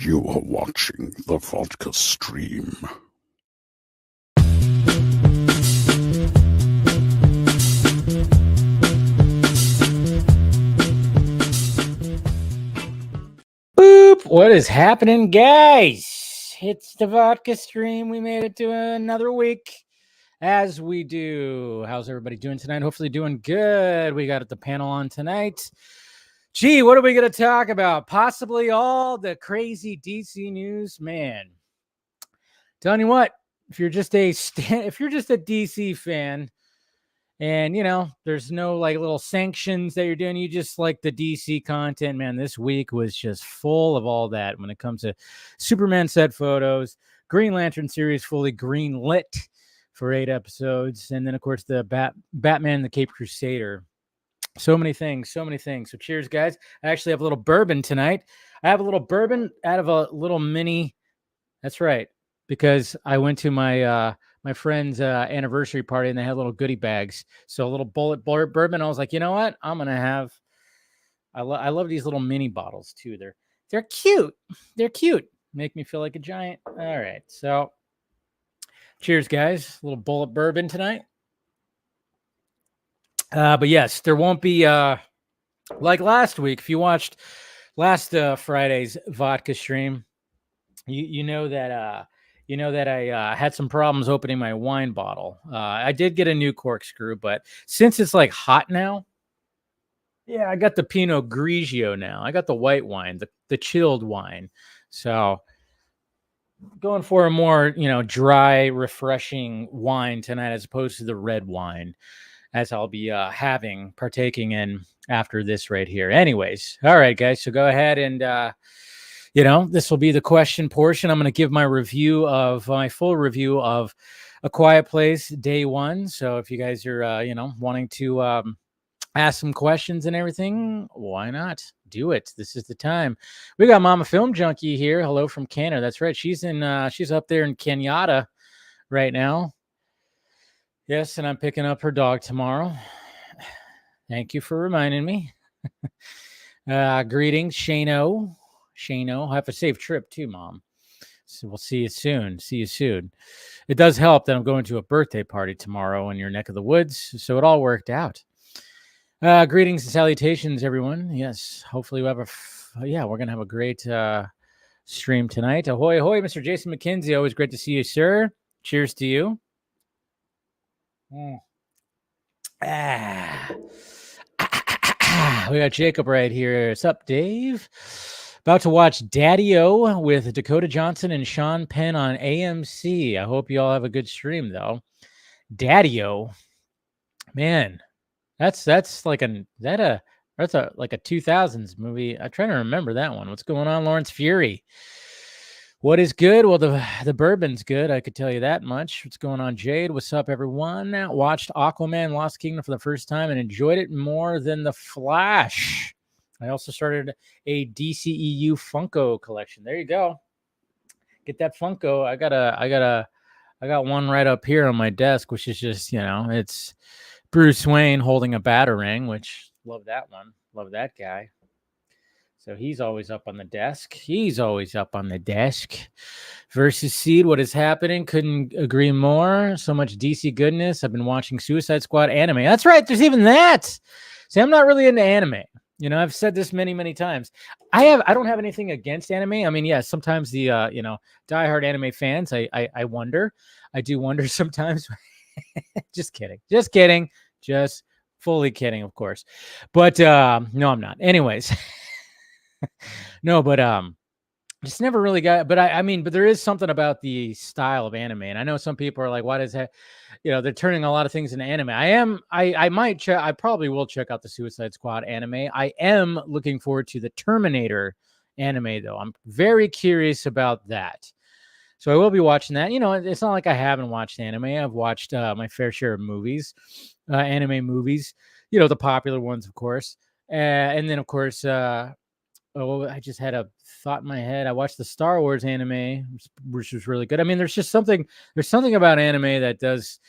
You are watching the Vodka stream. Boop! What is happening, guys? It's the Vodka stream. We made it to another week, as we do. How's everybody doing tonight? Hopefully doing good. We got the panel on tonight. Gee, what are we going to talk about? Possibly all the crazy DC news, man. Telling you what, if you're just a DC fan, and there's no like little sanctions that you're doing, you just like the DC content, man. This week was just full of all that when it comes to Superman set photos, Green Lantern series fully greenlit for 8 episodes, and then of course the Batman the Caped Crusader. So many things. So cheers, guys. I actually have a little bourbon tonight. I have a little bourbon out of a little mini. That's right, because I went to my friend's anniversary party and they had little goodie bags. So a little bullet bourbon. I was like, you know what? I'm gonna have. I love these little mini bottles too. They're cute. They're cute. Make me feel like a giant. All right. So, cheers, guys. A little bullet bourbon tonight. But yes, there won't be like last week. If you watched last Friday's vodka stream, you know that I had some problems opening my wine bottle. I did get a new corkscrew, but since it's like hot now, yeah, I got the Pinot Grigio now. I got the white wine, the chilled wine. So going for a more, dry, refreshing wine tonight as opposed to the red wine, as I'll be partaking in after this right here. Anyways, all right, guys. So go ahead and this will be the question portion. I'm going to give my full review of A Quiet Place Day 1. So if you guys are, wanting to ask some questions and everything, why not do it? This is the time. We got Mama Film Junkie here. Hello from Canada. That's right. She's up there in Kenyatta right now. Yes, and I'm picking up her dog tomorrow. Thank you for reminding me. Greetings, Shano. Have a safe trip too, Mom. So we'll see you soon. It does help that I'm going to a birthday party tomorrow in your neck of the woods, so it all worked out. Greetings and salutations, everyone. Yes, hopefully we're gonna have a great stream tonight. Ahoy, ahoy, Mr. Jason McKenzie. Always great to see you, sir. Cheers to you. We got Jacob right here. What's up, Dave? About to watch Daddy-O with Dakota Johnson and Sean Penn on AMC. I hope you all have a good stream, though. Daddy-O, man, that's like a 2000s movie. I'm trying to remember that one. What's going on, Lawrence Fury? What is good? Well, the bourbon's good. I could tell you that much. What's going on, Jade? What's up, everyone? Watched Aquaman Lost Kingdom for the first time and enjoyed it more than The Flash. I also started a DCEU Funko collection. There you go. Get that Funko. I got one right up here on my desk, which is just, it's Bruce Wayne holding a Batarang, which love that one. Love that guy. So he's always up on the desk. Versus Seed, what is happening? Couldn't agree more. So much DC goodness. I've been watching Suicide Squad anime. That's right. There's even that. See, I'm not really into anime. I've said this many, many times. I don't have anything against anime. I mean, yeah, sometimes the diehard anime fans, I wonder. I do wonder sometimes. Just kidding. Just fully kidding, of course. But no, I'm not. Anyways. No, but just never really got. But but there is something about the style of anime, and I know some people are like, "Why does that?" They're turning a lot of things into anime. I might check. I probably will check out the Suicide Squad anime. I am looking forward to the Terminator anime, though. I'm very curious about that. So I will be watching that. It's not like I haven't watched anime. I've watched my fair share of movies, anime movies. The popular ones, of course, and then of course. I just had a thought in my head. I watched the Star Wars anime, which was really good. I mean, there's something about anime that does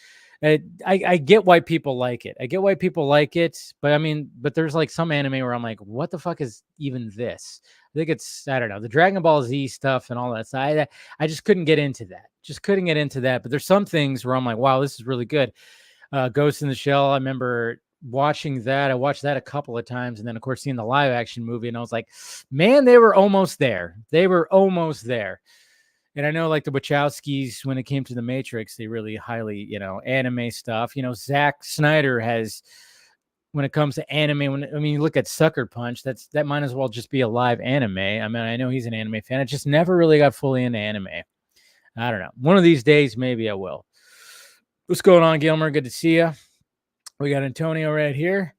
I get why people like it. I get why people like it, but I mean, but there's like some anime where I'm like, what the fuck is even this? I think it's, I don't know, the Dragon Ball Z stuff and all that. So I just couldn't get into that. Just couldn't get into that. But there's some things where I'm like, wow, this is really good. Ghost in the Shell. I remember watching that. I watched that a couple of times, and then of course seeing the live action movie, and I was like, man, they were almost there. They were almost there. And I know like the Wachowskis, when it came to the Matrix, they really highly, anime stuff. Zack Snyder has, when it comes to anime, you look at Sucker Punch, that might as well just be a live anime. I mean, I know he's an anime fan. I just never really got fully into anime. I don't know. One of these days, maybe I will. What's going on, Gilmer? Good to see you. We got Antonio right here.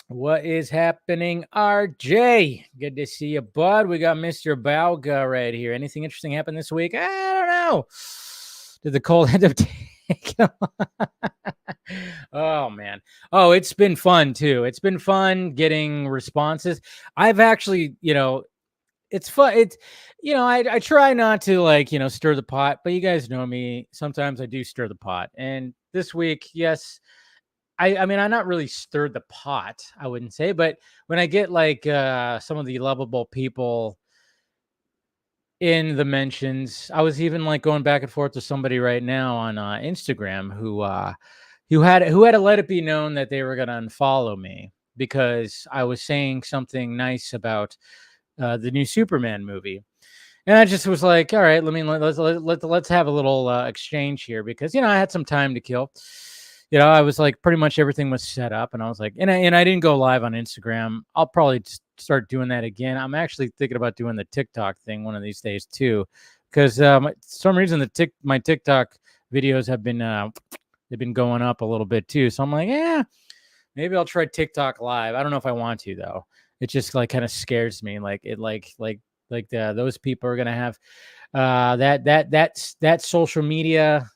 What is happening, RJ? Good to see you, bud. We got Mr. Bauga right here. Anything interesting happen this week? I don't know. Did the cold end up taking? Oh, man. Oh, it's been fun, too. It's been fun getting responses. I've actually, it's fun. It's, I try not to stir the pot, but you guys know me. Sometimes I do stir the pot. And this week, yes, I mean, I not really stirred the pot, I wouldn't say, but when I get some of the lovable people in the mentions, I was even going back and forth with somebody right now on Instagram who had to let it be known that they were going to unfollow me because I was saying something nice about the new Superman movie. And I just was like, all right, let's have a little exchange here because, I had some time to kill. I was like, pretty much everything was set up, and I was like, and I didn't go live on Instagram. I'll probably start doing that again. I'm actually thinking about doing the TikTok thing one of these days too, because some reason my TikTok videos have been they've been going up a little bit too. So I'm like, yeah, maybe I'll try TikTok live. I don't know if I want to though. It just kind of scares me. Those people are gonna have that social media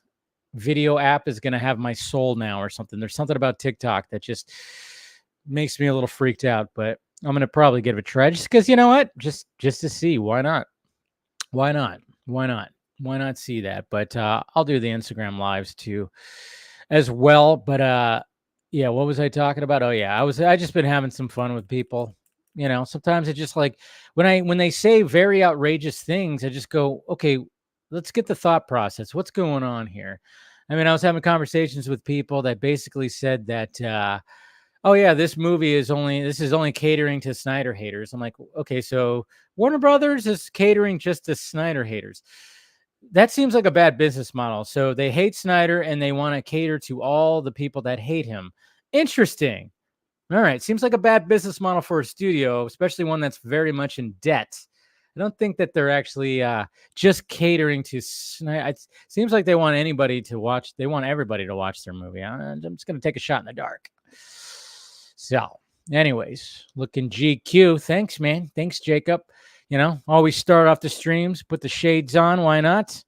video app is going to have my soul now or something. There's something about TikTok that just makes me a little freaked out, but I'm going to probably give it a try just because, you know what? Just to see. Why not? Why not see that? But I'll do the Instagram lives too as well. But yeah, what was I talking about? Oh yeah, I just been having some fun with people. Sometimes it just when they say very outrageous things, I just go, okay, let's get the thought process. What's going on here? I mean, I was having conversations with people that basically said that, oh yeah, this is only catering to Snyder haters. I'm like, okay, so Warner Brothers is catering just to Snyder haters. That seems like a bad business model. So they hate Snyder and they want to cater to all the people that hate him. Interesting. All right. Seems like a bad business model for a studio, especially one that's very much in debt. I don't think that they're actually just catering to Snyder. It seems like they want anybody to watch. They want everybody to watch their movie. I'm just going to take a shot in the dark. So, anyways, looking GQ. Thanks, man. Thanks, Jacob. Always start off the streams, put the shades on. Why not?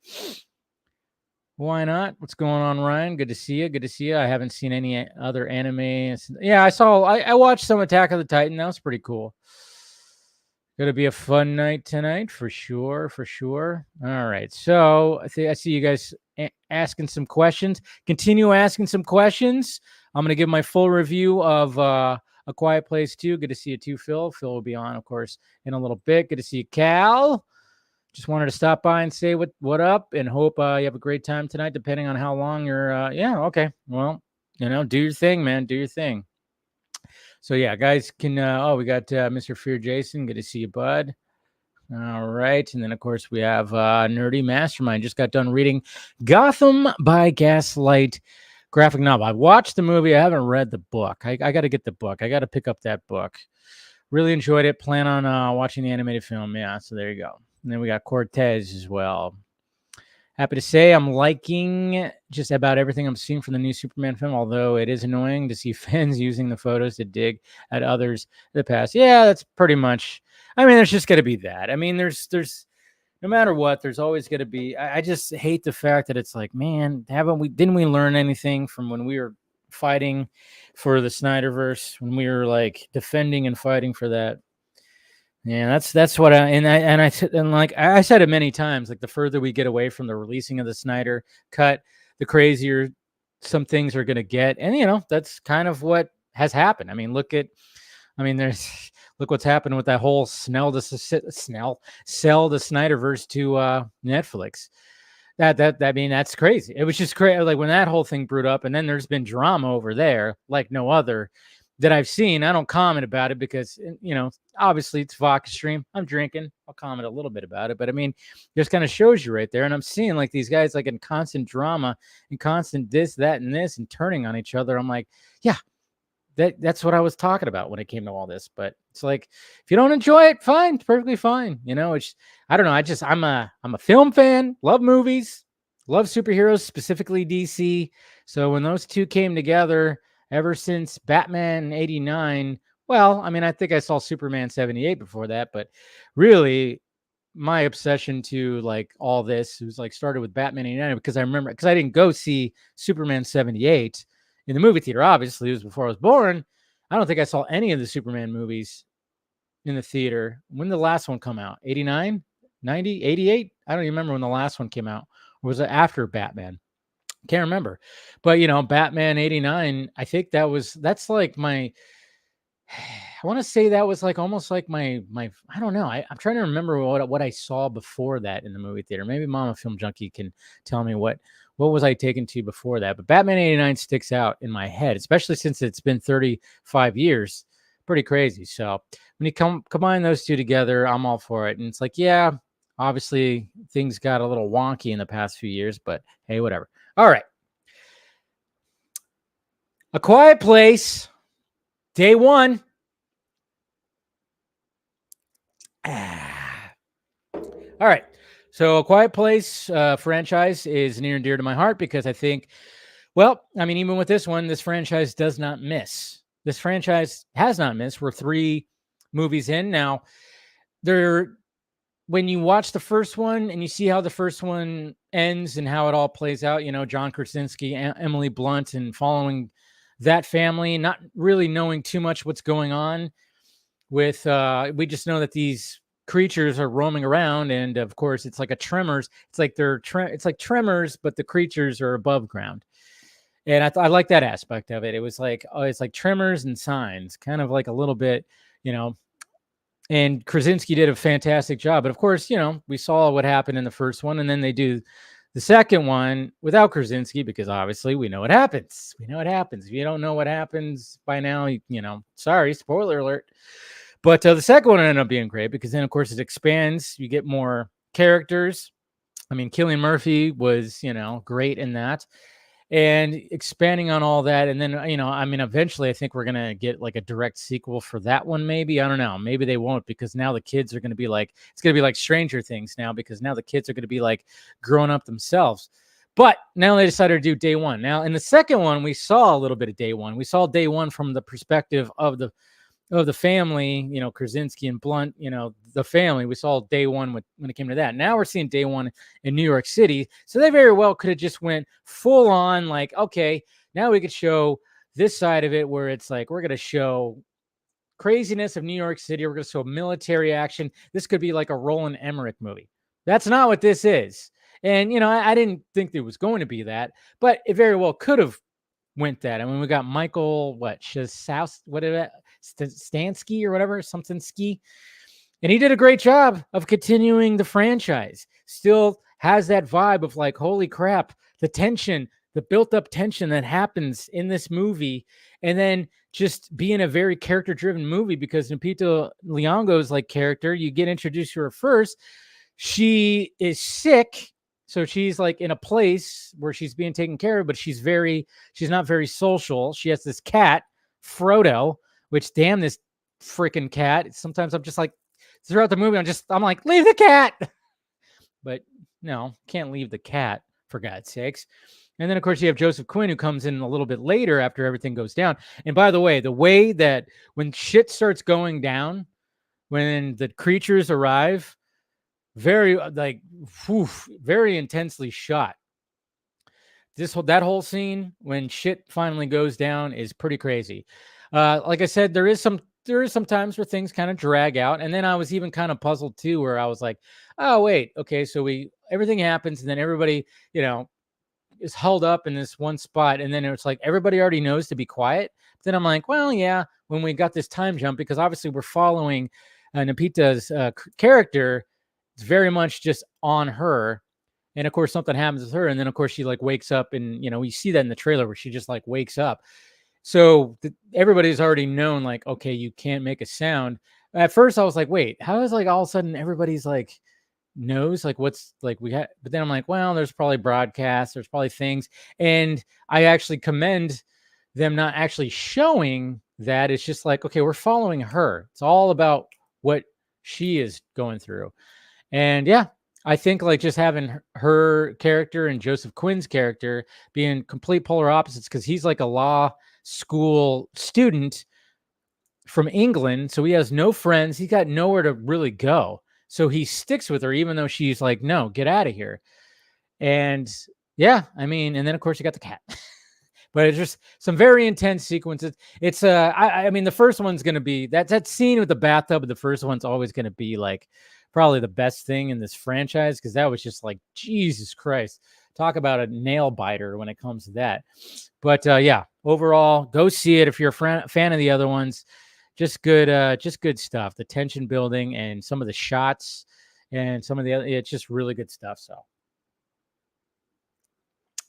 Why not? What's going on, Ryan? Good to see you. Good to see you. I haven't seen any other anime. Yeah, I watched some Attack of the Titan. That was pretty cool. Gonna be a fun night tonight for sure. For sure. All right. So I see you guys asking some questions. Continue asking some questions. I'm gonna give my full review of A Quiet Place 2. Good to see you too, Phil. Phil will be on, of course, in a little bit. Good to see you, Cal. Just wanted to stop by and say what up, and hope you have a great time tonight. Depending on how long you're. Yeah. Okay. Well, do your thing, man. Do your thing. So yeah, guys can. We got Mr. Fear Jason. Good to see you, bud. All right, and then of course we have Nerdy Mastermind. Just got done reading Gotham by Gaslight graphic novel. I watched the movie. I haven't read the book. I got to get the book. I got to pick up that book. Really enjoyed it. Plan on watching the animated film. Yeah, so there you go. And then we got Cortez as well. Happy to say I'm liking just about everything I'm seeing from the new Superman film, although it is annoying to see fans using the photos to dig at others in the past. Yeah, that's pretty much. I mean, there's just going to be that. I mean, there's no matter what, there's always going to be. I just hate the fact that it's like, man, didn't we learn anything from when we were fighting for the Snyderverse, when we were defending and fighting for that? Yeah, that's what and like I said it many times, like the further we get away from the releasing of the Snyder cut, the crazier some things are going to get. And that's kind of what has happened. I mean, there's look what's happened with that whole sell the Snyderverse to Netflix. That's crazy. It was just crazy. Like when that whole thing brewed up, and then there's been drama over there like no other that I've seen. I don't comment about it because obviously it's vodka stream. I'm drinking. I'll comment a little bit about it, but I mean, just kind of shows you right there. And I'm seeing like these guys like in constant drama and constant this, that, and this, and turning on each other. I'm like, yeah, that's what I was talking about when it came to all this. But it's like, if you don't enjoy it, fine, it's perfectly fine. It's I don't know. I'm a film fan, love movies, love superheroes, specifically DC. So when those two came together, ever since Batman 89, well, I mean, I think I saw Superman 78 before that, but really my obsession to like all this was like started with Batman 89 because I didn't go see Superman 78 in the movie theater. Obviously, it was before I was born. I don't think I saw any of the Superman movies in the theater. When did the last one come out? 89, 90, 88? I don't even remember when the last one came out. Or was it after Batman? Can't remember. But, Batman 89, I think that's like my, I want to say that was like almost like my I don't know. I'm trying to remember what I saw before that in the movie theater. Maybe Mama Film Junkie can tell me what was I taken to before that. But Batman 89 sticks out in my head, especially since it's been 35 years. Pretty crazy. So when you combine those two together, I'm all for it. And it's like, yeah, obviously things got a little wonky in the past few years, but hey, whatever. All right. A Quiet Place, day one. All right. So A Quiet Place franchise is near and dear to my heart because I think, well, I mean, even with this one, this franchise does not miss. This franchise has not missed. We're 3 movies in now. When you watch the first one and you see how the first one ends and how it all plays out, John Krasinski, Emily Blunt, and following that family, not really knowing too much what's going on with, we just know that these creatures are roaming around, and of course it's like a Tremors. It's like it's like Tremors, but the creatures are above ground. And I like that aspect of it. It was like, it's like Tremors and Signs, kind of like a little bit, and Krasinski did a fantastic job. But of course, we saw what happened in the first one, and then they do the second one without Krasinski because obviously we know what happens. We know what happens. If you don't know what happens by now, sorry, spoiler alert. But the second one ended up being great because then, of course, it expands. You get more characters. I mean, Cillian Murphy was, great in that. And expanding on all that. And then, I mean, eventually I think we're going to get like a direct sequel for that one. Maybe, I don't know. Maybe they won't because now the kids are going to be like, it's going to be like Stranger Things now because now the kids are going to be like growing up themselves. But now they decided to do day one. Now, in the second one, we saw a little bit of day one. We saw day one from the perspective of the family, Krasinski and Blunt, the family. We saw day one when it came to that. Now we're seeing day one in New York City. So they very well could have just went full on like, okay, now we could show this side of it where it's like, we're going to show craziness of New York City. We're going to show military action. This could be like a Roland Emmerich movie. That's not what this is. And, I didn't think there was going to be that, but it very well could have went that. I mean, we got Michael, Stansky or whatever, something ski. And he did a great job of continuing the franchise. Still has that vibe of like, holy crap, the tension, the built up tension that happens in this movie. And then just being a very character driven movie because Lupita Nyong'o's like character, you get introduced to her first. She is sick. So she's like in a place where she's being taken care of, but she's not very social. She has this cat, Frodo, which damn this freaking cat. Sometimes I'm just like, throughout the movie, I'm like, leave the cat. But no, can't leave the cat for God's sakes. And then of course you have Joseph Quinn who comes in a little bit later after everything goes down. And by the way that when shit starts going down, when the creatures arrive, very like, very intensely shot. That whole scene when shit finally goes down is pretty crazy. Like I said, there is some there are some times where things kind of drag out. And then I was even kind of puzzled too, where I was like, oh, wait, okay, so everything happens, and then everybody, is held up in this one spot, and then it's like everybody already knows to be quiet. But then I'm like, well, yeah, when we got this time jump, because obviously we're following Napita's character, it's very much just on her. And of course, something happens with her, and then of course she like wakes up, and we see that in the trailer where she just like wakes up. So everybody's already known, like, okay, you can't make a sound. At first, I was like, wait, how is like all of a sudden everybody's like knows like what's like we had? But then I'm like, well, there's probably broadcasts, there's probably things, and I actually commend them not actually showing that. It's just like, okay, we're following her. It's all about what she is going through. And yeah, I think like just having her character and Joseph Quinn's character being complete polar opposites, because he's like a law school student from England. So he has no friends. He's got nowhere to really go. So he sticks with her, even though she's like, no, get out of here. And yeah, I mean, and then of course you got the cat. But it's just some very intense sequences. It's I mean, the first one's gonna be that scene with the bathtub. The first one's always gonna be like probably the best thing in this franchise, because that was just like, Jesus Christ, talk about a nail biter when it comes to that. But yeah, overall, go see it if you're a fan of the other ones. Just good stuff. The tension building and some of the shots and some of the other, it's just really good stuff. So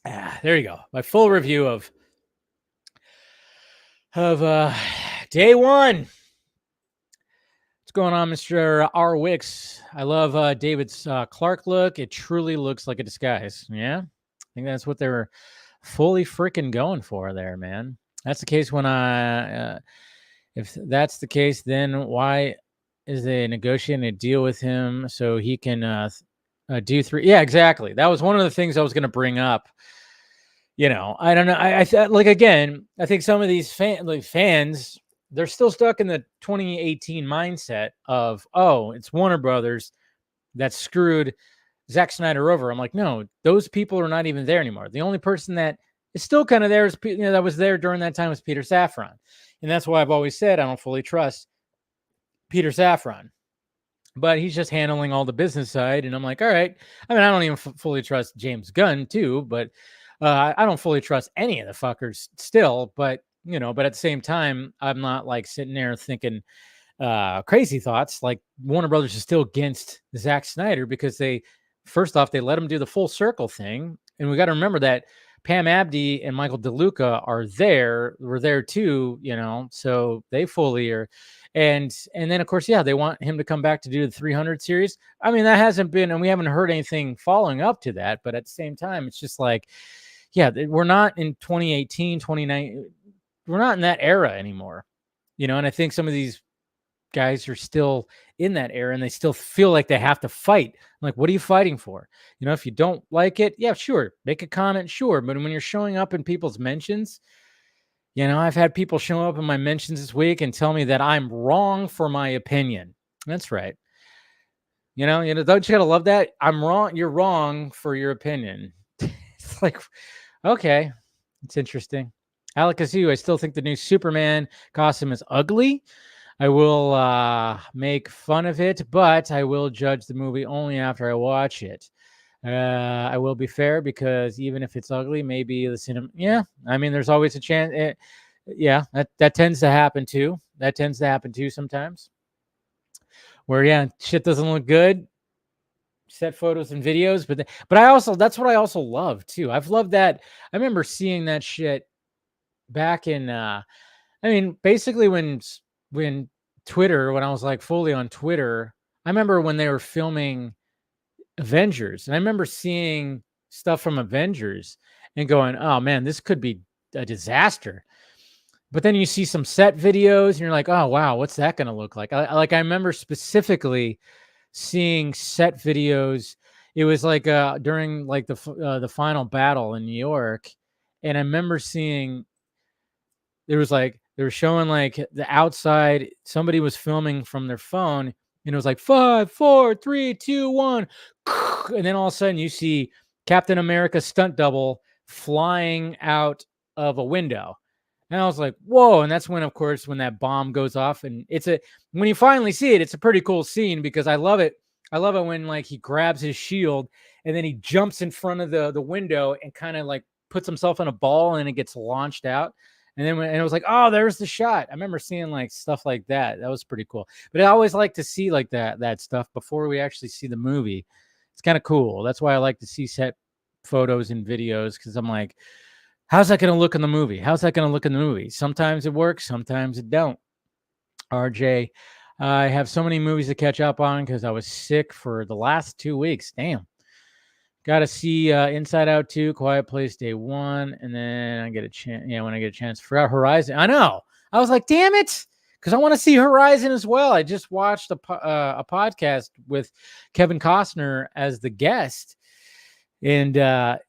there you go. My full review of day one. What's going on, Mr. R. Wicks? I love David's Clark look. It truly looks like a disguise. Yeah, I think that's what they were fully freaking going for there, man. That's the case when if that's the case, then why is they negotiating a deal with him so he can do 3? Yeah, exactly. That was one of the things I was going to bring up. I don't know. I like, again, I think some of these fans, they're still stuck in the 2018 mindset of, oh, it's Warner Brothers that screwed Zack Snyder over. I'm like, no, those people are not even there anymore. The only person that is still kind of there is, that was there during that time was Peter Safran. And that's why I've always said I don't fully trust Peter Safran. But he's just handling all the business side. And I'm like, all right. I mean, I don't even fully trust James Gunn, too. But I don't fully trust any of the fuckers still. But, but at the same time, I'm not like sitting there thinking crazy thoughts. Like, Warner Brothers is still against Zack Snyder because first off, they let him do the full circle thing. And we got to remember that Pam Abdi and Michael DeLuca were there too, so they fully are. And then of course, yeah, they want him to come back to do the 300 series. I mean, that hasn't been, and we haven't heard anything following up to that, but at the same time, it's just like, yeah, we're not in 2018, 2019. We're not in that era anymore, and I think some of these guys are still in that era and they still feel like they have to fight. I'm like, what are you fighting for? If you don't like it, yeah, sure, make a comment, sure. But when you're showing up in people's mentions, I've had people show up in my mentions this week and tell me that I'm wrong for my opinion. That's right. Don't you gotta love that? I'm wrong. You're wrong for your opinion. It's like, okay, it's interesting. Alec Azu, I still think the new Superman costume is ugly. I will make fun of it, but I will judge the movie only after I watch it. I will be fair, because even if it's ugly, maybe the cinema. Yeah, I mean, there's always a chance. Yeah, that tends to happen too. That tends to happen too sometimes. Where yeah, shit doesn't look good. Set photos and videos, but that's what I also love too. I've loved that. I remember seeing that shit back in. I mean, basically when Twitter, when I was like fully on Twitter, I remember when they were filming Avengers, and I remember seeing stuff from Avengers and going, oh man, this could be a disaster. But then you see some set videos and you're like, oh wow, what's that going to look like? I remember specifically seeing set videos. It was like during like the final battle in New York, and I remember seeing there was like they were showing like the outside. Somebody was filming from their phone, and it was like 5, 4, 3, 2, 1, and then all of a sudden you see Captain America stunt double flying out of a window. And I was like, whoa. And that's when, of course, when that bomb goes off, and when you finally see it, it's a pretty cool scene, because I love it. I love it when like he grabs his shield and then he jumps in front of the window and kind of like puts himself in a ball, and it gets launched out. And then and it was like, oh, there's the shot. I remember seeing like stuff like that. That was pretty cool. But I always like to see like that stuff before we actually see the movie. It's kind of cool. That's why I like to see set photos and videos, because I'm like, how's that going to look in the movie? How's that going to look in the movie? Sometimes it works, sometimes it don't. RJ, I have so many movies to catch up on because I was sick for the last 2 weeks. Damn. Got to see Inside Out 2, Quiet Place Day 1, and then I get a chance. Yeah, when I get a chance, forgot Horizon. I know. I was like, damn it, because I want to see Horizon as well. I just watched a podcast with Kevin Costner as the guest, and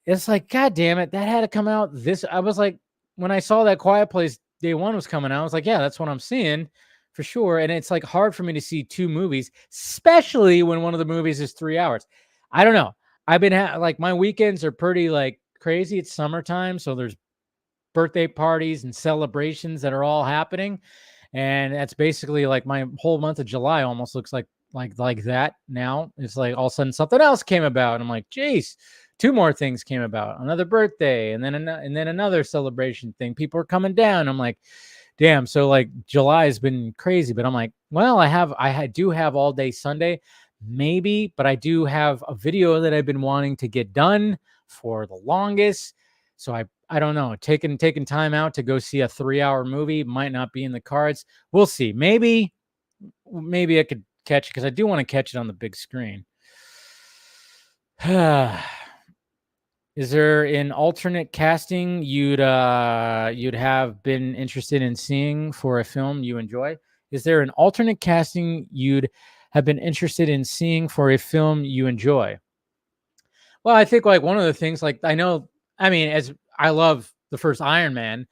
it's like, God damn it, that had to come out this. I was like, when I saw that Quiet Place Day 1 was coming out, I was like, yeah, that's what I'm seeing for sure. And it's like hard for me to see two movies, especially when one of the movies is 3 hours. I don't know. I've been like, my weekends are pretty like crazy. It's summertime, so there's birthday parties and celebrations that are all happening, and that's basically like my whole month of July almost looks like that now. It's like all of a sudden something else came about, and I'm like, geez, 2 more things came about, another birthday, and then another celebration thing. People are coming down. I'm like, damn. So like July has been crazy, but I'm like, well, I do have all day Sunday, maybe, but I do have a video that I've been wanting to get done for the longest. So I don't know. Taking time out to go see a 3-hour movie might not be in the cards. We'll see. Maybe I could catch it, because I do want to catch it on the big screen. Is there an alternate casting you'd have been interested in seeing for a film you enjoy? Is there an alternate casting you'd have been interested in seeing for a film you enjoy? Well, I think like one of the things, like as I love the first Iron Man,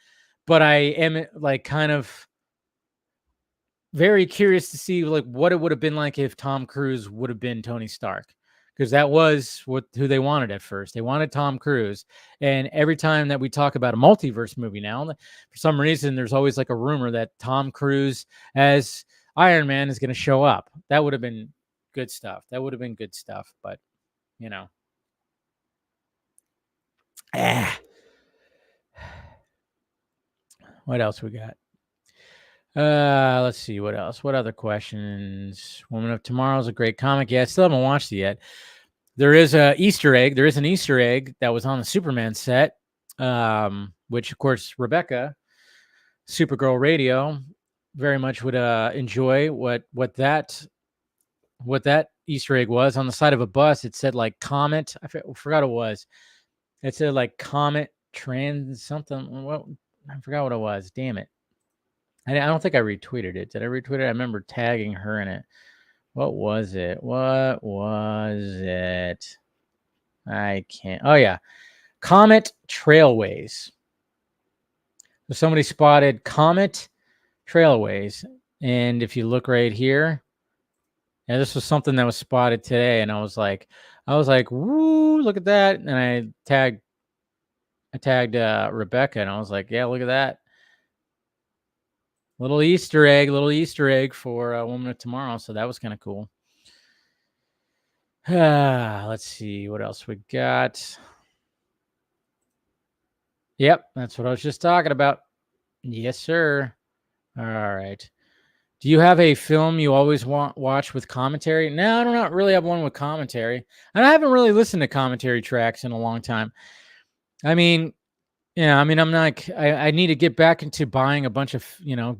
but I am like kind of very curious to see like what it would have been like if Tom Cruise would have been Tony Stark, because that was who they wanted at first. They wanted Tom Cruise, and every time that we talk about a multiverse movie now, for some reason, there's always like a rumor that Tom Cruise as Iron Man is going to show up. That would have been good stuff. But you know. What else we got? Let's see. What else? What other questions? Woman of Tomorrow is a great comic. Yeah, I still haven't watched it yet. There is an Easter egg that was on the Superman set, which, of course, Rebecca, Supergirl Radio, very much would enjoy what that Easter egg was. On the side of a bus, it said like Comet. I forgot what it was. It said like Comet Trans something. What, I forgot what it was. Damn it. I don't think I retweeted it. Did I retweet it? I remember tagging her in it. What was it? I can't. Oh, yeah. Comet Trailways. So somebody spotted Comet Trailways. And if you look right here, yeah, this was something that was spotted today. And I was like, woo, look at that. And I tagged Rebecca, and I was like, yeah, look at that. Little Easter egg for Woman of Tomorrow. So that was kind of cool. Let's see what else we got. Yep, that's what I was just talking about. Yes, sir. All right. Do you have a film you always watch with commentary? No, I don't really have one with commentary. And I haven't really listened to commentary tracks in a long time. I mean, yeah, I mean, I'm not. I need to get back into buying a bunch of,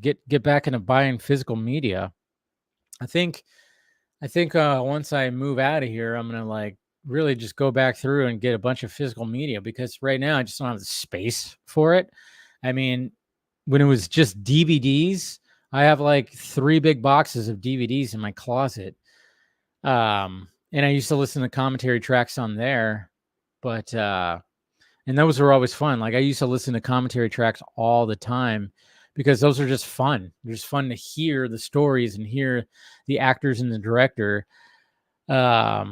get back into buying physical media. I think once I move out of here, I'm gonna like really just go back through and get a bunch of physical media, because right now I just don't have the space for it. I mean, when it was just DVDs, I have like 3 big boxes of DVDs in my closet. And I used to listen to commentary tracks on there, but and those were always fun. Like I used to listen to commentary tracks all the time, because those are just fun. They're just fun to hear the stories and hear the actors and the director. I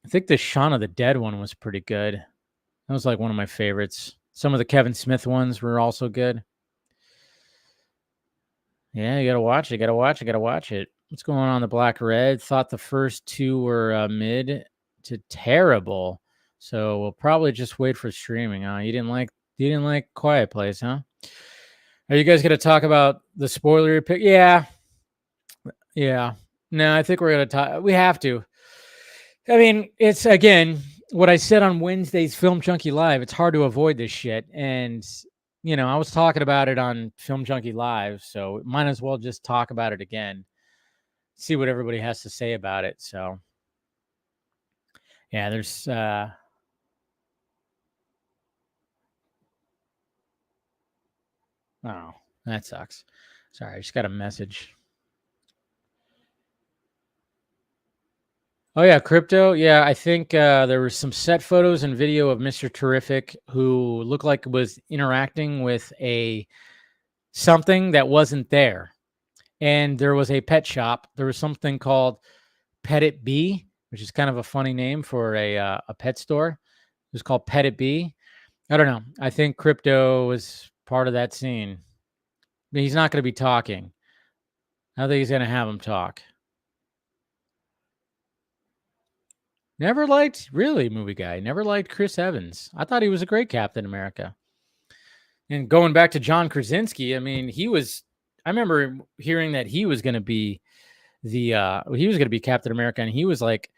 think the Shaun of the Dead one was pretty good. That was like one of my favorites. Some of the Kevin Smith ones were also good. Yeah, you gotta watch it. Gotta watch it. What's going on the Black Red? Thought the first two were mid to terrible. So we'll probably just wait for streaming. You didn't like Quiet Place, huh? Are you guys gonna talk about the spoiler pick? Yeah. No, I think we're gonna talk. We have to. I mean, it's again what I said on Wednesday's Film Junkie Live. It's hard to avoid this shit, and I was talking about it on Film Junkie Live, so might as well just talk about it again. See what everybody has to say about it. So, yeah, there's. Oh, that sucks. Sorry, I just got a message. Oh yeah, crypto. Yeah, I think there were some set photos and video of Mr. Terrific who looked like was interacting with something that wasn't there. And there was a pet shop. There was something called Pet It Bee, which is kind of a funny name for a pet store. It was called Pet It Bee. I don't know. I think crypto was part of that scene. But he's not going to be talking. I don't think he's going to have him talk. Never liked, really, movie guy. Never liked Chris Evans. I thought he was a great Captain America. And going back to John Krasinski, I mean, I remember hearing that he was going to be he was going to be Captain America, and he was like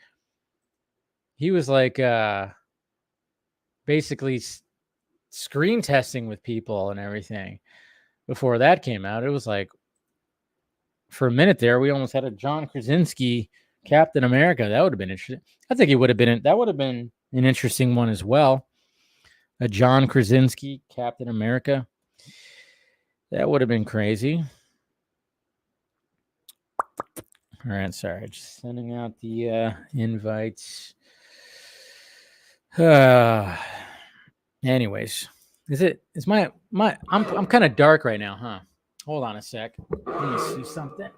basically screen testing with people and everything before that came out. It was like, for a minute there, we almost had a John Krasinski Captain America. That would have been interesting. I think that would have been an interesting one as well. A John Krasinski Captain America. That would have been crazy. All right, sorry, just sending out the invites. Anyways, I'm kind of dark right now, huh? Hold on a sec. Let me see something.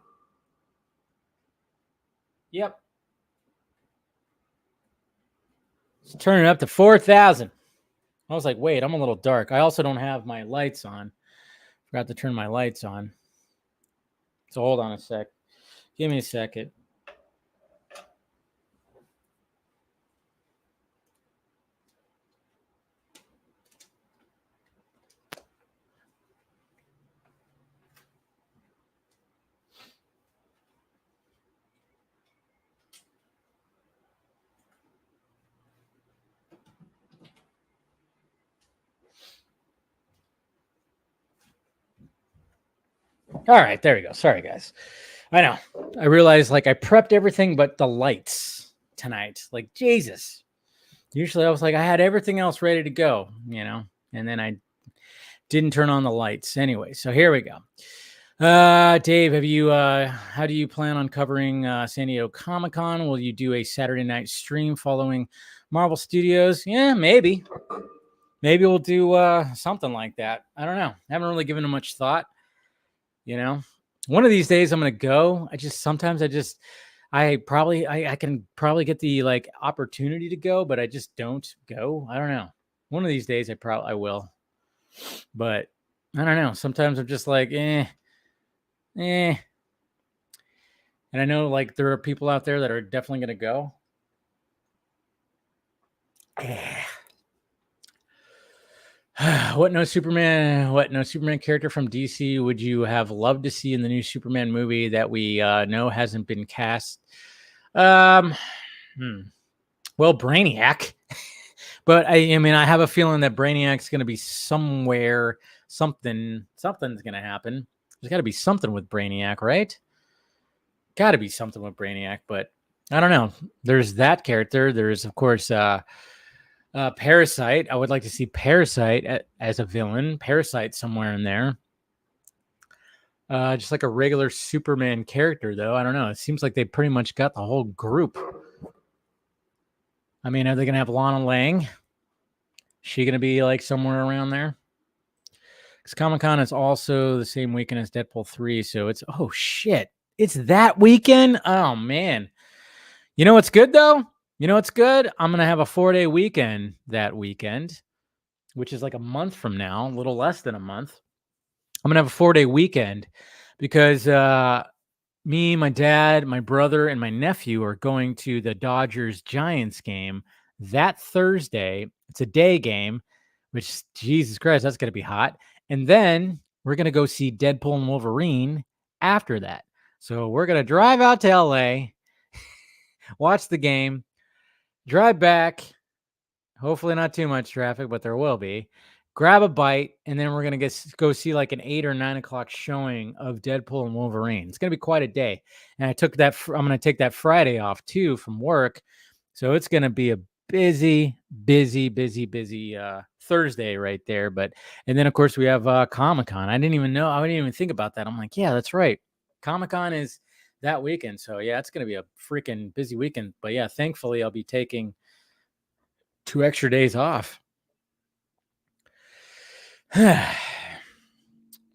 Yep. Let's turn it up to 4,000. I was like, wait, I'm a little dark. I also don't have my lights on. Forgot to turn my lights on. So hold on a sec. Give me a second. All right, there we go. Sorry, guys. I know. I realized I prepped everything but the lights tonight. Like, Jesus. Usually I was like, I had everything else ready to go, and then I didn't turn on the lights. Anyway, so here we go. Dave, how do you plan on covering San Diego Comic-Con? Will you do a Saturday night stream following Marvel Studios? Yeah, maybe. Maybe we'll do something like that. I don't know. I haven't really given it much thought. One of these days I'm going to go. I can probably get the opportunity to go, but I just don't go. I don't know. One of these days I will, but I don't know. Sometimes I'm just like, And I know there are people out there that are definitely going to go. What no Superman character from DC would you have loved to see in the new Superman movie that we know hasn't been cast? Well, Brainiac. But I have a feeling that Brainiac's going to be somewhere. Something's going to happen. There's got to be something with Brainiac, right? Got to be something with Brainiac, but I don't know. There's that character. There's, of course, Parasite. I would like to see Parasite as a villain. Parasite somewhere in there. Just like a regular Superman character, though. I don't know. It seems like they pretty much got the whole group. I mean, are they going to have Lana Lang? Is she going to be somewhere around there? Because Comic-Con is also the same weekend as Deadpool 3. So it's, oh, shit. It's that weekend? Oh, man. You know what's good, though? You know what's good? I'm going to have a 4-day weekend that weekend, which is a month from now, a little less than a month. I'm going to have a 4-day weekend because me, my dad, my brother, and my nephew are going to the Dodgers-Giants game that Thursday. It's a day game, which, Jesus Christ, that's going to be hot. And then we're going to go see Deadpool and Wolverine after that. So we're going to drive out to LA, watch the game, drive back, hopefully not too much traffic, but there will be, grab a bite, and then we're going to go see like an 8 or 9 o'clock showing of Deadpool and Wolverine. It's going to be quite a day. And I'm going to take that Friday off too from work. So it's going to be a busy Thursday right there. And then of course we have Comic-Con. I didn't even think about that. I'm like, yeah, that's right. Comic-Con is that weekend. So yeah, it's going to be a freaking busy weekend. But yeah, thankfully I'll be taking 2 extra days off.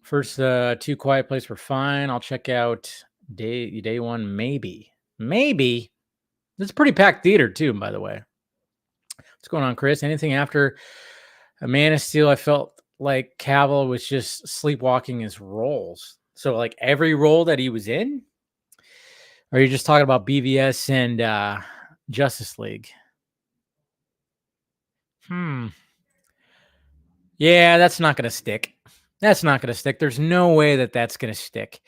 First 2 Quiet Place were fine. I'll check out day 1 maybe. It's a pretty packed theater too, by the way. What's going on, Chris? Anything after A Man of Steel? I felt like Cavill was just sleepwalking his roles. So like every role that he was in? Or are you just talking about BVS and Justice League? Yeah, that's not going to stick. There's no way that that's going to stick.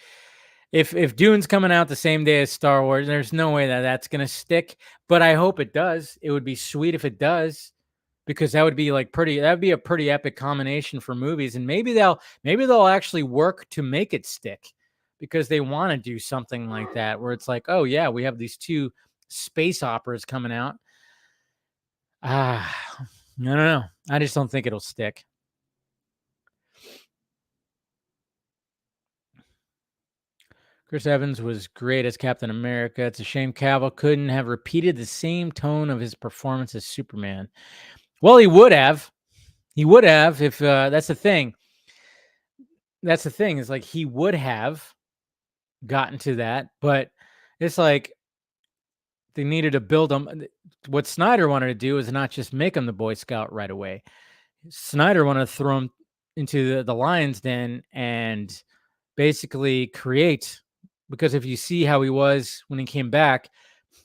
If Dune's coming out the same day as Star Wars, there's no way that that's going to stick. But I hope it does. It would be sweet if it does, because that would be a pretty epic combination for movies. And maybe they'll actually work to make it stick, because they want to do something like that, where it's like, oh yeah, we have these 2 space operas coming out. I don't know. I just don't think it'll stick. Chris Evans was great as Captain America. It's a shame Cavill couldn't have repeated the same tone of his performance as Superman. Well, he would have. If that's the thing. That's the thing, is like he would have gotten to that, but it's like they needed to build him. What Snyder wanted to do is not just make him the Boy Scout right away. Snyder wanted to throw him into the lion's den and basically create. Because if you see how he was when he came back,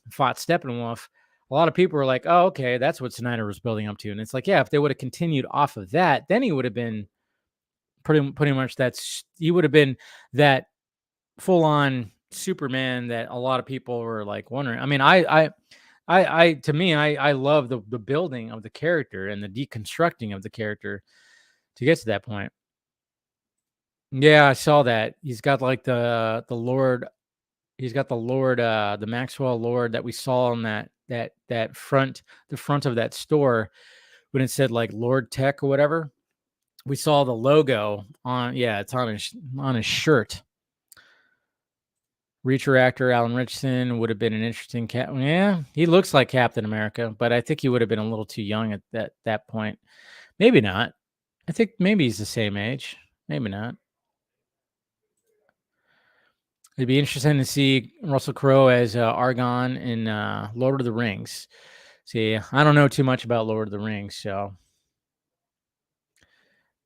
fought Steppenwolf, a lot of people were like, oh, okay, that's what Snyder was building up to. And it's like, yeah, if they would have continued off of that, then he would have been pretty much he would have been that full-on Superman that a lot of people were like wondering. I mean, to me, I love the building of the character and the deconstructing of the character to get to that point. Yeah, I saw that. He's got like the Lord. He's got the Maxwell Lord that we saw on the front of that store when it said like Lord Tech or whatever. We saw the logo on. Yeah, it's on his shirt. Reacher actor Alan Richardson would have been an interesting Yeah, he looks like Captain America, but I think he would have been a little too young at that point. Maybe not. I think maybe he's the same age. Maybe not. It'd be interesting to see Russell Crowe as Argon in Lord of the Rings. See, I don't know too much about Lord of the Rings, so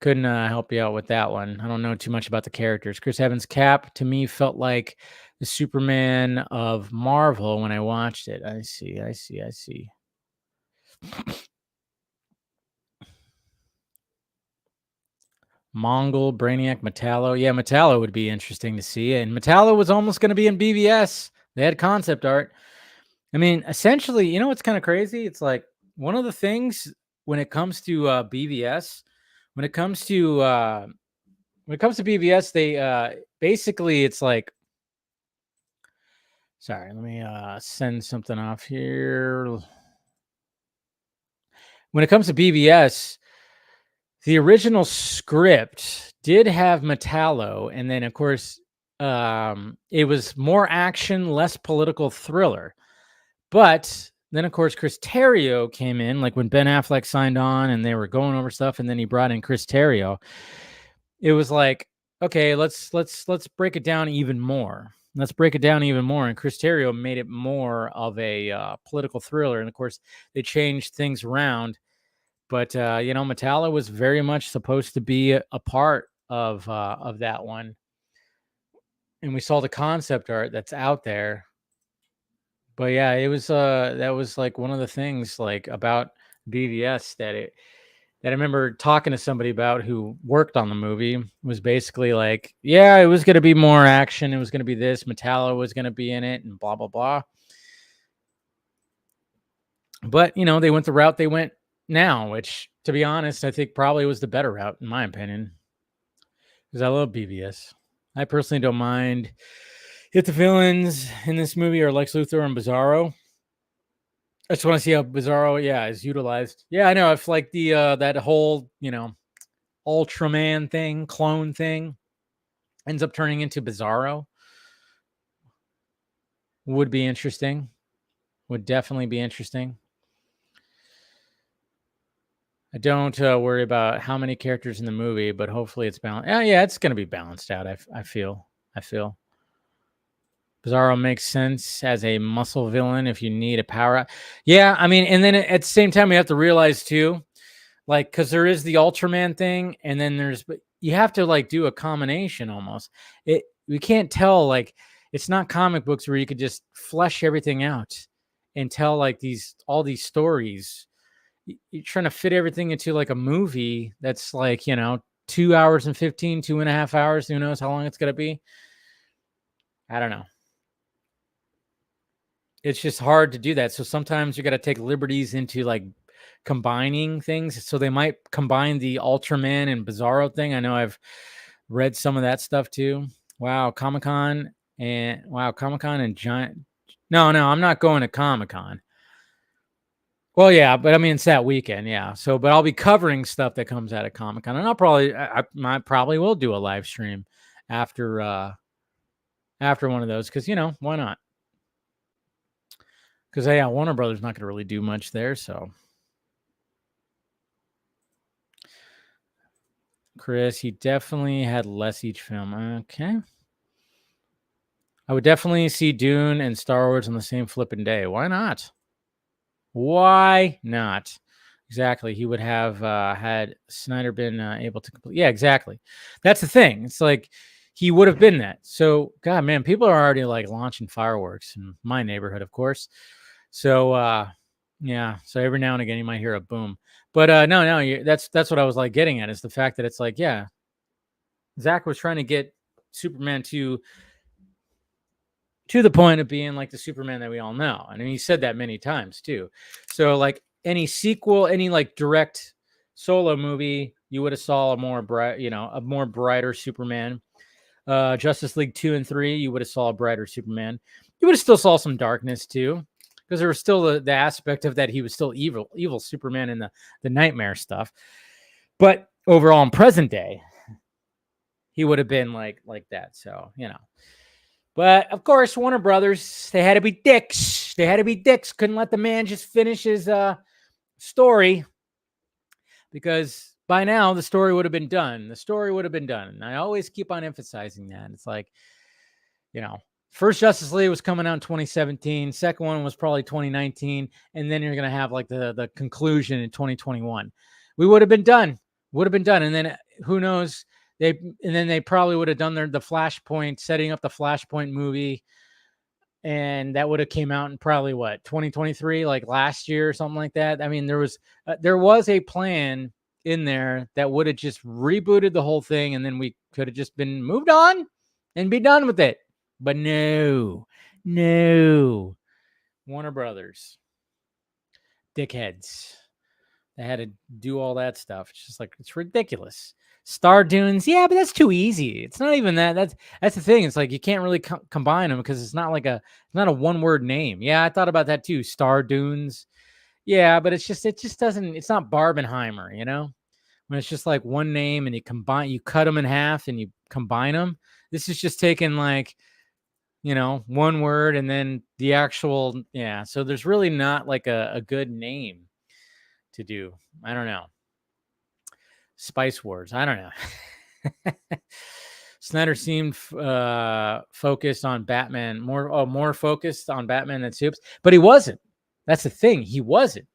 couldn't help you out with that one. I don't know too much about the characters. Chris Evans' Cap, to me, felt like the Superman of Marvel when I watched it. I see. Mongol, Brainiac, Metallo. Yeah, Metallo would be interesting to see. And Metallo was almost going to be in BVS. They had concept art. I mean, essentially, you know what's kind of crazy? It's like one of the things when it comes to BVS, when it comes to BVS, they basically, it's like, sorry, let me send something off here. When it comes to BVS, the original script did have Metallo, and then of course it was more action, less political thriller. But then of course Chris Terrio came in, like when Ben Affleck signed on and they were going over stuff, and then he brought in Chris Terrio. It was like, okay, let's break it down even more. And Chris Terrio made it more of a political thriller. And of course, they changed things around. But Metallo was very much supposed to be a part of that one. and we saw the concept art that's out there. But yeah, it was that was like one of the things like about BVS that I remember talking to somebody about who worked on the movie. Was basically like, yeah, it was going to be more action, it was going to be this, Metallo was going to be in it, and blah blah blah. But they went the route they went now, which, to be honest, I think probably was the better route in my opinion, because I love BVS. I personally don't mind if the villains in this movie are Lex Luthor and Bizarro. I just want to see how Bizarro, is utilized. Yeah, I know. If like the that whole Ultraman thing, clone thing, ends up turning into Bizarro, would be interesting. Would definitely be interesting. I don't worry about how many characters in the movie, but hopefully it's balanced. Yeah, it's going to be balanced out. I feel. Bizarro makes sense as a muscle villain if you need a power up. Yeah, I mean, and then at the same time, we have to realize too, like, because there is the Ultraman thing, and then but you have to like do a combination almost. We can't tell, like, it's not comic books where you could just flesh everything out and tell like all these stories. You're trying to fit everything into like a movie that's like 2 hours and 15, 2.5 hours. Who knows how long it's gonna be? I don't know. It's just hard to do that. So sometimes you got to take liberties into like combining things. So they might combine the Ultraman and Bizarro thing. I know I've read some of that stuff too. Wow, Comic-Con and Giant. No, I'm not going to Comic-Con. Well, yeah, but I mean it's that weekend, yeah. So, but I'll be covering stuff that comes out of Comic-Con, and I probably will do a live stream after one of those, because why not? Because Warner Brothers not going to really do much there. So, Chris, he definitely had less each film. Okay. I would definitely see Dune and Star Wars on the same flipping day. Why not? Why not? Exactly. He would have had Snyder been able to complete. Yeah, exactly. That's the thing. It's like he would have been that. So, God, man, people are already like launching fireworks in my neighborhood, of course. So, yeah. So every now and again, you might hear a boom. But no, that's what I was like getting at, is the fact that it's like, yeah, Zach was trying to get Superman to the point of being like the Superman that we all know. And he said that many times too. So like any sequel, any like direct solo movie, you would have saw a more brighter Superman. Justice League 2 and 3, you would have saw a brighter Superman. You would have still saw some darkness too, because there was still the aspect of that he was still evil Superman in the nightmare stuff. But overall, in present day, he would have been like that. So, But of course, Warner Brothers, they had to be dicks. Couldn't let the man just finish his story, because by now the story would have been done. And I always keep on emphasizing that. It's like, first Justice League was coming out in 2017. Second one was probably 2019. And then you're going to have like the conclusion in 2021. We would have been done. And then who knows? They probably would have done the Flashpoint, setting up the Flashpoint movie. And that would have came out in probably 2023, like last year or something like that. I mean, there was a plan in there that would have just rebooted the whole thing, and then we could have just been moved on and be done with it. But no, Warner Brothers, dickheads. They had to do all that stuff. It's just like, it's ridiculous. Star Dunes, yeah, but that's too easy. It's not even that. That's the thing. It's like you can't really combine them, because it's not a one-word name. Yeah, I thought about that too. Star Dunes, yeah, but it just doesn't. It's not Barbenheimer, when it's just like one name and you cut them in half and you combine them. This is just taking like, one word and then the actual, yeah. So there's really not like a good name to do. I don't know. Spice Wars. I don't know. Snyder seemed focused on Batman, more focused on Batman than Supes, but he wasn't. That's the thing. He wasn't.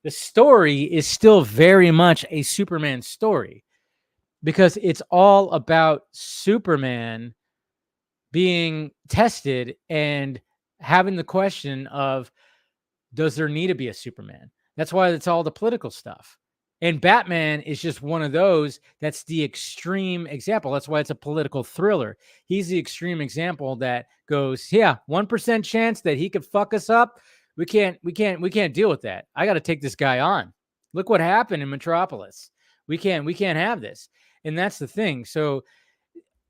The story is still very much a Superman story, because it's all about Superman being tested and having the question of, does there need to be a Superman? That's why it's all the political stuff. And Batman is just one of those that's the extreme example. That's why it's a political thriller. He's the extreme example that goes, yeah, 1% chance that he could fuck us up. We can't deal with that. I got to take this guy on. Look what happened in Metropolis. We can't have this. And that's the thing. So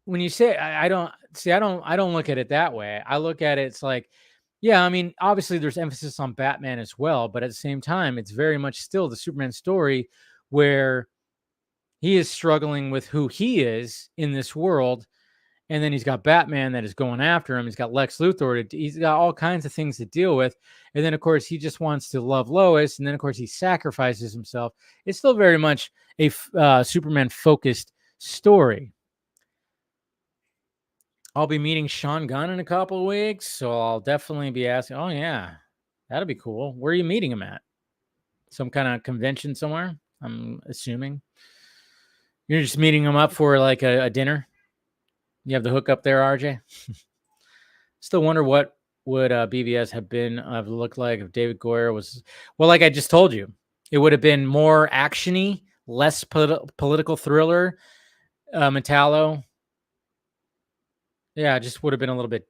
when you say I don't look at it that way. I look at it, it's like, yeah, I mean, obviously there's emphasis on Batman as well, but at the same time, it's very much still the Superman story where he is struggling with who he is in this world. And then he's got Batman that is going after him. He's got Lex Luthor. He's got all kinds of things to deal with. And then, of course, he just wants to love Lois. And then, of course, he sacrifices himself. It's still very much a Superman-focused story. I'll be meeting Sean Gunn in a couple of weeks, so I'll definitely be asking, oh, yeah, that'll be cool. Where are you meeting him at? Some kind of convention somewhere, I'm assuming. You're just meeting him up for like a dinner? You have the hook up there, RJ? Still wonder what would BVS have looked like if David Goyer was... Well, like I just told you, it would have been more action-y, less political thriller, Metallo. Yeah, it just would have been a little bit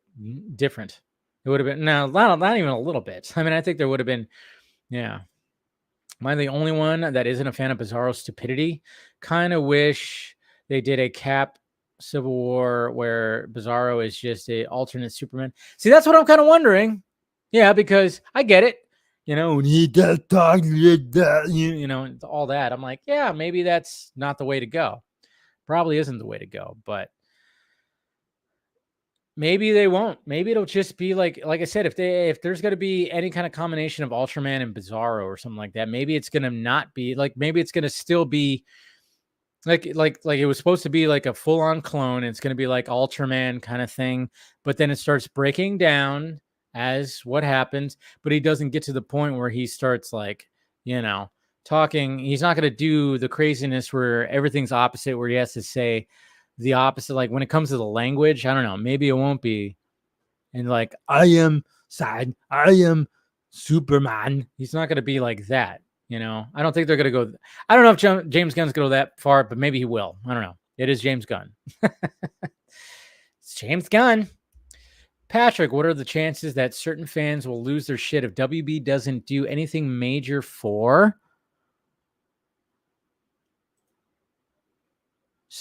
different. It would have been, no, not even a little bit. I mean, I think there would have been, yeah. Am I the only one that isn't a fan of Bizarro's stupidity? Kind of wish they did a Cap Civil War where Bizarro is just a alternate Superman. See, that's what I'm kind of wondering. Yeah, because I get it. You know, when he does talk, you know, all that. I'm like, yeah, maybe that's not the way to go. Probably isn't the way to go, but maybe they won't. Maybe it'll just be like I said, if there's going to be any kind of combination of Ultraman and Bizarro or something like that, maybe it's going to not be like, maybe it's going to still be like it was supposed to be like a full-on clone. It's going to be like Ultraman kind of thing, but then it starts breaking down as what happens, but he doesn't get to the point where he starts like, you know, talking. He's not going to do the craziness where everything's opposite, where he has to say the opposite. Like when it comes to the language, I don't know, maybe it won't be. And like, I am sad, I am Superman. He's not going to be like that. You know, I don't think they're going to go. I don't know if James Gunn's going to go that far, but maybe he will. I don't know. It is James Gunn. It's James Gunn. Patrick, what are the chances that certain fans will lose their shit if WB doesn't do anything major for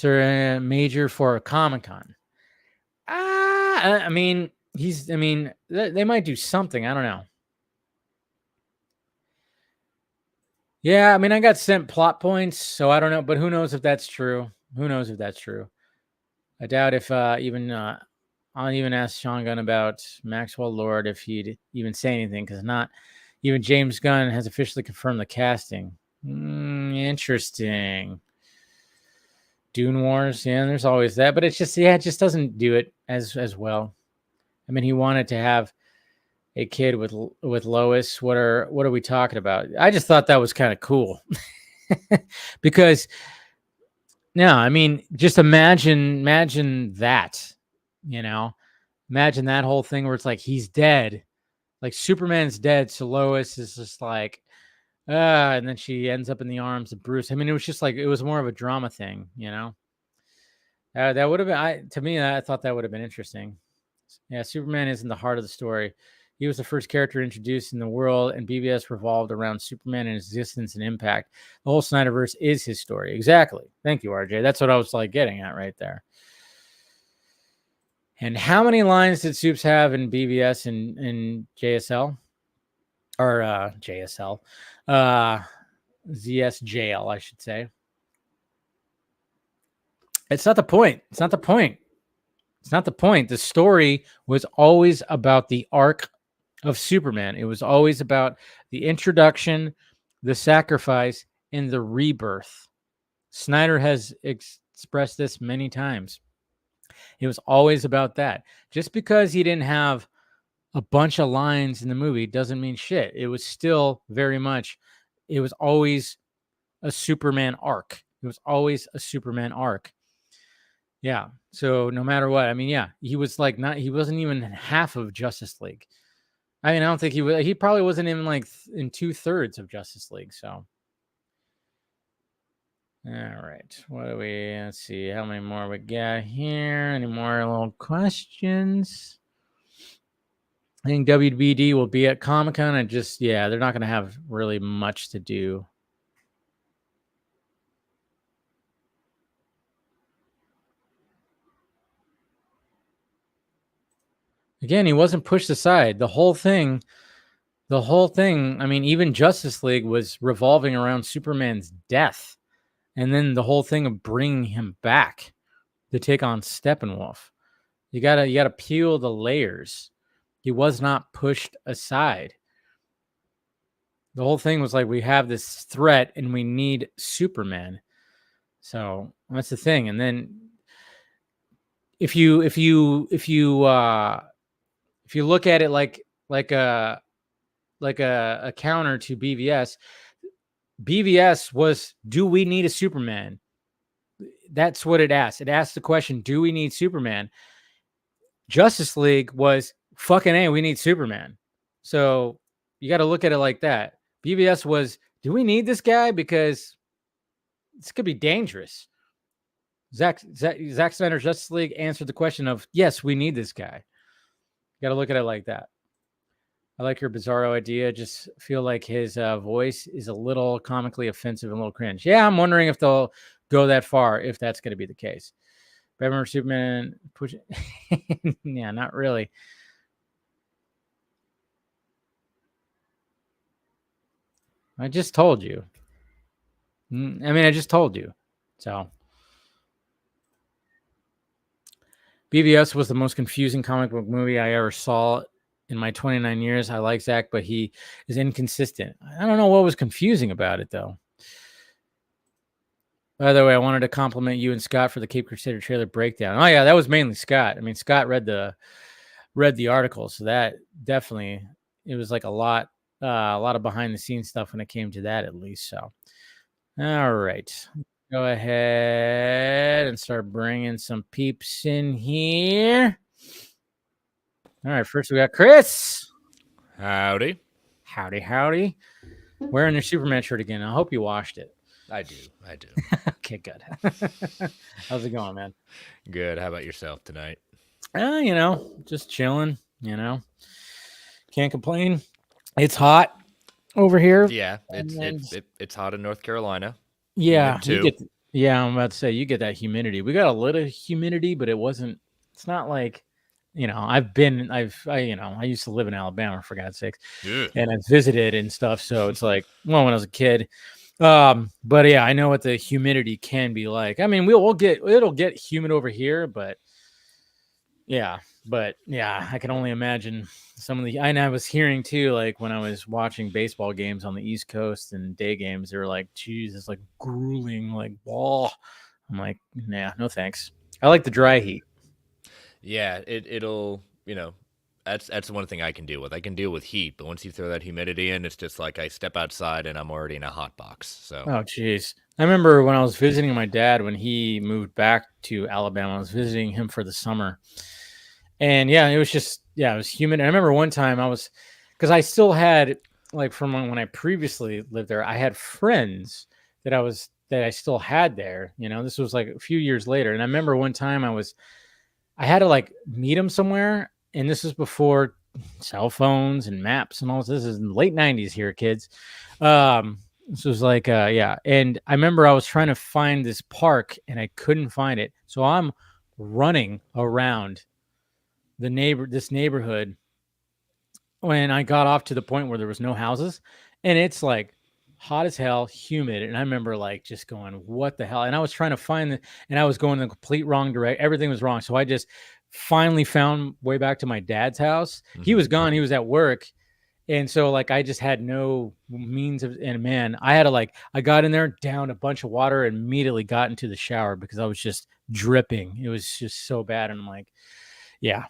a Comic-Con? I mean, they might do something. I don't know. Yeah, I mean, I got sent plot points, so I don't know, but who knows if that's true? Who knows if that's true? I doubt if I'll even ask Sean Gunn about Maxwell Lord if he'd even say anything, because not even James Gunn has officially confirmed the casting. Interesting. Dune Wars, yeah, there's always that, but it's just, yeah, it just doesn't do it as well. I mean, he wanted to have a kid with Lois. What are we talking about? I just thought that was kind of cool. Because no, I mean, just imagine that, you know, imagine that whole thing where it's like he's dead, like Superman's dead, so Lois is just like, and then she ends up in the arms of Bruce. I mean, it was just like, it was more of a drama thing, you know. That would have been, to me, I thought that would have been interesting. Yeah, Superman is in the heart of the story. He was the first character introduced in the world, and BVS revolved around Superman and his existence and impact. The whole Snyderverse is his story. Exactly. Thank you, RJ. That's what I was like getting at right there. And how many lines did Supes have in BVS and JSL? Or JSL. ZSJL, I should say. It's not the point. It's not the point. It's not the point. The story was always about the arc of Superman. It was always about the introduction, the sacrifice, and the rebirth. Snyder has expressed this many times. It was always about that. Just because he didn't have a bunch of lines in the movie doesn't mean shit. It was still very much, it was always a Superman arc. It was always a Superman arc. Yeah. So no matter what, I mean, yeah, he was like he wasn't even half of Justice League. I mean, I don't think he probably wasn't even like in 2/3 of Justice League. So, all right. What do we, let's see how many more we got here. Any more little questions? I think WBD will be at Comic-Con and just, yeah, they're not going to have really much to do. Again, he wasn't pushed aside. The whole thing, I mean, even Justice League was revolving around Superman's death. And then the whole thing of bringing him back to take on Steppenwolf. You gotta peel the layers. He was not pushed aside. The whole thing was like, we have this threat and we need Superman. So that's the thing. And then if you look at it like a counter to BVS was, do we need a Superman? That's what it asked. It asked the question, do we need Superman? Justice League was fucking A, we need Superman. So you got to look at it like that. BVS was, do we need this guy? Because this could be dangerous. Zack Snyder's Justice League answered the question of, yes, we need this guy. You got to look at it like that. I like your Bizarro idea. Just feel like his voice is a little comically offensive and a little cringe. Yeah, I'm wondering if they'll go that far, if that's going to be the case. Batman or Superman push. Yeah, not really. I just told you. I just told you. So BVS was the most confusing comic book movie I ever saw in my 29 years. I like Zach, but he is inconsistent. I don't know what was confusing about it, though. By the way, I wanted to compliment you and Scott for the Caped Crusader trailer breakdown. Oh yeah, that was mainly Scott. I mean, Scott read the article, so that definitely, it was like a lot of behind the scenes stuff when it came to that, at least. So, all right, go ahead and start bringing some peeps in here. All right, first we got Chris. Howdy. Howdy. Wearing your Superman shirt again. I hope you washed it. I do. Okay, good. How's it going, man? Good. How about yourself tonight? Just chilling, Can't complain. It's hot over here. Yeah, it's hot in North Carolina. Yeah, I'm about to say, you get that humidity. We got a little humidity, but it's not like, I used to live in Alabama, for God's sakes. Yeah. And I've visited and stuff. So it's like, well, when I was a kid. But yeah, I know what the humidity can be like. I mean, it'll get humid over here, but yeah, I can only imagine some of and I was hearing too, like when I was watching baseball games on the East Coast and day games, they were like, geez, it's like grueling, like ball. I'm like, nah, no thanks. I like the dry heat. Yeah, it'll, that's one thing I can deal with. I can deal with heat, but once you throw that humidity in, it's just like I step outside and I'm already in a hot box. So. Oh, geez. I remember when I was visiting my dad when he moved back to Alabama. I was visiting him for the summer. And yeah, it was humid. And I remember one time because I still had, like, from when I previously lived there, I had friends that I still had there. This was like a few years later. And I remember one time I had to like meet him somewhere. And this was before cell phones and maps and all this. This is in the late 90s here, kids. This was like, yeah. And I remember I was trying to find this park and I couldn't find it. So I'm running around this neighborhood when I got off to the point where there was no houses, and it's like hot as hell, humid. And I remember like just going, what the hell? And I was trying to find and I was going in the complete wrong direction. Everything was wrong. So I just finally found way back to my dad's house. Mm-hmm. He was gone. He was at work. And so like, I just had no means of, and man, I had to I got in there, down a bunch of water, and immediately got into the shower because I was just dripping. It was just so bad. And I'm like, yeah,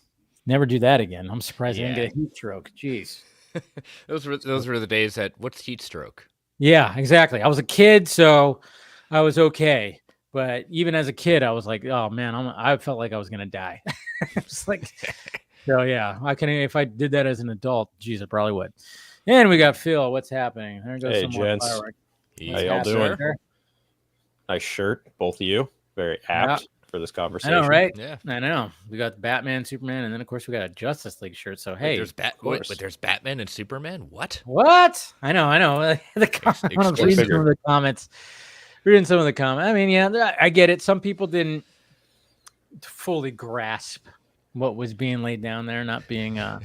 never do that again. I'm surprised I didn't get a heat stroke. Jeez. Those were the days what's heat stroke? Yeah, exactly. I was a kid, so I was okay. But even as a kid, I was like, oh man, I felt like I was gonna die. It's like, so yeah, I can. If I did that as an adult, geez, I probably would. And we got Phil. What's happening? There goes Hey, some more gents. fireworks. How y'all doing? There? Nice shirt, both of you. Very apt for this I conversation. know, right? Yeah. I know. We got Batman, Superman, and then of course we got a Justice League shirt. So hey, there's Batman and Superman. What? I know. The comment, I was reading some of the comments. I mean, yeah, I get it. Some people didn't fully grasp what was being laid down there, not being a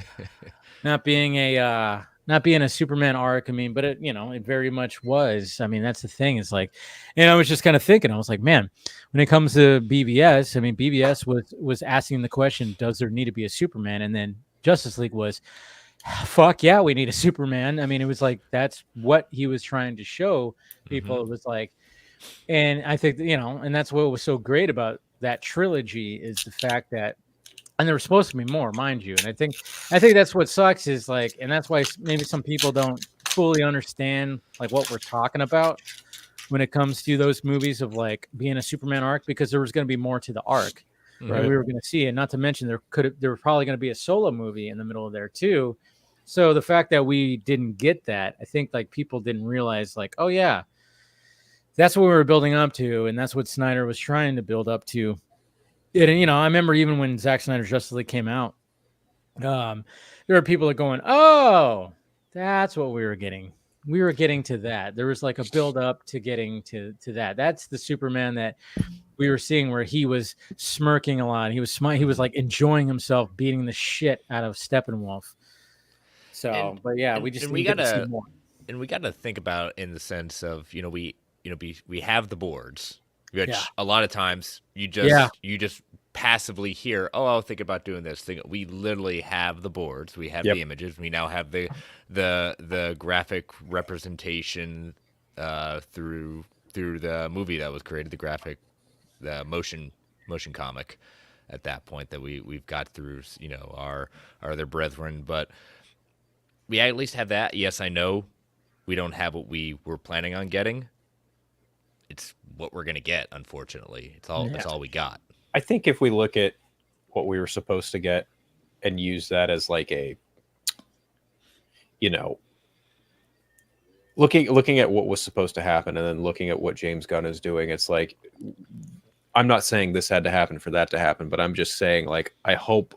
Superman arc. I mean, but it very much was. I mean, that's the thing. Is like, and I was just kind of thinking. I was like, man, when it comes to BVS, I mean, BVS was asking the question, does there need to be a Superman? And then Justice League was, fuck yeah, we need a Superman. I mean, it was like that's what he was trying to show people. It was like, and I think and that's what was so great about that trilogy is the fact that. And there was supposed to be more, mind you. And I think that's what sucks is like, and that's why maybe some people don't fully understand like what we're talking about when it comes to those movies of like being a Superman arc, because there was going to be more to the arc that we were going to see. And not to mention there was probably going to be a solo movie in the middle of there too. So the fact that we didn't get that, I think like people didn't realize like, oh yeah, that's what we were building up to. And that's what Snyder was trying to build up to. And I remember even when Zack Snyder's Justice League came out, there were people that going, "Oh, that's what we were getting. We were getting to that. There was like a build up to getting to that. That's the Superman that we were seeing, where he was smirking a lot. He was like enjoying himself, beating the shit out of Steppenwolf. So, but yeah, we just we got to see more. And we got to think about in the sense of we have the boards. Which a lot of times you just passively hear, oh, I'll think about doing this thing. We literally have the boards. We have the images. We now have the graphic representation through the movie that was created, the motion comic at that point that we've got through our other brethren. But we at least have that. Yes, I know we don't have what we were planning on getting. It's what we're going to get, unfortunately. It's all we got. I think if we look at what we were supposed to get and use that as like a, looking at what was supposed to happen and then looking at what James Gunn is doing, it's like, I'm not saying this had to happen for that to happen, but I'm just saying like, I hope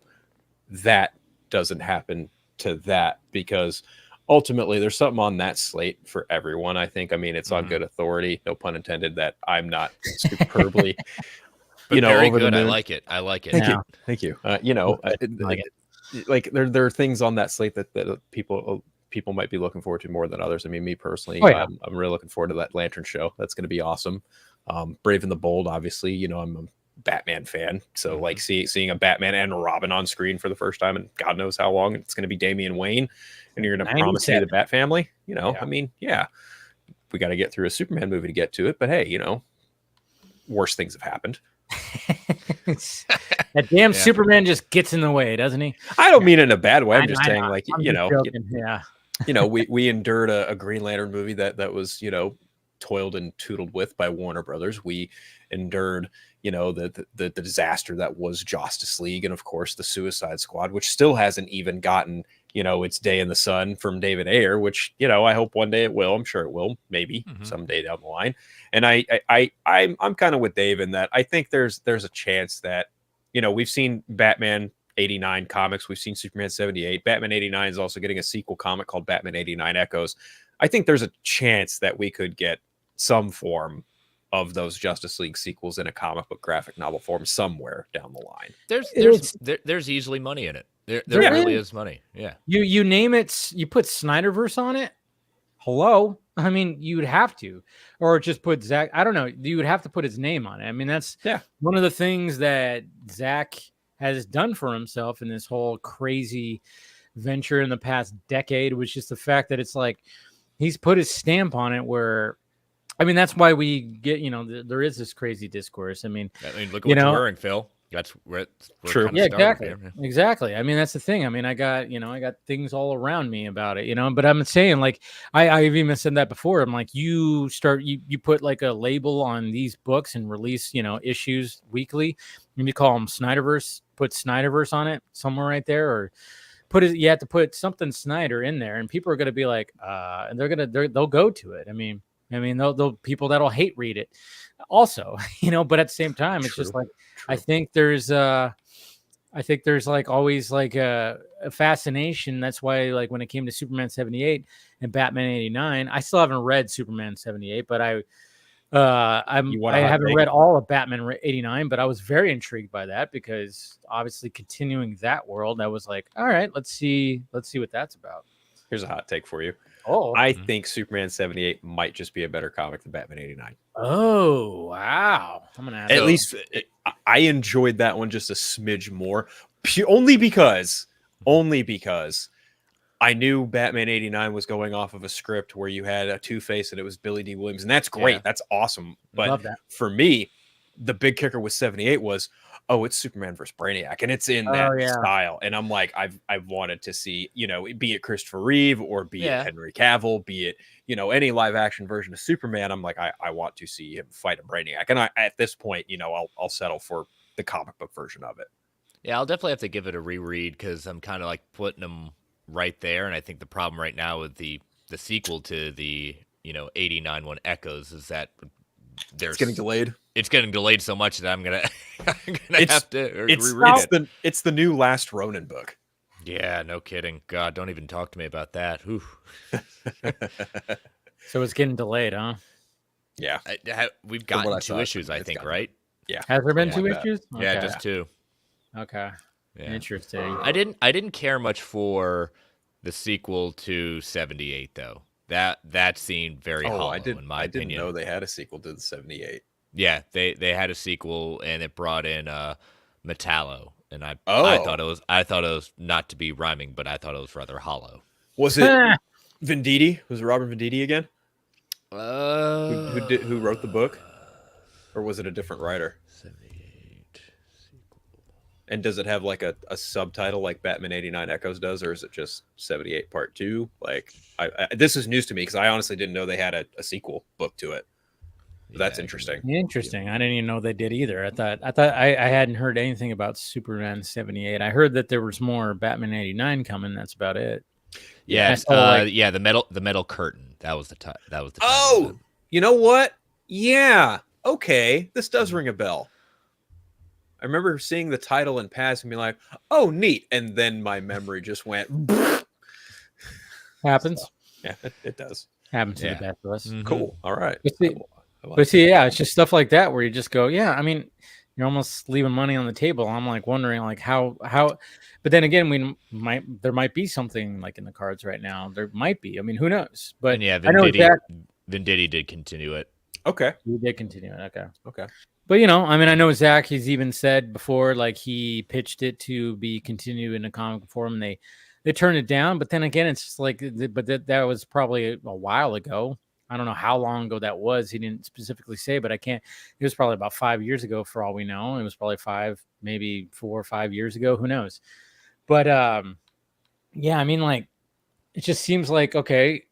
that doesn't happen to that, because ultimately, there's something on that slate for everyone. I think. I mean, it's on good authority. No pun intended. That I'm not superbly, very over good. the moon. I like it. Thank you. Like there are things on that slate that people might be looking forward to more than others. I mean, me personally, I'm really looking forward to that Lantern show. That's going to be awesome. Brave and the Bold, obviously. I'm a Batman fan, so like seeing a Batman and a Robin on screen for the first time in God knows how long. It's going to be Damian Wayne. And you're going to promise me the Bat family, I mean, we got to get through a Superman movie to get to it. But hey, worse things have happened. That damn Superman just gets in the way, doesn't he? I don't mean it in a bad way. I'm just saying, like, we endured a Green Lantern movie that was, toiled and tootled with by Warner Brothers. We endured, the disaster that was Justice League, and of course the Suicide Squad, which still hasn't even gotten its day in the sun from David Ayer, which I hope one day it will. I'm sure it will, maybe someday down the line. And I'm kind of with Dave in that I think there's a chance that we've seen Batman 89 comics, we've seen Superman 78. Batman 89 is also getting a sequel comic called Batman 89 Echoes. I think there's a chance that we could get some form of those Justice League sequels in a comic book graphic novel form somewhere down the line. There's easily money in it. There really is money. Yeah. You name it, you put Snyderverse on it. Hello. I mean, you would have to, or just put Zach. I don't know. You would have to put his name on it. I mean, that's one of the things that Zach has done for himself in this whole crazy venture in the past decade, was just the fact that it's like he's put his stamp on it. Where, I mean, that's why we get, there is this crazy discourse. I mean, look at what you're wearing, Phil. That's where True. Kind of Yeah, started exactly. here. Exactly. I mean, that's the thing. I mean, I got things all around me about it, but I'm saying, like, I've even said that before. I'm like, you put like a label on these books and release, issues weekly, and you call them Snyderverse, put Snyderverse on it somewhere right there, or you have to put something Snyder in there, and people are going to be like, and they'll go to it. I mean, they'll people that'll hate read it also, but at the same time, it's just like, I think there's like always like a fascination. That's why, like, when it came to Superman 78 and Batman 89, I still haven't read Superman 78, but I haven't read all of Batman 89, but I was very intrigued by that because obviously continuing that world, I was like, all right, let's see what that's about. Here's a hot take for you. Oh, I think Superman 78 might just be a better comic than Batman 89. Oh, wow. I'm gonna ask at least I enjoyed that one just a smidge more, only because I knew Batman 89 was going off of a script where you had a Two-Face and it was Billy D. Williams, and that's great. Yeah. That's awesome. But love that. For me, the big kicker with 78 was, it's Superman versus Brainiac, and it's in that style. And I'm like, I've wanted to see, be it Christopher Reeve or be it Henry Cavill, be it, any live action version of Superman. I'm like, I want to see him fight a Brainiac. And at this point, I'll settle for the comic book version of it. Yeah, I'll definitely have to give it a reread because I'm kind of like putting them right there. And I think the problem right now with the sequel to the 89 one Echoes is that it's getting delayed. It's getting delayed so much that I'm gonna have to reread it. It's the new Last Ronin book. Yeah, no kidding. God, don't even talk to me about that. So it's getting delayed, huh? Yeah, we've gotten 2 issues, I think, right? Yeah. Has there been 2 issues? Okay. Yeah, just 2. Okay. Yeah. Interesting. I didn't care much for the sequel to 78 though. That seemed very hollow in my opinion. I didn't know they had a sequel to the 78. Yeah, they had a sequel and it brought in Metallo, and I thought it was not to be rhyming, but I thought it was rather hollow. Was it Venditti? Was it Robert Venditti again? Who wrote the book, or was it a different writer? 78 sequel. And does it have like a subtitle like Batman 89 Echoes does, or is it just 78 Part 2? Like, this is news to me because I honestly didn't know they had a sequel book to it. But that's interesting. Interesting. I didn't even know they did either. I thought I hadn't heard anything about Superman 78. I heard that there was more Batman 89 coming. That's about it. Yeah, the metal curtain. That was the title. Oh, you know what? Yeah. Okay, this does ring a bell. I remember seeing the title and passing, being like, "Oh, neat," and then my memory just went. Happens. So, yeah, it does. Happens to the best of us. Mm-hmm. Cool. All right. But see, it's just stuff like that where you just go, yeah. I mean, you're almost leaving money on the table. I'm like wondering, like how. But then again, there might be something like in the cards right now. There might be. I mean, who knows? But yeah, Venditti did continue it. Okay, he did continue it. Okay. But I mean, I know Zach. He's even said before, like he pitched it to be continued in a comic form. They turned it down. But then again, it's just like, but that was probably a while ago. I don't know how long ago that was. He didn't specifically say, but it was probably about 5 years ago for all we know. It was probably 5, maybe 4 or 5 years ago. Who knows? But yeah, I mean, like, it just seems like, okay,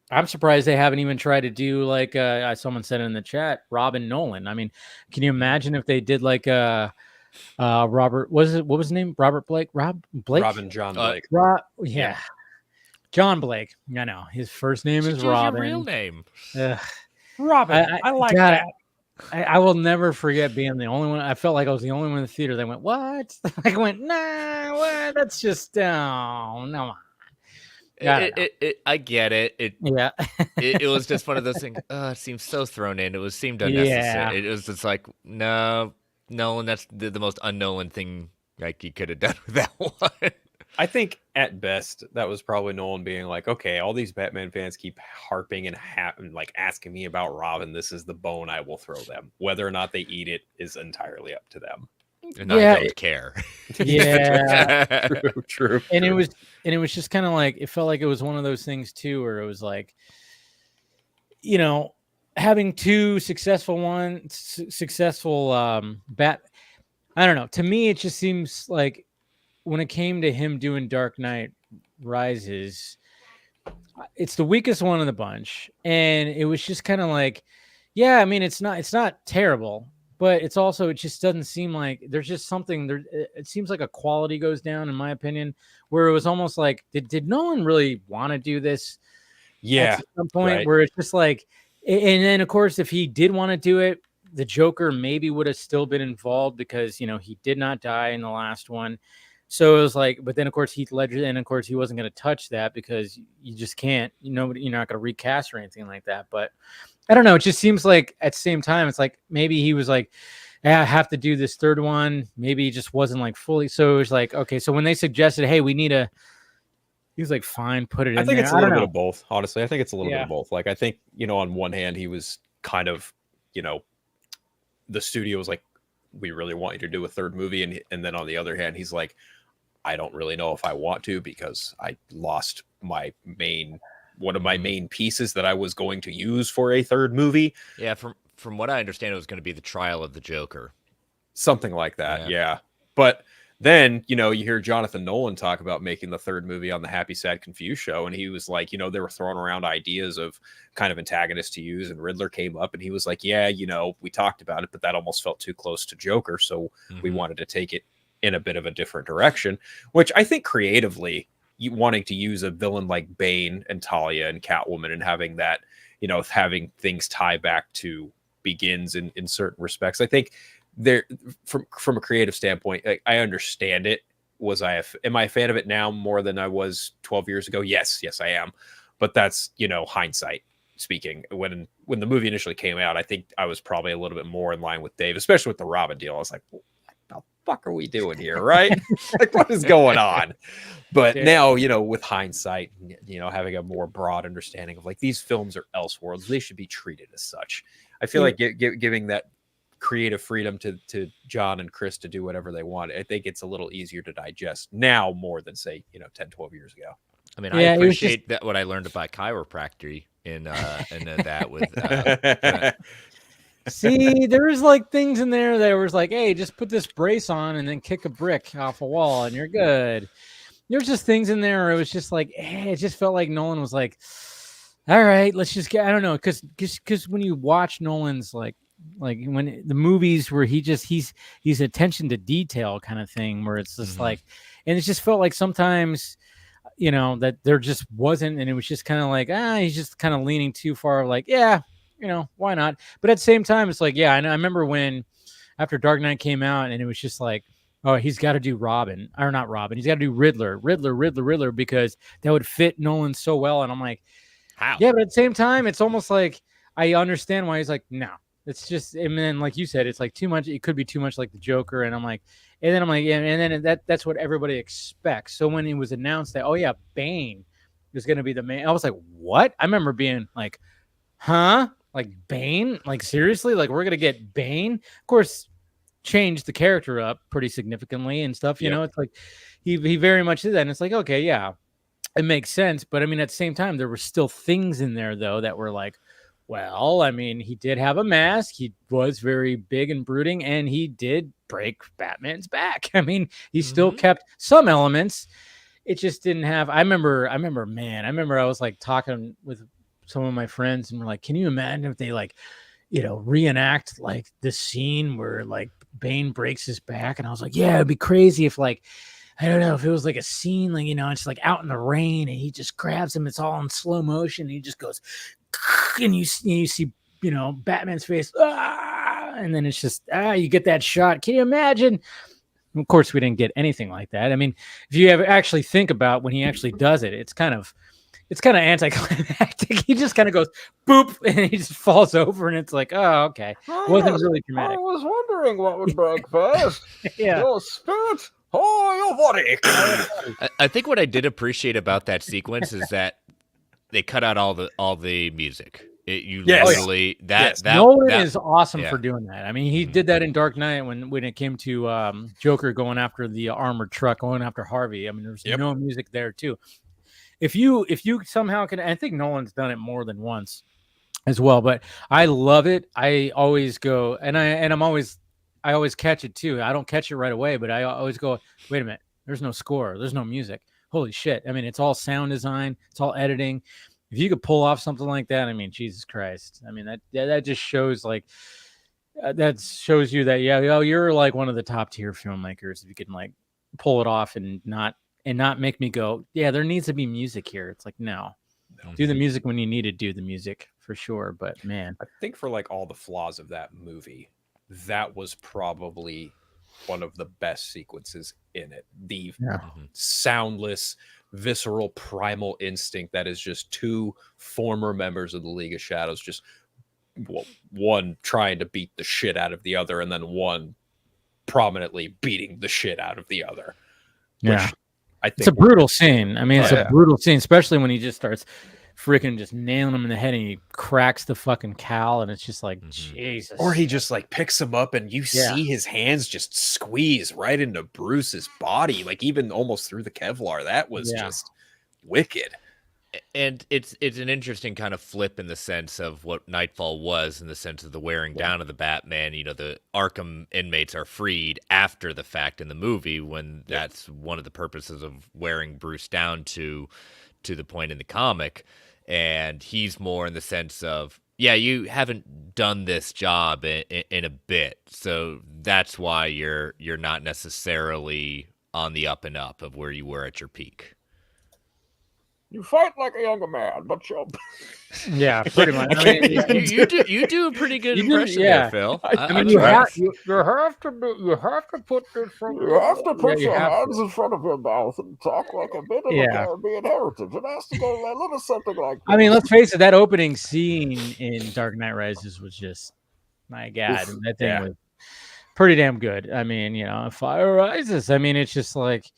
I'm surprised they haven't even tried to do like someone said in the chat, Robin Nolan. I mean, can you imagine if they did like Robert, what was his name? Robert Blake? Robin John Blake. Yeah. John Blake. I know his first name is Robin. Your real name, Robin. I like that. I will never forget being the only one. I felt like I was the only one in the theater that went, "What?" I went, "Nah, what? That's just no." I get it. It was just one of those things. It seems so thrown in. It seemed unnecessary. Yeah. It was just like, no, Nolan. That's the most un-Nolan thing like you could have done with that one. I think at best that was probably Nolan being like, okay, all these Batman fans keep harping and like asking me about Robin. This is the bone I will throw them. Whether or not they eat it is entirely up to them. And I don't care. Yeah, true. And it was just kind of like, it felt like it was one of those things too, where it was like, having 2 successful I don't know. To me, it just seems like when it came to him doing Dark Knight Rises, it's the weakest one of the bunch, and it was just kind of like, yeah, I mean, it's not terrible, but it's also, it just doesn't seem like there's just something there. It seems like a quality goes down, in my opinion, where it was almost like, did Nolan really want to do this? Yeah, at some point, right. where it's just like, and then of course, if he did want to do it, the Joker maybe would have still been involved because he did not die in the last one. So it was like, but then of course Heath Ledger, and of course he wasn't going to touch that because you just can't, you're not going to recast or anything like that. But I don't know. It just seems like at the same time, it's like maybe he was like, I have to do this third one. Maybe he just wasn't like fully. So it was like, okay. So when they suggested, hey, we need he was like, fine, put it in there. I think it's a I don't little bit know. of both, honestly. I think it's a little bit Yeah. of both. Like, I think, on one hand, he was kind of, the studio was like, we really want you to do a third movie. And then on the other hand, he's like, I don't really know if I want to because I lost one of my main pieces that I was going to use for a third movie. Yeah, from what I understand, it was going to be the trial of the Joker. Something like that, yeah. But then, you hear Jonathan Nolan talk about making the third movie on the Happy, Sad, Confused show, and he was like, they were throwing around ideas of kind of antagonists to use, and Riddler came up, and he was like, yeah, we talked about it, but that almost felt too close to Joker, so we wanted to take it in a bit of a different direction, which I think creatively, wanting to use a villain like Bane and Talia and Catwoman and having that, having things tie back to Begins in certain respects, I think there from a creative standpoint, I understand it. Am I a fan of it now more than I was 12 years ago? Yes, I am. But that's, hindsight speaking. When the movie initially came out, I think I was probably a little bit more in line with Dave, especially with the Robin deal. I was like, what the fuck are we doing here? Right? Like, what is going on? But now, with hindsight, having a more broad understanding of like, these films are Elseworlds, they should be treated as such. I feel like giving that creative freedom to John and Chris to do whatever they want, I think it's a little easier to digest now more than say 10, 12 years ago. I mean, I appreciate that what I learned about chiropractic in that with see, there was like things in there that was like, hey, just put this brace on and then kick a brick off a wall and you're good. There's just things in there where it was just like, it just felt like Nolan was like, all right, let's just get, I don't know, because when you watch Nolan's like when the movies where he's attention to detail kind of thing, where it's just like, and it just felt like sometimes, that there just wasn't, and it was just kind of like, he's just kind of leaning too far, like, yeah, why not? But at the same time, it's like, yeah, I remember when after Dark Knight came out, and it was just like, oh, he's got to do Robin, or not Robin, he's got to do Riddler, because that would fit Nolan so well. And I'm like, how? Yeah, but at the same time, it's almost like I understand why he's like, no. It's just, and then like you said, it's like too much. It could be too much like the Joker, and I'm like, yeah, and then that's what everybody expects. So when it was announced that, oh yeah, Bane is going to be the main, I was like, what? I remember being like, huh? Like Bane? Like seriously? Like we're going to get Bane? Of course, changed the character up pretty significantly and stuff. It's like he very much did that, and it's like, okay, yeah, it makes sense. But I mean, at the same time, there were still things in there though that were like, well, I mean, he did have a mask. He was very big and brooding, and he did break Batman's back. I mean, he still kept some elements. It just didn't have. I remember, I was like talking with some of my friends, and we're like, can you imagine if they like, reenact like the scene where like Bane breaks his back? And I was like, yeah, it'd be crazy if like, I don't know, if it was like a scene, like, it's like out in the rain and he just grabs him. It's all in slow motion. And he just goes, and you see, Batman's face. And then it's just, you get that shot. Can you imagine? Of course, we didn't get anything like that. I mean, if you ever actually think about when he actually does it, it's kind of anticlimactic. He just kind of goes boop and he just falls over, and it's like, oh, okay. Wasn't really dramatic. I was wondering what would break first. Yeah. Your spirit or your body. I think what I did appreciate about that sequence is that they cut out all the music. Literally Nolan is awesome for doing that. I mean, he did that in Dark Knight when it came to Joker going after the armored truck, going after Harvey. I mean, there's no music there too. If you somehow can, I think Nolan's done it more than once as well, but I love it. I always go, and I'm always I always catch it too. I don't catch it right away, but I always go, wait a minute, there's no score, there's no music. Holy shit. I mean, it's all sound design, it's all editing. If you could pull off something like that, I mean, Jesus Christ. I mean, that just shows like that shows you that you're like one of the top tier filmmakers if you can like pull it off and not make me go, yeah, there needs to be music here. It's like, no. Do the music when you need to do the music for sure. But man, I think for like all the flaws of that movie, that was probably one of the best sequences in it. The soundless, visceral, primal instinct that is just two former members of the League of Shadows, just one trying to beat the shit out of the other, and then one prominently beating the shit out of the other. Yeah. I think it's a brutal scene. I mean, it's a brutal scene, especially when he just starts freaking just nailing him in the head and he cracks the fucking cowl, and it's just like, Jesus. Or he just like picks him up and you see his hands just squeeze right into Bruce's body, like even almost through the Kevlar. That was just wicked. And it's an interesting kind of flip in the sense of what Nightfall was, in the sense of the wearing down of the Batman. You know, the Arkham inmates are freed after the fact in the movie, when that's one of the purposes of wearing Bruce down to the point in the comic. And he's more in the sense of, yeah, you haven't done this job in a bit, so that's why you're not necessarily on the up and up of where you were at your peak. You fight like a younger man, but you're... Yeah, pretty much. I mean, you do a pretty good impression there, Phil. I mean, you have to put your hands in front of your mouth and talk like a bit of a Caribbean heritage. It has to go a little something like that. I mean, let's face it, that opening scene in Dark Knight Rises was just, my God, that thing was pretty damn good. I mean, you know, Fire Rises. I mean, it's just like,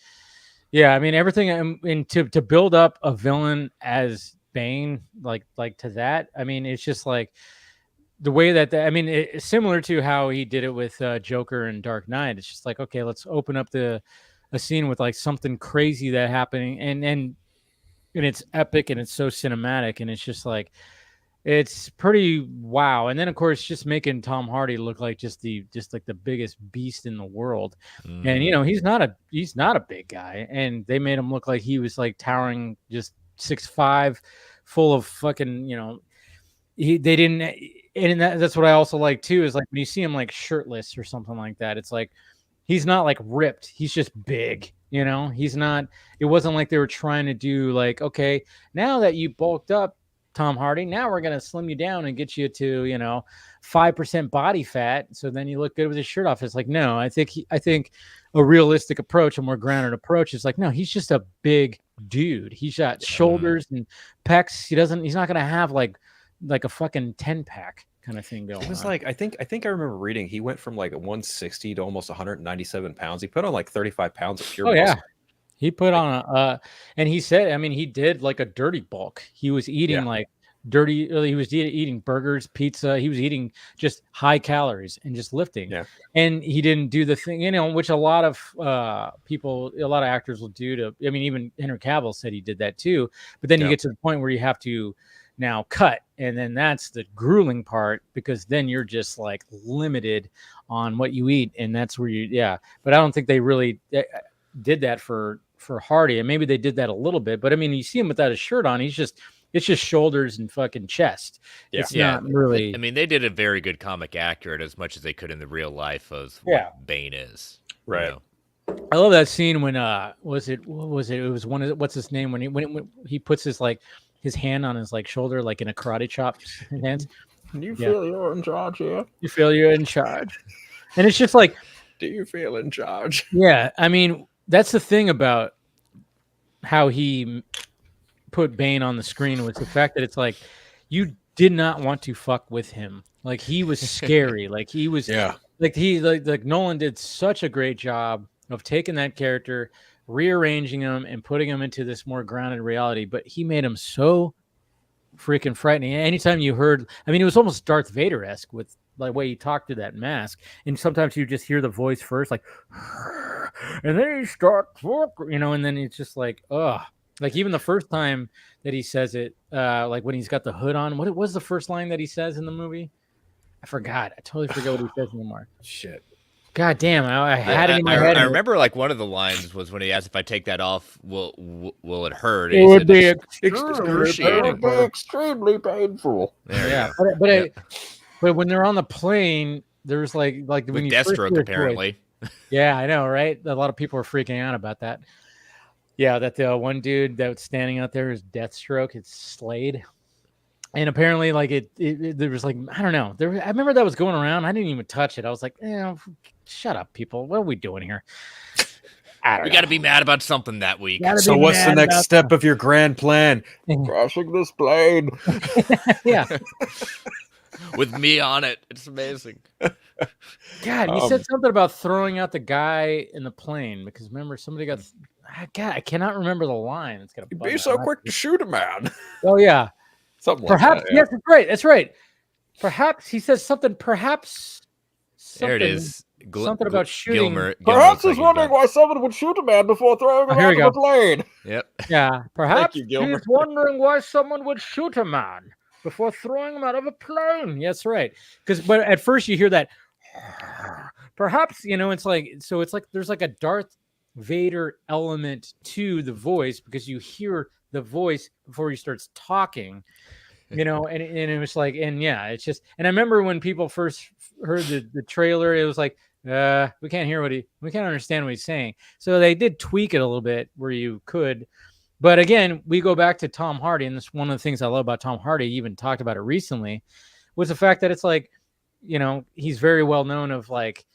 yeah, I mean, everything, and to build up a villain as Bane, like to that, I mean, it's just like the way that, I mean, it's similar to how he did it with Joker and Dark Knight. It's just like, okay, let's open up a scene with like something crazy that happening, and it's epic and it's so cinematic, and it's just like, it's pretty wow. And then of course, just making Tom Hardy look like just like the biggest beast in the world. And you know, he's not a big guy, and they made him look like he was like towering, just 6'5", full of fucking, you know, they didn't. And that's what I also like too, is like when you see him like shirtless or something like that, it's like he's not like ripped, he's just big. You know, he's not, it wasn't like they were trying to do like, okay, now that you bulked up, Tom Hardy, now we're going to slim you down and get you to, you know, 5% body fat, so then you look good with his shirt off. It's like, no, I think a realistic approach, a more grounded approach is like, no, he's just a big dude. He's got shoulders and pecs. He's not going to have like a fucking 10-pack kind of thing going on. It was like, I think I remember reading he went from like 160 to almost 197 pounds. He put on like 35 pounds of pure muscle. Yeah. He put on and he said, I mean, he did like a dirty bulk. He was eating like dirty. He was eating burgers, pizza. He was eating just high calories and just lifting. Yeah. And he didn't do the thing, you know, which a lot of people, a lot of actors will do to, I mean, even Henry Cavill said he did that too. But then you get to the point where you have to now cut. And then that's the grueling part, because then you're just like limited on what you eat. And that's where but I don't think they really did that for Hardy, and maybe they did that a little bit, but I mean, you see him without his shirt on, it's just shoulders and fucking chest. It's not really. I mean, they did a very good comic accurate, as much as they could in the real life of what Bane is. Right. You know? I love that scene when it was one of, what's his name, when he puts his like his hand on his like shoulder, like in a karate chop hands. You feel you're in charge here? You feel you're in charge. And it's just like, do you feel in charge? Yeah, I mean, that's the thing about how he put Bane on the screen, was the fact that it's like, you did not want to fuck with him. Like, he was scary. Like, he was like Nolan did such a great job of taking that character, rearranging him, and putting him into this more grounded reality. But he made him so freaking frightening. Anytime you heard, I mean, it was almost Darth Vader-esque with the way he talked to that mask. And sometimes you just hear the voice first, like, and then he starts, you know, and then it's just like, ugh. Like, even the first time that he says it, like when he's got the hood on, what was the first line that he says in the movie? I forgot. I totally forgot what he says anymore. Shit. God damn, I had it in my head. I remember like one of the lines was when he asked if I take that off, will it hurt? It would be excruciating. Extremely painful. There but when they're on the plane, there's like when with you Deathstroke apparently. Yeah, I know, right? A lot of people are freaking out about that. Yeah, that the one dude that's standing out there is Deathstroke. It's Slade. And apparently, like there was like, I don't know. I remember that was going around. I didn't even touch it. I was like, shut up, people. What are we doing here? We got to be mad about something that week. So what's the next step of your grand plan? Crashing this plane. Yeah. With me on it. It's amazing. God, you said something about throwing out the guy in the plane because remember somebody got. God, I cannot remember the line. It's gonna be so quick to shoot a man. Oh yeah. Something perhaps like that, yeah. Yes, that's right. That's right. Perhaps he says something. There it is. Something about shooting. Perhaps he's wondering why someone would shoot a man before throwing him out of a plane. Yep. Yeah. Perhaps he's wondering why someone would shoot a man before throwing him out of a plane. Yes, right. But at first you hear that. Perhaps it's like there's like a Darth Vader element to the voice because you hear the voice before he starts talking, and it was like, it's just, and I remember when people first heard the trailer, it was like, we can't understand what he's saying. So they did tweak it a little bit where you could, but again, we go back to Tom Hardy, and that's one of the things I love about Tom Hardy. He even talked about it recently, was the fact that it's like, he's very well known of like,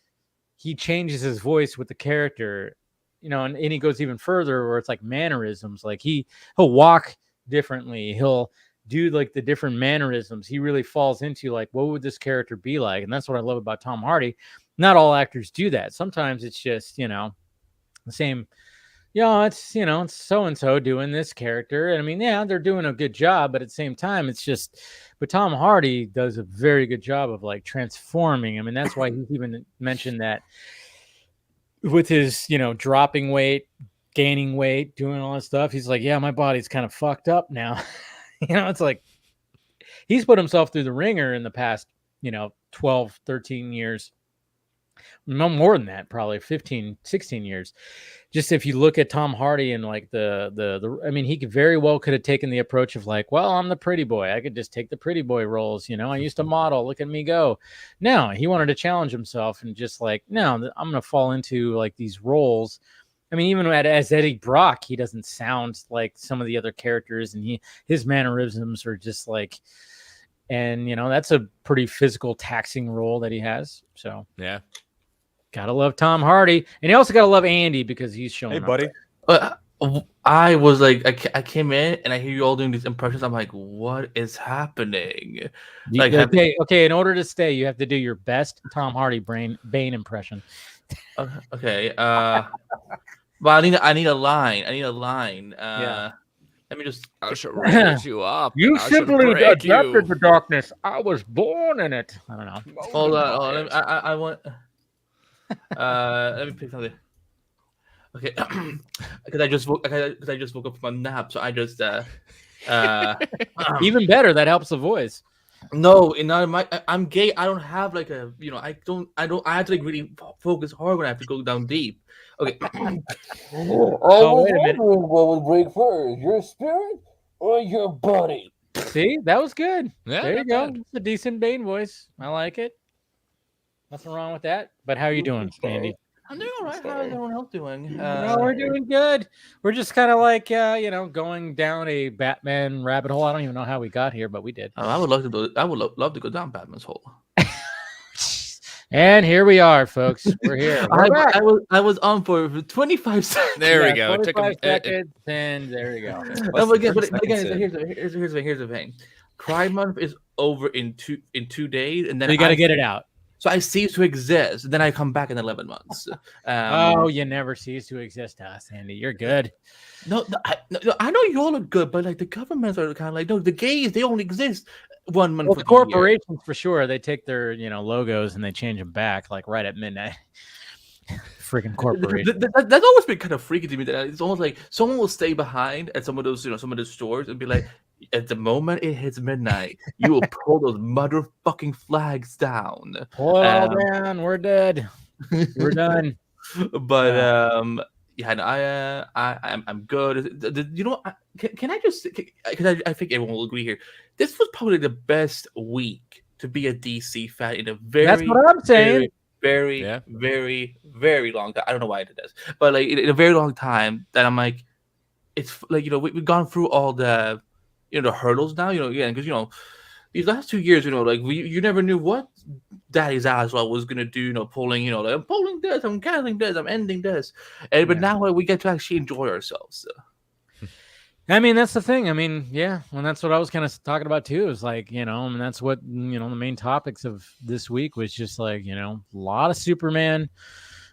he changes his voice with the character, and he goes even further where it's like mannerisms, like he'll walk differently. He'll do like the different mannerisms. He really falls into like, what would this character be like? And that's what I love about Tom Hardy. Not all actors do that. Sometimes it's just, the same, it's so-and-so doing this character. And I mean, yeah, they're doing a good job, but at the same time, it's just, but Tom Hardy does a very good job of like transforming. I mean, that's why he's even mentioned that with his, dropping weight, gaining weight, doing all that stuff. He's like, yeah, my body's kind of fucked up now. It's like he's put himself through the ringer in the past, 12, 13 years. No more than that, probably 15, 16 years. Just if you look at Tom Hardy and like I mean, he could very well could have taken the approach of like, well, I'm the pretty boy. I could just take the pretty boy roles. I used to model. Look at me go. No, he wanted to challenge himself and just like, no, I'm going to fall into like these roles. I mean, even as Eddie Brock, he doesn't sound like some of the other characters, and his mannerisms are just like, and that's a pretty physical, taxing role that he has. So yeah. Gotta love Tom Hardy, and you also gotta love Andy because he's showing up. Hey, buddy. I was like, I came in and I hear you all doing these impressions. I'm like, what is happening? Like, okay. In order to stay, you have to do your best Tom Hardy Bane impression. Okay. But I need a line. Yeah. Let me just. I should raise you up. You simply adapted the darkness. I was born in it. I don't know. Hold on. I want. Let me pick something. Okay, because I just woke up from a nap, so I just even better. That helps the voice. No, I'm gay. I don't have like a I have to like really focus hard when I have to go down deep. Okay. Oh, wait a minute. What will break first, your spirit or your body? See, that was good. Yeah, there you go. bad. It's a decent Bane voice. I like it. Nothing wrong with that. But how are you doing, Andy? I'm doing all right. How is everyone else doing? No, we're doing good. We're just kind of like, going down a Batman rabbit hole. I don't even know how we got here, but we did. I would love to go. I would love to go down Batman's hole. And here we are, folks. We're here. I was on for 25 seconds. There we go. 25 seconds, and there you go. But again, here's the thing. Pride Month is over in 2 days, and then you got to get it out. So I cease to exist. Then I come back in 11 months. You never cease to exist, Andy. You're good. No, I know you all are good, but like the governments are kind of like, no, the gays, they only exist 1 month. Well, the corporations for sure, they take their logos and they change them back like right at midnight. Freaking corporation. That's always been kind of freaky to me. That it's almost like someone will stay behind at some of those, some of the stores and be like, at the moment it hits midnight, you will pull those motherfucking flags down. Pull it all down. We're dead. We're done. But yeah, no, I'm good. You know, can I just, because I think everyone will agree here, this was probably the best week to be a DC fan in a That's very, what I'm saying. very long time. I don't know why I did this, but like in a very long time that I'm like, it's like, you know, we've gone through all the, you know, the hurdles now, you know, again, because, you know, these last 2 years, you know, like you never knew what Daddy's Aswell was gonna do, you know, pulling, you know, like, I'm pulling this, I'm canceling this, I'm ending this, but now we get to actually enjoy ourselves. So. I mean, that's the thing. I mean, yeah, and that's what I was kind of talking about too. Is like, you know, and that's what, you know, the main topics of this week was just like, you know, a lot of Superman,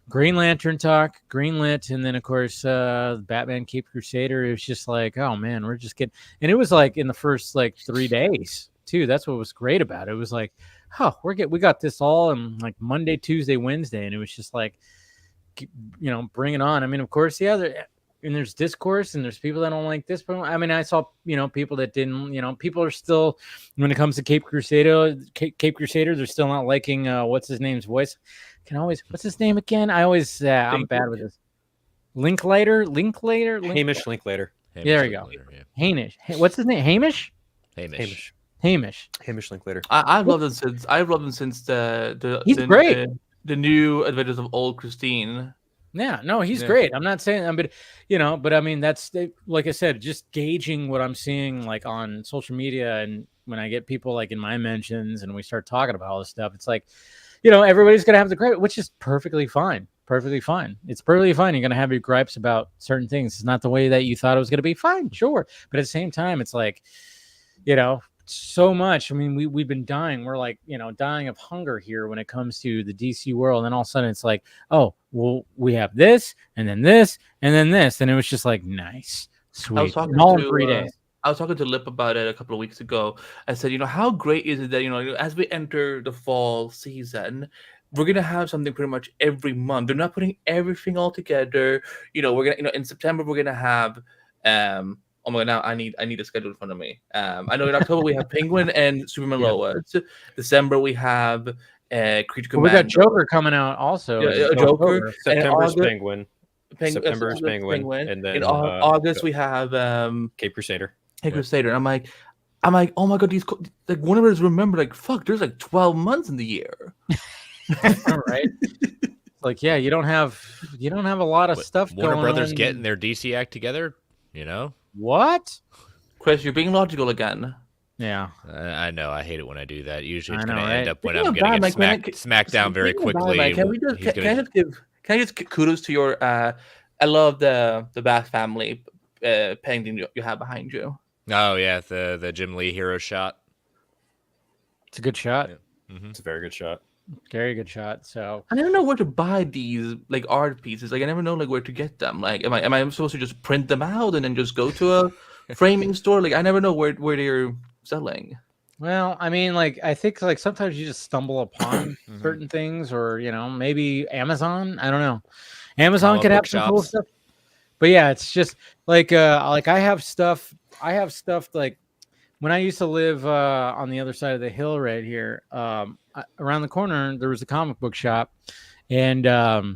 Green Lantern talk, Greenlit, and then of course Batman Caped Crusader. It was just like, oh man, we're just getting, and it was like in the first like 3 days too. That's what was great about it. It was like, oh, we got this all in like Monday, Tuesday, Wednesday, and it was just like, you know, bring it on. I mean, of course, and there's discourse, and there's people that don't like this, but I mean, I saw, you know, people that didn't, you know, people are still, when it comes to Caped Crusader, they're still not liking what's his name's voice. What's his name again? I'm bad with this. Linklater. Hamish Linklater. There you go. Yeah. Hamish. What's his name? Hamish Linklater. I've loved him since he's great. The new Adventures of Old Christine. Yeah, no, he's great. I'm not saying that, but you know, but I mean, that's like I said, just gauging what I'm seeing like on social media, and when I get people like in my mentions and we start talking about all this stuff, it's like, you know, everybody's gonna have the gripe, which is perfectly fine. It's perfectly fine. You're gonna have your gripes about certain things. It's not the way that you thought it was gonna be. Fine, sure, but at the same time, it's like, you know, so much. I mean, we've been dying. We're like, you know, dying of hunger here when it comes to the DC world. And all of a sudden it's like, oh, well, we have this and then this and then this. And it was just like, nice, sweet. I was talking all in 3 days. I was talking to Lip about it a couple of weeks ago. I said, you know, how great is it that, you know, as we enter the fall season, we're gonna have something pretty much every month. They're not putting everything all together. You know, we're gonna, you know, in September we're gonna have oh my god! Now I need a schedule in front of me. I know in October we have Penguin and Superman Lois. December we have Creature Commando. We got Joker coming out also. Yeah, Joker. September's Penguin. September's Penguin, and then in August we have Caped Crusader. Crusader. And I'm like, oh my god! These like Warner Brothers remember, like, fuck, there's like 12 months in the year. Right. Like, yeah, you don't have a lot of stuff. Warner Brothers getting their DC act together, you know. What? Chris, you're being logical again. Yeah. I know. I hate it when I do that. Usually it's going to end up when I'm going to get smacked down very quickly. Can I just kudos to your I love the Bat Family painting you have behind you. Oh, yeah. The Jim Lee hero shot. It's a good shot. Yeah. It's a very good shot. Very good shot. So I never know where to buy these like art pieces. Like I never know like where to get them. Like am I supposed to just print them out and then just go to a framing store? Like I never know where they're selling. Well, I mean, like I think like sometimes you just stumble upon certain things, or you know, maybe Amazon. I don't know. Amazon could have some cool stuff. But yeah, it's just like I have stuff. Like when I used to live on the other side of the hill right here, around the corner, there was a comic book shop, and there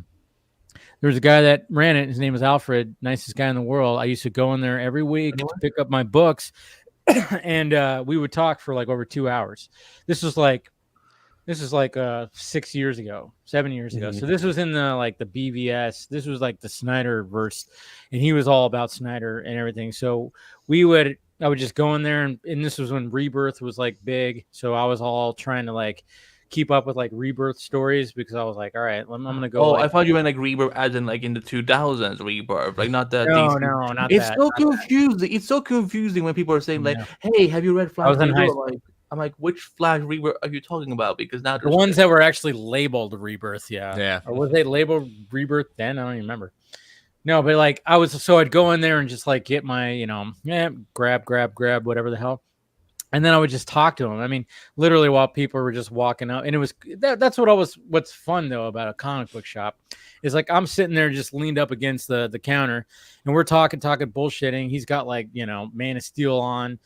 was a guy that ran it. His name was Alfred, nicest guy in the world. I used to go in there every week to pick up my books, and we would talk for like over 2 hours. This is like 6 years ago, 7 years ago. So this was in the BVS. This was like the Snyderverse, and he was all about Snyder and everything. So I would just go in there, and this was when Rebirth was like big. So I was all trying to like keep up with like Rebirth stories, because I was like, all right, I'm gonna go. Oh, I thought you meant like Rebirth as in like in the 2000s Rebirth, like not that. No, not it's that. So confusing. That. It's so confusing when people are saying like, "Hey, have you read Flash?" I'm like, which Flash Rebirth are you talking about? Because now the ones that were actually labeled Rebirth, yeah. Or was they labeled Rebirth then? I don't even remember. No, but like I'd go in there and just like get my, grab whatever the hell. And then I would just talk to them. I mean, literally while people were just walking up. And it was that's what's fun though about a comic book shop is like I'm sitting there just leaned up against the counter, and we're talking bullshitting. He's got like, Man of Steel on,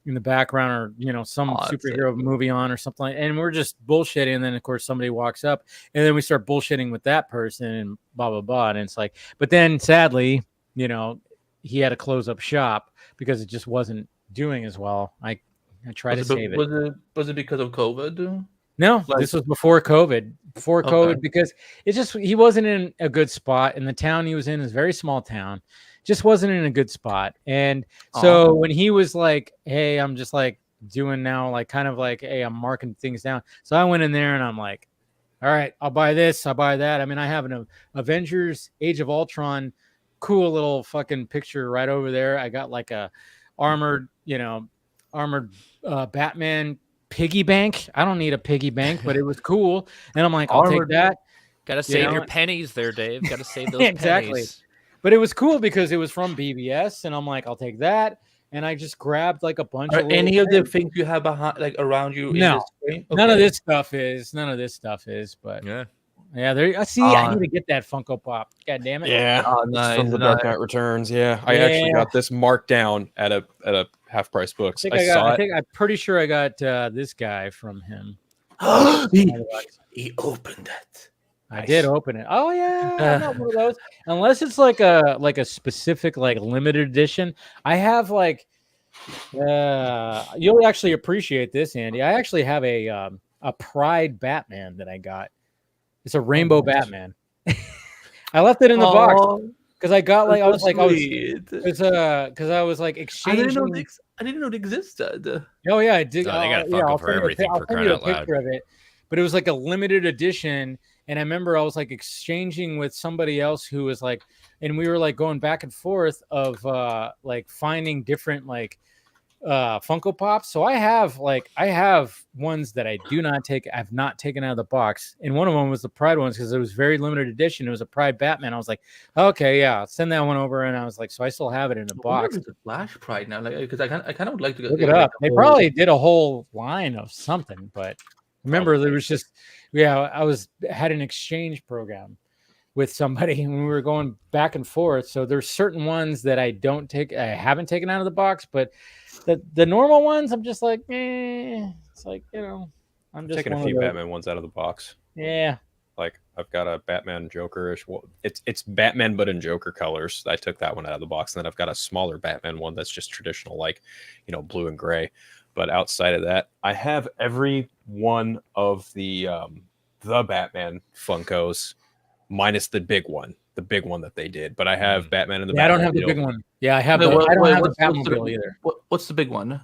in the background, or some superhero movie on or something, and we're just bullshitting. And then of course somebody walks up, and then we start bullshitting with that person, and blah blah blah. And it's like, but then sadly, he had to close up shop because it just wasn't doing as well. I tried to save it. Was it because of COVID? No, this was before COVID. Because he wasn't in a good spot, and the town he was in is a very small town. Just wasn't in a good spot. And so when he was like, hey, I'm just like doing now, like kind of like, hey, I'm marking things down. So I went in there and I'm like, all right, I'll buy this, I'll buy that. I mean, I have an Avengers Age of Ultron cool little fucking picture right over there. I got like a armored Batman piggy bank. I don't need a piggy bank, but it was cool. And I'm like, I'll take that. Gotta save your pennies there, Dave. Gotta save those exactly. pennies. But it was cool because it was from BBS, and I'm like, I'll take that. And I just grabbed like a bunch of any of the things you have behind, like around you. No, none of this stuff is. But yeah. There. See, I need to get that Funko Pop. God damn it. Yeah, nice, from the Dark Knight Returns. Yeah, I actually got this marked down at a half price books. I'm pretty sure I got this guy from him. He opened it. I did open it. Oh yeah, I'm not one of those. Unless it's like a specific like limited edition. I have like you'll actually appreciate this, Andy. I actually have a Pride Batman that I got. It's a rainbow Batman. I left it in the box because I got like because I was like exchanging. I didn't know it existed. Oh yeah, I did. They got a Funko for everything for crying out loud. Of it. But it was like a limited edition, and I remember I was like exchanging with somebody else who was like, and we were like going back and forth of like finding different like Funko Pops. So I have ones that I've not taken out of the box, and one of them was the Pride ones because it was very limited edition. It was a Pride Batman. I was like, okay, yeah, send that one over, and I was like, so I still have it in the box. It's a Flash Pride now, like because I kind of would like to look it up. They probably did a whole line of something, but remember there was just I had an exchange program with somebody, and we were going back and forth. So there's certain ones that I haven't taken out of the box, but the normal ones, I'm just like, it's like, I'm just taking a few Batman ones out of the box. Yeah. Like I've got a Batman Joker-ish. Well, it's Batman, but in Joker colors. I took that one out of the box. And then I've got a smaller Batman one that's just traditional, like, blue and gray. But outside of that, I have every one of the Batman Funkos minus the big one that they did. But I have Batman in the Batmobile. I don't have the big one. Yeah, I have. I don't have the Batmobile either. What's the big one?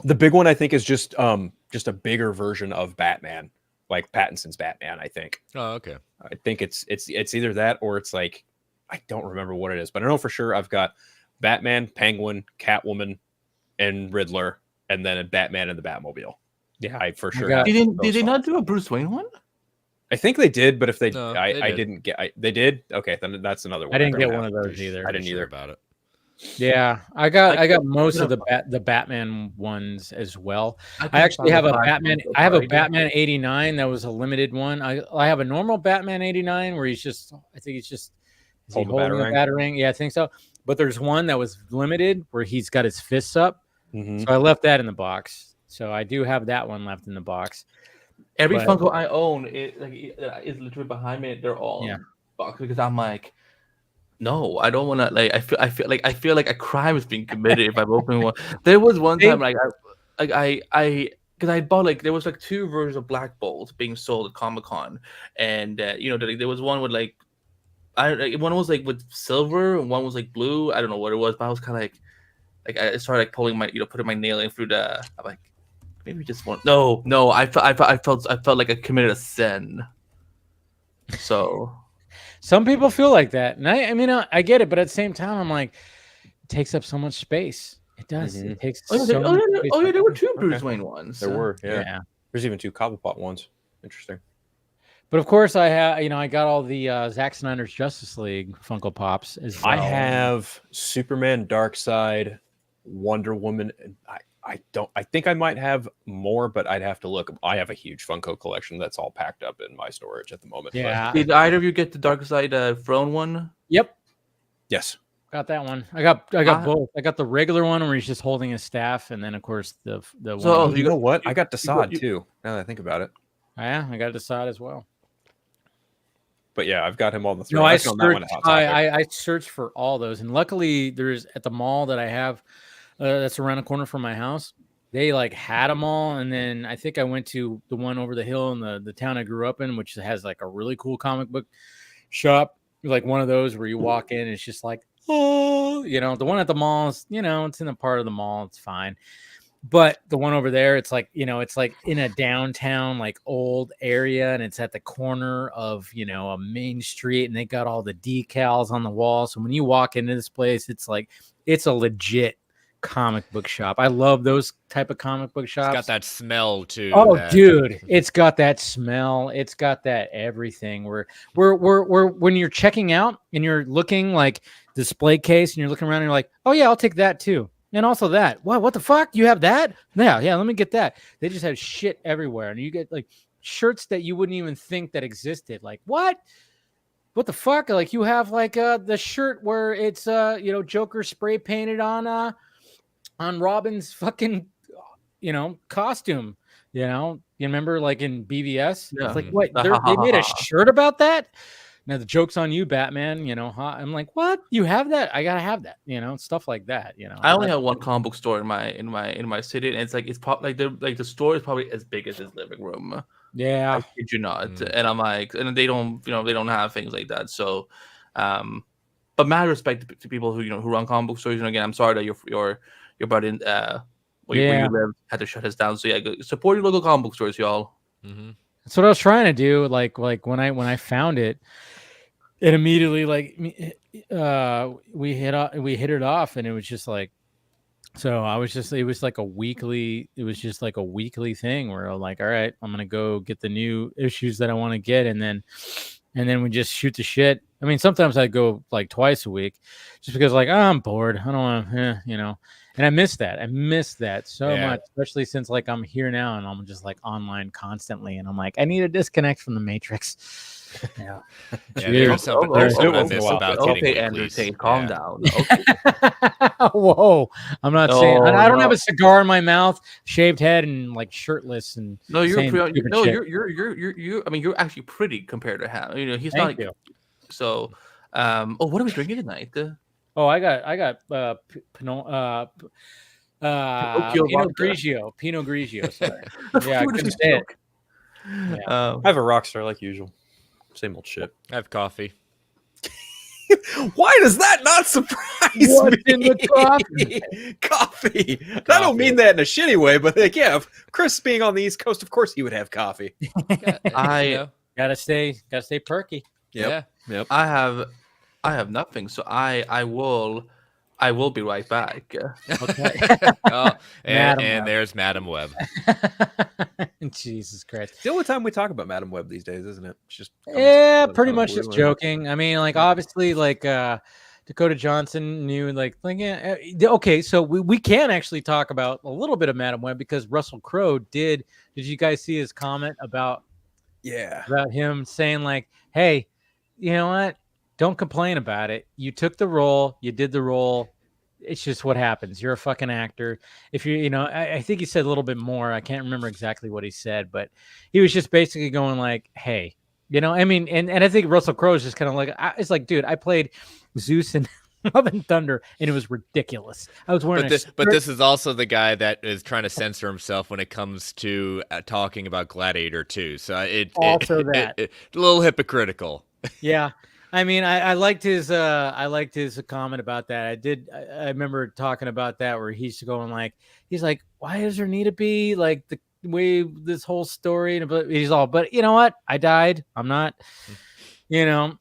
The big one, I think, is just a bigger version of Batman, like Pattinson's Batman. I think. Oh, okay. I think it's either that or it's like I don't remember what it is, but I know for sure I've got Batman, Penguin, Catwoman, and Riddler, and then a Batman in the Batmobile. Yeah, I for sure. Did they not do a Bruce Wayne one? I think they did, but if they, I didn't get. They did. Okay, then that's another one. I didn't get one of those either. I didn't either about it. Yeah, I got most of the Batman ones as well. I actually have a Batman. I have a Batman 89 that was a limited one. I have a normal Batman 89 where I think he's just holding a batarang. Yeah, I think so. But there's one that was limited where he's got his fists up. Mm-hmm. So I left that in the box. So I do have that one left in the box. Every Funko I own is literally behind me. They're all in the box because I'm like, no, I don't want to. Like, I feel like a crime is being committed if I'm opening one. There was one time because I bought there was two versions of Black Bolt being sold at Comic-Con, and there was one with one was with silver and one was blue. I don't know what it was, but I was kind of like I started pulling my putting my nail in through the. I'm like, maybe just one. No. I felt like I committed a sin. So. Some people feel like that, and I mean, I get it, but at the same time, I'm like, it takes up so much space. It does. Mm-hmm. It takes. There were two Bruce Wayne ones. There were, yeah. There's even two Cobblepot ones. Interesting. But of course, I have. I got all the Zack Snyder's Justice League Funko Pops as well. I have Superman, Darkseid, Wonder Woman, and I think I might have more, but I'd have to look. I have a huge Funko collection that's all packed up in my storage at the moment. Yeah. Did either of you get the Darkseid throne one? Yep. Yes. Got that one. I got both. I got the regular one where he's just holding his staff, and then of course the So one. you know what? I got Desaad too. Now that I think about it. Yeah, I got Desaad as well. But yeah, I've got him on the three. No, I searched for all those, and luckily there's at the mall that I have that's around the corner from my house. They like had them all, and then I think I went to the one over the hill in the town I grew up in, which has like a really cool comic book shop, like one of those where you walk in, and it's just like, oh, the one at the mall is, it's in a part of the mall, it's fine. But the one over there, it's like, it's like in a downtown, like old area, and it's at the corner of, a main street, and they got all the decals on the wall. So when you walk into this place, it's like, it's a legit comic book shop. I love those type of comic book shops. It's got that smell too. Oh, dude, it's got that smell. It's got that everything. We're when you're checking out and you're looking like display case and you're looking around and you're like, oh yeah, I'll take that too. And also that. What the fuck? You have that? Yeah, let me get that. They just have shit everywhere. And you get like shirts that you wouldn't even think that existed. Like, what the fuck? Like you have like the shirt where it's Joker spray painted on Robin's fucking costume. You remember like in BVS? Yeah. It's like, what? They made a shirt about that? Now the joke's on you, Batman. I'm like, what? You have that? I gotta have that. Stuff like that. I only have one comic book store in my city, and it's like probably like the store is probably as big as his living room. Yeah, I kid you not. And I'm like, and they don't have things like that. So, but mad respect to people who run comic book stores. And again, I'm sorry that your buddy where you live had to shut us down. So yeah, support your local comic book stores, y'all. Mm-hmm. That's what I was trying to do. Like when I found it. It immediately we hit it off, and it was just like, so it was like a weekly thing where I'm like, all right, I'm gonna go get the new issues that I want to get, and then we just shoot the shit. I mean, sometimes I go like twice a week, just because like, oh, I'm bored. I don't want to, and I miss that. I miss that so much, especially since like I'm here now and I'm just like online constantly, and I'm like, I need a disconnect from the Matrix. Yeah. There's something I miss about getting Entertain. Calm down. Okay. Whoa. I'm not saying I don't have a cigar in my mouth, shaved head, and like shirtless and you're I mean, you're actually pretty compared to him. He's not. So what are we drinking tonight? Oh, I got Pinot Grigio. Sorry. Yeah, I couldn't say it. I have a Rockstar like usual. Same old shit. I have coffee. Why does that not surprise me? In the coffee. I don't mean that in a shitty way, but like, yeah, Chris being on the East Coast, of course he would have coffee. I gotta stay perky. Yep. I have nothing, so I will be right back. Okay. and there's Madam Web. Jesus Christ. It's the only time we talk about Madam Web these days, isn't it? It's just pretty much just joking. I mean, like obviously, like Dakota Johnson knew, okay, so we can actually talk about a little bit of Madam Web because Russell Crowe did you guys see his comment about him saying like, hey, you know what? Don't complain about it. You took the role. You did the role. It's just what happens. You're a fucking actor. If I think he said a little bit more. I can't remember exactly what he said, but he was just basically going like, hey, I mean, and I think Russell Crowe is just kind of like, it's like, dude, I played Zeus in Love and Thunder, and it was ridiculous. I was wearing but this is also the guy that is trying to censor himself when it comes to talking about Gladiator 2. So it's a little hypocritical. Yeah. I mean, I liked his comment about that. I remember talking about that where he's going like, why does there need to be like the way this whole story? But he's all, but you know what? I died. I'm not, and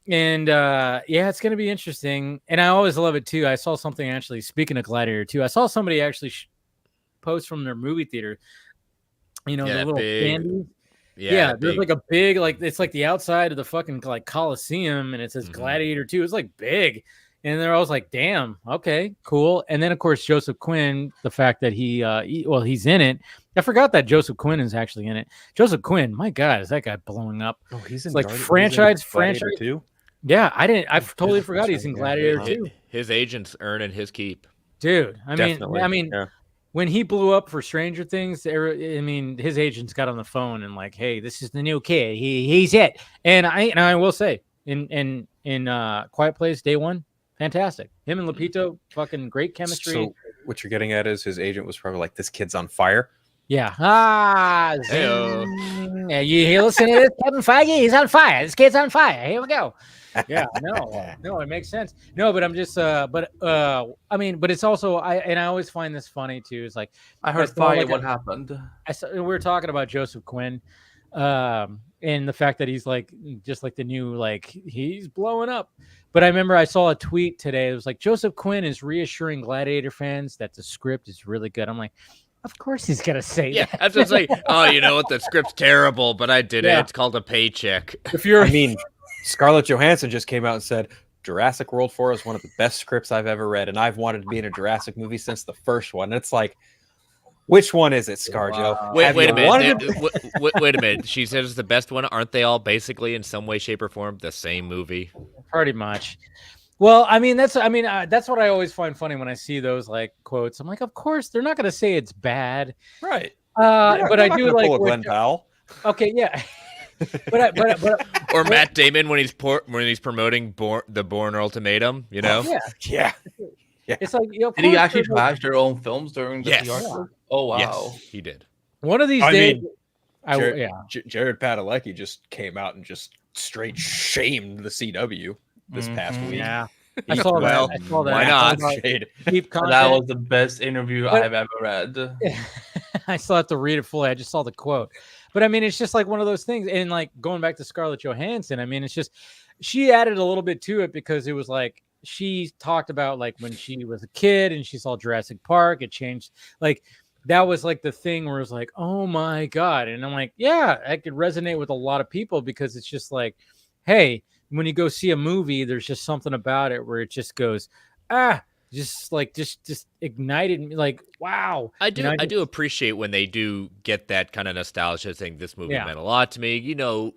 it's going to be interesting. And I always love it too. I saw something actually, speaking of Gladiator 2, I saw somebody actually post from their movie theater, the little candy. Yeah, there's like a big, like it's like the outside of the fucking like Coliseum, and it says Gladiator 2. It's like big, and they're always like, "Damn, okay, cool." And then of course Joseph Quinn, the fact that he's in it. I forgot that Joseph Quinn is actually in it. Joseph Quinn, my God, is that guy blowing up? Oh, he's in like franchise too. Yeah, I totally forgot he's in Gladiator His, too. his agent's earning his keep. Dude, I Definitely, mean, yeah. when he blew up for Stranger Things, I mean, his agents got on the phone and like, hey, this is the new kid. He's it. And I will say, in Quiet Place Day One, fantastic. Him and Lupito, fucking great chemistry. So what you're getting at is his agent was probably like, this kid's on fire. Yeah. Heyo. Zing. Yeah, you listen to this, Kevin Feige? He's on fire. This kid's on fire. Here we go. Yeah, no, it makes sense. No, but I'm just, I mean, but it's also, I always find this funny too. It's like, I heard fire. What happened? we were talking about Joseph Quinn, and the fact that he's like, just like the new, like he's blowing up. But I remember I saw a tweet today. It was like, Joseph Quinn is reassuring Gladiator fans that the script is really good. I'm like, of course he's gonna say Yeah, that. I was just like, oh, you know what? The script's terrible, but I did it. Yeah. It's called a paycheck. If you're, I mean, Scarlett Johansson just came out and said Jurassic World 4 is one of the best scripts I've ever read, and I've wanted to be in a Jurassic movie since the first one. And it's like, which one is it, ScarJo? Wow. Wait a minute. To... Wait a minute. She says it's the best one. Aren't they all basically in some way, shape, or form the same movie? pretty much. Well, I mean, that's what I always find funny when I see those like quotes. I'm like, of course they're not going to say it's bad, Right? but I do like Glenn Powell. Okay, yeah, but Or Matt Damon when he's promoting the Bourne Ultimatum. You know? yeah. Yeah. It's like, Did he actually trash their own films during the Yes. PR? Yeah. Oh wow. Yes, he did. One of these I days, mean, Jared Padalecki just came out and just straight shamed the CW this past week. Yeah, I saw Well, that. I saw that. why not? Keep content. That was the best interview I've ever read. I still have to read it fully. I just saw the quote. But I mean, it's just like one of those things. And like going back to Scarlett Johansson, I mean, it's just she added a little bit to it because it was like she talked about like when she was a kid and she saw Jurassic Park, it changed. Like that was like the thing where it was like, oh my God. And I'm like, yeah, I could resonate with a lot of people because it's just like, hey, when you go see a movie, there's just something about it where it just goes, just ignited me. Like, wow. I do appreciate when they do get that kind of nostalgia thing. This movie meant a lot to me. You know,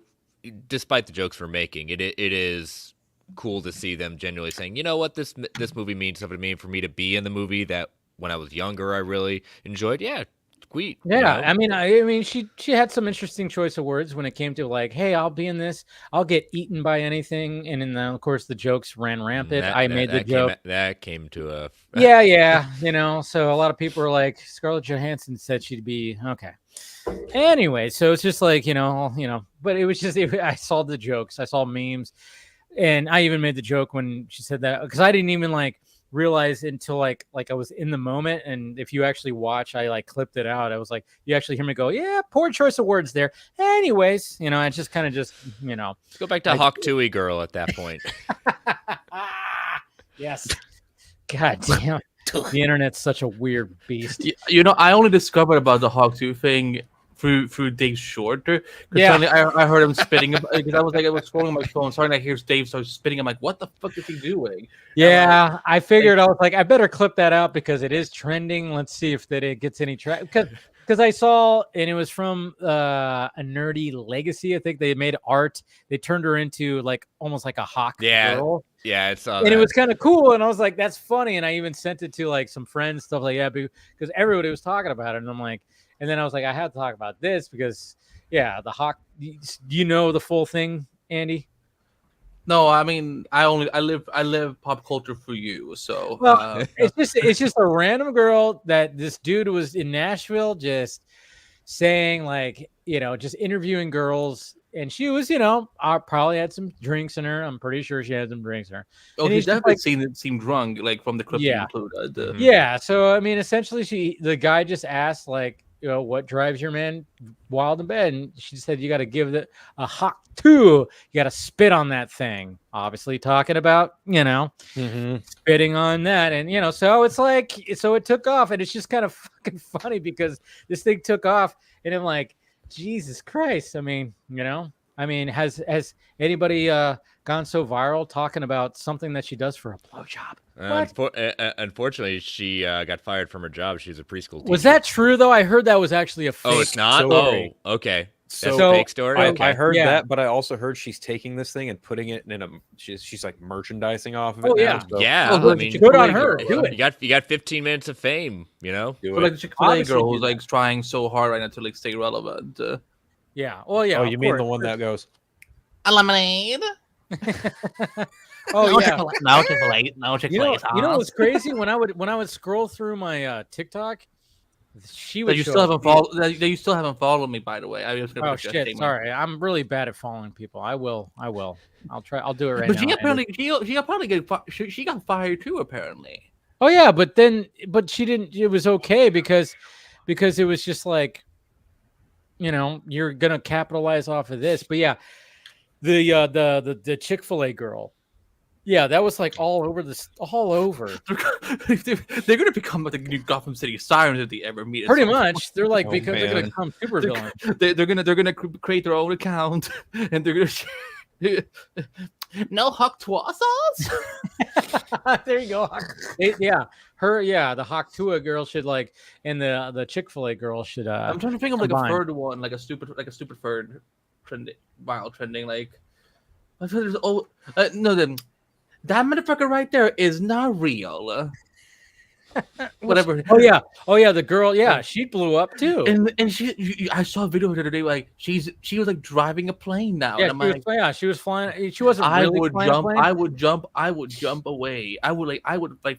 despite the jokes we're making, it is cool to see them genuinely saying, you know what, this movie means something to me, and for me to be in the movie that when I was younger I really enjoyed. Yeah, sweet. Yeah, you know? I mean, she had some interesting choice of words when it came to like, hey, I'll be in this, I'll get eaten by anything, and then of course the jokes ran rampant. I made the joke that came to a yeah, you know. So a lot of people are like, Scarlett Johansson said she'd be okay. Anyway, so it's just like you know, but it was just I saw the jokes, I saw memes, and I even made the joke when she said that because I didn't even like realize until like I was in the moment. And if you actually watch, I like clipped it out. I was like, you actually hear me go, yeah, poor choice of words there. Anyways, you know, I just kind of just, you know, let's go back to Hawk Tui girl at that point. Yes. God damn. The internet's such a weird beast. You know, I only discovered about the Hawk 2 thing through Dave's short. Yeah, I heard him spitting because I was scrolling on my phone, starting to hear Dave start spitting. I'm like, what the fuck is he doing? Yeah, I figured I was like, I better clip that out because it is trending. Let's see if that it gets any track because I saw and it was from a Nerdy Legacy. I think they made art. They turned her into like almost like a hawk girl. Yeah, it's and it was kind of cool. And I was like, that's funny. And I even sent it to like some friends, stuff like that, because everybody was talking about it. And I'm like. And then I was like, I had to talk about this because, yeah, the hawk. Do you know the full thing, Andy? No, I mean, I live pop culture for you. So well, it's just a random girl that this dude was in Nashville, just saying like, you know, just interviewing girls, and she was, you know, probably had some drinks in her. I'm pretty sure she had some drinks in her. Oh, he definitely seemed drunk, like from the clip you included. Yeah. So I mean, essentially, the guy just asked like. You know, what drives your man wild in bed? And she said, you got to give it a hawk 2. You got to spit on that thing. Obviously talking about, you know, spitting on that. And, you know, so it's like, so it took off and it's just kind of fucking funny because this thing took off and I'm like, Jesus Christ. I mean, you know, has anybody gone so viral talking about something that she does for a blowjob? Unfortunately, she got fired from her job. She's a preschool teacher. Was that true, though? I heard that was actually a fake. Oh, it's not? story. Oh, okay. That's a fake story. I heard that, but I also heard she's taking this thing and putting it in a. She's like merchandising off of it. Yeah, so. I mean, good on her. Do it. You got 15 minutes of fame. Like the Chick-fil-A girl who's like trying so hard right now to like stay relevant. Yeah. Well, yeah. Oh, you mean the one that goes a lemonade? Oh, yeah. No Chick-fil-A. No Chick-fil-A. You know what's crazy? When I would scroll through my TikTok, she would. You still haven't followed me, by the way. Oh shit! Sorry, I'm really bad at following people. I will. I'll try. I'll do it right now. But she got fired too, apparently. Oh yeah, but she didn't. It was okay because it was just like, you're gonna capitalize off of this. But yeah, the Chick-fil-A girl. Yeah, that was like all over. They're gonna become like the new Gotham City Sirens if they ever meet. Pretty much, they're like because they're gonna become super villains. They're gonna create their own account and they're gonna no Hawk Tua sauce. There you go. The Hawk Tua girl should like, and the Chick-fil-A girl should. I'm trying to think of like a third one, like a stupid third trending like. That motherfucker right there is not real. Whatever. Oh yeah, the girl. Yeah, she blew up too. And I saw a video the other day. Like she was like driving a plane now. Yeah, and she was flying. She wasn't. I would jump away. I would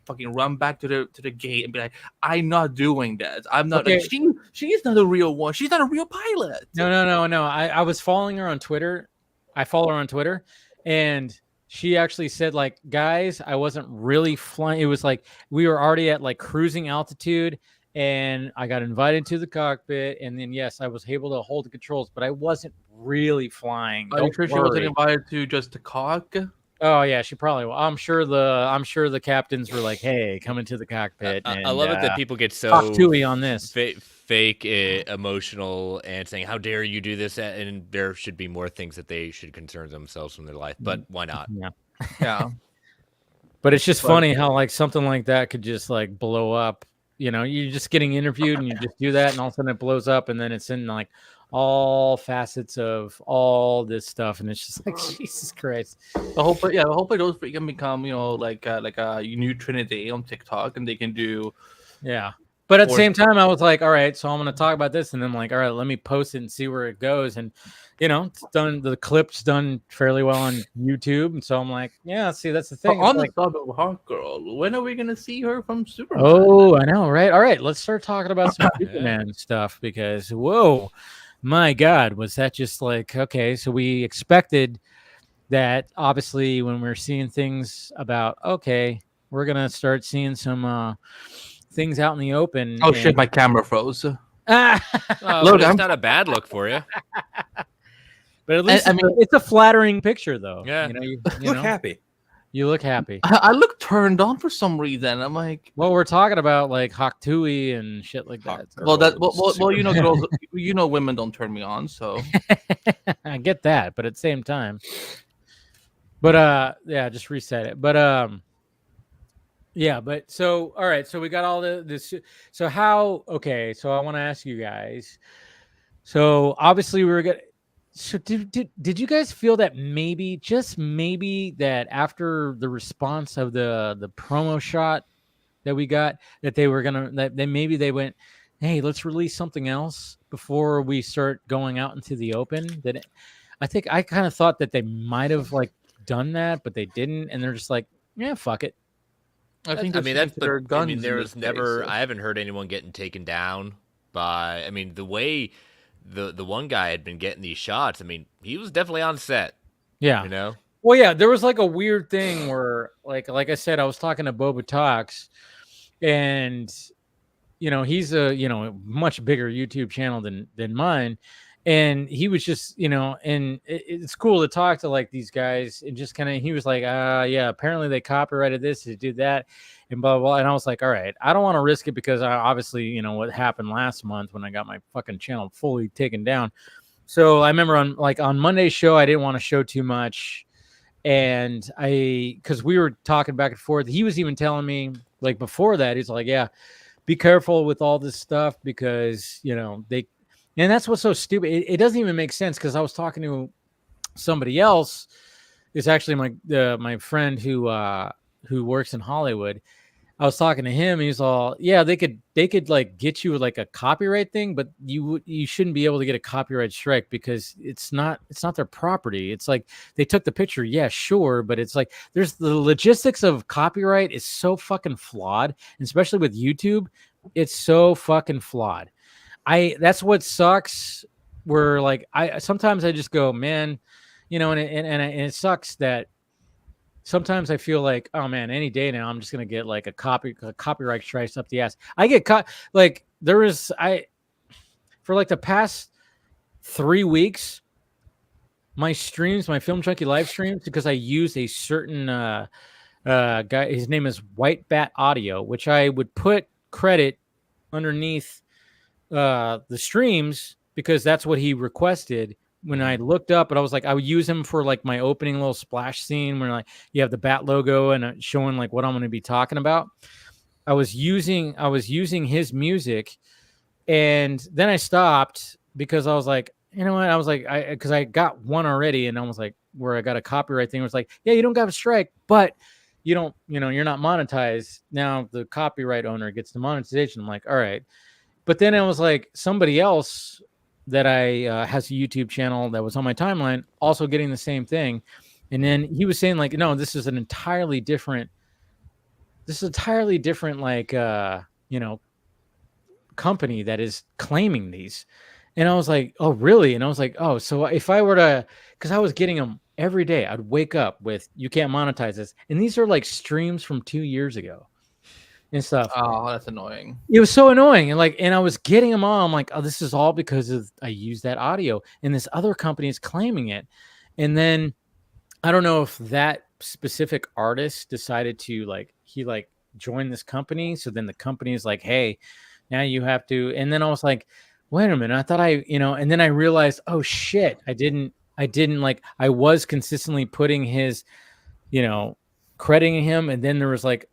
fucking run back to the gate and be like, I'm not doing that. I'm not. Okay. Like, she's not a real one. She's not a real pilot. No. I was following her on Twitter. I follow her on Twitter, and she actually said, like, guys, I wasn't really flying. It was like we were already at like cruising altitude, and I got invited to the cockpit, and then yes, I was able to hold the controls, but I wasn't really flying. Are you sure she wasn't invited to just the cock? Oh yeah, she probably will. I'm sure the captains were like, "Hey, come into the cockpit." I love it that people get so on this fake emotional and saying, "How dare you do this?" And there should be more things that they should concern themselves from their life. But why not? Yeah. But it's just funny how like something like that could just like blow up. You're just getting interviewed and you just do that, and all of a sudden it blows up, and then it's in like all facets of all this stuff, and it's just like Jesus Christ. Hopefully those can become like a new Trinity on TikTok, and they can do But at the same time, I was like, all right, so I'm going to talk about this, and then I'm like, all right, let me post it and see where it goes, and it's done. The clip's done fairly well on YouTube, and so I'm like, yeah, see, that's the thing. On the topic of Hawk Girl, when are we going to see her from Superman? Oh, I know, right? All right, let's start talking about some Superman stuff, because whoa. My God, was that just like, okay, so we expected that obviously when we're seeing things about, okay, we're going to start seeing some things out in the open. Oh, shit, my camera froze. Look, it's not a bad look for you. But at least it's a flattering picture, though. Yeah. You look happy. You look happy. I look turned on for some reason. I'm like, well, we're talking about like Hawk Tui and shit like that. Girls, women don't turn me on, so I get that, but at the same time, but just reset it. But but so all right, so we got all this. So how? Okay, so I want to ask you guys. So obviously we were gonna. So did you guys feel that maybe that after the response of the promo shot that we got, that they were gonna that maybe they went, hey, let's release something else before we start going out into the open? I think I kind of thought that they might have like done that, but they didn't, and they're just like, yeah, fuck it. I haven't heard anyone getting taken down by. I mean, the way. The one guy had been getting these shots. I mean, he was definitely on set. Yeah. Well, yeah, there was like a weird thing where, like I said, I was talking to Boba Talks, and he's a much bigger YouTube channel than mine, and he was just and it's cool to talk to like these guys, and just kind of he was like, yeah, apparently they copyrighted this to do that. And blah, blah, blah. And I was like, all right, I don't want to risk it because I obviously, what happened last month when I got my fucking channel fully taken down. So I remember on Monday's show, I didn't want to show too much. And because we were talking back and forth, he was even telling me like before that, he's like, yeah, be careful with all this stuff because, And that's what's so stupid. It doesn't even make sense because I was talking to somebody else. It's actually my friend who works in Hollywood. I was talking to him. He's all, yeah, they could like get you like a copyright thing, but you shouldn't be able to get a copyright strike because it's not their property. It's like they took the picture, yeah, sure, but it's like there's the logistics of copyright is so fucking flawed, especially with YouTube. It's so fucking flawed. That's what sucks. Where like sometimes I just go, man, you know, and it sucks that. Sometimes I feel like, oh man, any day now I'm just gonna get like a copyright strikes up the ass. I get caught like for like the past 3 weeks, my Film Junkie live streams, because I use a certain guy. His name is White Bat Audio, which I would put credit underneath the streams because that's what he requested. When I looked up, but I was like, I would use him for like my opening little splash scene where like you have the bat logo and showing like what I'm going to be talking about. I was using his music, and then I stopped because I was like, you know what? I was like, because I got one already, and I was like, where I got a copyright thing. It was like, yeah, you don't got a strike, but you don't, you know, you're not monetized. Now the copyright owner gets the monetization. I'm like, all right, but then I was like, somebody else that has a YouTube channel that was on my timeline also getting the same thing. And then he was saying like, no, this is an entirely different like, you know, company that is claiming these. And I was like, oh really? And I was like, oh, so if I were to, cause I was getting them every day, I'd wake up with, you can't monetize this. And these are like streams from 2 years ago and stuff. Oh, that's annoying. It was so annoying. And I was getting them all. I'm like, oh, this is all because of I used that audio, and this other company is claiming it. And then I don't know if that specific artist decided to like, he like joined this company. So then the company is like, hey, now you have to. And then I was like, wait a minute. I thought and then I realized, oh shit, I didn't like, I was consistently putting his, you know, crediting him. And then there was like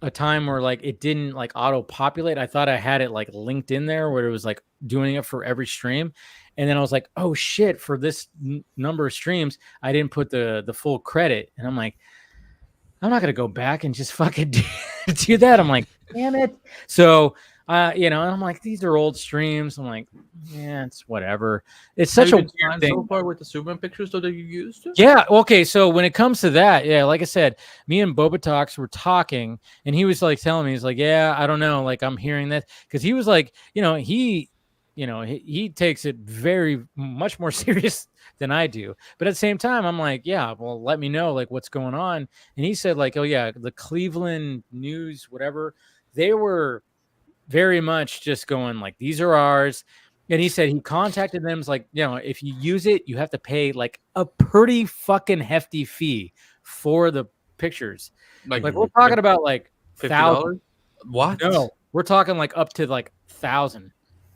a time where like it didn't like auto populate. I thought I had it like linked in there where it was like doing it for every stream. And then I was like, oh shit, for this number of streams, I didn't put the full credit. And I'm like, I'm not going to go back and just fucking do that. I'm like, damn it. So, you know, and I'm like, these are old streams. I'm like, yeah, it's whatever. It's such a weird thing. So far with the Superman pictures though that you used? Yeah. Okay. So when it comes to that, yeah, like I said, me and Boba Talks were talking, and he was like telling me, he's like, yeah, I don't know. Like I'm hearing that because he was like, you know, he takes it very much more serious than I do. But at the same time, I'm like, yeah, well, let me know like what's going on. And he said like, oh yeah, the Cleveland News, whatever, they were very much just going like, these are ours. And he said he contacted them. It's like, you know, if you use it, you have to pay like a pretty fucking hefty fee for the pictures. Like we're talking about like $1,000. What? No, we're talking like up to like $1,000.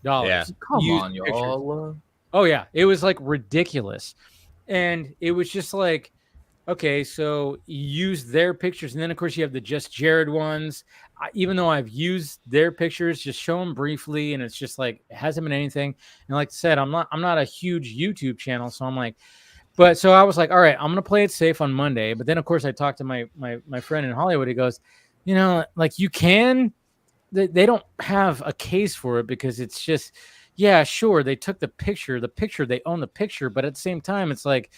Yeah. Come on, y'all. Oh yeah, it was like ridiculous, and it was just like, okay, so you use their pictures, and then of course you have the Just Jared ones. Even though I've used their pictures, just show them briefly, and it's just like it hasn't been anything. And like I said, I'm not a huge YouTube channel, so I'm like, but so I was like, all right, I'm gonna play it safe on Monday. But then of course I talked to my friend in Hollywood. He goes, you know, like you can. They don't have a case for it because it's just, yeah, sure, they took the picture, they own the picture, but at the same time, it's like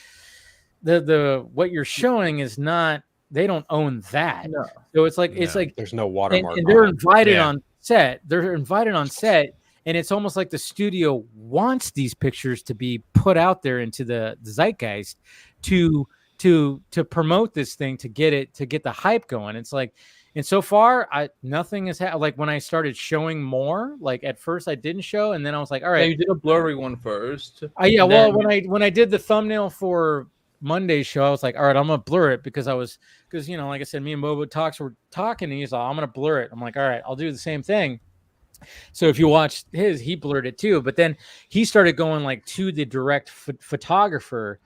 the what you're showing is not, they don't own that. No. So it's like there's no watermark. And they're invited on set. They're invited on set, and it's almost like the studio wants these pictures to be put out there into the zeitgeist to promote this thing, to get the hype going. It's like. And so far, nothing has happened. Like when I started showing more, like at first I didn't show, and then I was like, all right. Yeah, you did a blurry one first. Yeah, well, when I did the thumbnail for Monday's show, I was like, all right, I'm gonna blur it because you know, like I said, me and Bobo Talks were talking, and he's like, I'm gonna blur it. I'm like, all right, I'll do the same thing. So if you watch his, he blurred it too, but then he started going like to the direct photographer,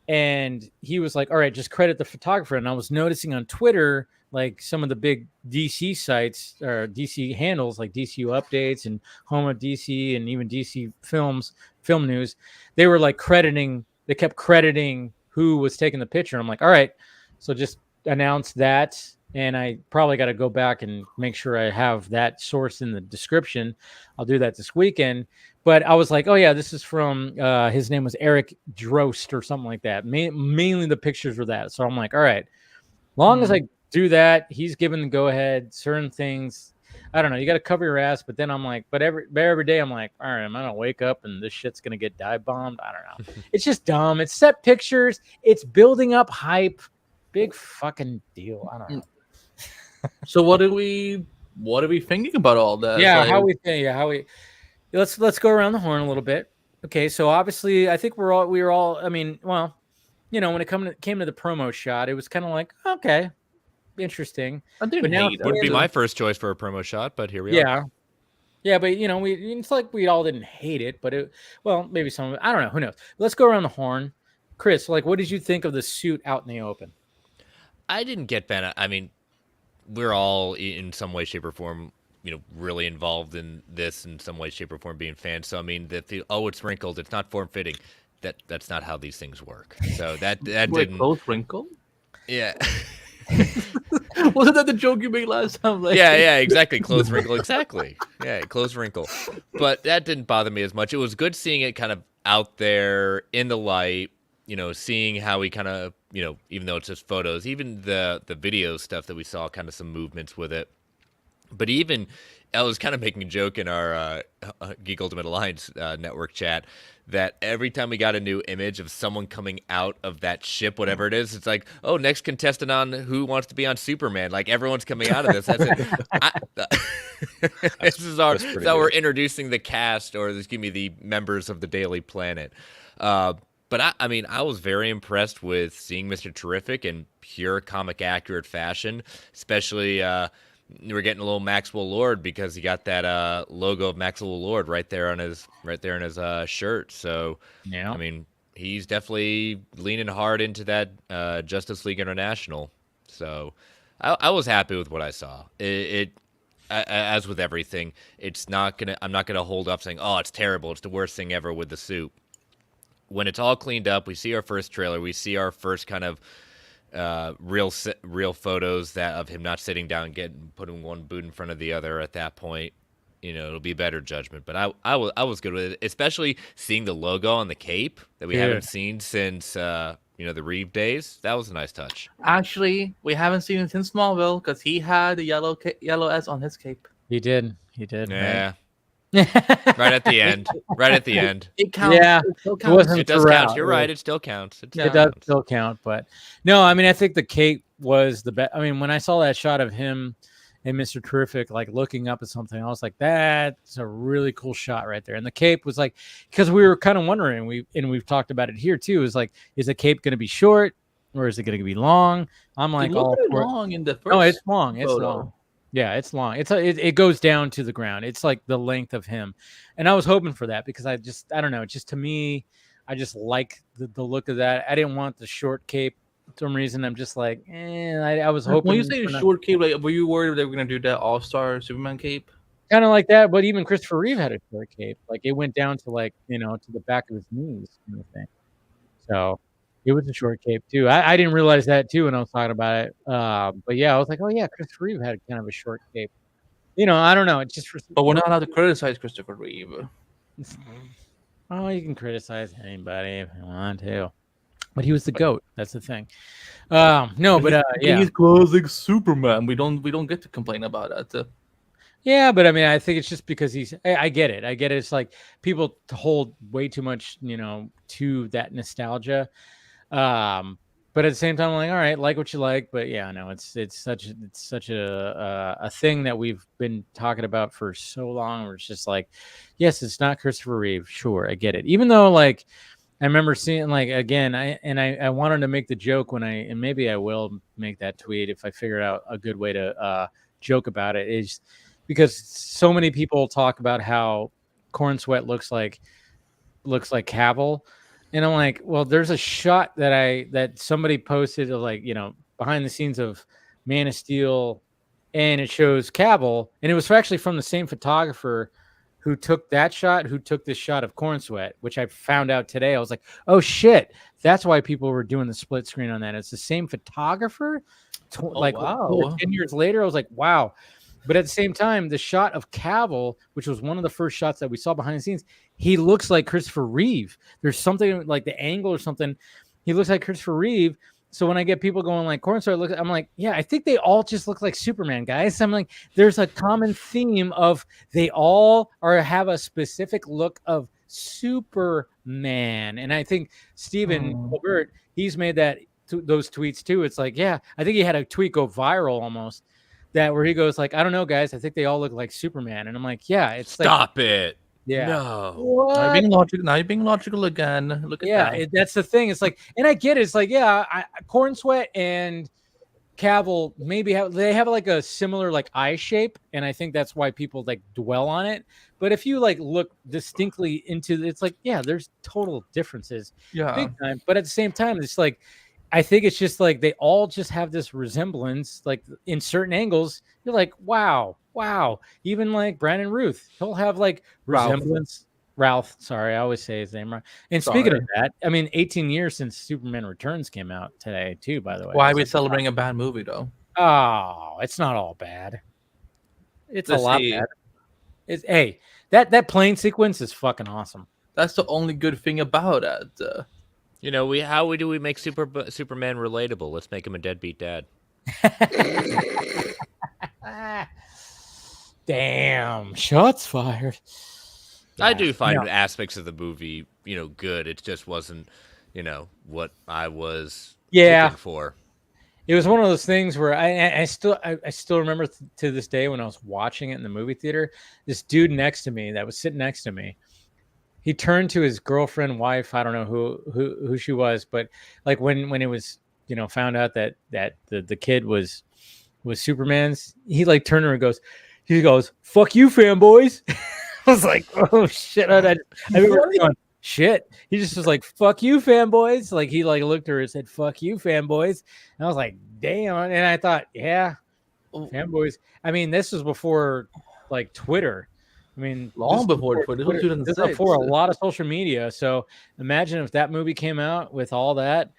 and he was like, all right, just credit the photographer. And I was noticing on Twitter like some of the big DC sites or DC handles like DCU Updates and Home of DC and even DC Film News, they were like they kept crediting who was taking the picture. I'm like, all right, so just announce that. And I probably got to go back and make sure I have that source in the description. I'll do that this weekend. But I was like, oh, yeah, this is from his name was Eric Drost or something like that. Mainly the pictures were that. So I'm like, all right, long as I do that, he's given the go ahead. Certain things, I don't know. You got to cover your ass. But then I'm like, but every day I'm like, all right, I'm going to wake up and this shit's going to get dive bombed. I don't know. It's just dumb. It's set pictures. It's building up hype. Big fucking deal. I don't know. So what are we thinking about all that? Yeah, like, let's go around the horn a little bit. Okay, so obviously I think we were all I mean, well, when it came to the promo shot, it was kind of like, okay, interesting. I didn't hate it. Wouldn't be my first choice for a promo shot, but here we are. Yeah, but it's like we all didn't hate it, but maybe some of it, I don't know, who knows. Let's go around the horn. Chris, like, what did you think of the suit out in the open? I didn't get Ben. I mean, we're all in some way, shape, or form, really involved in this in some way, shape, or form, being fans. So I mean, it's wrinkled, it's not form fitting. That's not how these things work. So that didn't. Both wrinkled. Yeah. Wasn't that the joke you made last time? Like... Yeah, exactly. Clothes wrinkle, exactly. Yeah, clothes wrinkle. But that didn't bother me as much. It was good seeing it kind of out there in the light. Seeing how he kind of, even though it's just photos, even the video stuff that we saw, kind of some movements with it. But even, I was kind of making a joke in our Geek Ultimate Alliance network chat that every time we got a new image of someone coming out of that ship, whatever it is, it's like, oh, next contestant on Who Wants to Be on Superman. Like, everyone's coming out of this. That's it. This is how we're introducing the cast, or the members of the Daily Planet. But I mean, I was very impressed with seeing Mr. Terrific in pure comic accurate fashion, especially we're getting a little Maxwell Lord because he got that logo of Maxwell Lord right there in his shirt. So yeah, I mean, he's definitely leaning hard into that Justice League International. So I was happy with what I saw. As with everything, I'm not gonna hold up saying, oh, it's terrible, it's the worst thing ever with the suit. When it's all cleaned up, we see our first trailer, we see our first kind of real photos of him not sitting down, putting one boot in front of the other. At that point, it'll be better judgment. But I was good with it, especially seeing the logo on the cape that we haven't seen since the Reeve days. That was a nice touch. Actually, we haven't seen it since Smallville because he had the yellow S on his cape. He did. Yeah. Right? Right at the end. It counts. Yeah, it does count. You're right. It still counts. It does still count. But no, I mean, I think the cape was the best. I mean, when I saw that shot of him and Mr. Terrific like looking up at something, I was like, that's a really cool shot right there. And the cape was like, because we were kind of wondering, we've talked about it here too, is like, is the cape going to be short or is it going to be long? I'm like, long in the first. No, it's long. It's photo. long. Yeah, it's long. It goes down to the ground. It's like the length of him. And I was hoping for that because I don't know. Just to me, I just like the look of that. I didn't want the short cape for some reason. I'm just like, I was hoping. When you say short cape, like, were you worried they were going to do that All-Star Superman cape? Kind of like that, but even Christopher Reeve had a short cape. Like it went down to like, to the back of his knees kind of thing. So it was a short cape too. I didn't realize that too when I was talking about it. But yeah, I was like, oh yeah, Christopher Reeve had kind of a short cape. I don't know. It's just. But we're not allowed to criticize Christopher Reeve. Oh, you can criticize anybody if you want to, but he was the GOAT. That's the thing. No, but yeah, he's classic Superman. We don't get to complain about that. Yeah, but I mean, I think it's just because I get it. It's like people hold way too much, to that nostalgia. But at the same time, I'm like, all right, like what you like, but yeah, no, it's such a thing that we've been talking about for so long. Where it's just like, yes, it's not Christopher Reeve, sure, I get it. Even though, like, I remember seeing, like, again, I wanted to make the joke and maybe I will make that tweet if I figure out a good way to joke about it, is because so many people talk about how Corn Sweat looks like Cavill. And I'm like, well, there's a shot that somebody posted of, like, behind the scenes of Man of Steel, and it shows Cavill, and it was actually from the same photographer who took that shot, who took this shot of Corn Sweat, which I found out today. I was like, oh shit, that's why people were doing the split screen on that. It's the same photographer. Wow. 10 years later, I was like, wow. But at the same time, the shot of Cavill, which was one of the first shots that we saw behind the scenes, he looks like Christopher Reeve. There's something like the angle or something. He looks like Christopher Reeve. So when I get people going like Corn Sweat, I'm like, yeah, I think they all just look like Superman, guys. I'm like, there's a common theme of they all have a specific look of Superman. And I think Stephen Colbert, he's made those tweets too. It's like, yeah, I think he had a tweet go viral almost that where he goes like, I don't know, guys, I think they all look like Superman. And I'm like, yeah, it's Stop it. Yeah. No. What? Now you're being logical again. Look at that. That's the thing. It's like, and I get it. It's like, yeah, Corn Sweat and Cavill maybe they have like a similar like eye shape, and I think that's why people like dwell on it. But if you like look distinctly into it's like, yeah, there's total differences. Yeah. Big time. But at the same time, it's like I think it's just like they all just have this resemblance, like in certain angles. You're like, wow. Even like Brandon Ruth, he'll have like resemblance. Ralph, sorry, I always say his name wrong. And speaking of that, I mean, 18 years since Superman Returns came out today, too, by the way. Why are we celebrating a bad movie, though? Oh, it's not all bad. It's a lot bad. Hey, that plane sequence is fucking awesome. That's the only good thing about it. How do we make Superman relatable? Let's make him a deadbeat dad. Damn, shots fired. I do find aspects of the movie, good. It just wasn't, what I was looking for. It was one of those things where I still remember to this day when I was watching it in the movie theater, this dude next to me that was sitting next to me, he turned to his girlfriend, wife, I don't know who she was, but like when it was, found out that the kid was Superman's, he like turned to her and he goes, "Fuck you, fanboys." I was like, oh shit. I remember going, shit. He just was like, "Fuck you, fanboys." Like he like looked at her and said, "Fuck you, fanboys." And I was like, damn. And I thought, yeah, fanboys. I mean, this was before like Twitter. I mean, long before Twitter. This was before a lot of social media. So imagine if that movie came out with all that.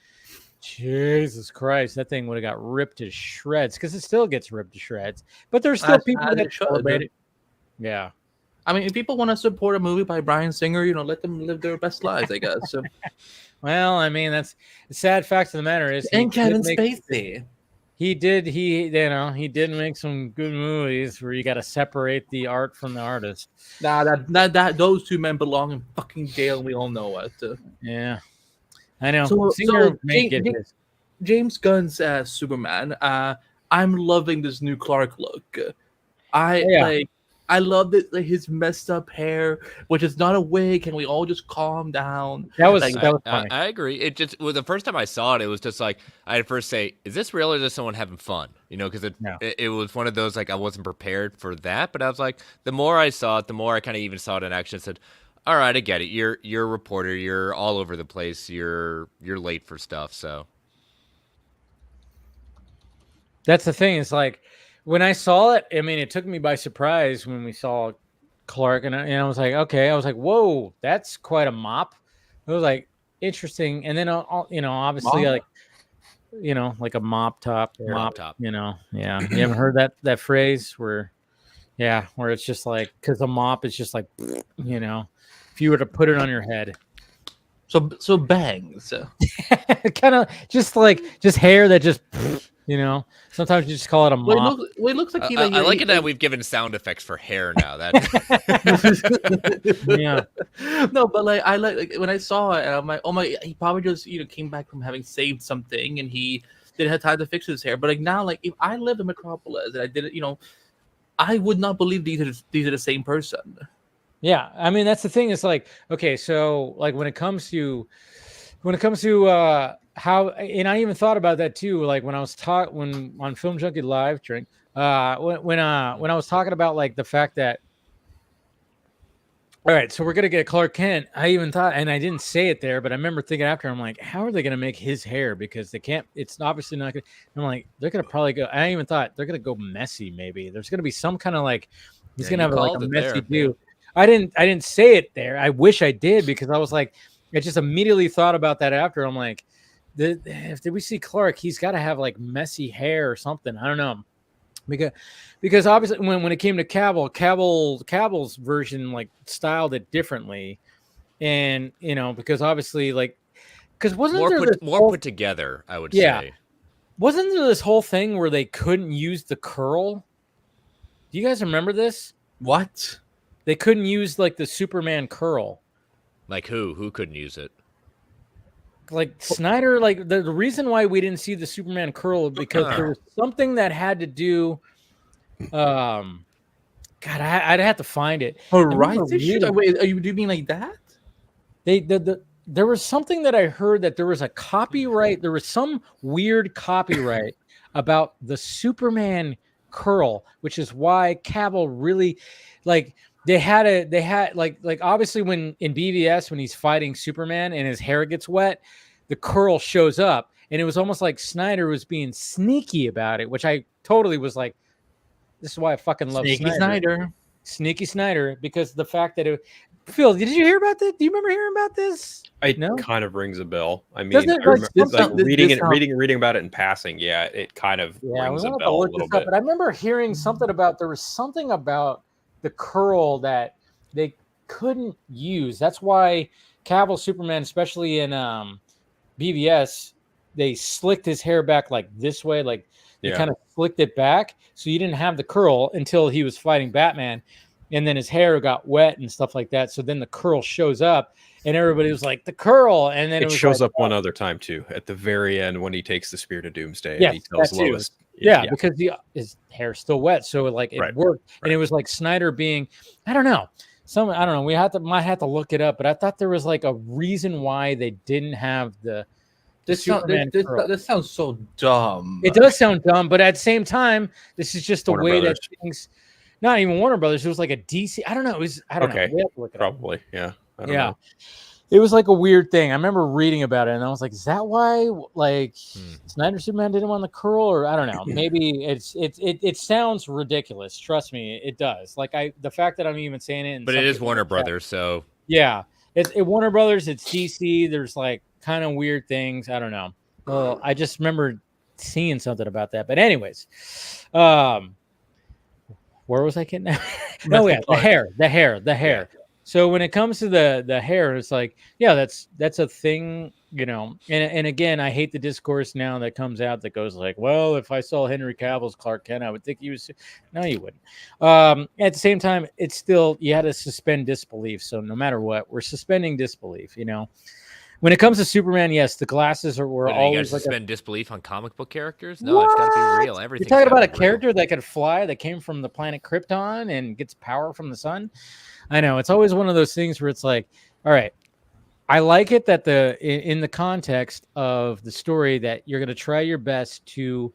Jesus Christ, that thing would have got ripped to shreds, because it still gets ripped to shreds. But there's still people that celebrate it. Yeah. I mean, if people want to support a movie by Bryan Singer, let them live their best lives, I guess. So. Well, I mean, that's the sad fact of the matter is, and Kevin Spacey. He did make some good movies where you got to separate the art from the artist. Nah, that those two men belong in fucking jail, and we all know it. Yeah, I know. So James Gunn's Superman. I'm loving this new Clark look. I love his messed up hair, which is not a wig. Can we all just calm down? That was funny. I agree. It just the first time I saw it was just like I'd first say, "Is this real or is this someone having fun?" Because it was one of those like I wasn't prepared for that. But I was like, the more I saw it, the more I kind of even saw it in action. And said, "All right, I get it. You're a reporter. You're all over the place. You're late for stuff." So that's the thing. It's like, when I saw it, I mean, it took me by surprise when we saw Clark, and I was like, okay, I was like, whoa, that's quite a mop. It was like interesting, and then obviously like a mop top, yeah. You haven't heard that phrase where it's just like, because a mop is just like, if you were to put it on your head. So bangs, kind of just hair that just. Sometimes you just call it a mop. It looks like I like it that we've given sound effects for hair now. That yeah. No, but like I like when I saw it, and I'm like, oh my, he probably just came back from having saved something, and he didn't have time to fix his hair. But like now, like if I lived in Metropolis and I did it, I would not believe these are the same person. Yeah, I mean that's the thing. It's like, okay, so like when it comes to how, and I even thought about that too. Like when I was when on Film Junkie Live when I was talking about like the fact that All right, so we're gonna get Clark Kent. I even thought, and I didn't say it there, but I remember thinking after, I'm like, how are they gonna make his hair? Because they can't. It's obviously not gonna. I'm like, they're gonna probably go. I even thought they're gonna go messy. Maybe there's gonna be some kind of like he's gonna have like a messy do. I didn't say it there. I wish I did because I was like, I just immediately thought about that after. I'm like, if we see Clark, he's got to have like messy hair or something. I don't know. Because obviously when it came to Cavill's version like styled it differently, and because obviously like wasn't more put together, I would say. Wasn't there this whole thing where they couldn't use the curl? Do you guys remember this? What? They couldn't use like the Superman curl. Like who couldn't use it? Like Snyder, like the reason why we didn't see the Superman curl because there was something that had to do. God, I'd have to find it. Oh, right. Wait, do you mean like that? There was something that I heard that there was a copyright. There was some weird copyright about the Superman curl, which is why Cavill really like. They had like obviously when in BVS when he's fighting Superman and his hair gets wet, the curl shows up, and it was almost like Snyder was being sneaky about it, which I totally was like, this is why I fucking love Sneaky Snyder, because the fact that Phil, did you hear about this? Do you remember hearing about this? Kind of rings a bell. I mean, I remember reading about it in passing. Yeah, it kind of rings a bell a little bit. But I remember hearing something about there was something about the curl that they couldn't use. That's why Cavill Superman, especially in BVS, they slicked his hair back like this way, like they kind of flicked it back, so you didn't have the curl until he was fighting Batman, and then his hair got wet and stuff like that. So then the curl shows up, and everybody was like, "The curl!" And then it shows up one other time too, at the very end when he takes the Spear to Doomsday. And he tells Lois. Yeah, because his hair's still wet, so like it worked, and it was like Snyder being, I don't know. We might have to look it up, but I thought there was like a reason why they didn't have this sounds so dumb. It does sound dumb, but at the same time, this is just the way that things. Not even Warner Brothers. It was like a DC. I don't know. It was. I don't know. We have to look it probably. Up. Yeah. I don't know. It was like a weird thing. I remember reading about it, and I was like, "Is that why like Snyder Superman didn't want the curl?" Or I don't know. Maybe it sounds ridiculous. Trust me, it does. Like the fact that I'm even saying it. But it is Warner Brothers, so yeah, it's Warner Brothers. It's DC. There's like kind of weird things. I don't know. Well, I just remember seeing something about that. But anyways, where was I getting at? Oh yeah, the hair. Yeah. So when it comes to the hair, it's like, yeah, that's a thing, and again, I hate the discourse now that comes out that goes like, well, if I saw Henry Cavill's Clark Kent, I would think he was. No, you wouldn't. At the same time, it's still, you had to suspend disbelief. So no matter what, we're suspending disbelief, When it comes to Superman, yes, the glasses were always like suspend disbelief on comic book characters. No, it's got to be real. Everything. You're talking about a character that could fly, that came from the planet Krypton and gets power from the sun. I know it's always one of those things where it's like, all right, I like it that in the context of the story that you're going to try your best to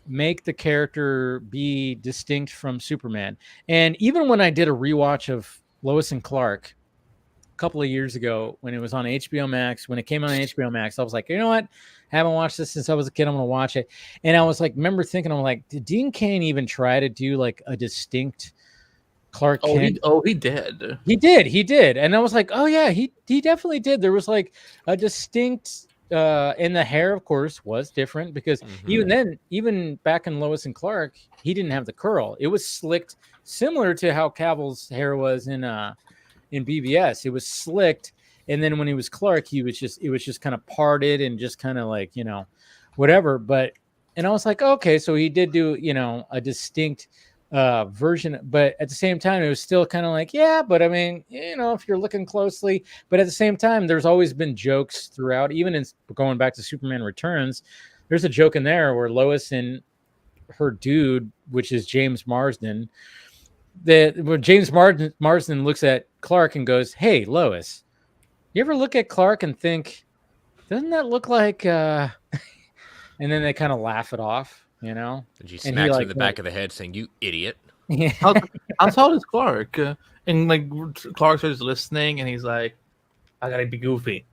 make the character be distinct from Superman. And even when I did a rewatch of Lois and Clark a couple of years ago, when it was on HBO Max, when it came on HBO Max, I was like, you know what? I haven't watched this since I was a kid. I'm going to watch it. And I was like, remember thinking, I'm like, did Dean Cain even try to do like a distinct Clark Kent? He did. He did. And I was like, oh yeah, he definitely did. There was like a distinct and the hair, of course, was different because even back in Lois and Clark, he didn't have the curl. It was slicked, similar to how Cavill's hair was in BVS. It was slicked, and then when he was Clark, it was just kind of parted and just kind of like, whatever. And I was like, okay, so he did do, a distinct version, but at the same time it was still kind of like, yeah, but I mean, if you're looking closely, but at the same time there's always been jokes throughout, even in going back to Superman Returns, there's a joke in there where Lois and her dude, which is James Marsden, where James Marsden looks at Clark and goes, hey Lois, you ever look at Clark and think, doesn't that look like and then they kind of laugh it off. And she smacks him in the back of the head saying, you idiot. Yeah. How tall is Clark? And like Clark starts listening, and he's like, "I gotta be goofy."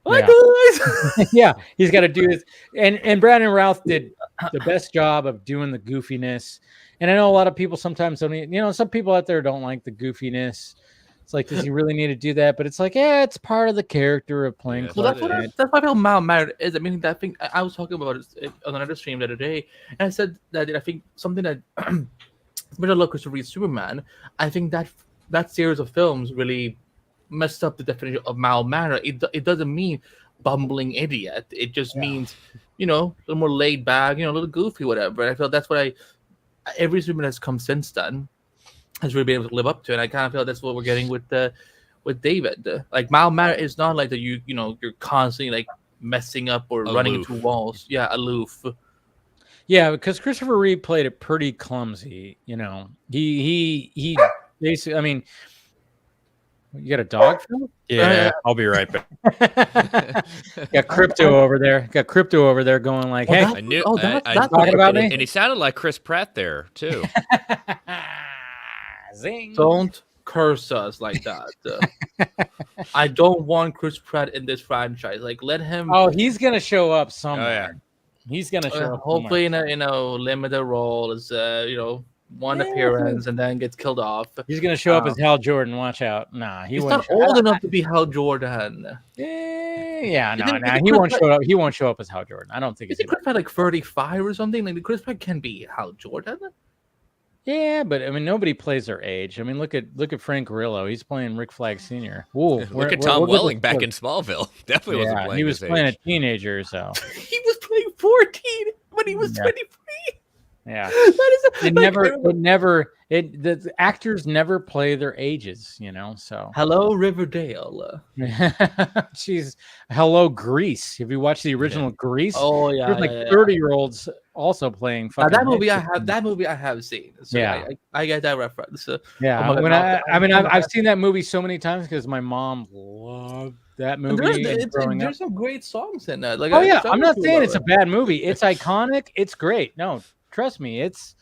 What, guys? Yeah, he's got to do this. And Brandon Routh did the best job of doing the goofiness. And I know a lot of people sometimes don't. Some people out there don't like the goofiness. It's like, does he really need to do that? But it's like, yeah, it's part of the character of playing. Yeah, Clark Well, Kent. that's why I feel Mal is. I mean, that thing I was talking about it on another stream the other day, and I said that I think something that when I look to read Superman, I think that series of films really messed up the definition of mild manner. It doesn't mean bumbling idiot. It just means, a little more laid back, a little goofy, whatever. And I feel that's what every Superman that's come since then has really been able to live up to, and I kind of feel that's what we're getting with David. Like mild manner is not like that. You're constantly like messing up or running into walls. Yeah, aloof. Yeah, because Christopher Reeve played it pretty clumsy. He basically. I mean, you got a dog, Phil? Yeah, I'll be right back. Got Crypto over there going like, "Hey, I knew. that's talking about me." And he sounded like Chris Pratt there too. Zing. Don't curse us like that. I don't want Chris Pratt in this franchise. Like, let him. Oh, he's gonna show up somewhere. Oh, yeah. He's gonna show up. Hopefully in a limited role as one appearance and then gets killed off. He's gonna show up as Hal Jordan. Watch out! Nah, he's not old enough to be Hal Jordan. Yeah, he won't show up. He won't show up as Hal Jordan. I don't think. Is Chris Pratt like 35 or something? Like Chris Pratt can be Hal Jordan. Yeah, but I mean, nobody plays their age. I mean, look at Frank Grillo. He's playing Rick Flag Sr. Ooh, look at Tom Welling back in Smallville. Definitely wasn't playing. He was playing a teenager. So he was playing 14 when he was 23. Yeah, that is the actors never play their ages, so. Hello, Riverdale. Hello, Grease. Have you watched the original Grease? Oh yeah, there's like 30-year-olds also playing. That movie I have seen. So yeah, I get that reference. Yeah, I've seen that movie so many times because my mom loved that movie. There's some great songs in that. Like, I'm not saying it's a bad movie. It's iconic. It's great. No, trust me, it's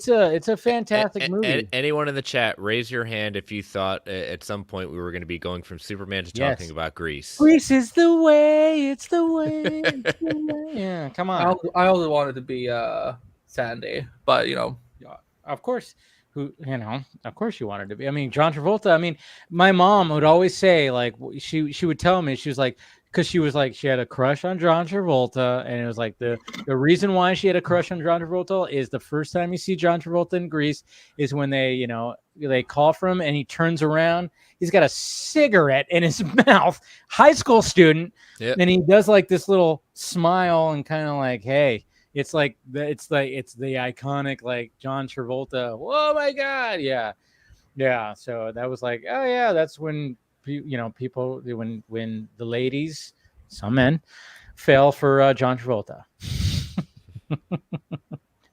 a fantastic movie. Anyone in the chat, raise your hand if you thought at some point we were going to be going from Superman to talking about Grease. Grease is the way. It's the way. It's the way. Yeah, come on. I always wanted to be Sandy, but of course. Of course you wanted to be. I mean, John Travolta. I mean, my mom would always say, like, she would tell me, she was like, because she had a crush on John Travolta, and it was like the reason why she had a crush on John Travolta is the first time you see John Travolta in Grease is when they call for him and he turns around, he's got a cigarette in his mouth, high school student, and he does like this little smile and kind of like, hey. It's the iconic like John Travolta. Oh my God, yeah. So that was like, oh yeah, that's when people when the ladies, some men, fell for John Travolta.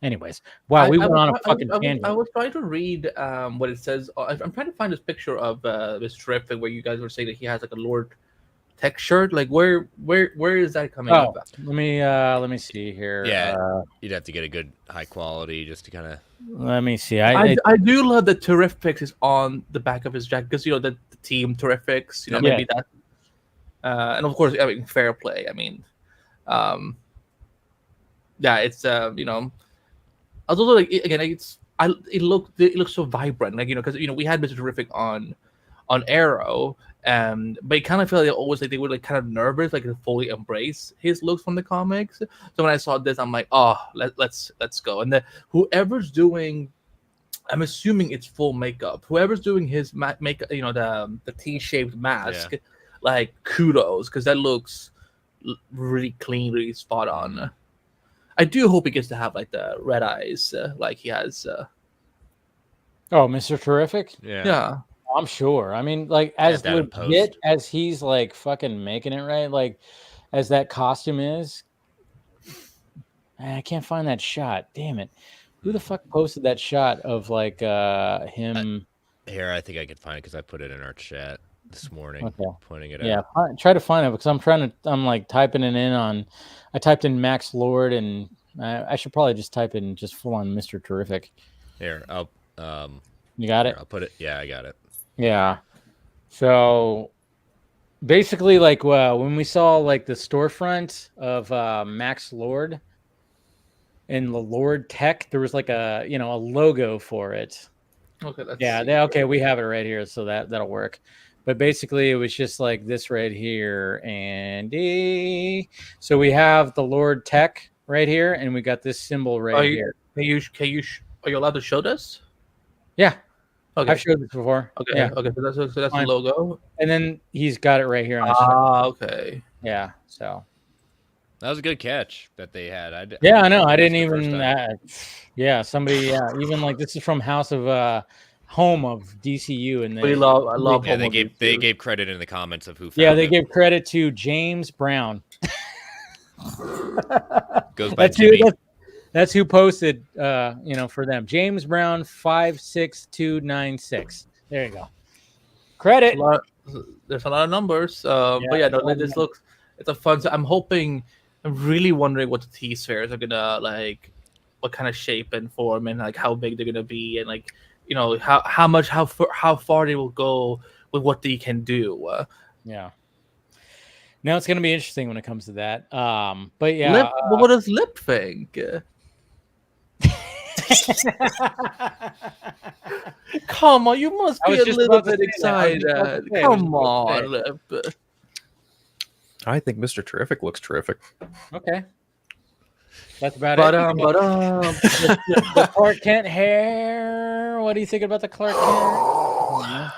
Anyways, wow, we went on a fucking tangent. I was trying to read what it says. I'm trying to find this picture of this Terrific where you guys were saying that he has like a Lord Tech shirt. Like where is that coming up? Let me see here. Yeah, you'd have to get a good high quality just to kind of. Let me see. I do love that Terrifics is on the back of his jacket because the team Terrifics. Maybe that. And of course, I mean, fair play. I mean, it's although like again, it looks so vibrant, like because we had Mr. Terrific on Arrow. But I kind of feel like they were like kind of nervous, like to fully embrace his looks from the comics. So when I saw this, I'm like, oh, let's go. And whoever's doing, I'm assuming it's full makeup. Whoever's doing his makeup, the T-shaped mask, like kudos, because that looks really clean, really spot on. I do hope he gets to have like the red eyes, like he has. Mr. Terrific. Yeah. I'm sure. I mean, like as legit as he's like fucking making it right, like as that costume is. I can't find that shot. Damn it! Who the fuck posted that shot of like him? Here, I think I could find it because I put it in our chat this morning. Okay. Pointing it out. Yeah, try to find it because I'm like typing it in on. I typed in Max Lord and I should probably just type in just full on Mr. Terrific. Here, You got it? I'll put it. Yeah, I got it. Yeah. So basically, like when we saw like the storefront of Max Lord and the Lord Tech, there was like a logo for it. Okay, let's Yeah, see. okay, we have it right here, so that'll work. But basically, it was just like this right here, and so we have the Lord Tech right here, and we got this symbol right here. Are you allowed to show this? Yeah, Okay. I've showed this before. Okay. Yeah. Okay. So that's the Fine. logo. And then he's got it right here on the side. Okay. Yeah. So That was a good catch that they had. I know. I didn't even. Yeah, somebody. Yeah, even like this is from House of Home of DCU, and I love. Yeah, they gave credit in the comments of who. Found yeah, they it. gave credit to James Brown. Goes by Jimmy. That's who posted. For them, James Brown 56296. There you go. Credit. There's a lot of numbers. But yeah, no, this looks. It's a fun. I'm hoping. I'm really wondering what the T spheres are gonna like, what kind of shape and form, and like how big they're gonna be, and like how far they will go with what they can do. Yeah. Now it's gonna be interesting when it comes to that. But yeah, what does Lip think? Come on, you must be a little bit excited. Come on, Lip. I think Mr. Terrific looks terrific. Okay. That's about it. The Clark Kent hair. What do you think about the Clark Kent?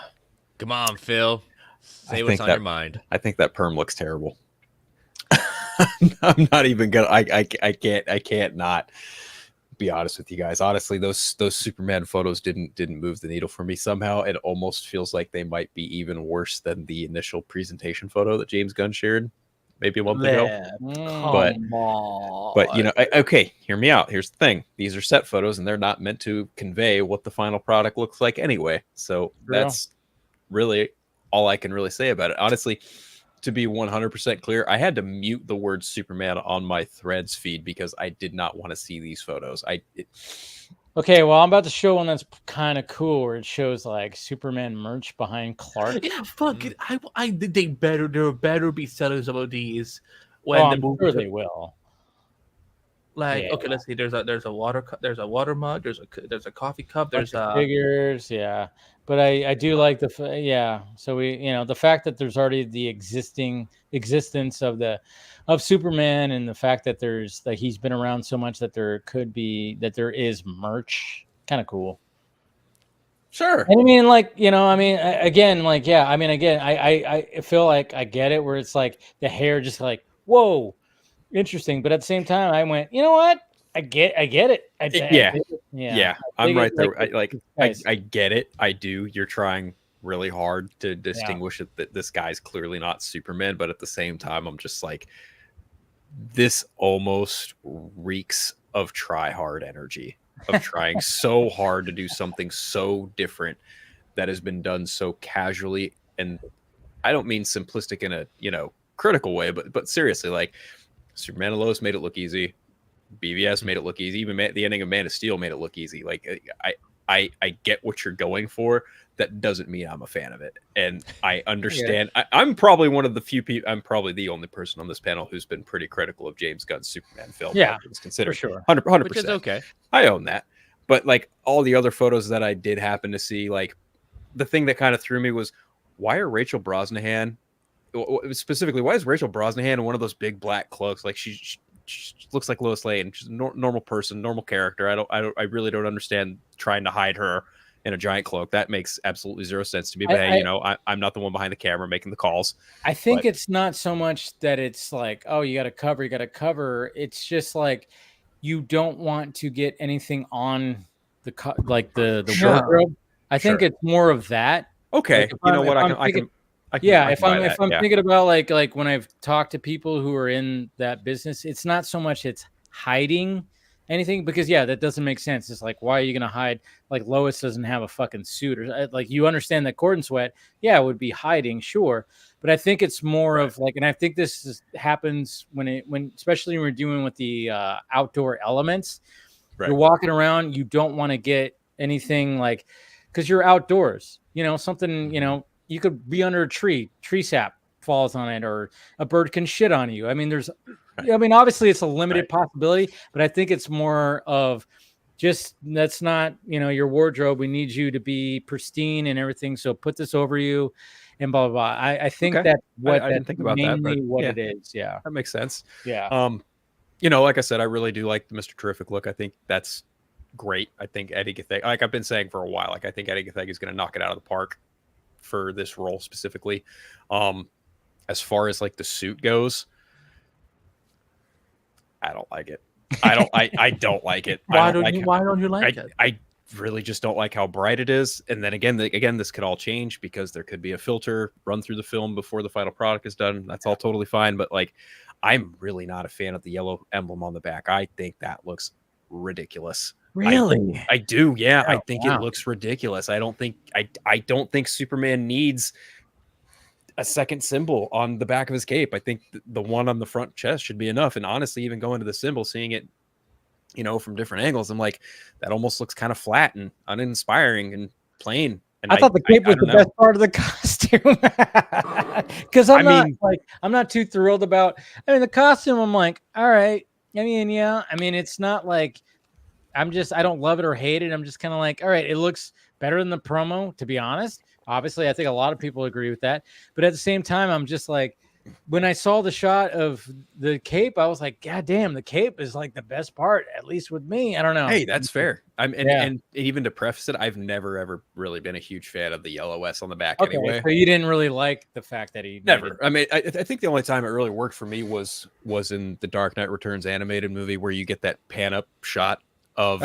Come on, Phil. Say what's on your mind. I think that perm looks terrible. I'm not even gonna. I can't not be honest with you guys. Honestly, those Superman photos didn't move the needle for me. Somehow, it almost feels like they might be even worse than the initial presentation photo that James Gunn shared maybe a month ago. But okay, hear me out. Here's the thing: these are set photos, and they're not meant to convey what the final product looks like anyway. So that's really all I can really say about it. Honestly, to be 100% clear, I had to mute the word Superman on my Threads feed because I did not want to see these photos. Okay, well, I'm about to show one that's kind of cool where it shows like Superman merch behind Clark. Yeah, fuck it. There better be selling some of these when I'm sure they will. Like, okay, let's see. There's a water mug. There's a coffee cup. There's figures, yeah. But I do like So we, the fact that there's already the existence of Superman, and the fact that he's been around so much that there is merch, kind of cool. Sure. And I mean, I feel like I get it where it's like the hair just like, whoa, interesting. But at the same time, I went, you know what? I get it. Yeah. I'm right there. I get it. I do. You're trying really hard to distinguish that this guy's clearly not Superman, but at the same time, I'm just like, this almost reeks of try hard energy, of trying so hard to do something so different that has been done so casually. And I don't mean simplistic in a critical way, but seriously, like Superman and Lois made it look easy. BVS made it look easy. Even the ending of Man of Steel made it look easy. Like I get what you're going for. That doesn't mean I'm a fan of it, and I understand. Yeah. I'm probably one of the few people. I'm probably the only person on this panel who's been pretty critical of James Gunn's Superman film. Yeah, considered for sure, 100%. Which is okay. I own that, but like all the other photos that I did happen to see, like the thing that kind of threw me was why are Rachel Brosnahan, specifically, why is Rachel Brosnahan in one of those big black cloaks? Like she looks like Lois Lane. She's a normal person, normal character. I really don't understand trying to hide her in a giant cloak. That makes absolutely zero sense to me. But I'm not the one behind the camera making the calls. I think it's not so much that it's like, oh, you got to cover. It's just like you don't want to get anything on the wardrobe. I think it's more of that. Okay, like if I'm thinking about like when I've talked to people who are in that business, it's not so much it's hiding anything, because that doesn't make sense. It's like, why are you going to hide? Like Lois doesn't have a fucking suit, or like, you understand that Gordon Sweat, it would be hiding, sure. But I think it's more of like, and I think this happens when especially when we're dealing with the outdoor elements, you're walking around, you don't want to get anything like, because you're outdoors, something, you could be under a tree sap falls on it, or a bird can shit on you. I mean, obviously it's a limited possibility, but I think it's more of just, that's not, your wardrobe. We need you to be pristine and everything. So put this over you and blah, blah, blah. I think that's what I didn't think about that, but what it is. Yeah. That makes sense. Yeah. Like I said, I really do like the Mr. Terrific look. I think that's great. I think Eddie Gatheg, like I've been saying for a while, like I think Eddie Gatheg is going to knock it out of the park for this role specifically. As far as like the suit goes, I don't like it. I don't like it. Why don't you like it? I really just don't like how bright it is. And then again, this could all change because there could be a filter run through the film before the final product is done. That's all totally fine. But like, I'm really not a fan of the yellow emblem on the back. I think that looks ridiculous. Really? I do. Yeah. I think it looks ridiculous. I don't think Superman needs a second symbol on the back of his cape. I think the one on the front chest should be enough. And honestly, even going to the symbol, seeing it, from different angles, I'm like, that almost looks kind of flat and uninspiring and plain. And I thought the cape was the best part of the costume, because I'm not too thrilled about. I mean, the costume. I'm like, all right. I mean, yeah. I mean, it's not like I don't love it or hate it. I'm just kind of like, all right, it looks better than the promo, to be honest. Obviously, I think a lot of people agree with that. But at the same time, I'm just like, when I saw the shot of the cape, I was like, God damn, the cape is like the best part, at least with me. I don't know. Hey, that's fair. And even to preface it, I've never, ever really been a huge fan of the yellow S on the back anyway. So you didn't really like the fact that he... Never. I mean, I think the only time it really worked for me was in the Dark Knight Returns animated movie, where you get that pan-up shot of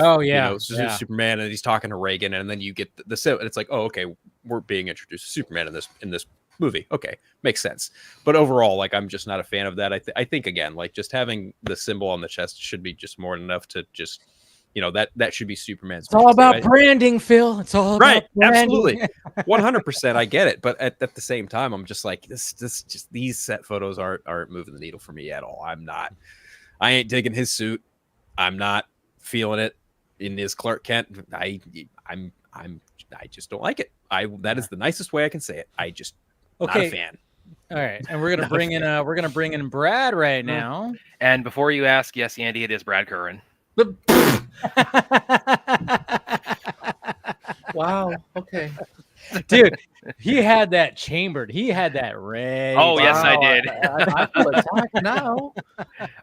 Superman, and he's talking to Reagan, and then you get the and it's like, oh, okay, we're being introduced to Superman in this movie. Okay, makes sense. But overall, like, I'm just not a fan of that. I think again, like, just having the symbol on the chest should be just more than enough to just, that should be Superman's. It's all about branding, Phil. It's all about branding. Absolutely, 100%. I get it, but at the same time, I'm just like, these set photos aren't moving the needle for me at all. I ain't digging his suit. I'm not feeling it in his Clark Kent. I just don't like it. That is the nicest way I can say it. I just not a fan. All right, and we're gonna bring in Brad right now. And before you ask, yes, Andy, it is Brad Curran. Wow. Okay. Dude, he had that chambered. He had that red. Oh, yes, I did. I feel attacked now.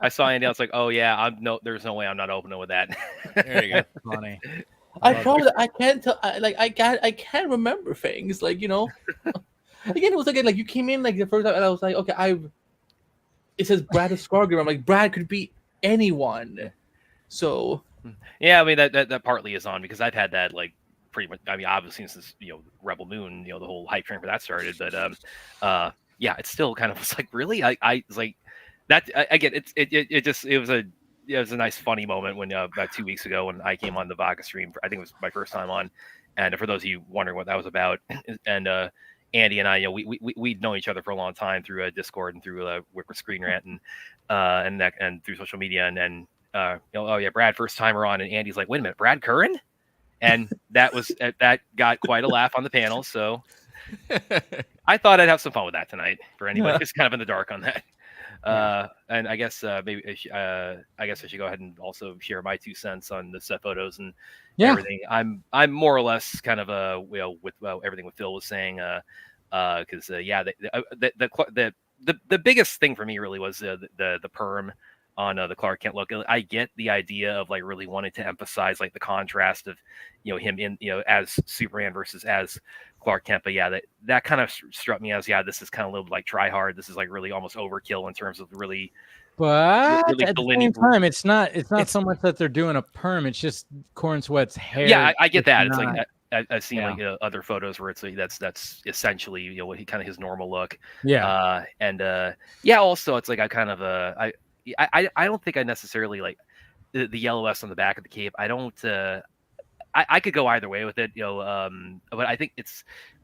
I saw Andy. I was like, oh yeah, there's no way I'm not opening with that. There you go. Funny. I can't tell. I can't remember things. Like, again, it was like you came in like the first time, and I was like, okay, it says Brad Skarsgård. I'm like, Brad could be anyone. So yeah, I mean that partly is on because I've had that like pretty much. I mean, obviously since Rebel Moon, the whole hype train for that started. But yeah, it's still kind of was like really. I was like that again. It was a nice funny moment when about 2 weeks ago when I came on the Vodka stream. I think it was my first time on, and for those of you wondering what that was about, and Andy and I, we'd known each other for a long time through Discord and through Whipper Screen Rant and through social media, and then oh yeah, Brad first timer on, and Andy's like, wait a minute, Brad Curran, and that got quite a laugh on the panel. So I thought I'd have some fun with that tonight for anyone who's kind of in the dark on that. And I guess maybe I should go ahead and also share my 2 cents on the set photos and everything. I'm more or less kind of with everything what Phil was saying, because the biggest thing for me really was the perm on the Clark Kent look. I get the idea of like really wanting to emphasize like the contrast of him in as Superman versus as Clark Kent, but yeah, that kind of struck me as this is kind of a little like try hard. This is like really almost overkill in terms of really. But really at the same time, it's not so much that they're doing a perm. It's just Corn Sweat's hair. Yeah, I get that. It's like I've seen like other photos where it's like that's essentially what he kind of his normal look. Yeah, Also, it's like I kind of I don't think I necessarily like the yellow S on the back of the cape. I don't. I could go either way with it, but I think it's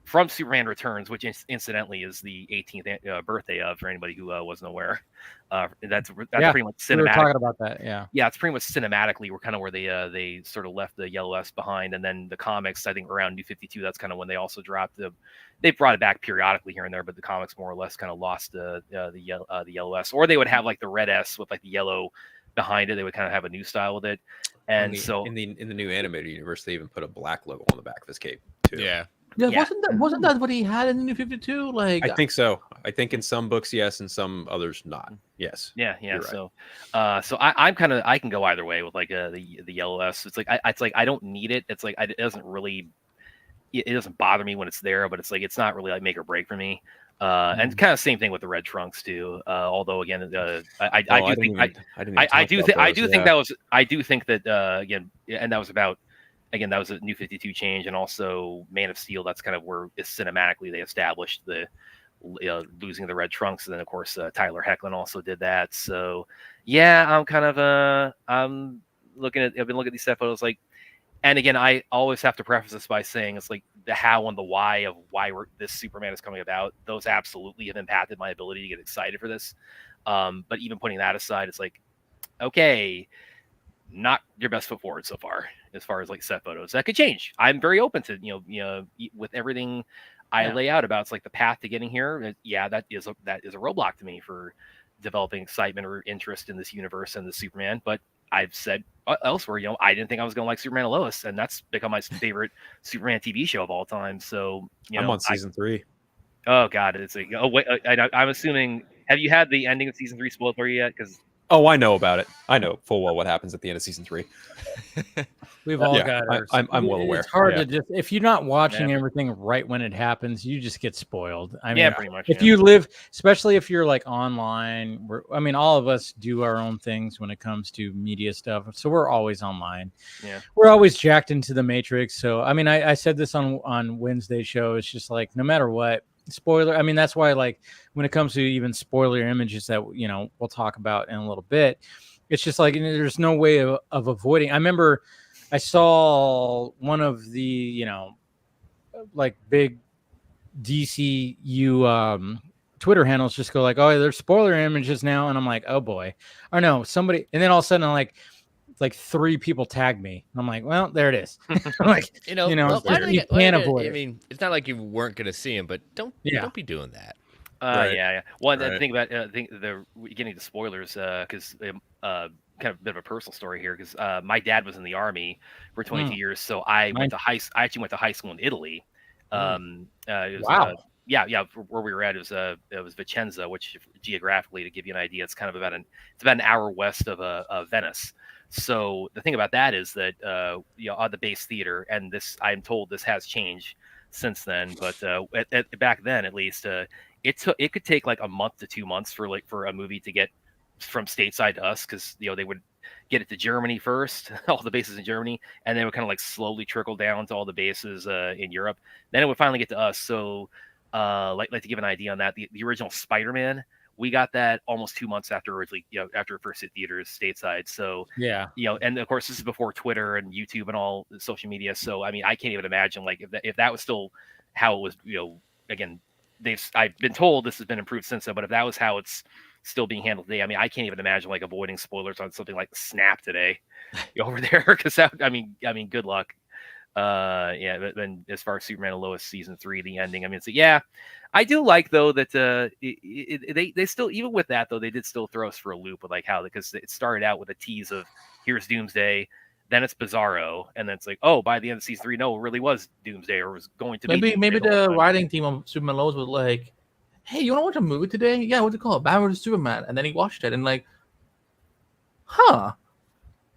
from Superman Returns, which incidentally is the 18th birthday of, for anybody who wasn't aware. That's pretty much cinematic. We were talking about that, yeah. It's pretty much cinematically. We're kind of where they sort of left the Yellow S behind, and then the comics. I think around New 52, that's kind of when they also dropped the. They brought it back periodically here and there, but the comics more or less kind of lost the Yellow S, or they would have like the red S with like the yellow behind it. They would kind of have a new style with it, and so in the new animated universe, they even put a black logo on the back of his cape too. Yeah. Yeah, wasn't that what he had in the New 52? Like, I think so. I think in some books, yes, and some others not. Yes. Yeah. Right. So I can go either way with like the Yellow S. It's like I don't need it. It's like it doesn't bother me when it's there, but it's like it's not really like make or break for me. And kind of same thing with the red trunks too. Although again, I do think that again, and that was about. Again, that was a New 52 change, and also Man of Steel. That's kind of where cinematically they established the losing the red trunks, and then of course Tyler Hoechlin also did that. So yeah, I'm kind of I've been looking at these set photos like, and again, I always have to preface this by saying it's like the how and the why of why this Superman is coming about. Those absolutely have impacted my ability to get excited for this. But even putting that aside, it's like, okay, not your best foot forward so far as like set photos. That could change. I'm very open to with everything I lay out about. It's like the path to getting here. Yeah, that is a roadblock to me for developing excitement or interest in this universe and the Superman. But I've said elsewhere, I didn't think I was going to like Superman and Lois, and that's become my favorite Superman TV show of all time. So I'm on season 3. Oh God, it's like I'm assuming. Have you had the ending of season 3 spoiled for you yet? Because I know about it. I know full well what happens at the end of season 3. We've all got ours. I'm well aware. It's hard to just, if you're not watching everything right when it happens, you just get spoiled. I mean, pretty much. If you live, especially if you're like online, all of us do our own things when it comes to media stuff. So we're always online. Yeah. We're always jacked into the Matrix. So, I mean, I said this on Wednesday's show. It's just like, no matter what, spoiler. I mean, that's why, like, when it comes to even spoiler images that, we'll talk about in a little bit, it's just like, there's no way of avoiding. I remember I saw one of the, like big DCU Twitter handles just go like, oh, there's spoiler images now. And I'm like, oh boy. Or no, somebody. And then all of a sudden I'm like 3 people tagged me. I'm like, well, there it is. Like, you can't avoid it. I mean, it's not like you weren't going to see him, but don't be doing that. Yeah. Well, the thing about the getting to spoilers, because kind of a bit of a personal story here, because my dad was in the army for 22 years, so I actually went to high school in Italy. It was, wow. Where we were at, it was Vicenza, which geographically, to give you an idea, it's kind of about an hour west of Venice. So the thing about that is that on the base theater, and this, I'm told this has changed since then, but back then at least, it could take like a month to 2 months for a movie to get from stateside to us, because they would get it to Germany first, all the bases in Germany, and then it would kind of like slowly trickle down to all the bases in Europe. Then it would finally get to us. So like to give an idea on that, the original Spider-Man, we got that almost 2 months after after it first hit theaters stateside. So and of course this is before Twitter and YouTube and all the social media. So I mean, I can't even imagine like if that was still how it was. Again, I've been told this has been improved since then, but if that was how it's still being handled today, I mean, I can't even imagine like avoiding spoilers on something like Snap today over there, because I mean, good luck. But then as far as Superman and Lois season 3, the ending, I mean, I do like though that they still, even with that though, they did still throw us for a loop with like how, because it started out with a tease of here's Doomsday, then it's Bizarro, and then it's like, oh, by the end of season 3, no, it really was Doomsday, or was going to be. Maybe the writing team of Superman and Lois was like, hey, you want to watch a movie today? Yeah, what's it called? Batman vs Superman. And then he watched it and like,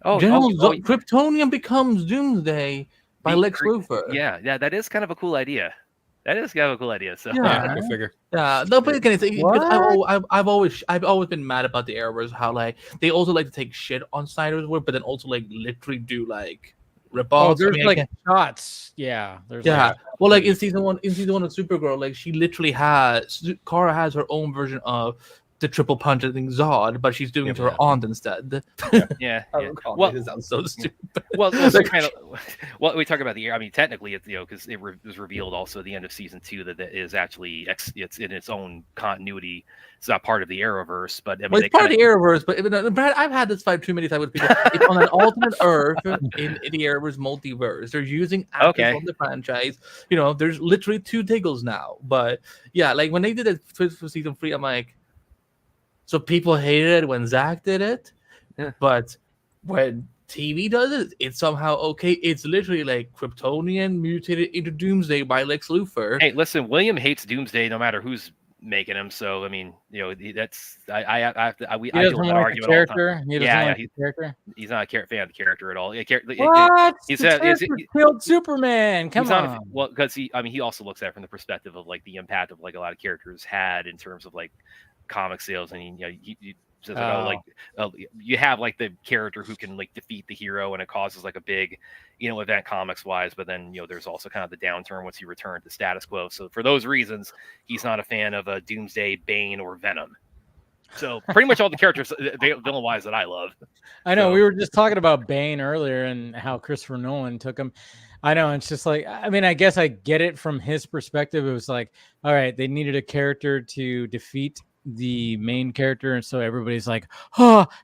Kryptonian becomes Doomsday by Lex Luthor. Yeah, that is kind of a cool idea. So I can figure. Yeah, no, but again, I've always been mad about the era where how like they also like to take shit on Snyder's work, but then also like literally do like rip-offs. There's shots. Yeah. Well, like in season one of Supergirl, like she literally Kara has her own version of the triple punch thing Zod, but she's doing it to her aunt instead. Yeah. Well, it sounds so stupid. Well, we talk about the year. I mean, technically, it's because it was revealed also at the end of season 2 that it is actually it's in its own continuity. It's not part of the Arrowverse, but I mean, it's part of the Arrowverse. But Brad, I've had this fight too many times with people. It's on an alternate Earth in the Arrowverse multiverse. They're using actors from the franchise. There's literally 2 Diggles now. But yeah, like when they did it for season 3, I'm like, so people hated it when Zach did it, but when TV does it, it's somehow okay. It's literally like Kryptonian mutated into Doomsday by Lex Luthor. Hey, listen, William hates Doomsday no matter who's making him. So I mean, that's I have to. We deal with that argument all the time. He's not a fan of the character at all. What? He killed Superman. Come on. Well, because he also looks at it from the perspective of like the impact of like a lot of characters had in terms of like comic sales, and he says you have like the character who can like defeat the hero, and it causes like a big event comics wise, but then there's also kind of the downturn once you return to status quo. So for those reasons, he's not a fan of a Doomsday, Bane, or Venom. So pretty much all the characters villain wise that I love. I know, we were just talking about Bane earlier and how Christopher Nolan took him. I know, it's just like, I mean, I guess I get it from his perspective. It was like, all right, they needed a character to defeat the main character, and so everybody's like,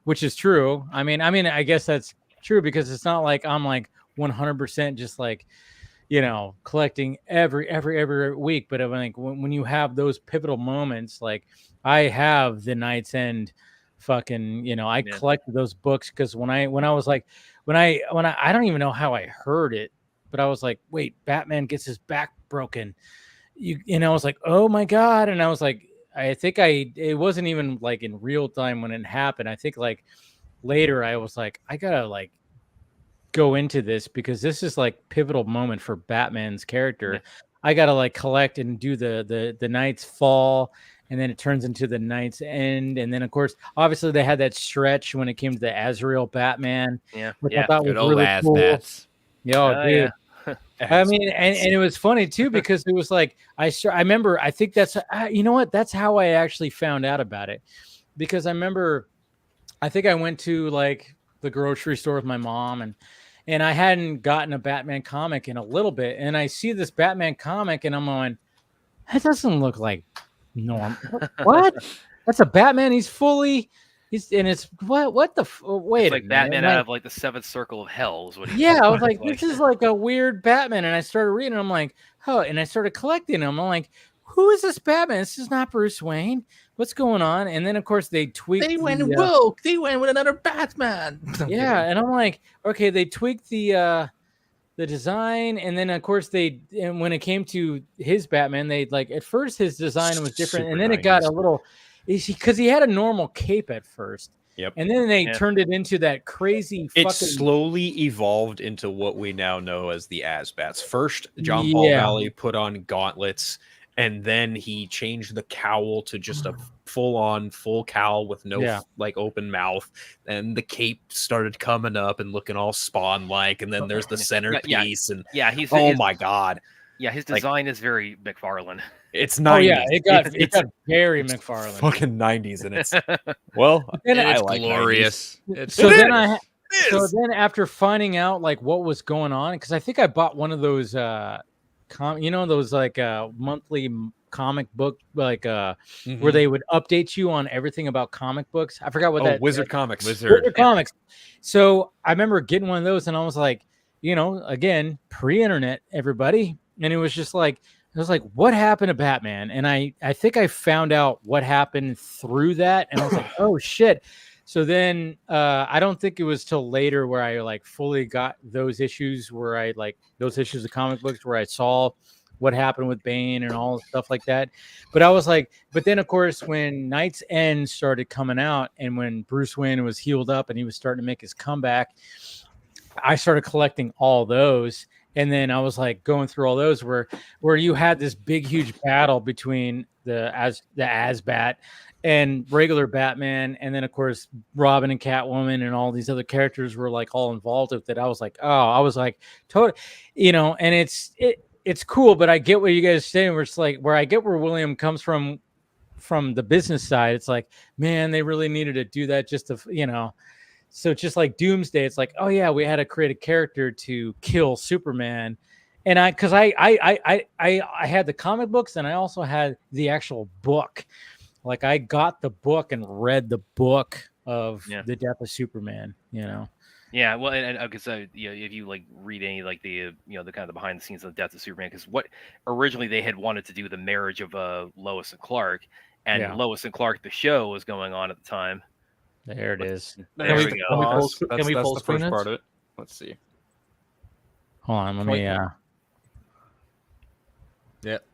which is true. I mean, I guess that's true, because it's not like I'm like 100% just like, collecting every week. But I think when you have those pivotal moments, like I have the Night's End fucking, I collected those books because when I don't even know how I heard it, but I was like, wait, Batman gets his back broken. I was like, oh my God. And I was like, I think it wasn't even like in real time when it happened. I think like later I was like, I gotta like go into this because this is like pivotal moment for Batman's character. Yeah. I gotta like collect and do the Night's Fall, and then it turns into the Night's End, and then of course, obviously they had that stretch when it came to the Azrael Batman. Which I thought was really cool. Bats. Yo, dude. Yeah. I mean, and it was funny too, because it was like I remember, I think that's that's how I actually found out about it, because I remember I think I went to like the grocery store with my mom, and I hadn't gotten a Batman comic in a little bit, and I see this Batman comic and I'm going, that doesn't look like normal. What? That's a Batman. It's wait it's like Batman out of like the seventh circle of hell is what I was like, this is like a weird Batman. And I started reading, I'm like, and I started collecting them. I'm like, who is this Batman? This is not Bruce Wayne. What's going on? And then of course they tweaked. They went woke. They went with another Batman. Yeah, and I'm like, okay, they tweaked the design, and then of course and when it came to his Batman, they like at first his design was different, and then it got a little. Because he had a normal cape at first. Yep. And then they turned it into that crazy It slowly evolved into what we now know as the Asbats. First, John Paul Valley put on gauntlets, and then he changed the cowl to just a full cowl with no like open mouth. And the cape started coming up and looking all Spawn-like, and then there's the centerpiece. My God. Yeah, his design is very McFarlane. It's 90s. Oh yeah, it got very McFarlane. Fucking 90s, and it's it's like glorious. So then after finding out like what was going on, because I think I bought one of those those like monthly comic book like where they would update you on everything about comic books. I forgot what that Wizard Comics. Wizard Comics. So I remember getting one of those, and I was like, again, pre-internet, everybody. And it was just like, what happened to Batman? And I think I found out what happened through that. And I was like, oh shit. So then I don't think it was till later where I like fully got those issues where I like those issues of comic books where I saw what happened with Bane and all stuff like that. But I was like, but then of course, when Night's End started coming out and when Bruce Wayne was healed up and he was starting to make his comeback, I started collecting all those. And then I was like going through all those where you had this big, huge battle between the Asbat and regular Batman. And then, of course, Robin and Catwoman and all these other characters were like all involved with it. I was like, totally, and it's cool. But I get what you guys are saying. Where it's like where I get where William comes from from the business side, it's like, man, they really needed to do that just to, you know. So just like Doomsday, it's like, oh yeah, we had to create a character to kill Superman. And I had the comic books and I also had the actual book. Like I got the book and read the book of the death of Superman, you know. Yeah, well, and because you know, if you like read any like the you know the kind of the behind the scenes of the death of Superman, because what originally they had wanted to do the marriage of Lois and Clark, and Lois and Clark the show was going on at the time. There it is. There we go. Can we full the screen first it? part of it. Let's see. Hold on, let me. Yep.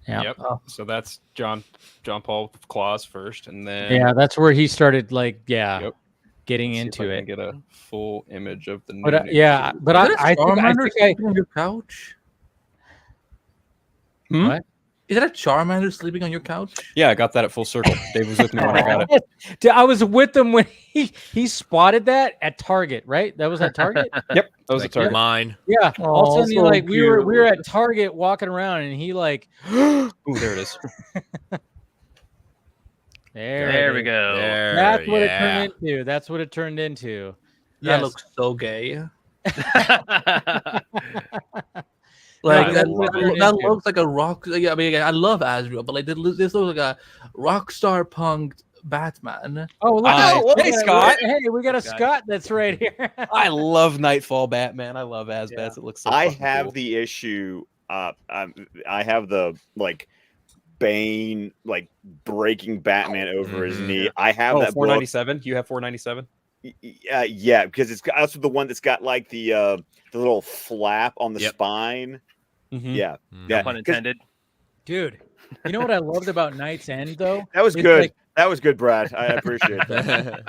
Yeah. Yep. So that's John Paul with claws first, and then that's where he started, like, Yep. getting Let's see into if I it. can get a full image of the. But new but I think sleeping on your couch. What? Is that a Charmander sleeping on your couch? Yeah, I got that at full circle. Dave was with me when I got it. Dude, I was with him when he spotted that at Target, right? That was at Target. Yep, that was Like, a Target. Mine. Yeah. All of a sudden, so we were cute. at Target walking around, and he like, Ooh, there it is. There we go. That's what it turned into. That's what it turned into. That looks so gay. Like, That into. looks like a rock. Yeah, I mean, I love Azrael, but like this looks like a rock star punk Batman. Oh, look! Hey, Scott. Hey, we got a Scott that's right here. I love Nightfall Batman. I love Asbats. It looks so I fucking have cool. the issue. I have the like Bane like breaking Batman over his knee. I have that 497. You have 497. Yeah, because it's also the one that's got like the little flap on the spine. Mm-hmm. Yeah, No pun intended. Dude, you know what I loved about Night's End though? That was It's good. like- That was good, Brad. I appreciate that.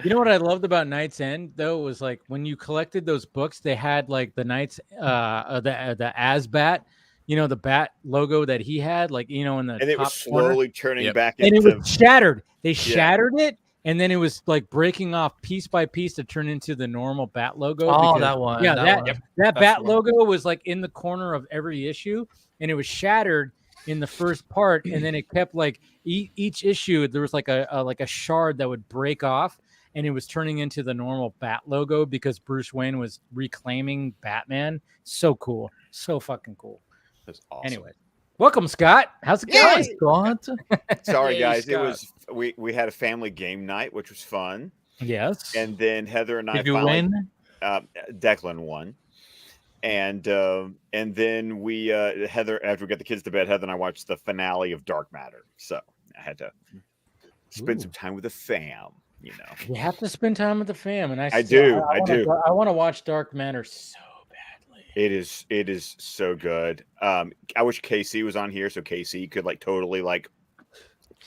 You know what I loved about Night's End though was like when you collected those books, they had like the Knights, the Asbat, you know, the bat logo that he had, like, you know, in the And it was top corner. slowly turning back And into. it was shattered. They shattered it, and then it was like breaking off piece by piece to turn into the normal bat logo. Oh, because- that one. Yeah, that one. that That's bat the one. logo was like in the corner of every issue, and it was shattered in the first part, and then it kept like each issue there was like a shard that would break off, and it was turning into the normal bat logo because Bruce Wayne was reclaiming Batman. So cool, so fucking cool. That's awesome. Anyway, welcome, Scott. How's it going? Scott. Sorry, Yay, guys. It Scott. was we had a family game night, which was fun, Yes. and then Heather and I Did you finally win? Declan won. And then we Heather, after we got the kids to bed, Heather and I watched the finale of Dark Matter. So I had to spend some time with the fam, you know. You have to spend time with the fam, and I do. I want to watch Dark Matter so badly. It is so good. I wish KC was on here so KC could like totally like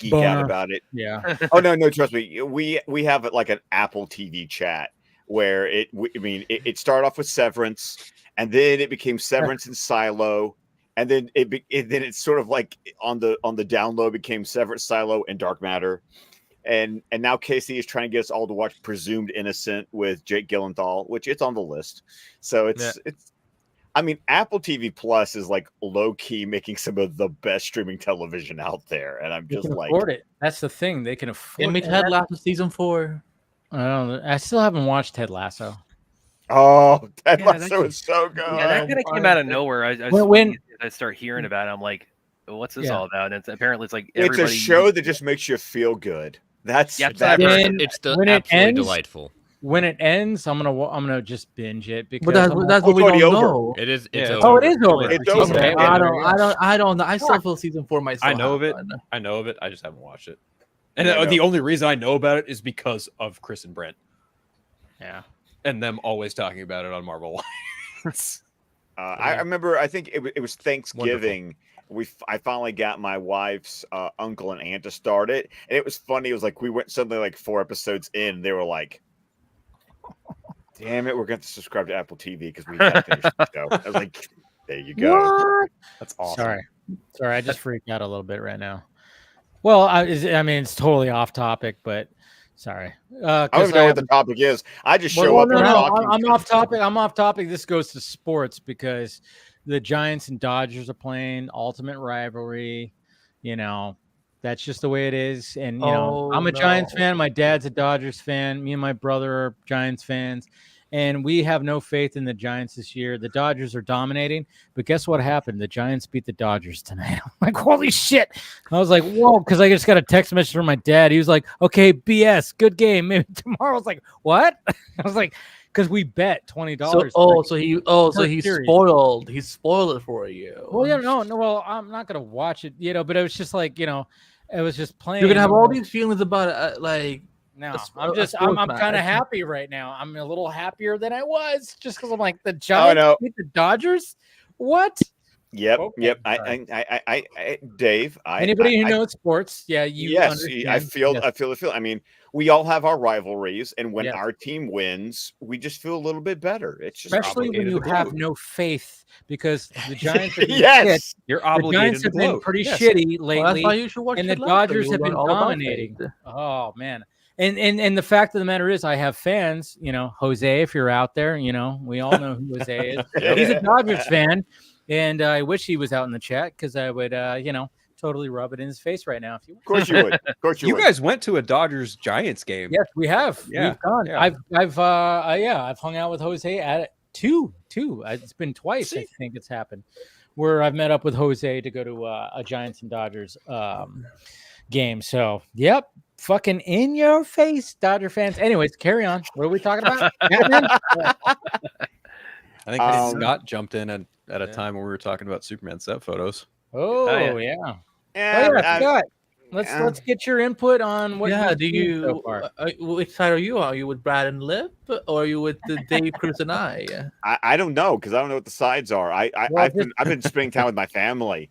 geek out Boner. about it. Yeah. Oh no, trust me. We have like an Apple TV chat where it started off with Severance, and then it became Severance and Silo, and then it's sort of like on the down low became Severance, Silo, and Dark Matter, and now Casey is trying to get us all to watch Presumed Innocent with Jake Gyllenhaal, which it's on the list. So it's I mean, Apple TV Plus is like low key making some of the best streaming television out there, and I'm They just can like, afford it. That's the thing. They can afford Give me it. Ted Lasso season 4. I still haven't watched Ted Lasso. oh, Ted Yeah, Lasso that- is so good. Yeah, that kind of came out of nowhere. I start hearing about it. I'm like, what's this all about? And apparently, it's like It's a show that just makes you feel good. That's Yep, that. Then It's when it absolutely ends- delightful. When it ends, I'm gonna just binge it because But that's what we already don't over. know. It is. Yeah, It's it's Oh, over. it is over. It's over. Okay, Yeah. I don't know. I still feel season 4 might still I know of it. happen. I know of it. I just haven't watched it. And Yeah, the only reason I know about it is because of Chris and Brent Yeah. and them always talking about it on Marvel. I remember. I think it was Thanksgiving. I finally got my wife's uncle and aunt to start it, and it was funny. It was like we went something like 4 episodes in. And they were like, "Damn it, we're going to subscribe to Apple TV because we got to finish the show." I was like, "There you go." That's awesome. Sorry, I just freaked out a little bit right now. Well, I mean, it's totally off topic, but sorry. I don't even know what the topic is. I just show up and talk. I'm off topic. I'm off topic. This goes to sports because the Giants and Dodgers are playing ultimate rivalry. You know, That's just the way it is. And you know, I'm a Giants fan. My dad's a Dodgers fan. Me and my brother are Giants fans. And we have no faith in the Giants this year. The Dodgers are dominating. But guess what happened? The Giants beat the Dodgers tonight. I'm like, holy shit. I was like, whoa, because I just got a text message from my dad. He was like, okay, BS, good game. Maybe tomorrow. I was like, what? I was like, because we bet $20. So he spoiled. He spoiled it for you. Well, yeah, no. Well, I'm not gonna watch it, but it was just like, it was just playing. You're gonna have all these feelings about it, like. No, I'm kind of happy right now. I'm a little happier than I was just because I'm like the Giants beat the Dodgers. What? Yep, Okay, yep. I Dave. Anybody who knows sports, yes, I feel the feel. I mean, we all have our rivalries, and when Yes. our team wins, we just feel a little bit better. It's just especially when you have no faith because the Giants have been yes, shit. You're The obligated Giants to have been gloat. pretty Yes. shitty Well, lately, that's why you should watch and the it live, so Dodgers you'll have learn been all about dominating. faith. Oh man. And the fact of the matter is, I have fans. Jose, if you're out there, we all know who Jose is. He's a Dodgers fan, and I wish he was out in the chat because I would, totally rub it in his face right now. If you, of course you would. Of course you would. guys went to a Dodgers Giants game. yes, we have. Yeah, We've gone. yeah. I've hung out with Jose at two. It's been twice. I think it's happened where I've met up with Jose to go to a Giants and Dodgers game. So, yep. Fucking in your face, Dodger fans. Anyways, carry on. What are we talking about? Batman? I think Scott jumped in at a time when we were talking about Superman set photos. Oh yeah. Yeah, Scott. Let's get your input on what. Yeah, you've seen so far. Which side are you? Are you with Brad and Lip, or are you with the Dave, Chris, and I? I don't know because I don't know what the sides are. I've been spending time with my family.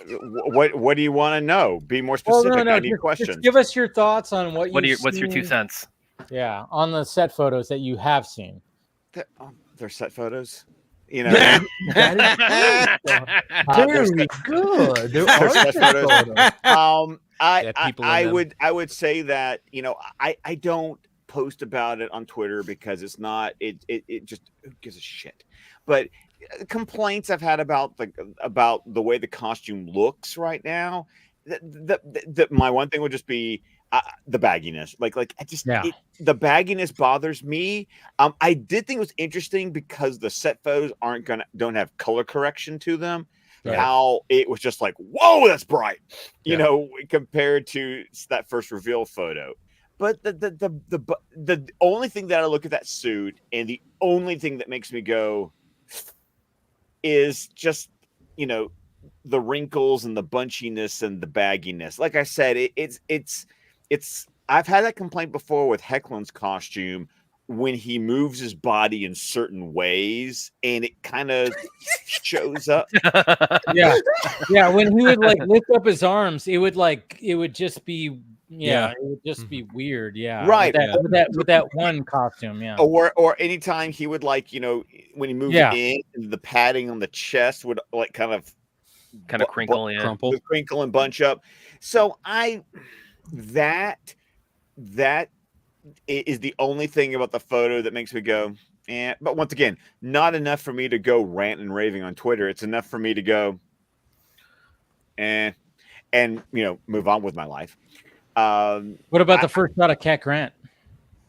What do you want to know? Be more specific. I need questions. Just give us your thoughts on what What's your 2 cents? Yeah, on the set photos that you have seen. They're set photos. Very good. There are set photos. photos. I would say that I don't post about it on Twitter because it's not it just who gives a shit. But complaints I've had about the way the costume looks right now. My one thing would just be the bagginess. The bagginess bothers me. I did think it was interesting because the set photos don't have color correction to them. Right. How it was just like, whoa, that's bright, compared to that first reveal photo. But the only thing that I look at that suit and the only thing that makes me go is just the wrinkles and the bunchiness and the bagginess. Like I said, it's I've had that complaint before with Hecklin's costume when he moves his body in certain ways and it kind of shows up. Yeah. When he would lift up his arms, it would just be it would just be weird. Yeah. Right. With that one costume. Yeah. Or anytime he would when he moved in, the padding on the chest would kind of crinkle, crinkle and bunch up. So that is the only thing about the photo that makes me go, eh. But once again, not enough for me to go rant and raving on Twitter. It's enough for me to go, and move on with my life. What about the first shot of Cat Grant?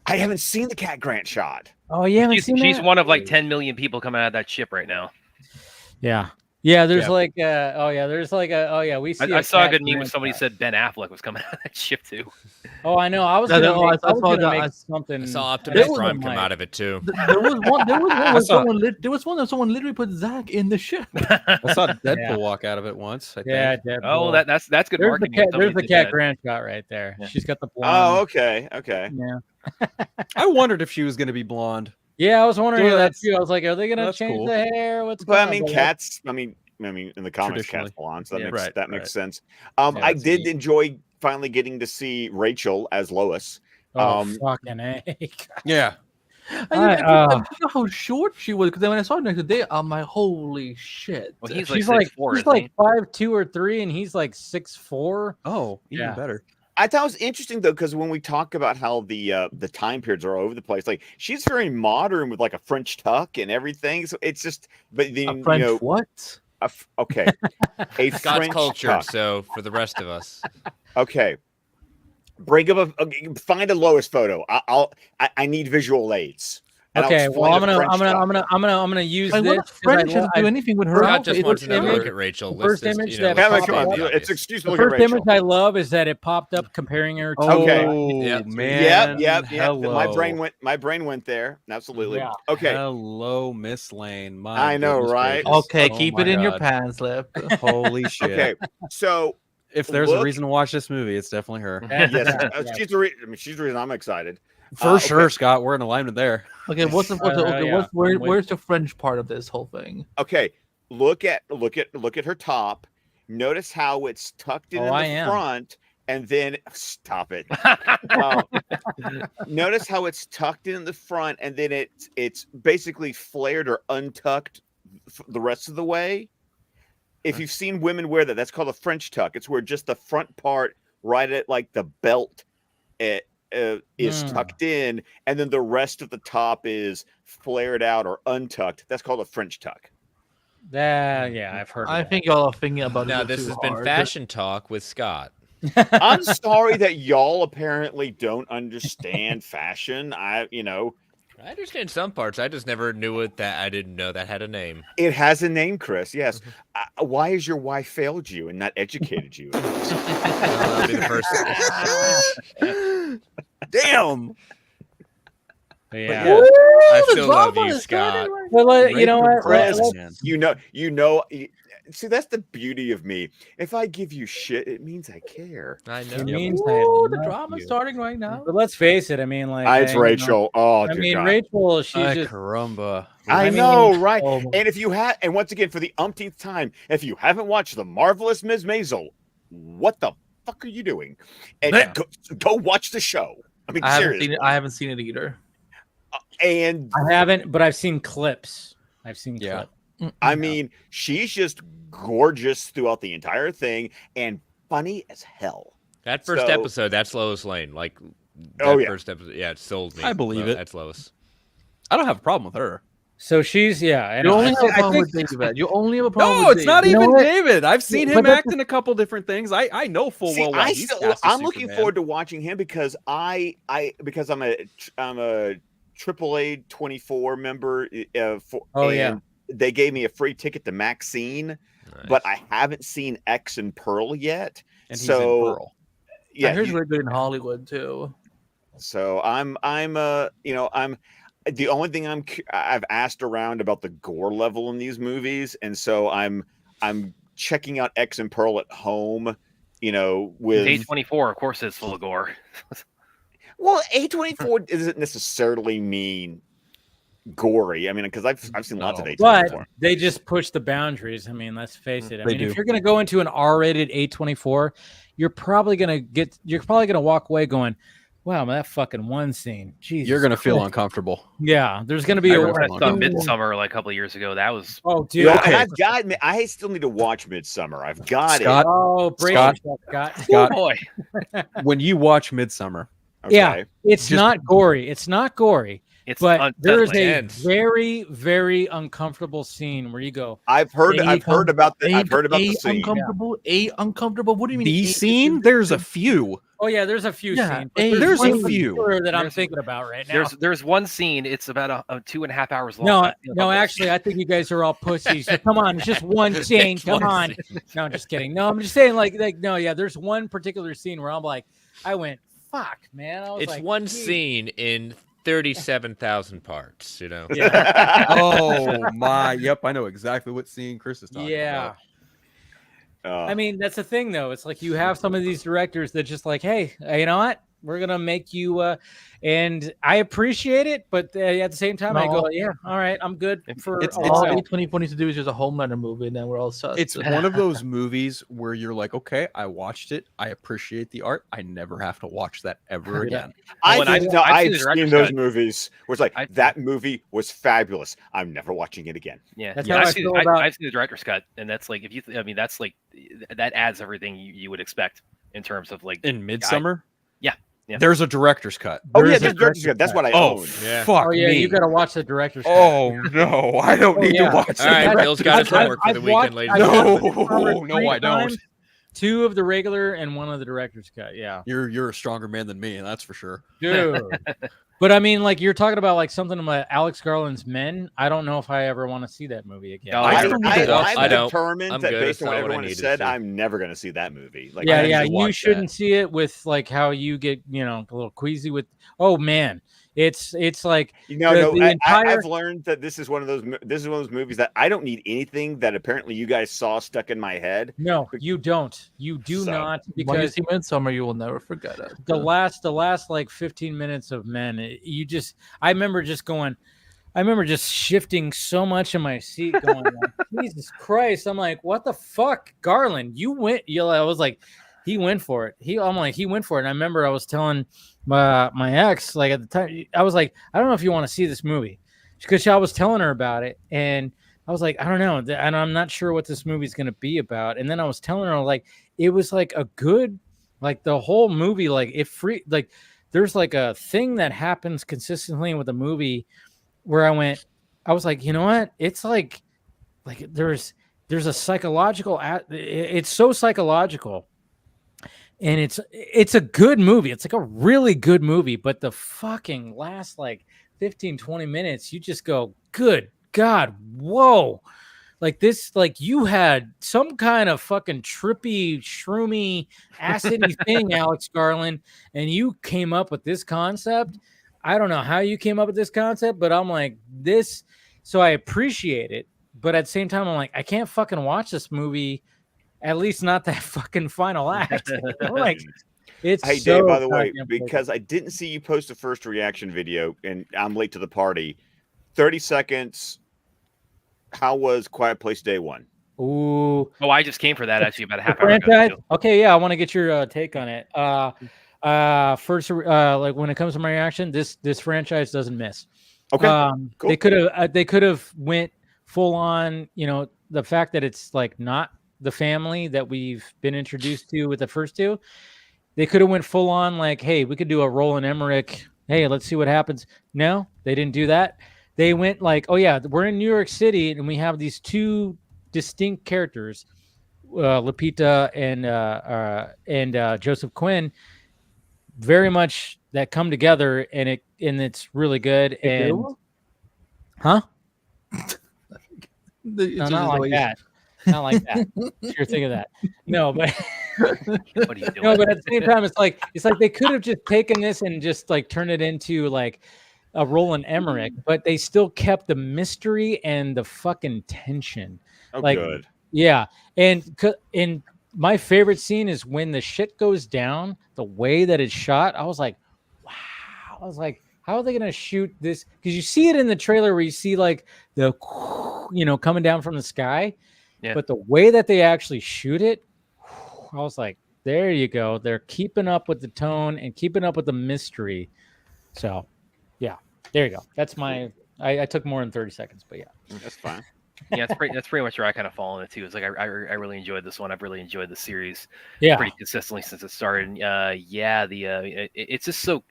I haven't seen the Cat Grant shot. Oh yeah, she's one of 10 million people coming out of that ship right now. Yeah. Yeah, there's we see. I saw a good meme when somebody said Ben Affleck was coming out of that ship too. Oh, I know. I was going to make something. I saw Optimus Prime come out of it too. There was one that someone literally put Zach in the ship. I saw Deadpool walk out of it once. I think. Yeah, Deadpool. Oh, that's good marketing. There's the Cat Grant shot right there. Yeah. She's got the blonde. Oh, okay. Yeah. I wondered if she was going to be blonde. Yeah, I was wondering that too. I was like, are they going to change the hair? Cats. I mean, in the comics, Cat's blonde, so that makes sense. I did enjoy finally getting to see Rachel as Lois. Fucking A. Yeah. I forgot how short she was because when I saw her next day, I'm like, holy shit. Well, he's she's 6'4", he's 5'2" or 3", and he's 6'4". Oh, even better. I thought it was interesting though, because when we talk about how the time periods are all over the place, she's very modern with a French tuck and everything. So it's just, but then a French what? Okay, a Scott's French culture. tuck. So for the rest of us, Okay, bring up find a lowest photo. I need visual aids. And Okay, well, I'm explain a French tuck. gonna use Like, this. what French doesn't do anything with her Scott outfit. just wants to know. image- Look at Rachel. the first Let's just, image you know, that let's Come just on, popped state come the on. obvious. It's excuse me. The Look at first Rachel. image I love is that it popped up comparing her to. Okay. Man. Yep. Hello. My brain went there. Absolutely. Yeah. Okay. Hello, Miss Lane. My I know, goodness right? gracious. Okay, Oh keep my it in your God. pants, Lip. Holy shit. Okay. So If there's a Look- reason to watch this movie, it's definitely her. yes, Yeah. she's the reason I'm excited. For Okay. sure, Scott. We're in alignment there. Okay, where's the French part of this whole thing? Okay. Look at her top. Notice how it's tucked in I the am. front, and then stop it. Notice how it's tucked in the front, and then it's basically flared or untucked the rest of the way. If you've seen women wear that, that's called a French tuck. It's where just the front part, right at like the belt, is tucked in, and then the rest of the top is flared out or untucked. That's called a French tuck. Yeah, I've heard. Of I that. think y'all are thinking about Now it. this too has been hard. fashion talk with Scott. I'm sorry that y'all apparently don't understand fashion. I understand some parts. I just never knew it. That I didn't know that had a name. It has a name, Chris. Yes. Why has your wife failed you and not educated you? That'll be the first. Damn. Yeah. Yeah. I still love you, Scott. Well, you know what? Chris, Let's- you know. See, that's the beauty of me. If I give you shit, it means I care. I know. It means I Ooh, the love drama's you. starting right now. But let's face it. I mean, like, It's you know, Rachel. Oh, I dear mean, God. Rachel. She's Ay, just. caramba. I mean, know, right? oh. And if you have, and once again, for the umpteenth time, if you haven't watched The Marvelous Ms. Maisel, what the fuck are you doing? And go watch the show. I mean, I haven't seriously. seen it. I haven't seen it either. And I haven't, but I've seen clips. I've seen Yeah. clips. I mean, she's just gorgeous throughout the entire thing and funny as hell. That first So- episode, that's Lois Lane. Like, that Oh, yeah. first episode, yeah, it sold me. I believe it. That's Lois. I don't have a problem with her. So she's and You only I have a think- problem with David. You only have a problem No, with it's not David. You know even what? David. I've seen But him that's act in a couple different things. I know full See, well why he's cast as I'm looking Superman. forward to watching him because I'm a AAA 24 member. And they gave me a free ticket to Maxine, Nice. but I haven't seen X and Pearl yet. And he's so in Pearl. yeah, I heard he's really good in Hollywood too. so I'm the only thing I've asked around about the gore level in these movies, and so I'm checking out X and Pearl at home. With A24, of course, is full of gore. well, A24 doesn't necessarily mean gory. I mean, because I've seen lots of A24. But they just push the boundaries. I mean, let's face it. I mean, if you're going to go into an R-rated A24, you're probably going to walk away going, "Wow, that fucking one scene, Jesus, You're gonna feel Christ." uncomfortable. Yeah, there's going to be I a. remember I saw Midsummer like a couple of years ago. That was Oh, dude. Yeah, okay. and I still need to watch Midsummer. I've got Scott, Oh, brace Scott. yourself, Scott. Scott, boy. when you watch Midsummer, it. Okay. Yeah, it's Just- not gory. It's not gory. It's But there is a intense. very, very uncomfortable scene where you go, I've heard about the scene. Uncomfortable. What do you mean? the scene, there's a few. "Oh yeah, there's a few Yeah, scenes. But there's one a in few. particular that I'm There's- thinking about right now." There's one scene. It's about a 2.5 hours long. No, I feel no, about this. actually, I think you guys are all pussies. So come on, it's just one scene. It's Come one on. No, I'm just kidding. No, I'm just saying, like, no, yeah, there's one particular scene where I'm like, I went, fuck, man. I was It's like, one geez. scene in 37,000 parts. Yeah. Oh my! Yep, I know exactly what scene Chris is talking Yeah. about. I mean, that's the thing, though. It's like you have some of these directors that just like, hey, you know what? We're gonna make you, and I appreciate it, but at the same time, I go, yeah, all right, I'm good for It's- a All while. A24 needs to do is just a Homelander movie, and then we're all set. It's one of those movies where you're like, okay, I watched it. I appreciate the art. I never have to watch that ever Yeah. again. Well, I've I've seen the seen director's those cut. movies where it's like I've- that movie was fabulous. I'm never watching it again. Yeah, That's yeah. how I I've seen, feel about- I've seen the director's cut, and that's like that's like that adds everything you would expect in terms of like In Midsummer, Yeah. There's a director's cut. Oh yeah, there's director's cut. That's what I own. Yeah. Fuck Oh yeah, me. you got to watch the director's cut. Oh no, I don't need yeah. to watch All right, that. Bill's got his homework for the weekend, ladies and No, gentlemen. no, I don't. 2 of the regular and 1 of the director's cut. Yeah, You're a stronger man than me, and that's for sure. dude. But I mean, like you're talking about like something about Alex Garland's Men. I don't know if I ever want to see that movie again. No, I'm I don't. determined I'm that good. based on That's what not what I everyone has needed said, to see. I'm never going to see that movie. Like, yeah, I yeah. need to You watch shouldn't that. see it with like how you get, a little queasy with. Oh man, it's like I've learned that this is one of those movies that I don't need anything that apparently you guys saw stuck in my head. No, you don't. You do not, When you because see Midsummer, you will never forget it. the last like 15 minutes of Men, I remember just shifting so much in my seat, going like, Jesus Christ. I'm like, what the fuck, Garland? You went. I was like, he went for it. He went for it. And I remember I was telling my ex, like at the time, I was like, I don't know if you want to see this movie, because I was telling her about it, and I was like, I don't know, and I'm not sure what this movie's gonna be about. And then I was telling her, like, it was like a good, like the whole movie, like there's like a thing that happens consistently with the movie where I was like, you know what? It's like there's a psychological, it's so psychological. And it's a good movie. It's like a really good movie, but the fucking last like 15, 20 minutes, you just go, good God, whoa. Like this, like you had some kind of fucking trippy, shroomy, acidy thing, Alex Garland, and you came up with this concept. I don't know how you came up with this concept, but I'm like, this, so I appreciate it. But at the same time, I'm like, I can't fucking watch this movie. At least not that fucking final act. Like, it's hey, so Dave, by the way, goddamn because I didn't see you post the first reaction video and I'm late to the party. 30 seconds. How was Quiet Place Day 1? Ooh. Oh, I just came for that actually about a half hour ago. Franchise? Okay, yeah, I want to get your take on it. First, like when it comes to my reaction, this franchise doesn't miss. Okay, cool. They could have went full on. The fact that it's like not the family that we've been introduced to with the first 2, they could have went full on like, hey, we could do a Roland Emmerich. Hey, let's see what happens. No, they didn't do that. They went like, oh yeah, we're in New York City and we have these 2 distinct characters, Lupita and Joseph Quinn, very much that come together, and it's really good. And huh? Not like that. Not like that. Sure, think of that. No, but What are you doing? no, but at the same time, it's like they could have just taken this and just like turned it into like a Roland Emmerich, but they still kept the mystery and the fucking tension. Oh, like, good. Yeah, and my favorite scene is when the shit goes down. The way that it's shot, I was like, wow. I was like, how are they gonna shoot this? Because you see it in the trailer where you see like the coming down from the sky. Yeah. But the way that they actually shoot it, I was like, there you go. They're keeping up with the tone and keeping up with the mystery. So, yeah, there you go. That's my. I took more than 30 seconds, but yeah, that's fine. Yeah, that's pretty much where I kind of fall in it too. It's like I really enjoyed this one. I've really enjoyed the series. Yeah, pretty consistently since it started. It's just so.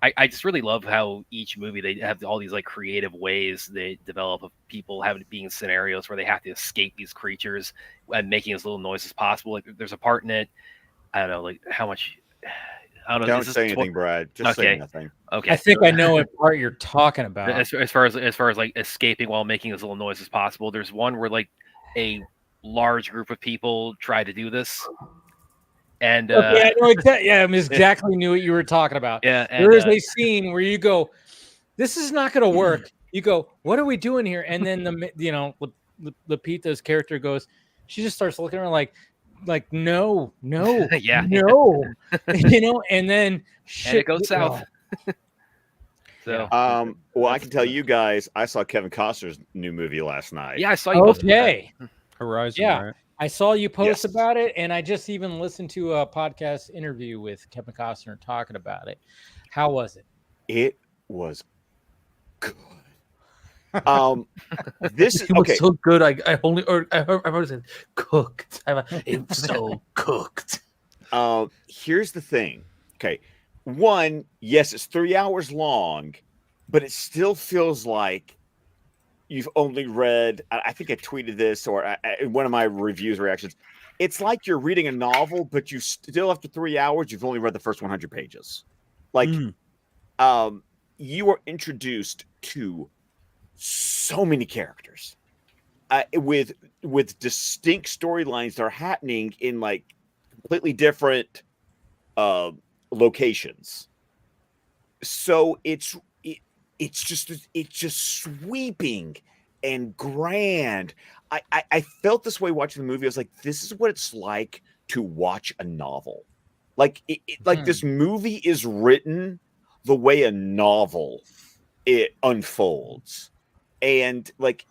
I just really love how each movie they have all these like creative ways they develop of people being in scenarios where they have to escape these creatures and making as little noise as possible. Like there's a part in it, I don't know, like how much. I don't know. Don't say anything, Brad. Just say nothing. Okay. I think I know what part you're talking about. As far as like escaping while making as little noise as possible, there's one where like a large group of people try to do this. And okay, I know exactly. Yeah, I exactly knew what you were talking about. Yeah, there is a scene where you go, "This is not going to work." You go, "What are we doing here?" And then Lupita's character goes, she just starts looking at her like no, yeah, no, and then shit, and it goes south. So, well, I can tell you guys, I saw Kevin Costner's new movie last night. Yeah, I saw you. Okay, Horizon. Yeah. Right? I saw you post about it, and I just even listened to a podcast interview with Kevin Costner talking about it. How was it? It was good. This is okay. So good. I heard it cooked. It's so cooked. Here's the thing. Okay, one, yes, it's 3 hours long, but it still feels like you've only read, I think I tweeted this or in one of my reviews reactions. It's like you're reading a novel, but you still, after 3 hours, you've only read the first 100 pages. Like, you are introduced to so many characters with distinct storylines that are happening in like completely different locations. So it's just sweeping and grand. I felt this way watching the movie. I was like, this is what it's like to watch a novel. Like like this movie is written the way a novel it unfolds. And like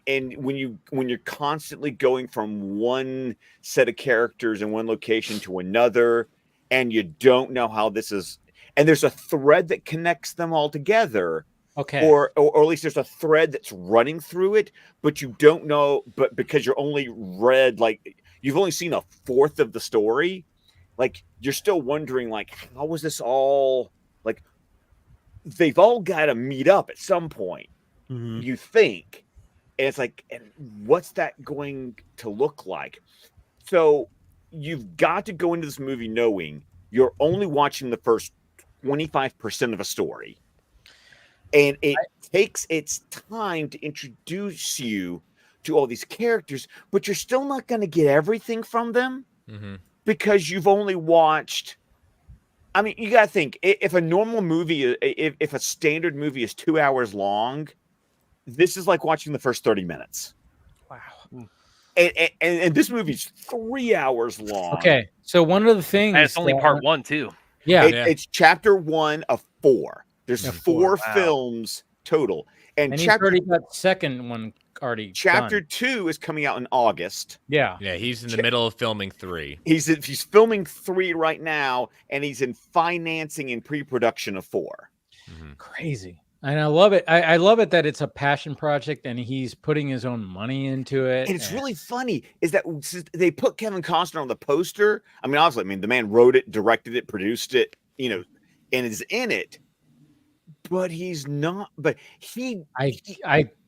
and when you're constantly going from one set of characters in one location to another, and you don't know how this is, and there's a thread that connects them all together. Okay. Or at least there's a thread that's running through it, but you don't know, but because you're only read, like, you've only seen a fourth of the story, like, you're still wondering, like, how was this all, like, they've all got to meet up at some point, you think. And it's like, and what's that going to look like? So you've got to go into this movie knowing you're only watching the first 25% of a story. And it takes its time to introduce you to all these characters, but you're still not going to get everything from them because you've only watched. I mean, you got to think, if a normal movie, if a standard movie is 2 hours long, this is like watching the first 30 minutes. Wow. And this movie's 3 hours long. Okay. So one of the things. And it's only part 1, too. Yeah. It's chapter 1 of 4. There's 4 films total. And he's already got the second one already Chapter done. 2 is coming out in August. Yeah. Yeah, he's in the middle of filming 3. He's filming 3 right now, and he's in financing and pre-production of 4. Crazy. And I love it. I love it that it's a passion project and he's putting his own money into it. And it's really funny is that they put Kevin Costner on the poster. I mean, obviously, the man wrote it, directed it, produced it, and is in it. But he's not. But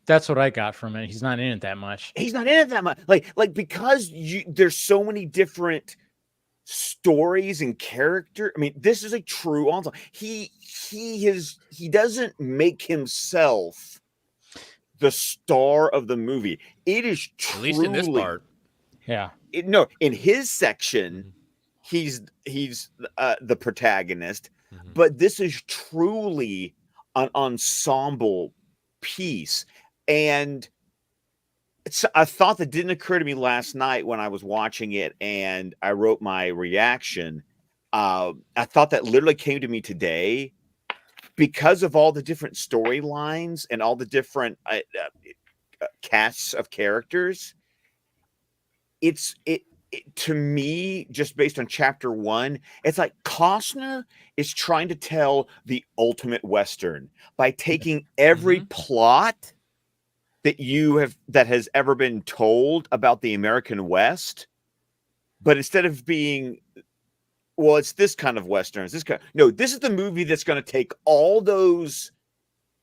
that's what I got from it. He's not in it that much. He's not in it that much. Like because there's so many different stories and character. I mean, this is a true ensemble. He doesn't make himself the star of the movie. It is truly, at least in this part. Yeah. In his section, he's the protagonist, but this is truly an ensemble piece. And it's a thought that didn't occur to me last night when I was watching it and I wrote my reaction. I thought that literally came to me today because of all the different storylines and all the different casts of characters. It to me, just based on chapter 1, it's like Costner is trying to tell the ultimate Western by taking every plot that has ever been told about the American West, but instead of being, well, it's this kind of Western, this is the movie that's going to take all those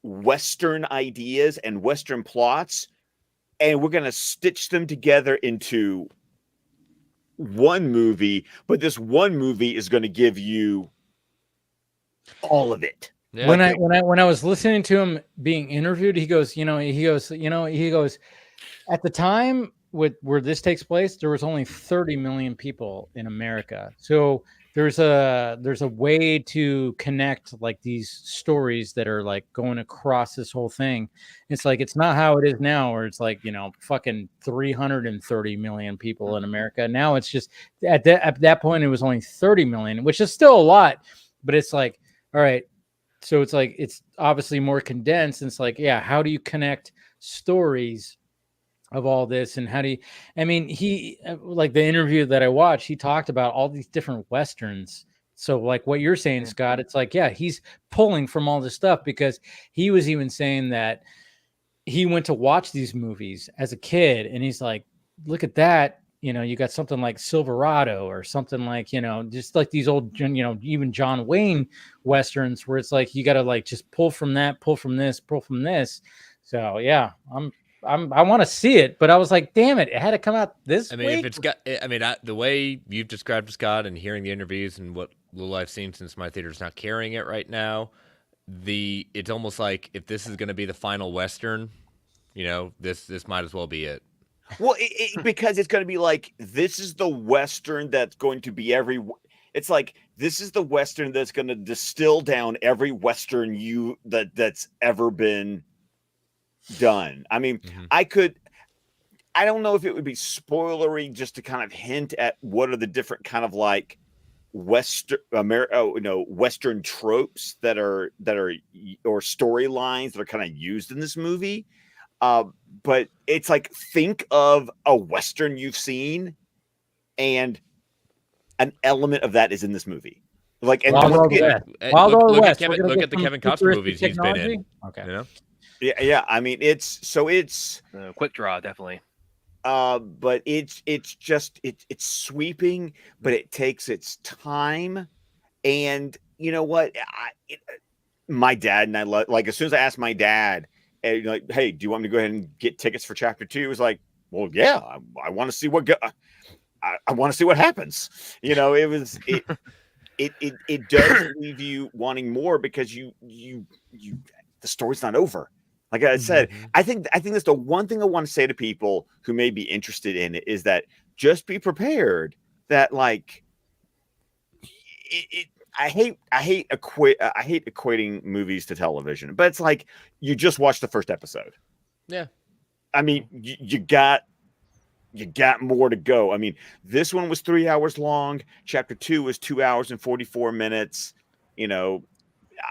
Western ideas and Western plots, and we're going to stitch them together into one movie, but this one movie is going to give you all of it. Yeah. When I was listening to him being interviewed, he goes, at the time where this takes place, there was only 30 million people in America. So there's a way to connect like these stories that are like going across this whole thing. It's like, it's not how it is now where it's like, fucking 330 million people in America. Now it's just at that point, it was only 30 million, which is still a lot, but it's like, all right. So it's like, it's obviously more condensed. And it's like, yeah, how do you connect stories of all this? And how do you, he, like the interview that I watched, he talked about all these different Westerns. So like what you're saying, Scott, it's like, yeah, he's pulling from all this stuff because he was even saying that he went to watch these movies as a kid and he's like, look at that. you got something like Silverado or something like, just like these old, even John Wayne Westerns where it's like, you got to like just pull from that, pull from this, pull from this. So yeah, I want to see it, but I was like, damn it, it had to come out this week. If it's got, the way you've described Scott and hearing the interviews and what little I've seen since my theater's not carrying it right now, it's almost like if this is going to be the final Western, this might as well be it. Well, because it's going to be like, this is the Western that's going to be it's like, this is the Western that's going to distill down every Western that's ever been done. I mean, I don't know if it would be spoilery just to kind of hint at what are the different kind of like Western tropes that are or storylines that are kind of used in this movie. But it's like, think of a Western you've seen and an element of that is in this movie. Like, and look at the Kevin Costner movies he's been in. Okay. Yeah. I mean, it's Quick Draw, definitely. But it's sweeping, but it takes its time. And you know what? My dad and I like, as soon as I asked my dad, like, hey, do you want me to go ahead and get tickets for chapter 2? It was like, well, yeah, I want to see I want to see what happens. It does leave you wanting more because the story's not over. Like I said, I think that's the one thing I want to say to people who may be interested in it is that just be prepared that like I hate equating movies to television, but it's like you just watched the first episode. Yeah. I mean, you got more to go. I mean, this one was 3 hours long. Chapter 2 was 2 hours and 44 minutes.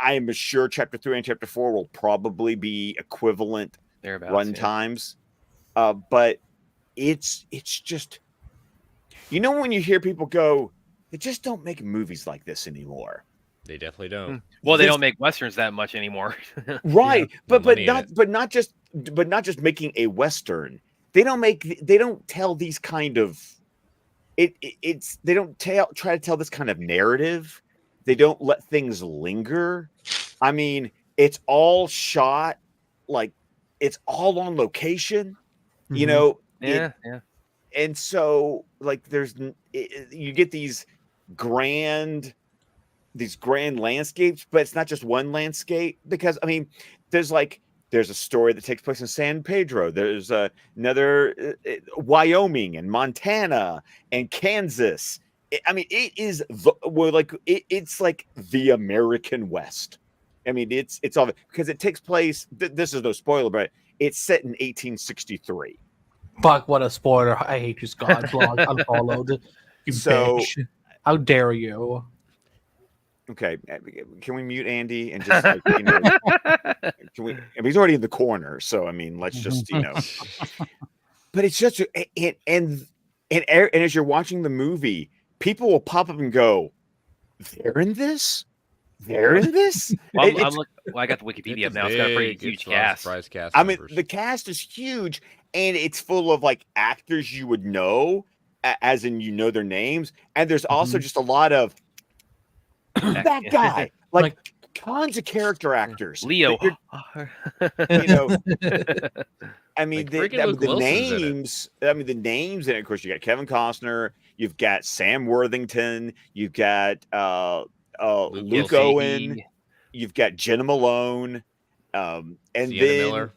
I am sure chapter 3 and chapter 4 will probably be equivalent run times. But it's just, when you hear people go, they just don't make movies like this anymore. They definitely don't. Well, they don't make Westerns that much anymore. Right. But not just making a Western. They don't tell these kind of they don't try to tell this kind of narrative. They don't let things linger. I mean, it's all shot like it's all on location, Yeah. And so like you get these grand landscapes, but it's not just one landscape because I mean, there's a story that takes place in San Pedro. There's another Wyoming and Montana and Kansas. It is it's like the American West. I mean, it's all because it takes place. This is no spoiler, but it's set in 1863. Fuck! What a spoiler! I hate you, Scott. Blog unfollowed. You bitch! How dare you? Okay, can we mute Andy and just can we? He's already in the corner, so I mean, let's just But it's just and as you're watching the movie, people will pop up and go, "They're in this. They're in this." Well, I got the Wikipedia up now. It's got a pretty huge cast. I mean, the cast is huge, and it's full of like actors you would know, as in their names, and there's also just a lot of that guy, like tons of character actors. Leo, I mean, the names. I mean, the names, and of course, you got Kevin Costner, you've got Sam Worthington, you've got Luke Owen, you've got Jenna Malone, and Sienna then Miller.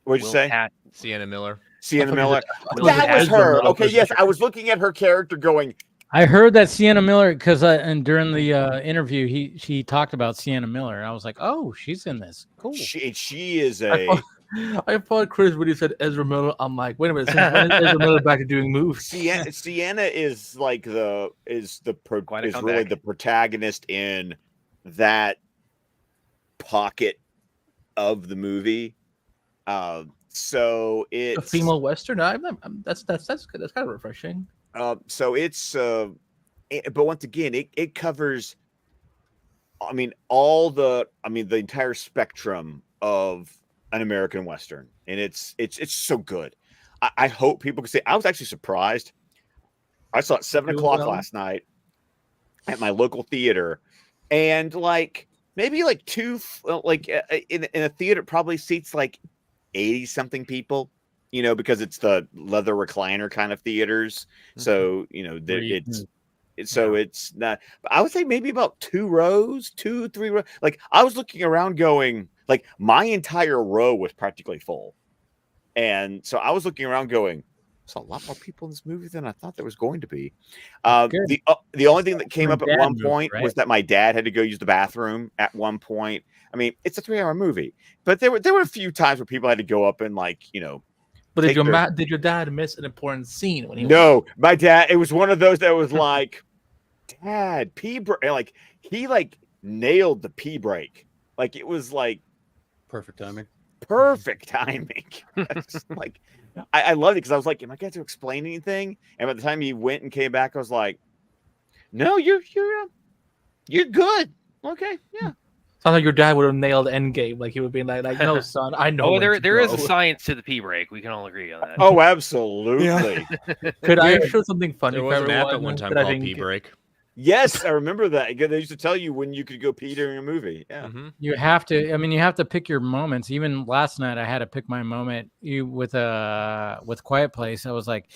What'd you say? Sienna Miller. That was her. Okay, yes, I was looking at her character going. I heard that Sienna Miller because and during the interview she talked about Sienna Miller and I was like, oh, she's in this. Cool. She is a. I thought Chris when he said Ezra Miller. I'm like, wait a minute, since when is Ezra Miller back to doing movies? Sienna is like really the protagonist in that pocket of the movie. So it's a female Western. That's good. That's kind of refreshing. So it's but once again, it covers. I mean, the entire spectrum of an American Western, and it's so good. I hope people can say I was actually surprised. I saw it 7:00 last night at my local theater, and like maybe like in a theater probably seats like 80 something people, because it's the leather recliner kind of theaters. So it's not, but I would say maybe about 2 rows, 2, 3 rows. Like I was looking around going, like my entire row was practically full. And so I was looking around going, there's a lot more people in this movie than I thought there was going to be. The only thing that came up at one point was that my dad had to go use the bathroom at one point. I mean, it's a 3-hour movie, but there were a few times where people had to go up and But did your dad miss an important scene when he? No, my dad. It was one of those that was like, Dad, pee break. Like he nailed the pee break. Like it was like perfect timing. Perfect timing. Like I loved it because I was like, am I going to explain anything? And by the time he went and came back, I was like, no, you're good. Okay, yeah. Sounds like your dad would have nailed Endgame. Like he would be like no, son, I know. Oh, there is a science to the pee break. We can all agree on that. Oh, absolutely. Could I show something funny? There was an app at one time called Pee Break. Yes, I remember that. They used to tell you when you could go pee during a movie. Yeah. Mm-hmm. You have to. I mean, you have to pick your moments. Even last night, I had to pick my moment. With Quiet Place, I was like,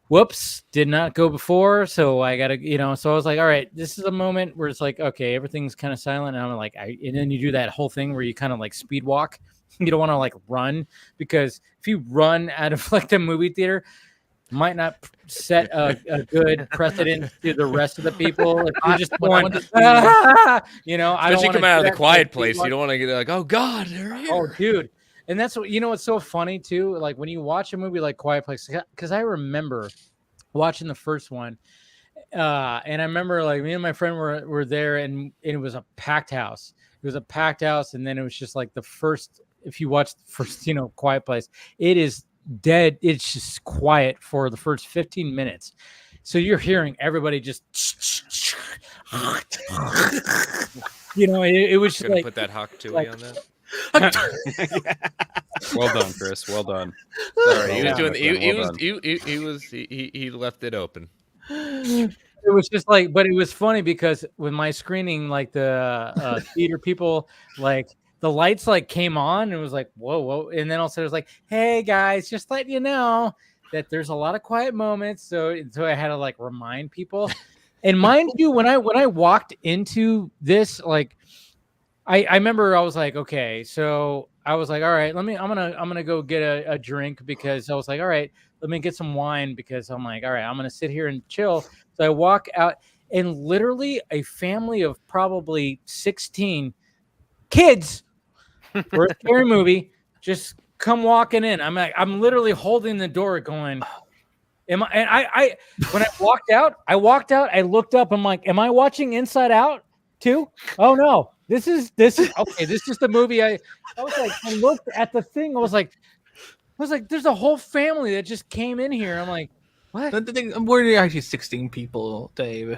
"Whoops, did not go before." So I gotta, So I was like, "All right, this is a moment where it's like, okay, everything's kind of silent." And I'm like, and then you do that whole thing where you kind of like speed walk. You don't want to like run, because if you run out of like the movie theater, might not set a good precedent to the rest of the people. If you're just going, especially coming out of the Quiet Place, you don't want to get like, oh God, they're here. Oh, dude. And that's what, what's so funny too. Like when you watch a movie like Quiet Place, because I remember watching the first one, and I remember like me and my friend were there, and it was a packed house. It was a packed house, and then it was just like the first. If you watch the first, Quiet Place, it is dead. It's just quiet for the first 15 minutes. So you're hearing everybody just, it was just like put that Hawk Tui on that. Well done, Chris. Well done. Sorry, he was doing. He left it open. It was just like, but it was funny because with my screening, like the theater people, like the lights like came on and it was like, whoa. And then also it was like, hey guys, just letting you know that there's a lot of quiet moments. So I had to like remind people. And mind you, when I walked into this, like I remember I was like, okay, so I was like, all right, I'm gonna go get a drink, because I was like, all right, let me get some wine, because I'm like, all right, I'm gonna sit here and chill. So I walk out, and literally a family of probably 16 kids for a scary movie just come walking in. I'm literally holding the door going, when I walked out, I looked up, I'm like, am I watching Inside Out too? Oh no, this is okay, this is the movie. I was like, I looked at the thing, I was like, there's a whole family that just came in here. I'm like, what? We're actually 16 people, Dave.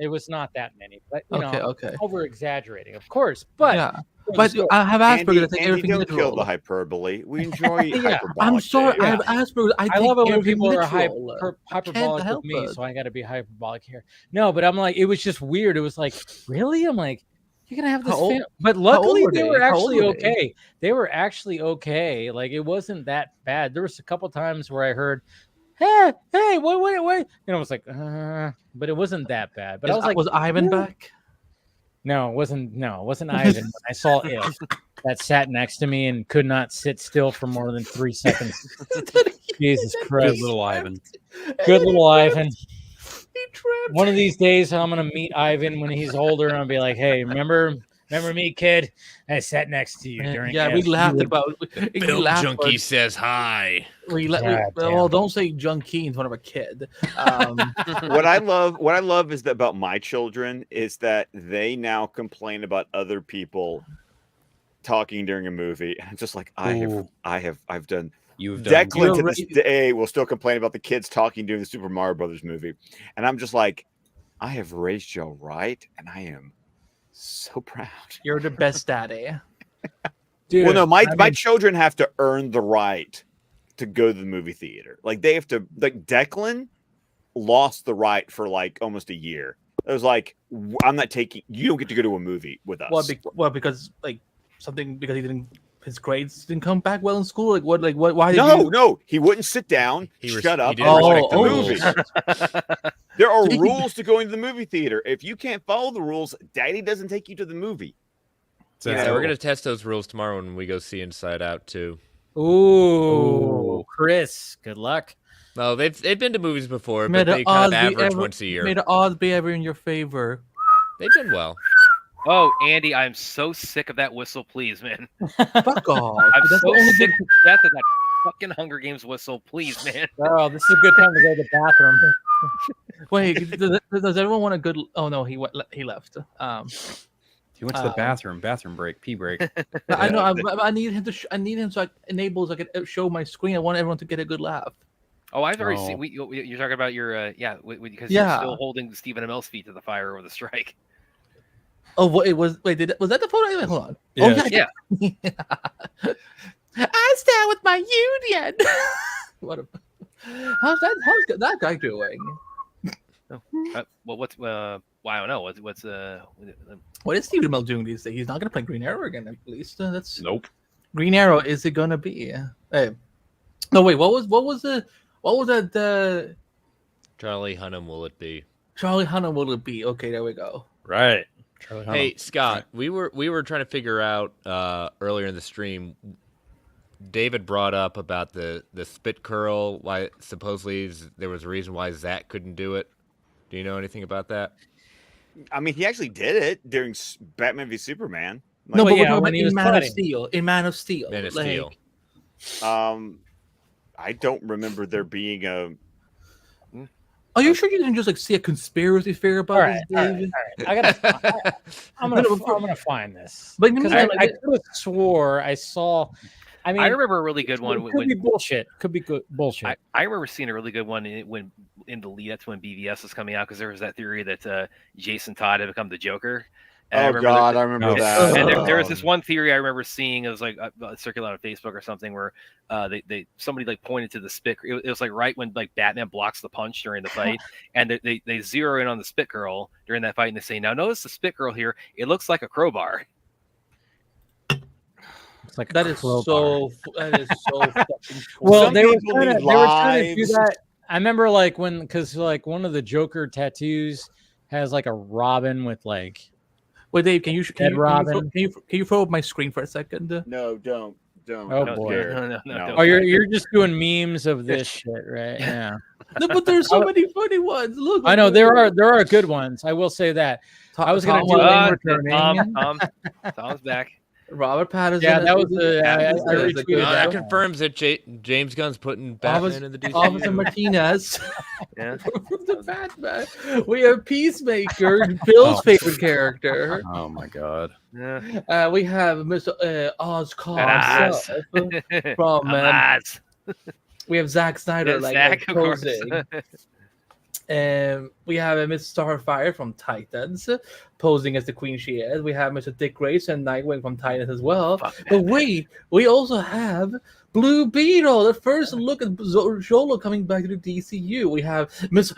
It was not that many, but okay. Over exaggerating, of course. But yeah. But I have Asperger's. I think everything don't kill the hyperbole. We enjoy hyperbolic. I'm sorry. I have Asperger's. I love it when people are hyperbolic with me, so I got to be hyperbolic here. No, but I'm like, it was just weird. It was like, really? I'm like, you're gonna have this, but luckily they were actually okay. They were actually okay. Like it wasn't that bad. There was a couple times where I heard, hey, wait, and I was like, but it wasn't that bad. But I was like, was Ivan back? No, it wasn't Ivan. I saw it that sat next to me and could not sit still for more than 3 seconds. Jesus Christ. Good little Ivan. Good little Ivan. One of these days, I'm going to meet Ivan when he's older, and I'll be like, hey, remember me, kid? I sat next to you during we laughed about Bill Junkie says hi. Well, don't say junkie in front of a kid. What I love is that about my children is that they now complain about other people talking during a movie. I'm just like, I've done. Declan to this day will still complain about the kids talking during the Super Mario Brothers movie, and I'm just like, I have raised you right, and I am so proud. You're the best daddy. Dude, well, no, my children have to earn the right to go to the movie theater. Like they have to. Like Declan lost the right for like almost a year. It was like, I'm not taking. You don't get to go to a movie with us. Well, because his grades didn't come back well in school. Like what? Why? No, he wouldn't sit down. Shut up. didn't respect the movie. There are rules to going to the movie theater. If you can't follow the rules, Daddy doesn't take you to the movie. So we're gonna test those rules tomorrow when we go see Inside Out too. Ooh, Chris, good luck. No, they've been to movies before, but they kind of average once a year. May the odds be ever in your favor. They've done well. Oh, Andy, I'm so sick of that whistle, please, man. Fuck off. I'm so sick to death of that fucking Hunger Games whistle, please, man. Oh, this is a good time to go to the bathroom. Wait, does everyone want a good? Oh no, he left. He went to the bathroom break, pee break. I know. I need him to. I need him so I enable so I can show my screen. I want everyone to get a good laugh. Oh, I've already seen. You're talking about your because you're still holding Stephen Amell's feet to the fire over the strike. Oh, was that the photo? Hold on. Yeah. Oh, yeah. I stand with my union. How's that guy doing? What's well, I don't know. What is Stephen Amell doing these days? He's not going to play Green Arrow again, at least. That's nope. Green Arrow is it going to be? Hey, no wait. What was that? Charlie Hunnam will it be? Charlie Hunnam will it be? Okay, there we go. Right. Hey Scott, we were trying to figure out earlier in the stream. David brought up about the spit curl. Why supposedly there was a reason why Zach couldn't do it. Do you know anything about that? I mean, he actually did it during Batman v Superman. Like, no, but we're talking about in Man of Steel. In Man of Steel. Man of Steel. I don't remember there being a. Are you sure you didn't just see a conspiracy theory about this, David? All right. I'm gonna find this. But I could have swore I saw. I mean, I remember a really good one. Could be bullshit. Could be good bullshit. I remember seeing a really good one when in the lead up to when BVS was coming out because there was that theory that Jason Todd had become the Joker. And I remember that. And there was this one theory I remember seeing. It was like circulated on Facebook or something where somebody like pointed to the spit. It was like right when like Batman blocks the punch during the fight, and they zero in on the Spit Girl during that fight, and they say, "Now notice the Spit Girl here. It looks like a crowbar." Like that is so fucking cool. Well, they were trying to do that. I remember like because like one of the Joker tattoos has like a robin with like. Wait, Dave, can you throw up my screen for a second? No, don't. Oh boy, no. Oh, you're just doing memes of this shit, right? Yeah. No, but there's so many funny ones. Look, I know there are good ones. I will say that. I was going to do Tom's back. Robert Pattinson. Yeah, that was the. That confirms that James Gunn's putting Batman in the DC. Officer Martinez. Yeah. The Batman. We have Peacemaker, Bill's favorite character. Oh my god. Yeah. We have Mr. Oz from. We have Zack Snyder, posing. We have Miss Starfire from Titans posing as the queen she is. We have Mr. Dick Grayson, Nightwing from Titans as well. But wait, we also have Blue Beetle, the first look at Zolo coming back to the DCU. We have Miss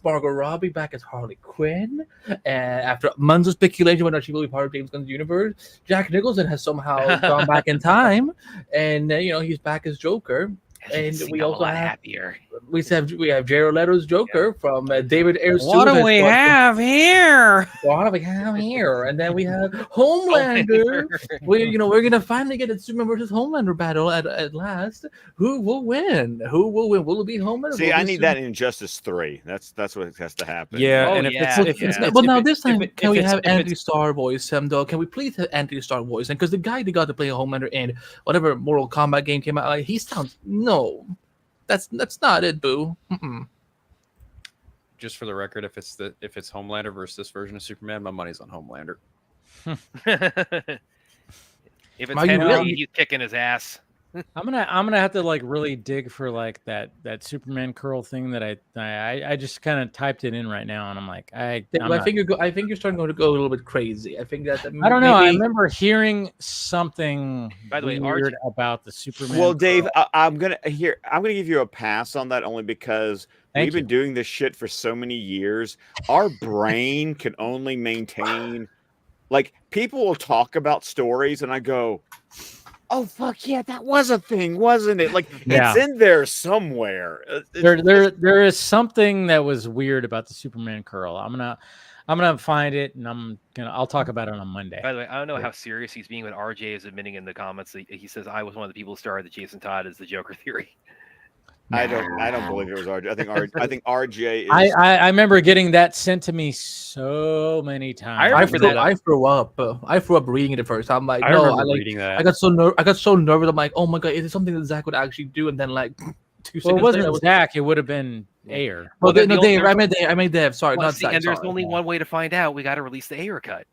Margot Robbie back as Harley Quinn. After months of speculation whether she will be part of James Gunn's universe, Jack Nicholson has somehow gone back in time, and he's back as Joker. And we also have happier. We have Jared Leto's Joker from David Ayer's. What do we have here? What do we have here? And then we have Homelander. We're gonna finally get a Superman versus Homelander battle at last. Who will win? Will it be Homelander? See, I need that in Injustice 3. That's what has to happen. Yeah, now this time can we have Anthony Starr voice him though? Can we please have Anthony Starr voice him? Because the guy they got to play Homelander in whatever Mortal Kombat game came out, he sounds no. That's not it, boo. Mm-mm. Just for the record, if it's Homelander versus this version of Superman, my money's on Homelander. If it's Henry, he's kicking his ass. I'm gonna have to like really dig for like that Superman curl thing that I just kind of typed it in right now, and I'm like I think you're starting to go a little bit crazy. I think that I don't know. I remember hearing something By the way, weird about the Superman. Well, Dave, curl. I'm gonna give you a pass on that only because we've been doing this shit for so many years. Our brain can only maintain, like, people will talk about stories, and I go, "Oh fuck yeah, that was a thing, wasn't it?" Like, it's in there somewhere. There is something that was weird about the Superman curl. I'm gonna find it, and I'll talk about it on Monday. By the way, I don't know how serious he's being, but RJ is admitting in the comments that he says I was one of the people who started the Jason Todd as the Joker theory. I don't believe it was RJ. I think RJ is. I remember getting that sent to me so many times. I threw up. I threw up reading it at first. I'm like, reading that. I got so nervous. I'm like, oh my god, is it something that Zach would actually do? And then like 2 seconds it wasn't later, Zach. It would have been Ayer. Well, no, Dave. I meant Dave. Sorry, not Zach. And there's only one way to find out. We got to release the Ayer cut.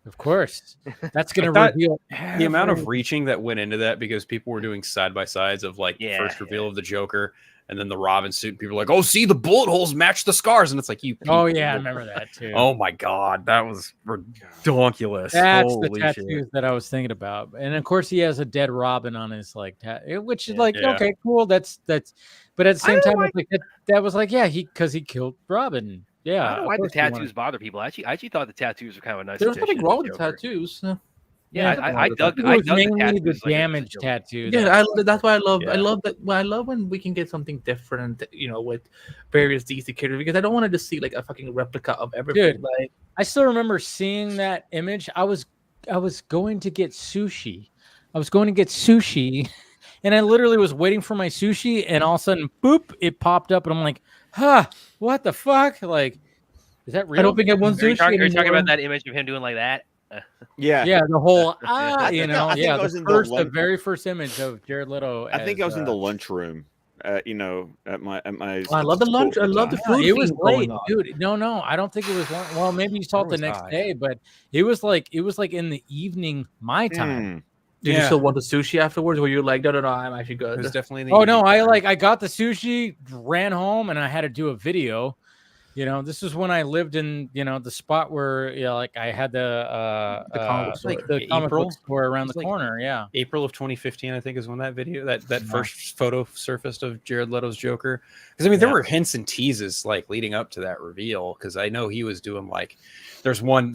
Of course, that's going to reveal the amount of reaching that went into that, because people were doing side by sides of like the first reveal of the Joker and then the Robin suit. And people were like, "Oh, see, the bullet holes match the scars," and it's like, "You." Oh yeah, I remember that too. Oh my god, that was ridiculous. That's Holy the tattoos shit. that I was thinking about, and of course he has a dead Robin on his like, which is like, okay, cool. That's. But at the same time, like that was like, because he killed Robin. Yeah, I don't know why the tattoos bother people. I actually thought the tattoos were kind of a nice. There's nothing wrong with the tattoos. Yeah, I dug mainly the damage tattoo. Yeah, that's why I love. I love that. Well, I love when we can get something different, with various DC characters, because I don't want to just see like a fucking replica of everything. Dude, like, I still remember seeing that image. I was going to get sushi. And I literally was waiting for my sushi, and all of a sudden, boop! It popped up, and I'm like, "Huh? What the fuck? Like, is that real?" I don't think I want sushi. You're talking about that image of him doing like that. Yeah, the whole the very first image of Jared Leto. I think I was in the lunchroom. At my. I love the lunch. I love the food. It was late, dude. No, I don't think it was. Well, maybe you saw it the next day, but it was like in the evening, my time. Did you still want the sushi afterwards? Were you like, no, I'm actually good? It was definitely. I got the sushi, ran home, and I had to do a video. This is when I lived in the spot where I had the comic book store around the corner. Yeah, April of 2015, I think, is when that video that first photo surfaced of Jared Leto's Joker. Because there were hints and teases like leading up to that reveal. Because I know he was doing like, there's one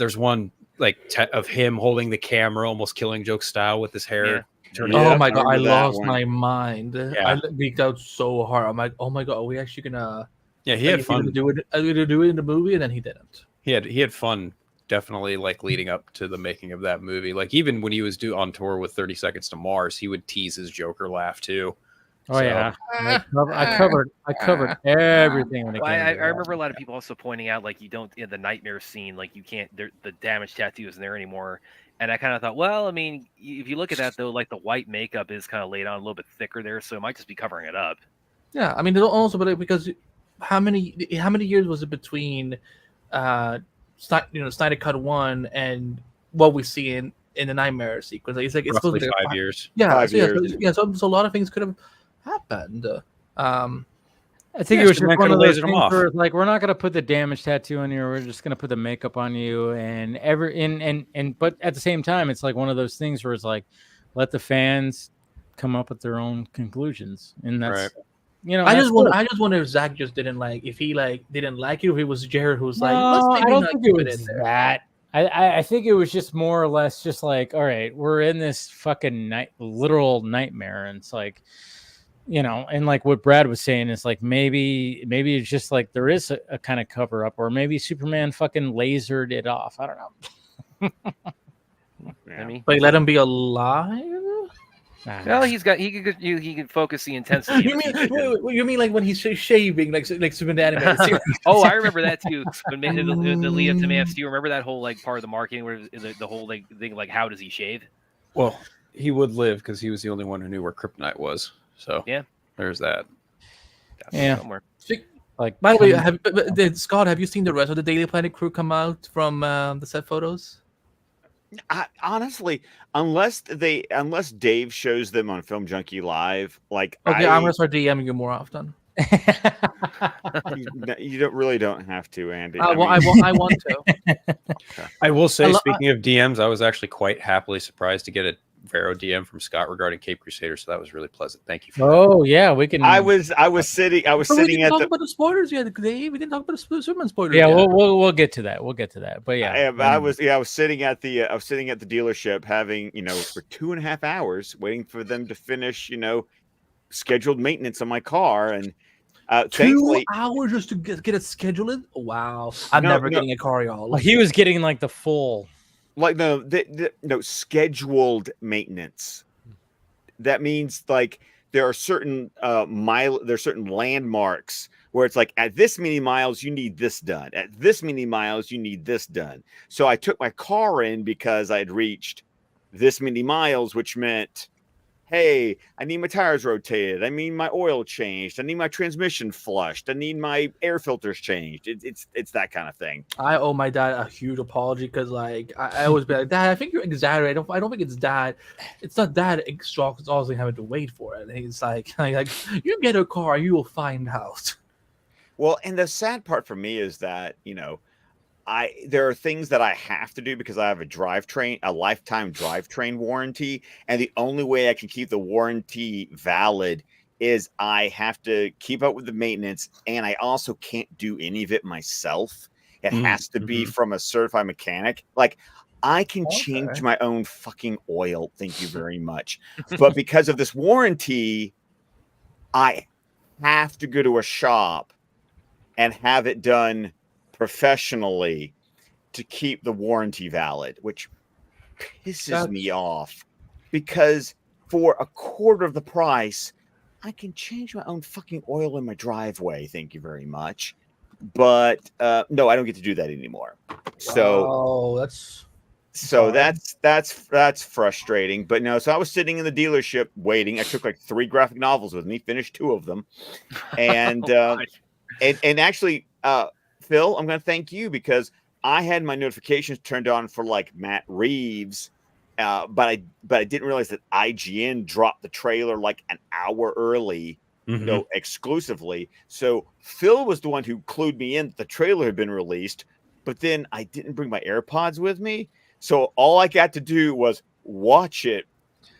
of him holding the camera, almost Killing Joke style with his hair. Oh my god, I lost my mind. I leaked out so hard. I'm like, oh my god, are we actually gonna? Yeah, he had fun. Do it in the movie, and then he didn't. He had fun, definitely, like leading up to the making of that movie. Like even when he was on tour with 30 Seconds to Mars, he would tease his Joker laugh too. Oh yeah, I covered everything. I remember a lot of people also pointing out like you don't in the nightmare scene, like you can't. The damaged tattoo isn't there anymore. And I kind of thought, well, I mean, if you look at that though, like the white makeup is kind of laid on a little bit thicker there, so it might just be covering it up. Yeah, I mean, also, but because how many years was it between, Snyder Cut 1 and what we see in the nightmare sequence? Like, it's roughly 5 years. Yeah, 5 years. So a lot of things could have happened. I think it was just one of those things where like we're not going to put the damage tattoo on you. We're just going to put the makeup on you, but at the same time, it's like one of those things where it's like let the fans come up with their own conclusions, and that's right. I just wonder if Zach just didn't like if he didn't like it, or if it was Jared who's like, I don't think it was that. I think it was just more or less just like, all right, we're in this fucking literal nightmare, and it's like, and like what Brad was saying is like maybe it's just like there is a kind of cover up, or maybe Superman fucking lasered it off. I don't know. I mean, but let him be alive. Well, he can focus the intensity. You mean like when he's shaving, like Superman animated series? Oh, I remember that too. When the lead up to Man of Steel. Remember that whole like part of the marketing where the whole like thing like how does he shave? Well, he would live because he was the only one who knew where kryptonite was. So yeah, there's that. Somewhere. Like, by the way, Scott, have you seen the rest of the Daily Planet crew come out from the set photos? Honestly, unless Dave shows them on Film Junkie Live, like Okay, I'm gonna start DMing you more often. you don't have to, Andy. I want to. I will say, speaking of DMs, I was actually quite happily surprised to get a Vero DM from Scott regarding Caped Crusader, so that was really pleasant. Thank you. Oh yeah, we can. I was sitting at talk about the spoilers yet, Dave. We didn't talk about the Superman spoilers. Yeah, yet. we'll get to that. We'll get to that. But yeah, I was sitting at the dealership having for 2.5 hours waiting for them to finish scheduled maintenance on my car, and 2 hours just to get it scheduled. Wow, I'm never getting a car, y'all. Well, he was getting like the full. Like no scheduled maintenance. That means like there are certain certain landmarks where it's like at this many miles you need this done. At this many miles you need this done. So I took my car in because I had reached this many miles, which meant, hey, I need my tires rotated. I need my oil changed. I need my transmission flushed. I need my air filters changed. It's that kind of thing. I owe my dad a huge apology because like I always be like, Dad, I think you're exaggerating. I don't think it's that. It's not that exhausting having to wait for it. And he's like you get a car, you will find out. Well, and the sad part for me is that there are things that I have to do because I have a lifetime drivetrain warranty. And the only way I can keep the warranty valid is I have to keep up with the maintenance. And I also can't do any of it myself. It has to be from a certified mechanic. Like I can change my own fucking oil. Thank you very much. But because of this warranty, I have to go to a shop and have it done professionally to keep the warranty valid, which pisses me off because for a quarter of the price, I can change my own fucking oil in my driveway. Thank you very much. But no, I don't get to do that anymore. So that's frustrating. But no, so I was sitting in the dealership waiting. I took like 3 graphic novels with me, finished 2 of them. And and actually Phil, I'm going to thank you because I had my notifications turned on for like Matt Reeves, but I didn't realize that IGN dropped the trailer like an hour early, exclusively. So Phil was the one who clued me in that the trailer had been released, but then I didn't bring my AirPods with me, so all I got to do was watch it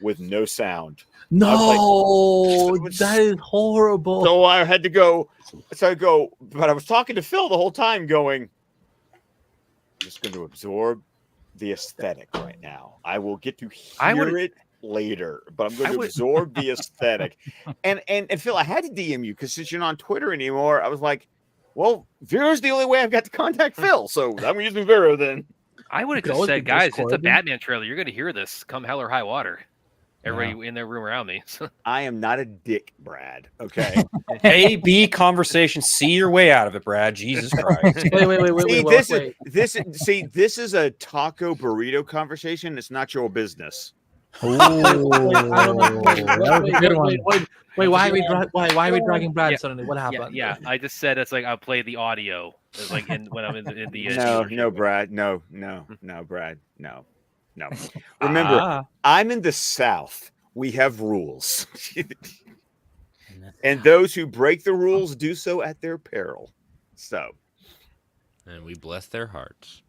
with no sound. No, that is horrible. So I had to go. But I was talking to Phil the whole time going, I'm just going to absorb the aesthetic right now. I will get to hear it later, but I'm going to absorb the aesthetic. And Phil, I had to DM you because since you're not on Twitter anymore, I was like, well, Vero's the only way I've got to contact Phil. So I'm using Vero then. I would have just said, guys, it's a Batman trailer. You're going to hear this come hell or high water. Everybody in their room around me. I am not a dick, Brad. Okay. A-B conversation. See your way out of it, Brad. Jesus Christ. Wait. This is a taco burrito conversation. It's not your business. Wait, why are we dragging Brad suddenly? What happened? Yeah, I just said it's like I'll play the audio. It's like when I'm in the no, Brad. No, Brad. No. Remember, I'm in the South. We have rules. And those who break the rules do so at their peril. So. And we bless their hearts.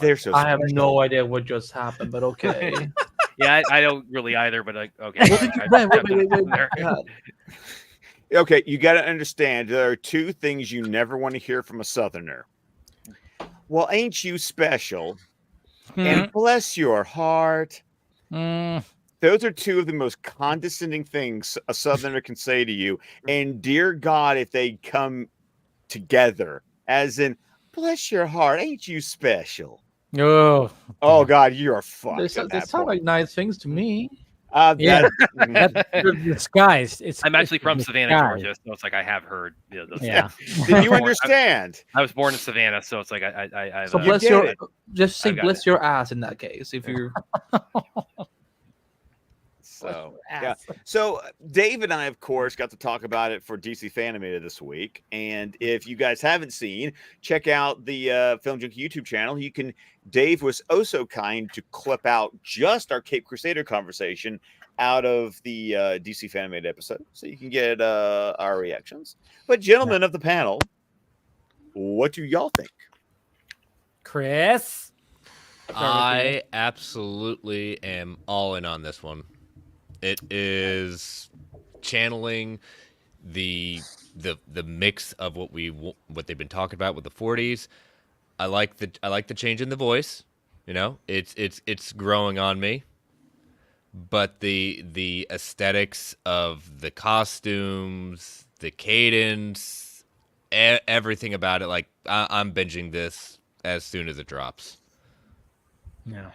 They're so I have no idea what just happened, but okay. Yeah, I don't really either, but okay. Wait. Okay, you got to understand, there are 2 things you never want to hear from a Southerner. Well, ain't you special? And bless your heart. Those are 2 of the most condescending things a Southerner can say to you. And dear God, if they come together, as in, bless your heart, ain't you special? Oh God, you are fucked. They sound like nice things to me. That's disguised. I'm actually from Savannah, Georgia, so it's like I have heard. Those Did you understand? I was born in Savannah, so it's like I so bless your ass in that case. If you're So yeah. So Dave and I, of course, got to talk about it for DC Fanimated this week. And if you guys haven't seen, check out the Film Junkie YouTube channel. Dave was oh so kind to clip out just our Caped Crusader conversation out of the DC Fanimated episode, so you can get our reactions. But gentlemen of the panel, what do y'all think? Chris? I absolutely am all in on this one. It is channeling the mix of what they've been talking about with the 40s. I like the change in the voice. You know, it's growing on me. But the aesthetics of the costumes, the cadence, everything about it, like I'm binging this as soon as it drops. Yeah,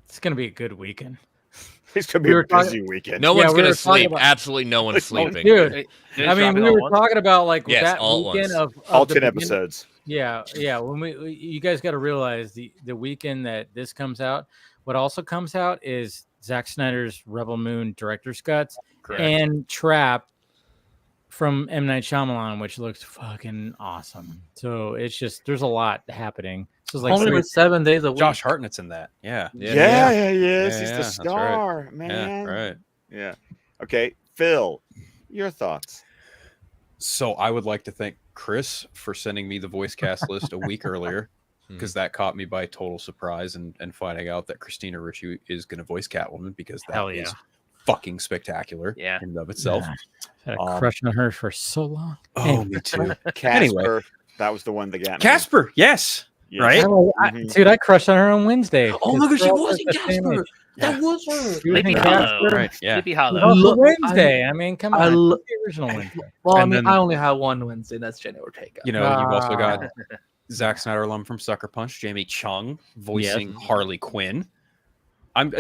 it's gonna be a good weekend. It's gonna be a busy weekend. No one's gonna sleep. Absolutely, no one's sleeping, dude. I mean, we were talking about like that weekend of all 10 episodes. Yeah. When you guys got to realize the weekend that this comes out, what also comes out is Zack Snyder's Rebel Moon director's cuts and Trap from M. Night Shyamalan, which looks fucking awesome. So it's just there's a lot happening. So it's like only 7 days a week. Josh Hartnett's in that. Yeah, he is. He's the star, man. Yeah, right. Yeah. Okay, Phil, your thoughts. So I would like to thank Chris for sending me the voice cast list a week earlier, because that caught me by total surprise and finding out that Christina Ricci is going to voice Catwoman, because that is fucking spectacular in and of itself. Had a crush on her for so long. Oh, me too. Casper, anyway, that was the one that got me. Casper, yes. Right? Dude, I crushed on her on Wednesday. Oh my gosh, she was in Casper. That was her. Sleepy Hollow. Right, yeah. Sleepy Hollow. Oh, Wednesday. I mean, come on. The original Wednesday. Well, I mean, I only have one Wednesday. That's Jenny Ortega. You know, you've also got Zack Snyder alum from Sucker Punch, Jamie Chung, voicing Harley Quinn. I'm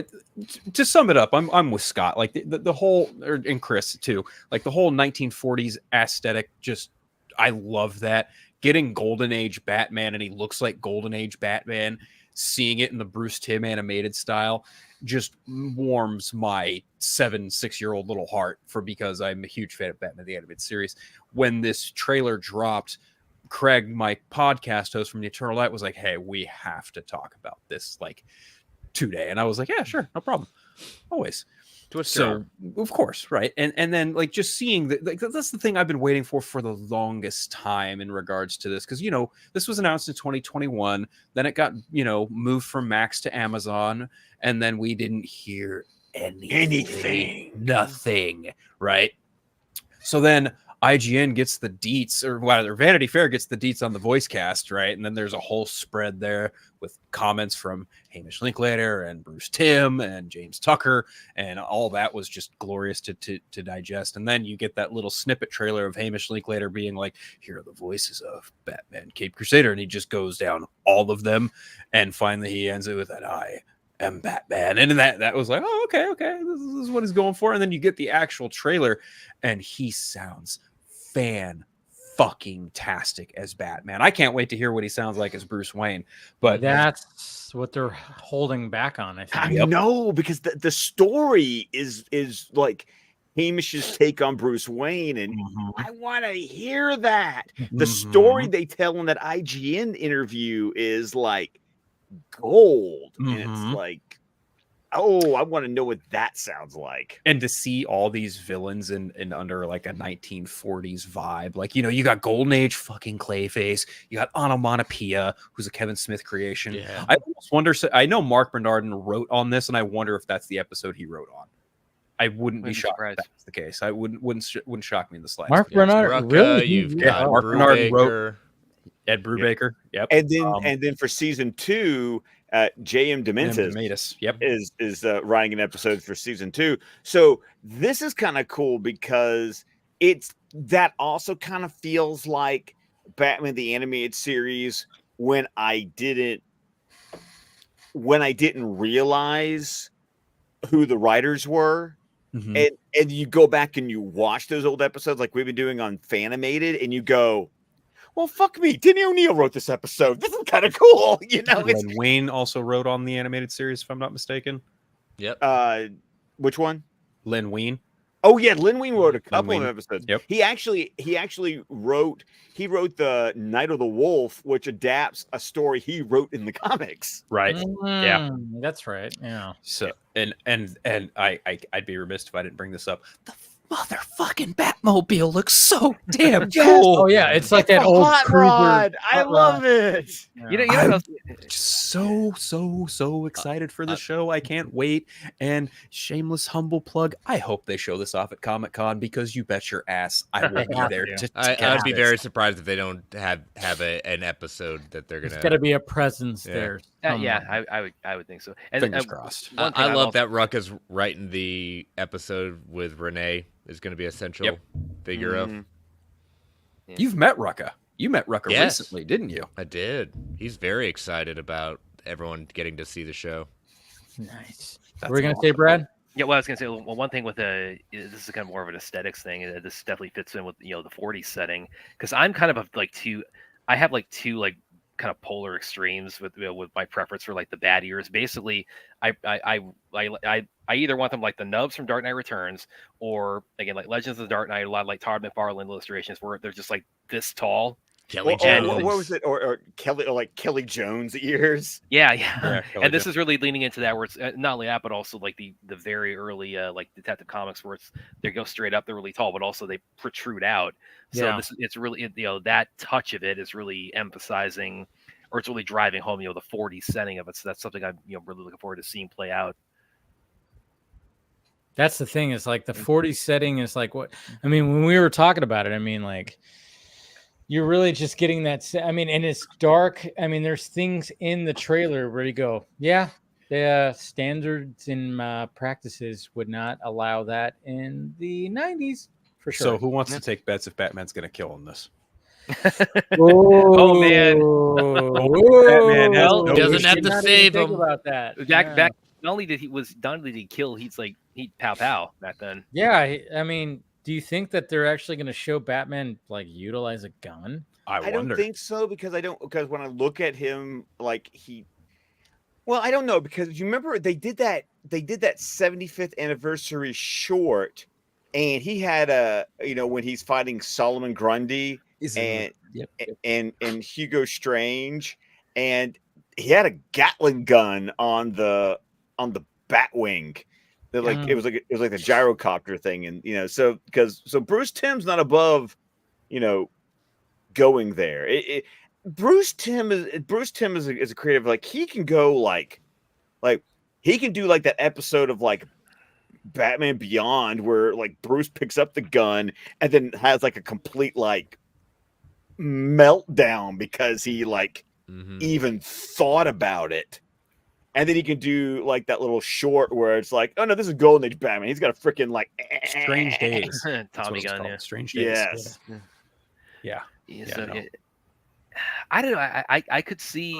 to sum it up, I'm with Scott. Like the whole, and Chris too. Like the whole 1940s aesthetic. Just I love that. Getting Golden Age Batman, and he looks like Golden Age Batman. Seeing it in the Bruce Timm animated style just warms my 6-year-old little heart, because I'm a huge fan of Batman the Animated Series. When this trailer dropped, Craig, my podcast host from the Eternal Light, was like, "Hey, we have to talk about this like today," and I was like, "Yeah, sure, no problem, always." So of course, right, and then like just seeing that, like that's the thing I've been waiting for the longest time in regards to this, because you know this was announced in 2021, then it got moved from Max to Amazon, and then we didn't hear anything, nothing, right? So then IGN gets the deets, or rather Vanity Fair gets the deets on the voice cast, right? And then there's a whole spread there with comments from Hamish Linklater and Bruce Timm and James Tucker, and all that was just glorious to digest. And then you get that little snippet trailer of Hamish Linklater being like, "Here are the voices of Batman, Caped Crusader," and he just goes down all of them, and finally he ends it with that "I am Batman," and that was like, "Oh, okay, this is what he's going for." And then you get the actual trailer, and he sounds fucking tastic as Batman. I can't wait to hear what he sounds like as Bruce Wayne. But that's what they're holding back on, I think. I know, because the story is like Hamish's take on Bruce Wayne, and I want to hear that. The story they tell in that IGN interview is like gold, and it's like, oh, I want to know what that sounds like. And to see all these villains in under like a 1940s vibe, like, you got Golden Age fucking Clayface, you got Onomatopoeia, who's a Kevin Smith creation. Yeah. I almost wonder, I know Mark Bernardin wrote on this, and I wonder if that's the episode he wrote on. I wouldn't be shocked if that's the case. I wouldn't shock me in the slightest. Mark Bernardin, really? You've got Mark Bernardin wrote Ed Brubaker. Yep. And then for season 2, J.M. Dementis is writing an episode for season 2. So this is kind of cool, because that also kind of feels like Batman the Animated Series when I didn't realize who the writers were. And you go back and you watch those old episodes like we've been doing on Fanimated, and you go, well, fuck me. Denny O'Neil wrote this episode. This is kind of cool. Wayne also wrote on the animated series, if I'm not mistaken. Yep. Which one? Lin Wein. Oh yeah, Lin Wein wrote a couple Wein. of episodes. Yep. He actually wrote the Night of the Wolf, which adapts a story he wrote in the comics. Right. Yeah. That's right. Yeah. So and I'd be remiss if I didn't bring this up. The motherfucking Batmobile looks so damn cool. Oh yeah, it's like that a old hot Cruiser rod. I hot love rod. it. Yeah. You know what else? So excited for the show. I can't wait. And shameless humble plug. I hope they show this off at Comic-Con because you bet your ass I will be there to I'd be very surprised if they don't have an episode that they're gonna. There's got to be a presence there. Yeah, I would think so. And Fingers crossed. I love that Rucka's writing the episode with Renee is going to be a central figure of. Yeah. You've met Rucka. You met Rucka recently, didn't you? I did. He's very excited about everyone getting to see the show. Nice. What were you going to say, Brad? Yeah, well, I was going to say, well, one thing with this is kind of more of an aesthetics thing. This definitely fits in with the 40s setting because I'm kind of I have two kind of polar extremes with my preference for like the bad ears. Basically, I either want them like the nubs from Dark Knight Returns, or again like Legends of the Dark Knight, a lot of like Todd McFarlane illustrations where they're just like this tall. Kelly Jones. Jones. What was it? Or Kelly, or like Kelly Jones ears. Yeah. And this is really leaning into that, where it's not only that, but also like the very early like Detective Comics, where they go straight up, they're really tall, but also they protrude out. So it's really that touch of it is really emphasizing, or it's really driving home the 40s setting of it. So that's something I'm really looking forward to seeing play out. That's the thing. Is like the 40s setting is like what I mean when we were talking about it. I mean like. You're really just getting that. I mean, and it's dark. I mean, there's things in the trailer where you go, yeah, the standards and practices would not allow that in the 90s for sure. So who wants to take bets if Batman's going to kill in this? Oh man, Batman doesn't have to save him. About that. Back not only did he kill, he pow pow back then. Yeah, I mean. Do you think that they're actually going to show Batman like utilize a gun? I don't think so because when I look at him like I don't know because you remember they did that 75th anniversary short and he had when he's fighting Solomon Grundy and Hugo Strange and he had a Gatling gun on the Batwing. It was like the gyrocopter thing, and so Bruce Timm's not above, going there. Bruce Timm is a creative, like he can go like he can do like that episode of like Batman Beyond where like Bruce picks up the gun and then has like a complete like meltdown because he even thought about it. And then he can do like that little short where it's like, oh no, this is Golden Age Batman. He's got a freaking like Strange Days, Tommy gun, yeah. Strange Days. Yes. Yeah. I don't know. I could see.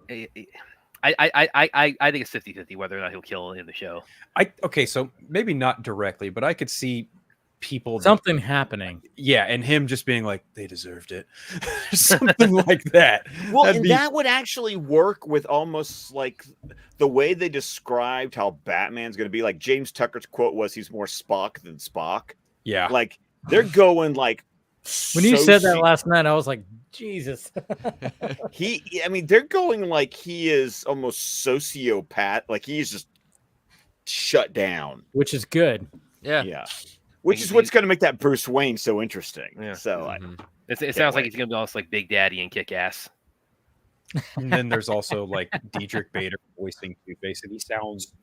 I think it's 50-50 whether or not he'll kill in the show. So maybe not directly, but I could see people something happening. Yeah, and him just being like, they deserved it. Something like that. Well, that would actually work with almost like the way they described how Batman's going to be. Like James Tucker's quote was, he's more Spock than Spock. Yeah. Like they're going like when you said that last night, I was like, Jesus. They're going like he is almost sociopath. Like he's just shut down. Which is good. Yeah. Which is what's going to make that Bruce Wayne so interesting. Yeah. So it sounds like he's going to be almost like Big Daddy and Kick Ass. And then there's also like Diedrich Bader voicing Two-Face, and he sounds.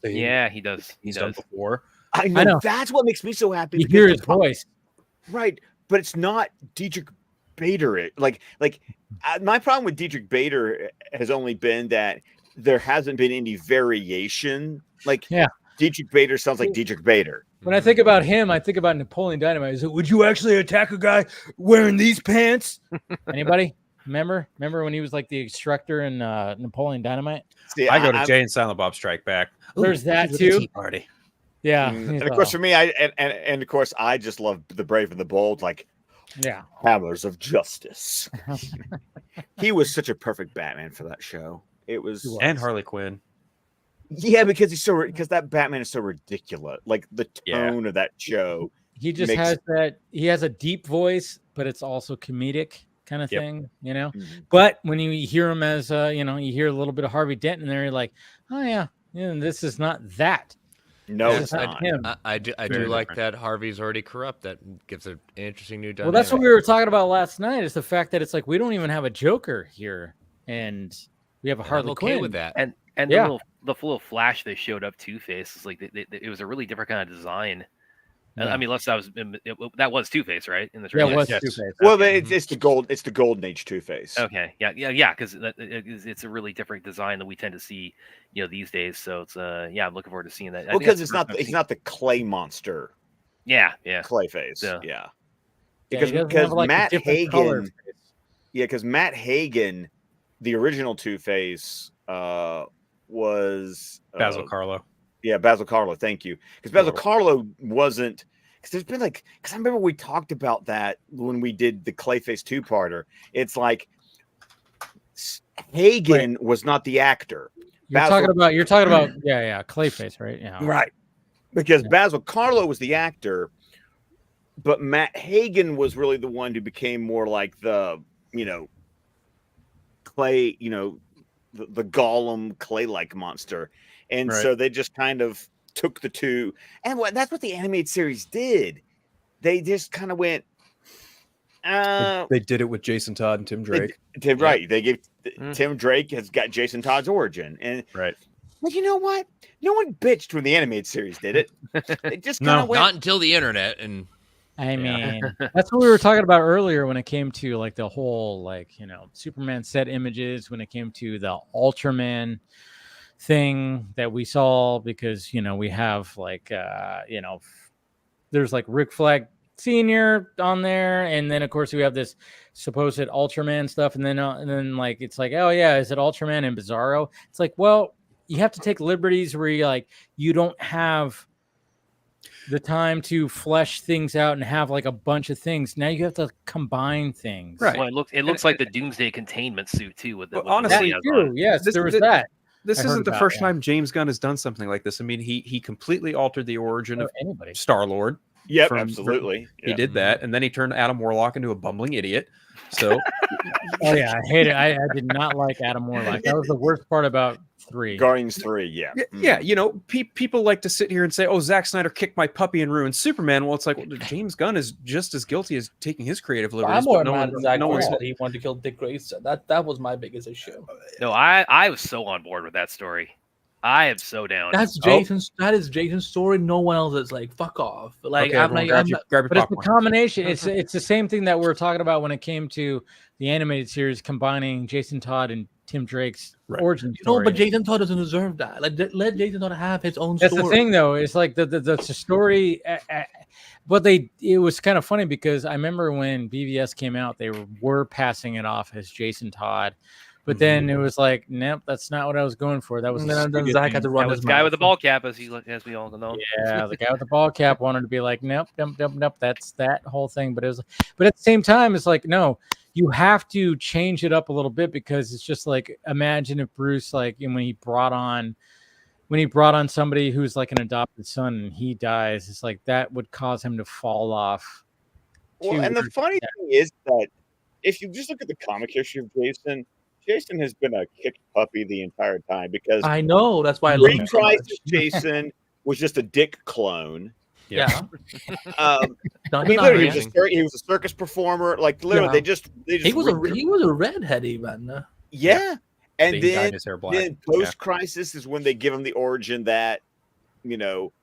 Yeah, he does. He's done before. I know. That's what makes me so happy. You hear his voice, right? But it's not Diedrich Bader. My problem with Diedrich Bader has only been that there hasn't been any variation. Diedrich Bader sounds like Diedrich Bader. When I think about him, I think about Napoleon Dynamite. Is it, would you actually attack a guy wearing these pants? Anybody remember when he was like the instructor in Napoleon Dynamite? See, I go to Jay and Silent Bob Strike Back. There's that too. Tea Party. Yeah, and of course for me, and of course I just love the Brave and the Bold, like Hammers of Justice. He was such a perfect Batman for that show. It was and Harley Quinn. Yeah, because because that Batman is so ridiculous. Like the tone of that show. He just has that. He has a deep voice, but it's also comedic kind of thing, you know. But when you hear him as, you know, you hear a little bit of Harvey Dent in there, you're like, oh yeah, this is not that. No, it's not him. I do like that Harvey's already corrupt. That gives an interesting new dynamic. Well, that's what we were talking about last night. Is the fact that it's like we don't even have a Joker here, and we have a Harley Quinn with that. And the little flash they showed up Two-Face is like it was a really different kind of design. Yeah. I mean, unless that was Two-Face, right? In the trailer. Yeah, it was Two-Face. Well, it's the golden age Two-Face. Okay, yeah, because it's a really different design that we tend to see, you know, these days. So it's I'm looking forward to seeing that. Well, because it's not the clay monster. Yeah. Clayface. Yeah. Yeah. Because like Matt Hagen. Yeah, because Matt Hagen, the original Two-Face, was Basil Carlo. Yeah, Basil Carlo. Thank you. Because Basil Carlo wasn't. Because there's been like. Because I remember we talked about that when we did the Clayface 2-parter. It's like Hagen was not the actor. You're talking about Clayface, right? Yeah. Right. Because Basil Carlo was the actor, but Matt Hagen was really the one who became more like the, you know, clay, you know, the Gollum clay-like monster. And so they just kind of took the two. And that's what the animated series did. They just kind of went. They did it with Jason Todd and Tim Drake. Right. They gave Tim Drake has got Jason Todd's origin. And well, you know what? No one bitched when the animated series did it. They just kind of went. Not until the internet. And I mean, that's what we were talking about earlier when it came to like the whole, like, you know, Superman set images, when it came to the Ultraman thing that we saw, because, you know, we have like, you know, there's like Rick Flag Senior on there, and then of course we have this supposed Ultraman stuff, and then like it's like, oh yeah, is it Ultraman and Bizarro? It's like, well, you have to take liberties where you don't have the time to flesh things out and have like a bunch of things. Now you have to combine things. Right. Well, it looks like the Doomsday containment suit too. With honestly, yes, there was that. This isn't the first time James Gunn has done something like this. I mean, he completely altered the origin of Star-Lord. Yep, absolutely. He did that, and then he turned Adam Warlock into a bumbling idiot. So, oh yeah, I hate it. I did not like Adam Warlock. That was the worst part about 3. Guardians 3, yeah. Yeah, you know, people like to sit here and say, "Oh, Zack Snyder kicked my puppy and ruined Superman." Well, it's like, James Gunn is just as guilty as taking his creative liberties. I'm more mad at Zack that he wanted to kill Dick Grayson. That was my biggest issue. No, I was so on board with that story. I am so down. That's Jason's. That is Jason's story. No one else is like, fuck off. Like, okay, I'm like, grab your but it's a combination. It's the same thing that we're talking about when it came to the animated series, combining Jason Todd and Tim Drake's origin story. No, but Jason Todd doesn't deserve that. Like, let Jason Todd have his own story. That's the thing, though. It's like the story. But it was kind of funny because I remember when BVS came out, they were passing it off as Jason Todd. But then it was like, nope, that's not what I was going for. That was then Zach had to run this guy with the ball cap, as we all know. Yeah, the guy with the ball cap wanted to be like, nope. That's that whole thing. But at the same time, it's like, no, you have to change it up a little bit, because it's just like, imagine if Bruce, like, when he brought on somebody who's like an adopted son and he dies, it's like that would cause him to fall off. Well, and the funny thing is that if you just look at the comic history of Jason has been a kicked puppy the entire time, because I know that's why I love him so much. Jason was just a Dick clone. Yeah. I mean, literally, he was a circus performer. Like, literally, they just he was a redhead even. Yeah, and then post crisis is when they give him the origin that, you know,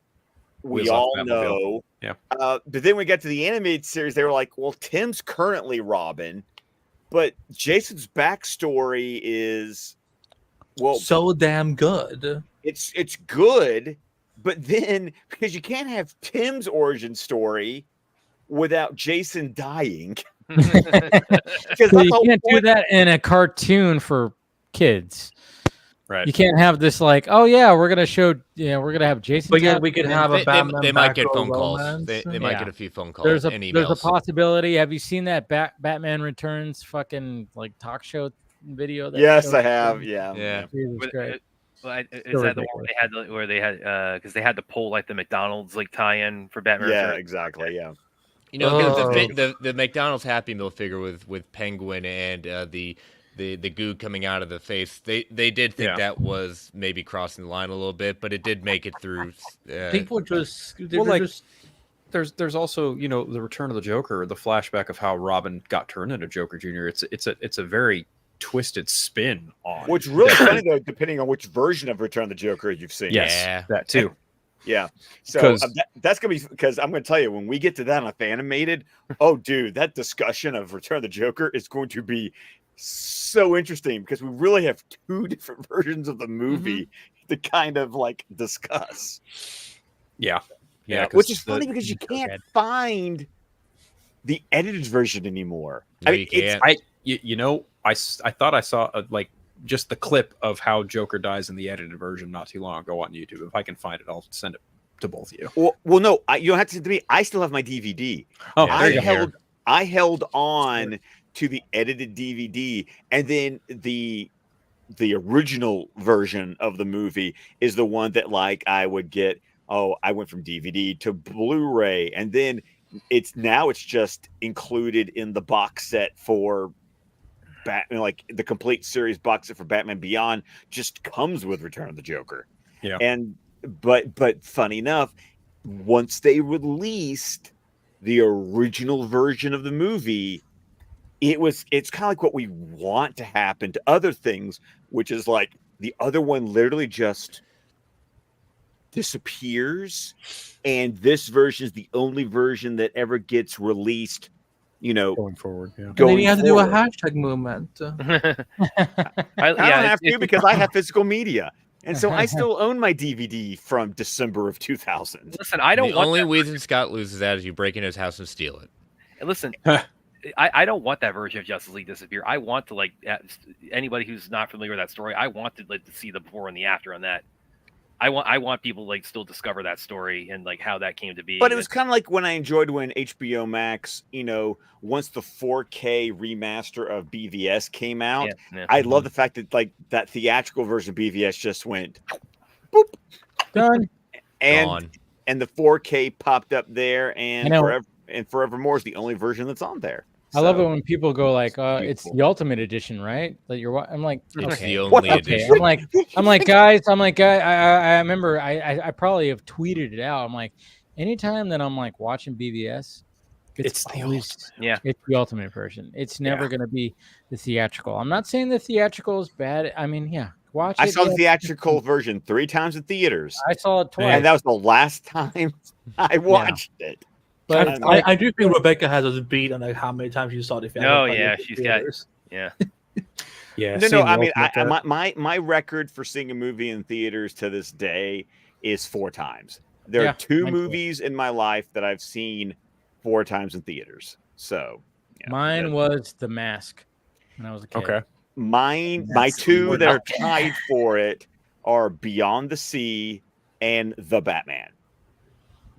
we all know. Yeah. But then we got to the animated series, they were like, well, Tim's currently Robin. But Jason's backstory is, well, so damn good. It's good, but then because you can't have Tim's origin story without Jason dying, because you can't do that in a cartoon for kids. Right. You can't have this like, oh yeah, we're gonna have Jason. But yeah, we could have a Batman. They might get phone calls. They might get a few phone calls. There's and emails. There's a possibility. Have you seen that Batman Returns fucking like talk show video? Yes, I have. Yeah. Jesus Christ. Is that the one they had where they had because they had to pull like the McDonald's like tie-in for Batman? Yeah, Returns? exactly. Yeah. You know, the McDonald's Happy Meal figure with Penguin and the goo coming out of the face. They did think that was maybe crossing the line a little bit, but it did make it through. People just there's also the Return of the Joker, the flashback of how Robin got turned into Joker Jr. It's a very twisted spin on. What's really funny though, depending on which version of Return of the Joker you've seen. Yes, that too. Yeah, so that's gonna be because I'm gonna tell you when we get to that on Fanimated, oh dude, that discussion of Return of the Joker is going to be so interesting because we really have two different versions of the movie to kind of like discuss. Yeah, which is funny because you can't find the edited version anymore. No, I thought I saw just the clip of how Joker dies in the edited version not too long ago on YouTube. If I can find it, I'll send it to both of you. Well, no, you don't have to send it to me. I still have my DVD. Oh, I held on to the edited DVD, and then the original version of the movie is the one that like I would get. Oh, I went from DVD to Blu-ray, and then it's just included in the box set for Batman, like the complete series box set for Batman Beyond just comes with Return of the Joker. Yeah. And but funny enough, once they released the original version of the movie, it's kind of like what we want to happen to other things, which is like the other one literally just disappears, and this version is the only version that ever gets released. Going forward, and then you have to do a hashtag movement. I don't have to because I have physical media, and so I still own my DVD from December of 2000. Listen, I don't. The only reason Scott loses that is you break into his house and steal it. And listen, I don't want that version of Justice League disappear. I want to anybody who's not familiar with that story. I want to to see the before and the after on that. I want people still discover that story and how that came to be. But it was kind of like when I enjoyed when HBO Max, once the 4K remaster of BVS came out, I love the fact that that theatrical version of BVS just went boop, done, and the 4K popped up there, and Forevermore is the only version that's on there. I love it when people go it's the Ultimate Edition, right? That I'm like, it's okay. the only edition. I'm like, guys, I remember I probably have tweeted it out. I'm like, anytime that I'm watching BVS, it's the Ultimate version. It's never going to be the theatrical. I'm not saying the theatrical is bad. I mean, watch it. I saw the theatrical version 3 times in theaters. I saw it twice. And that was the last time I watched it. But I do think Rebecca has us beat on how many times you saw the film. Oh yeah, she's got No. I mean, my record for seeing a movie in theaters to this day is 4 times. There are 2 movies in my life that I've seen 4 times in theaters. So mine was The Mask when I was a kid. Okay, my 2 that are tied for it are Beyond the Sea and The Batman.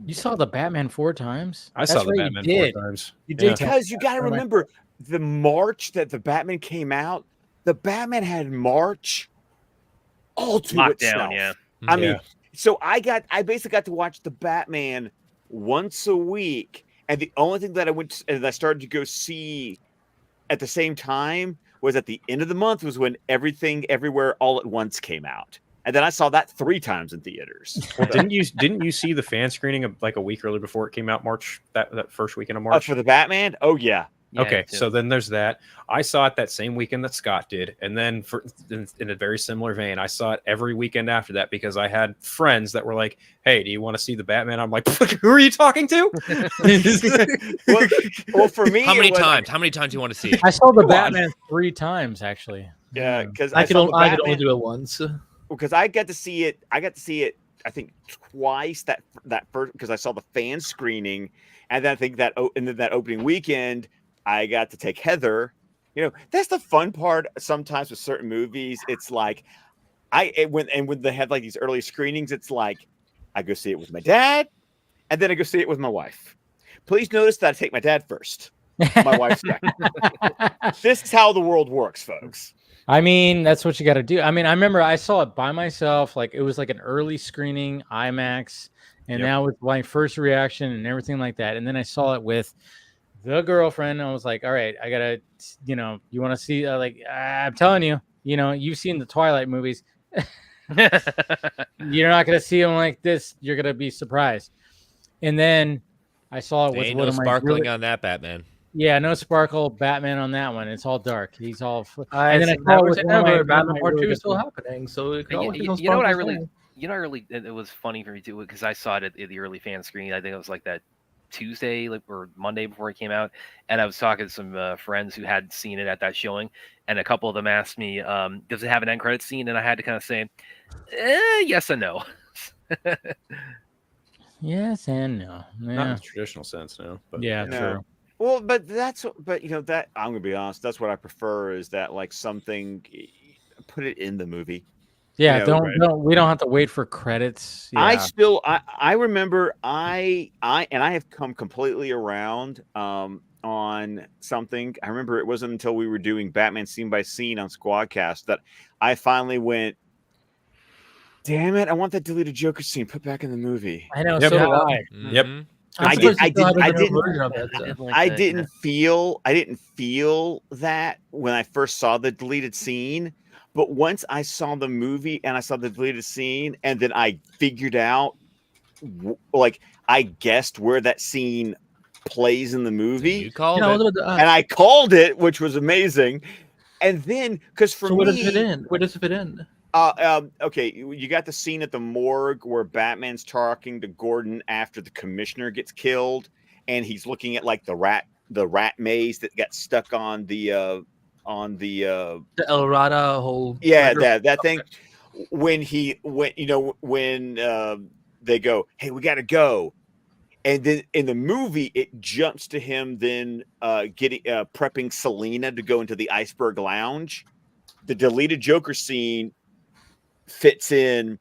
You saw the Batman 4 times? I saw the Batman 4 times. You did because you got to remember the March that the Batman came out. The Batman had March all to itself. I mean, so I basically got to watch the Batman once a week, and the only thing that I started to go see at the same time was at the end of the month was when Everything Everywhere All at Once came out. And then I saw that 3 times in theaters. Well, didn't you see the fan screening of a week early before it came out, March that first weekend of March for the Batman? Oh yeah. Okay, so then there's that. I saw it that same weekend that Scott did, and then in a very similar vein, I saw it every weekend after that because I had friends that were like, "Hey, do you want to see the Batman?" I'm like, "Who are you talking to?" well, for me, how many times do you want to see it? I saw the Batman 3 times actually. Yeah, because I could only do it once. Because I got to see it. I I think twice that first because I saw the fan screening, and then I think that opening weekend I got to take Heather. That's the fun part. Sometimes with certain movies, it's like when they have these early screenings, it's like I go see it with my dad, and then I go see it with my wife. Please notice that I take my dad first, my wife second. This is how the world works, folks. I mean, that's what you got to do. I mean, I remember I saw it by myself. Like it was like an early screening IMAX, and that was my first reaction and everything like that. And then I saw it with the girlfriend. And I was like, all right, I gotta, you want to see? I'm telling you, you've seen the Twilight movies. You're not gonna see them like this. You're gonna be surprised. And then I saw it with Ain't one no of my sparkling on that Batman. Yeah, no sparkle Batman on that one. It's all dark. He's all. And then never say never. Batman Part 2 is still happening, so it could always be some you know what I sparkles really, there. it was funny for me too because I saw it at the early fan screening. I think it was like that Tuesday or Monday before it came out, and I was talking to some friends who had seen it at that showing, and a couple of them asked me, "Does it have an end credit scene?" And I had to kind of say, "Yes and no." Yes and no. Yeah. Not in the traditional sense, no. But yeah, true. Well, but that I'm gonna be honest. That's what I prefer is that like something, put it in the movie. Yeah, we don't have to wait for credits. Yeah. I remember I have come completely around on something. I remember it wasn't until we were doing Batman scene by scene on Squadcast that I finally went, damn it, I want that deleted Joker scene put back in the movie. I know, so do I. Yep. I didn't feel that when I first saw the deleted scene, but once I saw the movie and I saw the deleted scene, and then I figured out, like I guessed where that scene plays in the movie. You called it, and I called it, which was amazing. And then, because for me, where does it fit in? Where does it fit in? Okay, you got the scene at the morgue where Batman's talking to Gordon after the commissioner gets killed, and he's looking at like the rat maze that got stuck on the El Rada whole that thing. When they go, hey, we gotta go, and then in the movie it jumps to him then prepping Selina to go into the Iceberg Lounge. The deleted Joker scene fits in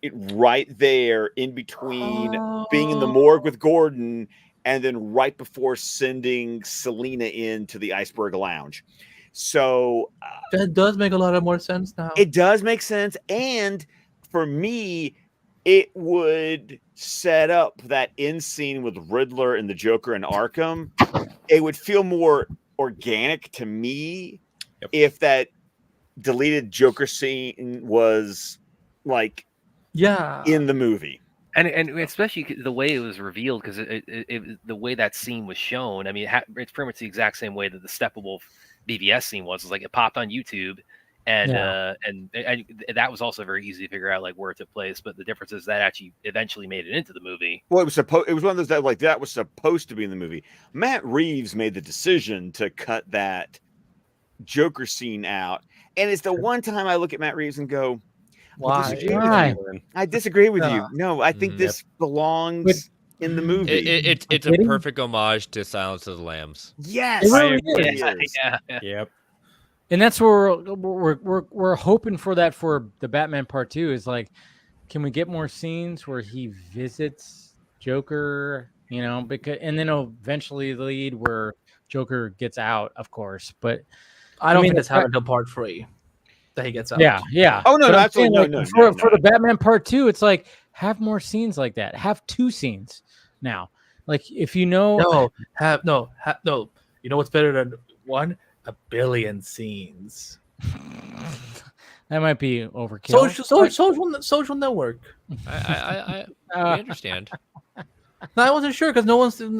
it right there in between being in the morgue with Gordon and then right before sending Selina into the Iceberg Lounge. So that does make a lot of more sense now. It does make sense. And for me, it would set up that end scene with Riddler and the Joker and Arkham. It would feel more organic to me if that deleted Joker scene was like in the movie, and especially the way it was revealed, because the way that scene was shown. I mean, it's pretty much the exact same way that the Steppenwolf BVS scene was. It's like it popped on YouTube, and that was also very easy to figure out like where it took place. But the difference is that actually eventually made it into the movie. Well, it was one of those that was supposed to be in the movie. Matt Reeves made the decision to cut that Joker scene out. And it's the one time I look at Matt Reeves and go, why? I disagree with you. No, I think this belongs in the movie. It's a perfect homage to Silence of the Lambs. Yes. It really is. Yep. And that's where we're hoping for that for the Batman Part 2 is like, can we get more scenes where he visits Joker, because and then eventually lead where Joker gets out, of course. But I don't think it's happening until Part 3 that he gets out. Yeah. Oh no, absolutely no. For the Batman Part 2, it's like have more scenes like that. Have 2 scenes now. Like if you know, no. You know what's better than 1? A billion scenes. That might be overkill. Social network. I understand. No, I wasn't sure because no one's. We're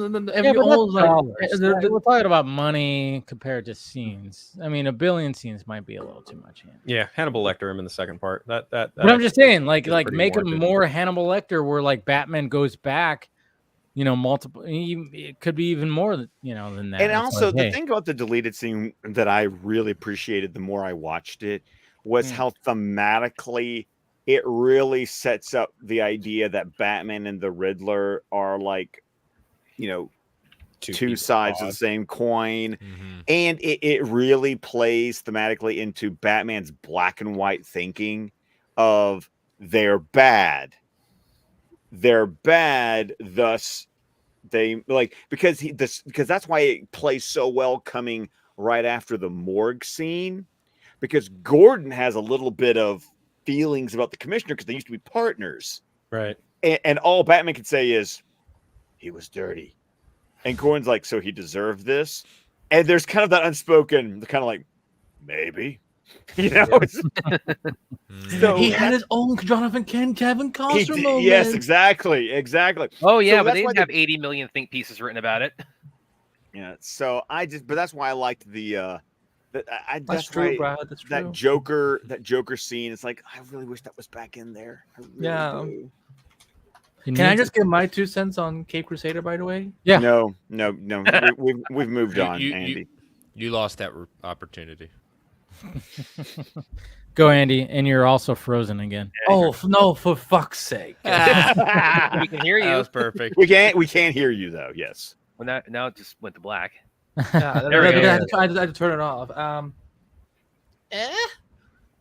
talking about money compared to scenes. I mean, a billion scenes might be a little too much. Yeah, Hannibal Lecter him in the second part. But I'm just saying, like make him more Hannibal Lecter, where like Batman goes back. Multiple. It could be even more, than that. And also, the thing about the deleted scene that I really appreciated the more I watched it was how thematically it really sets up the idea that Batman and the Riddler are like, two sides of the same coin. Mm-hmm. And it really plays thematically into Batman's black and white thinking of they're bad. They're bad, thus they because that's why it plays so well coming right after the morgue scene, because Gordon has a little bit of feelings about the commissioner because they used to be partners. Right. And all Batman can say is, he was dirty. And Gordon's like, so he deserved this? And there's kind of that unspoken, kind of like, maybe. You know? So he had his own Jonathan Kevin Costner moment. Yes, exactly. Oh, yeah, so but they didn't have 80 million think pieces written about it. Yeah, so but that's why I liked the that's true, Brad. That's true. That Joker scene. It's like, I really wish that was back in there. I really do. Can I just get my 2 cents on Caped Crusader, by the way? Yeah. No. We've moved on, Andy. You lost that opportunity. Go, Andy, and you're also frozen again. Oh no! For fuck's sake! We can hear you. That was perfect. We can't hear you though. Yes. Well, now it just went to black. I had to turn it off.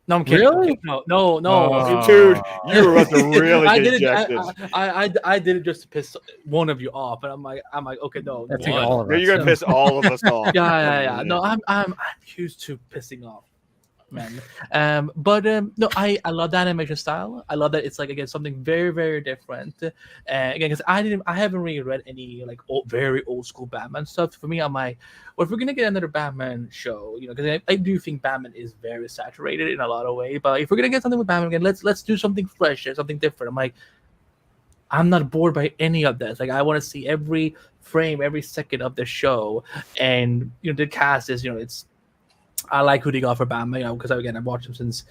No, I'm kidding. Really? No. Dude, you were about to really I get did ejected. I did it just to piss one of you off, and I'm like, okay, no. That's all of us. You're gonna piss all of us off. Yeah. No, I'm used to pissing off, man. No, I love the animation style. I love that it's like, again, something very, very different. Again, because I haven't really read any like very old school Batman stuff. For me, I'm like, well, if we're gonna get another Batman show, because I do think Batman is very saturated in a lot of ways. But if we're gonna get something with Batman again, let's do something fresh and something different. I'm like, I'm not bored by any of this. Like, I want to see every frame, every second of the show, and the cast is, I like who they got for Batman, because again, I've watched him since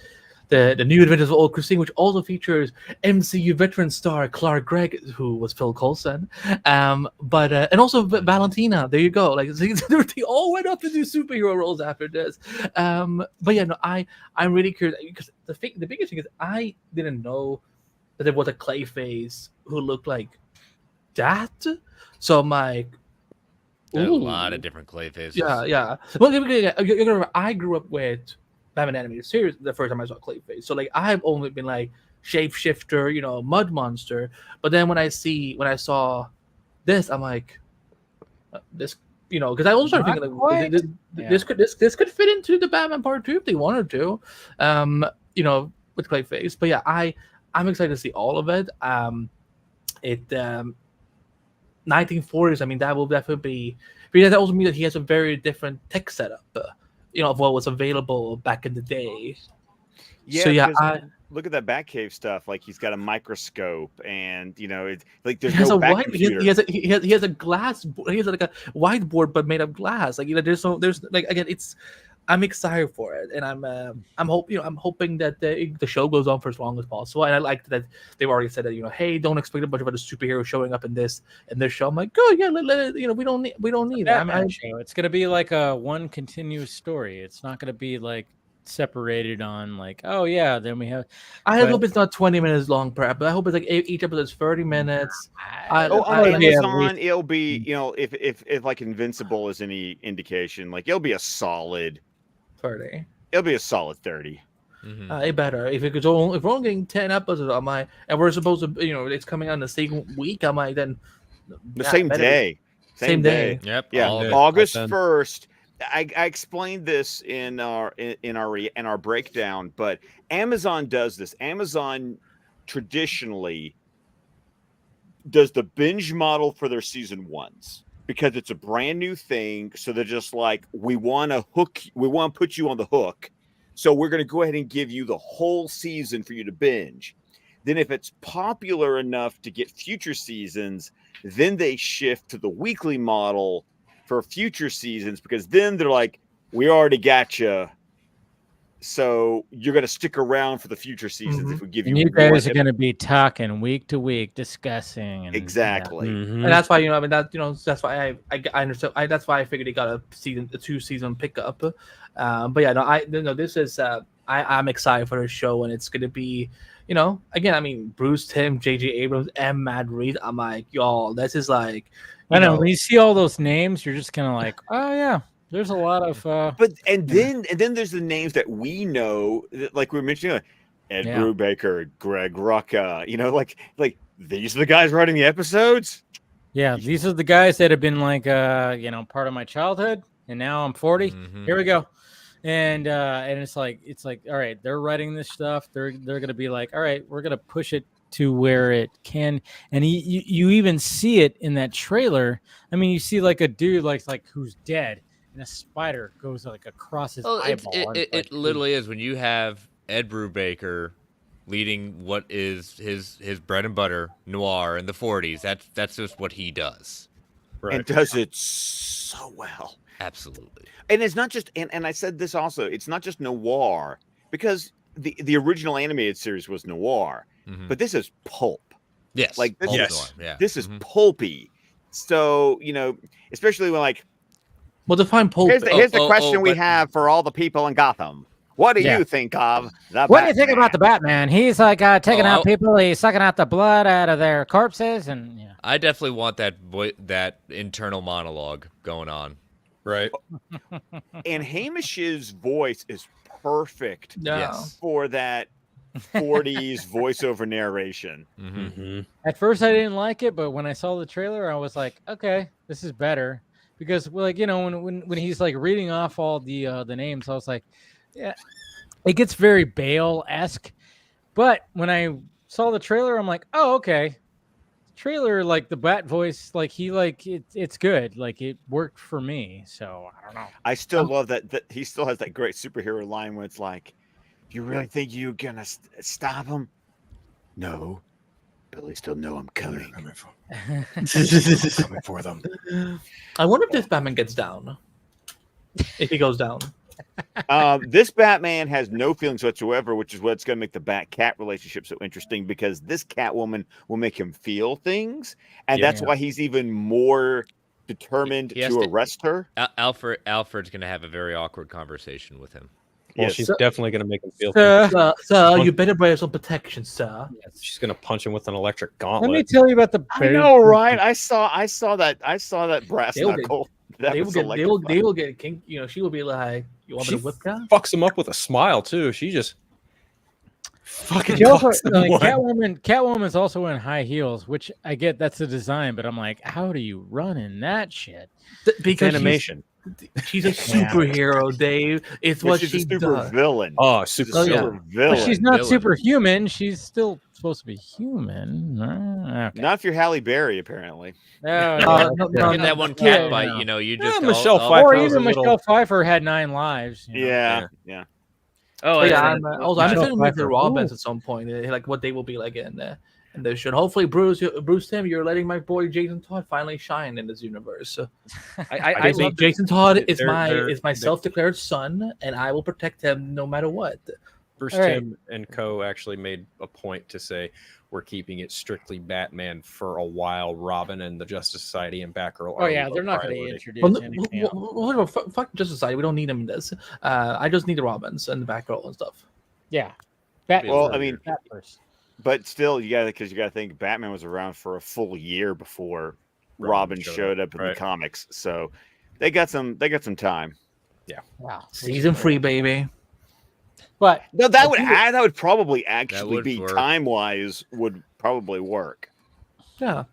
the New Adventures of Old Christine, which also features MCU veteran star Clark Gregg, who was Phil Coulson, but and also Valentina. There you go. Like, they all went up to do superhero roles after this. But yeah, no, I'm really curious, because the biggest thing is I didn't know that there was a Clayface who looked like that. So I'm like, a lot of different Clayfaces. Yeah. Well, you remember, I grew up with Batman animated series the first time I saw Clayface. So like, I've only been like shapeshifter, mud monster. But then when I saw this, I'm like, this, because I also started thinking like this could fit into the Batman Part 2 if they wanted to, with Clayface. But yeah, I'm excited to see all of it. 1940s. I mean, that will definitely be, because that also means that he has a very different tech setup, of what was available back in the day. Yeah. So yeah, look at that Batcave stuff. Like, he's got a microscope, and it's like there's no back computer. He has a glass. He has like a whiteboard, but made of glass. Like, there's like, again, I'm excited for it, and I'm hoping that the show goes on for as long as possible. And I like that they've already said that, hey, don't expect a bunch of other superheroes showing up in this show. I'm like, oh yeah, we don't need that. Show. It's gonna be like a one continuous story. It's not gonna be like separated on like, oh yeah, then we have. I hope it's not 20 minutes long, perhaps. But I hope it's like each episode is 30 minutes. On Amazon, it'll be if like Invincible is any indication, like it'll be a solid 30. It'll be a solid 30. Mm-hmm. It better if we're only getting 10 episodes, I might, and we're supposed to, it's coming on the same week. I might then the same day. Same day. Yep. Yeah. August 1st. I explained this in our breakdown, but Amazon does this. Amazon traditionally does the binge model for their season ones, because it's a brand new thing. So they're just like, we want to put you on the hook. So we're going to go ahead and give you the whole season for you to binge. Then if it's popular enough to get future seasons, then they shift to the weekly model for future seasons, because then they're like, we already got you. So you're going to stick around for the future seasons if we give you. And you guys are going to be talking week to week, discussing. And, exactly. Yeah. And that's why, that's why I understand. That's why I figured he got a 2-season pickup. But yeah, this is, I'm excited for the show, and it's going to be, again, I mean, Bruce Timm, J.J. Abrams, and Matt Reeves. I'm like, y'all, this is like, I know when you see all those names, you're just kind of like, oh yeah. There's a lot of, then there's the names that we know, like we were mentioning, like Ed Brubaker, Greg Rucka. Like these are the guys writing the episodes. Yeah, these are the guys that have been like, part of my childhood, and now I'm 40. Mm-hmm. Here we go. and it's like all right, they're writing this stuff. They're gonna be like, all right, we're gonna push it to where it can, and you even see it in that trailer. I mean, you see like a dude like who's dead, and a spider goes like across his eyeball. It literally is when you have Ed Brubaker leading what is his bread and butter noir in the 40s. That's just what he does, right. And does it so well. Absolutely. And it's not just, and I said this also, it's not just noir, because the original animated series was noir, but this is pulp. Yes. Like this, yes. Yeah. This is pulpy. So, especially when like, well, define pulp. Here's the question we have for all the people in Gotham. What do you think of the What do you think about the Batman? He's like taking out people. He's sucking out the blood out of their corpses, and I definitely want that internal monologue going on. Right. And Hamish's voice is perfect yes. for that 40s voiceover narration. At first, I didn't like it, but when I saw the trailer, I was like, okay, this is better. Because, like, when he's like reading off all the names, I was like, yeah, it gets very Bale-esque. But when I saw the trailer, I'm like, oh, okay. Trailer, like the Bat voice, like it's good. Like it worked for me. So I don't know. I still love that he still has that great superhero line where it's like, "You really think you're gonna stop him? No, but they still know I'm coming. I'm coming for them." I wonder if this Batman gets down. If he goes down. This Batman has no feelings whatsoever, which is what's going to make the Bat-Cat relationship so interesting, because this Catwoman will make him feel things, and that's why he's even more determined to arrest her. Alfred's going to have a very awkward conversation with him. Well, she's definitely going to make him feel things. Sir, you better wear some protection, sir. She's going to punch him with an electric gauntlet. Let me tell you about the. I know, right? I saw that brass knuckle. They will get king. She will be like, "You want me to whip that?" Fucks him up with a smile too. She just fucking. Catwoman's also in high heels, which I get. That's the design, but I'm like, how do you run in that shit? Because animation. She's a superhero, Dave. It's what she's she a super does. villain. Oh, super villain. But she's not superhuman. She's still supposed to be human. Okay. Not if you're Halle Berry, apparently. No, get that one cat bite. You just Michelle Pfeiffer. Or even Michelle Pfeiffer had 9 lives. Yeah. Oh, I'm excited to meet the Robins at some point. Like what they will be like in they should. Hopefully, Bruce Tim, you're letting my boy Jason Todd finally shine in this universe. So, I think Jason Todd is my self-declared son, and I will protect him no matter what. Bruce Tim and co actually made a point to say we're keeping it strictly Batman for a while. Robin and the Justice Society and Batgirl. Oh yeah, they're not going to introduce anything else. Fuck Justice Society. We don't need them in this. I just need the Robins and the Batgirl and stuff. Yeah. Well, I mean, but still, you got to think Batman was around for a full year before Robin showed up in the comics, so they got some time. Yeah. Wow. Season 3, baby. But no, that would probably actually be time-wise would probably work. Yeah.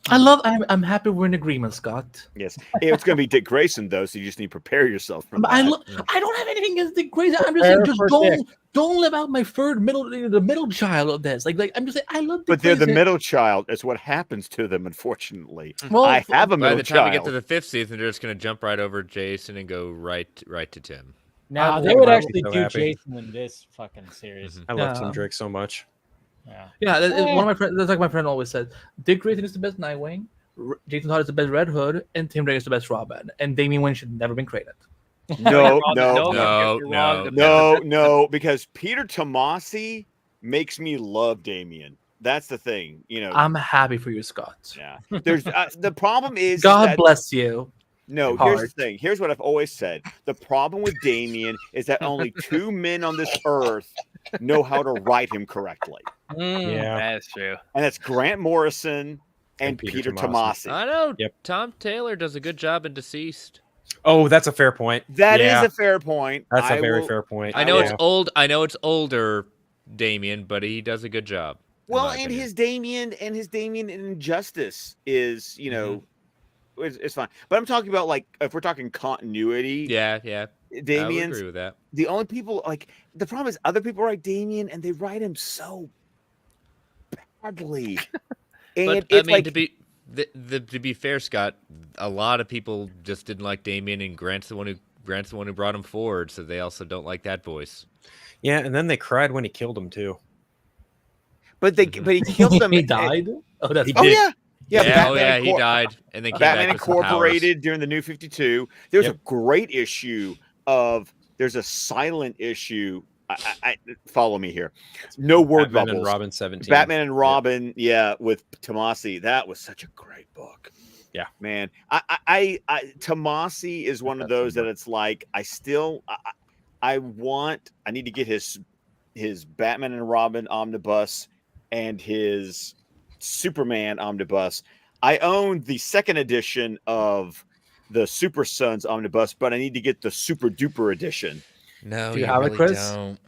I'm happy we're in agreement, Scott. Yes. It's going to be Dick Grayson, though, so you just need to prepare yourself for that. I don't have anything against Dick Grayson. I'm just saying, don't live out my the middle child of this. Like I'm just saying, I love Dick But they're Grayson. the middle child. It's what happens to them, unfortunately. Well, I have a middle child. By the time we get to the 5th season, they're just going to jump right over Jason and go right to Tim. No, they would actually do Jason in this fucking series. I love Tim Drake so much. One of my friends, that's like my friend always said, Dick Grayson is the best Nightwing, Jason Todd is the best Red Hood, and Tim Drake is the best Robin, and Damian Wayne should never been created. No, because Peter Tomasi makes me love Damian. That's the thing, I'm happy for you, Scott. Yeah. There's the problem is God bless you. No, here's the thing. Here's what I've always said. The problem with Damian is that only 2 men on this earth know how to write him correctly. Yeah, that's true. And that's Grant Morrison and Peter Tomasi. I know. Yep. Tom Taylor does a good job in Deceased. Oh, that's a fair point. That is a fair point. That's a very fair point. I know it's old. I know it's older, Damian, but he does a good job. Well, and his Damian in Injustice is, it's fine. But I'm talking about, like, if we're talking continuity. Yeah. Damien's. I would agree with that. The only people like the problem is other people write Damien and they write him so badly. And But it's I mean, like to be fair, Scott, a lot of people just didn't like Damien, and Grant's the one who brought him forward, so they also don't like that voice. Yeah, and then they cried when he killed him too. but he killed them. He died. Oh, that's He Oh did. yeah. Yeah, Yeah, he died, and then came Batman back with some powers. Incorporated during the New 52. There's Yep. a great issue of there's a silent issue. I follow me here. No word Batman bubbles. and Robin 17. Batman and Robin, yeah, with Tomasi. That was such a great book. Yeah, man. I Tomasi is one of those that it's like I need to get his Batman and Robin omnibus and his Superman omnibus. I own the second edition of the Super Sons omnibus, but I need to get the Super Duper edition. No, Do you you have it, really Chris? don't.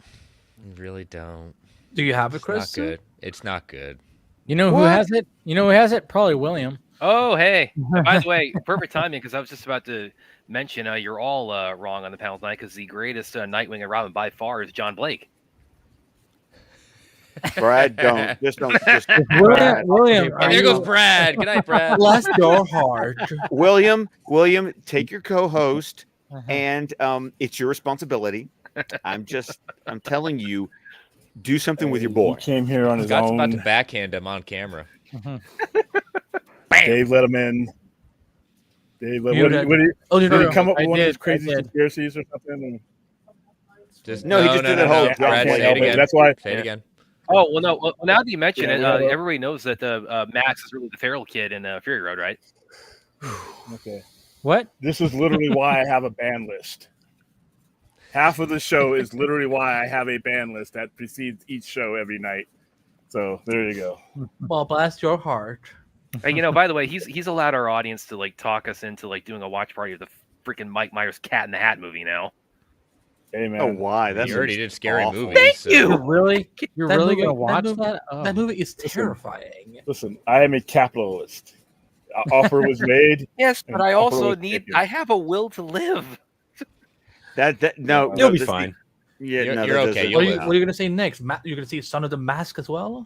You really don't. Do you have it, It's Chris? not good. It's not good. You know who has it? You know who has it? Probably William. Oh, hey. By the way, perfect timing because I was just about to mention you're all wrong on the panel tonight because the greatest Nightwing and Robin by far is John Blake. Brad, don't. Just William. And there goes Brad. Good night, Brad. Bless your heart. William, take your co-host, and it's your responsibility. I'm telling you, do something with your boy. He came here on his Scott's own. about to backhand him on camera. Dave let him in. Dave, what did he come up with one of those crazy conspiracies or something? Just No, he just did a whole Brad, say it again. That's why. Say it again. Oh, well, no. Well, now that you mention it, whatever. everybody knows that Max is really the feral kid in Fury Road, right? Okay. What? This is literally why I have a ban list. Half of the show is literally why I have a ban list that precedes each show every night. So there you go. Well, bless your heart. Hey, by the way, he's allowed our audience to talk us into doing a watch party of the freaking Mike Myers Cat in the Hat movie now. Hey man. Oh, why? You already did scary awful. movies. Thank so- you. You're That really movie- gonna watch movie- that? Oh. That movie is terrifying. Listen, I am a capitalist. Offer was made. Yes, but I also need- I have a will to live. No, You'll be fine. Yeah, You're- no, you're that okay. doesn't- You'll What are live. you gonna say next? You're gonna see Son of the Mask as well?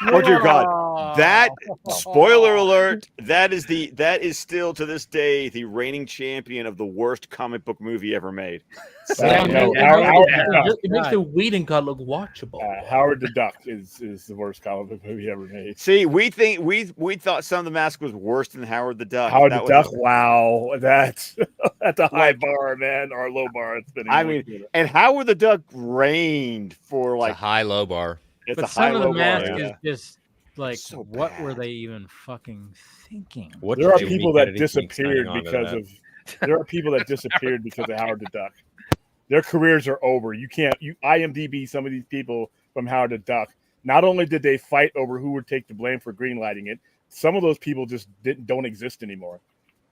Oh dear God! That spoiler alert. That is still to this day the reigning champion of the worst comic book movie ever made. It makes the Whedon cut look watchable. Howard the Duck is the worst comic book movie ever made. See, we thought Son of the Mask was worse than Howard the Duck. Howard That the was- Duck. Wow, that's a high bar, man, or a low bar. It's been. I mean, and Howard the Duck reigned for It's a high low bar. It's But a high Son of the low Mask bar. is just like, So what bad. were they even fucking thinking? There are people that disappeared because of. There are people that disappeared because of Howard the Duck. Their careers are over. You can't. You IMDb some of these people from Howard the Duck. Not only did they fight over who would take the blame for greenlighting it, some of those people just don't exist anymore.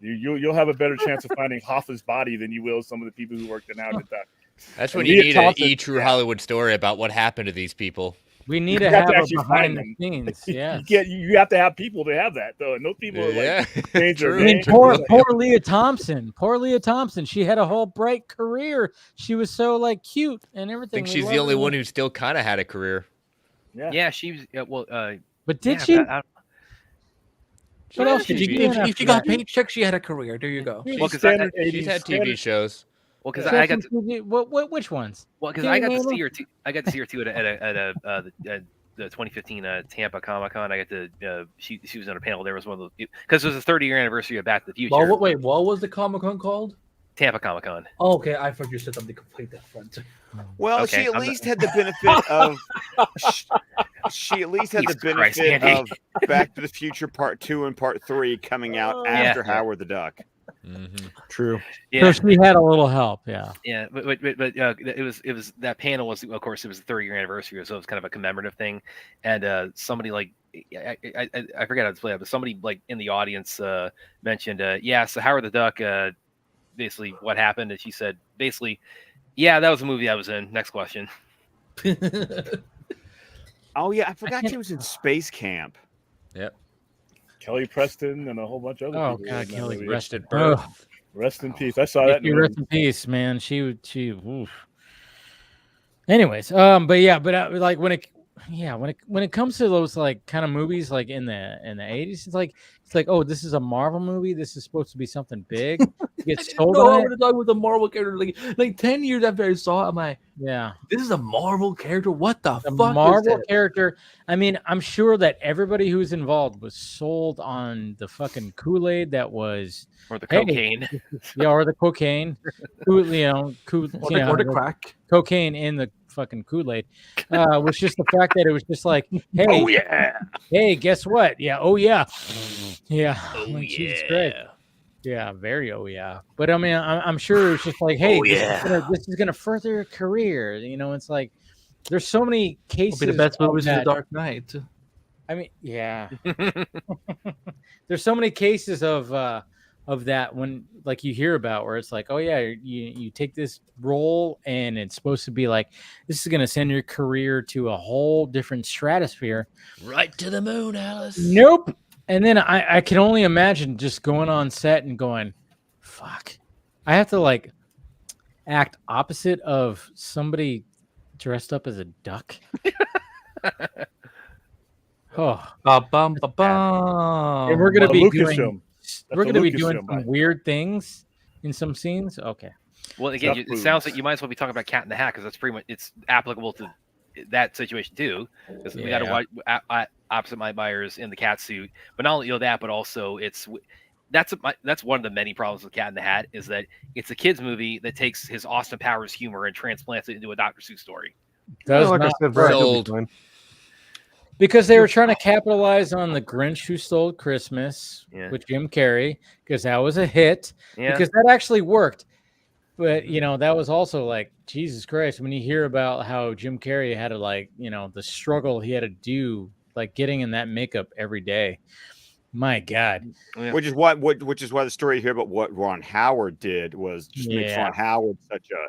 You'll have a better chance of finding Hoffa's body than you will some of the people who worked in Howard the Duck. That's And when you Leah need Thompson- an E-True Hollywood story about what happened to these people. We need You to have have to a actually behind find the them. scenes. Yeah. You have to have people to have that though, and those people are Yeah. like change their True, I mean, name. true. poor Leah Thompson. Poor Leah Thompson. She had a whole bright career. She was so cute and I everything. think We she's the loved only her. one who still kind of had a career. Yeah, she was. Well, But did yeah, she? but What else did If she she, do? if she got paycheck, she had a career. There you go. Well, 'cause Standard She's 80s, had TV standard- shows. because She I had got some TV which ones? Well, because Can I you got to name see her. I got to see her too at the 2015 Tampa Comic Con. I got to. She was on a panel. There was one of those because it was the 30-year anniversary of Back to the Future. Well, wait, what was the Comic Con called? Tampa Comic Con. Oh, okay, I thought you said something completely different. Well, Okay, she at I'm least had the benefit of. She at least had the Jesus Christ, benefit Andy. of Back to the Future Part 2 and Part 3 coming out after Howard the Duck. Mm-hmm. True. Yeah, So she had a little help. Yeah. yeah, but it was that panel was of course it was the 30-year anniversary, so it was kind of a commemorative thing, and somebody I forget how to play it, but somebody in the audience mentioned so Howard the Duck basically what happened, and she said basically that was a movie I was in. Next question. Oh yeah, I forgot she was in Space Camp. Yep. Kelly Preston and a whole bunch of other Oh people. God, in that Kelly movie. Rest at Oh. birth. Rest in peace. I saw that. Rest in peace, man. She. Oof. Anyways, but yeah, but like when it comes to those like kind of movies like in the 80s, it's like oh, this is a Marvel movie. This is supposed to be something big. Get sold on I it. want to talk with a Marvel character. Like 10 years after I saw it, I'm like, yeah, this is a Marvel character. What the fuck? Marvel character. I mean, I'm sure that everybody who's involved was sold on the fucking Kool-Aid that was, or the cocaine. Yeah, or the cocaine. Or the crack. Cocaine in the fucking Kool-Aid was just the fact that it was just like, hey, oh yeah, hey, guess what? Yeah, oh yeah, yeah, Oh like, yeah. Jesus Christ. Yeah, very oh yeah. But I mean, I'm sure it was just like, hey, this is gonna further your career. You know, it's like there's so many cases. It'll be the best movies in the Dark Knight. I mean, yeah. There's so many cases of that when like you hear about where it's like, oh yeah, you take this role and it's supposed to be like this is gonna send your career to a whole different stratosphere. Right to the moon, Alice. Nope. And then I can only imagine just going on set and going, fuck. I have to like act opposite of somebody dressed up as a duck. Oh. And we're gonna be doing Lucasfilm, some weird things in some scenes. Okay. Well, again, it sounds like you might as well be talking about Cat in the Hat because that's pretty much it's applicable to that situation too. Because we got to watch opposite Mike Myers in the cat suit, but not only that, but also that's one of the many problems with Cat in the Hat is that it's a kids movie that takes his Austin Powers humor and transplants it into a Dr. Seuss story. Because they were trying to capitalize on the Grinch Who Stole Christmas with Jim Carrey, because that was a hit. Because that actually worked. But that was also like Jesus Christ when you hear about how Jim Carrey had to the struggle he had to do like getting in that makeup every day. My God. Which is why the story here about what Ron Howard did was just makes Ron Howard such a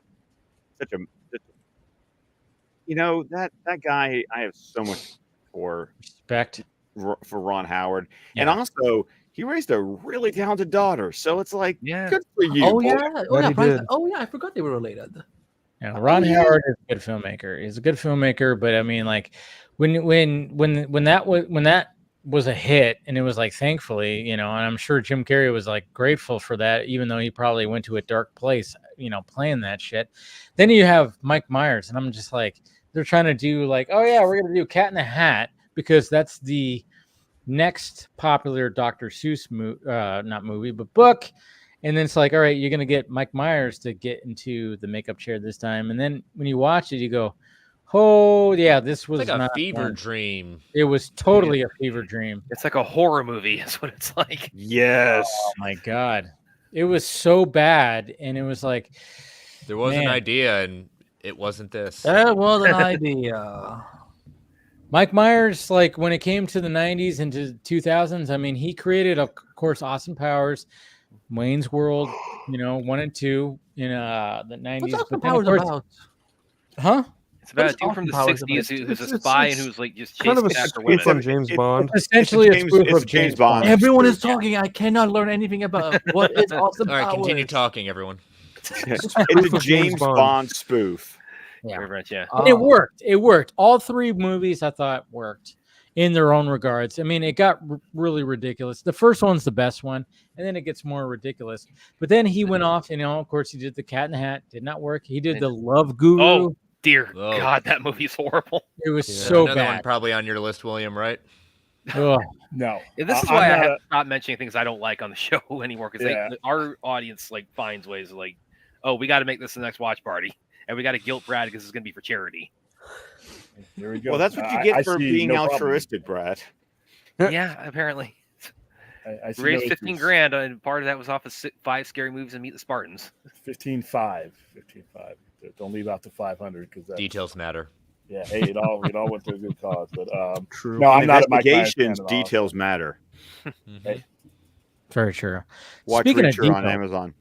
that guy. I have so much respect for Ron Howard, and also he raised a really talented daughter. So it's like, good for you. Oh yeah, I forgot they were related. Yeah, Ron Howard is a good filmmaker. He's a good filmmaker, but I mean, like when that was a hit, and it was like, thankfully, and I'm sure Jim Carrey was like grateful for that, even though he probably went to a dark place, playing that shit. Then you have Mike Myers, and I'm just like, they're trying to do like, oh yeah, we're gonna do Cat in the Hat because that's the next popular Dr. Seuss not movie, but book. And then it's like, all right, you're gonna get Mike Myers to get into the makeup chair this time. And then when you watch it, you go, oh yeah, this was like not a fever dream. It was totally a fever dream. It's like a horror movie, is what it's like. Yes. Oh my God. It was so bad. And it was like there was an idea and it wasn't this. That was an idea. Mike Myers, like when it came to the 90s and to 2000s, I mean, he created, of course, Austin Powers, Wayne's World, 1 and 2 in the 90s. What's Austin Powers about? Huh? It's about a dude from the 60s who's a spy and who's like just kind of a after women. spoof on James Bond. It's essentially a spoof of James Bond. Everyone is talking. I cannot learn anything about what is Austin Powers. All right, continue talking, everyone. It's a James Bond spoof. Yeah. It worked. It worked. All three movies I thought worked in their own regards. I mean, it got really ridiculous. The first one's the best one, and then it gets more ridiculous. But then he went off, and of course, he did the Cat in the Hat. Did not work. He did the Love Guru. Oh, dear God, that movie's horrible. It was so another bad. one probably on your list, William, right? Oh. No. This is why I have to stop mentioning things I don't like on the show anymore, because our audience finds ways of oh, we got to make this the next watch party. And we got to guilt Brad because it's going to be for charity. There we go. Well, that's what you get for being altruistic, Brad. Yeah, apparently. I raised $15,000, and part of that was off of 5 scary movies and Meet the Spartans. 15.5. Don't leave out the 500 because details matter. Yeah, hey, it all went to a good cause, but true. No, I'm not. Investigations details matter. Hey. Very true. Watch Reacher on Amazon.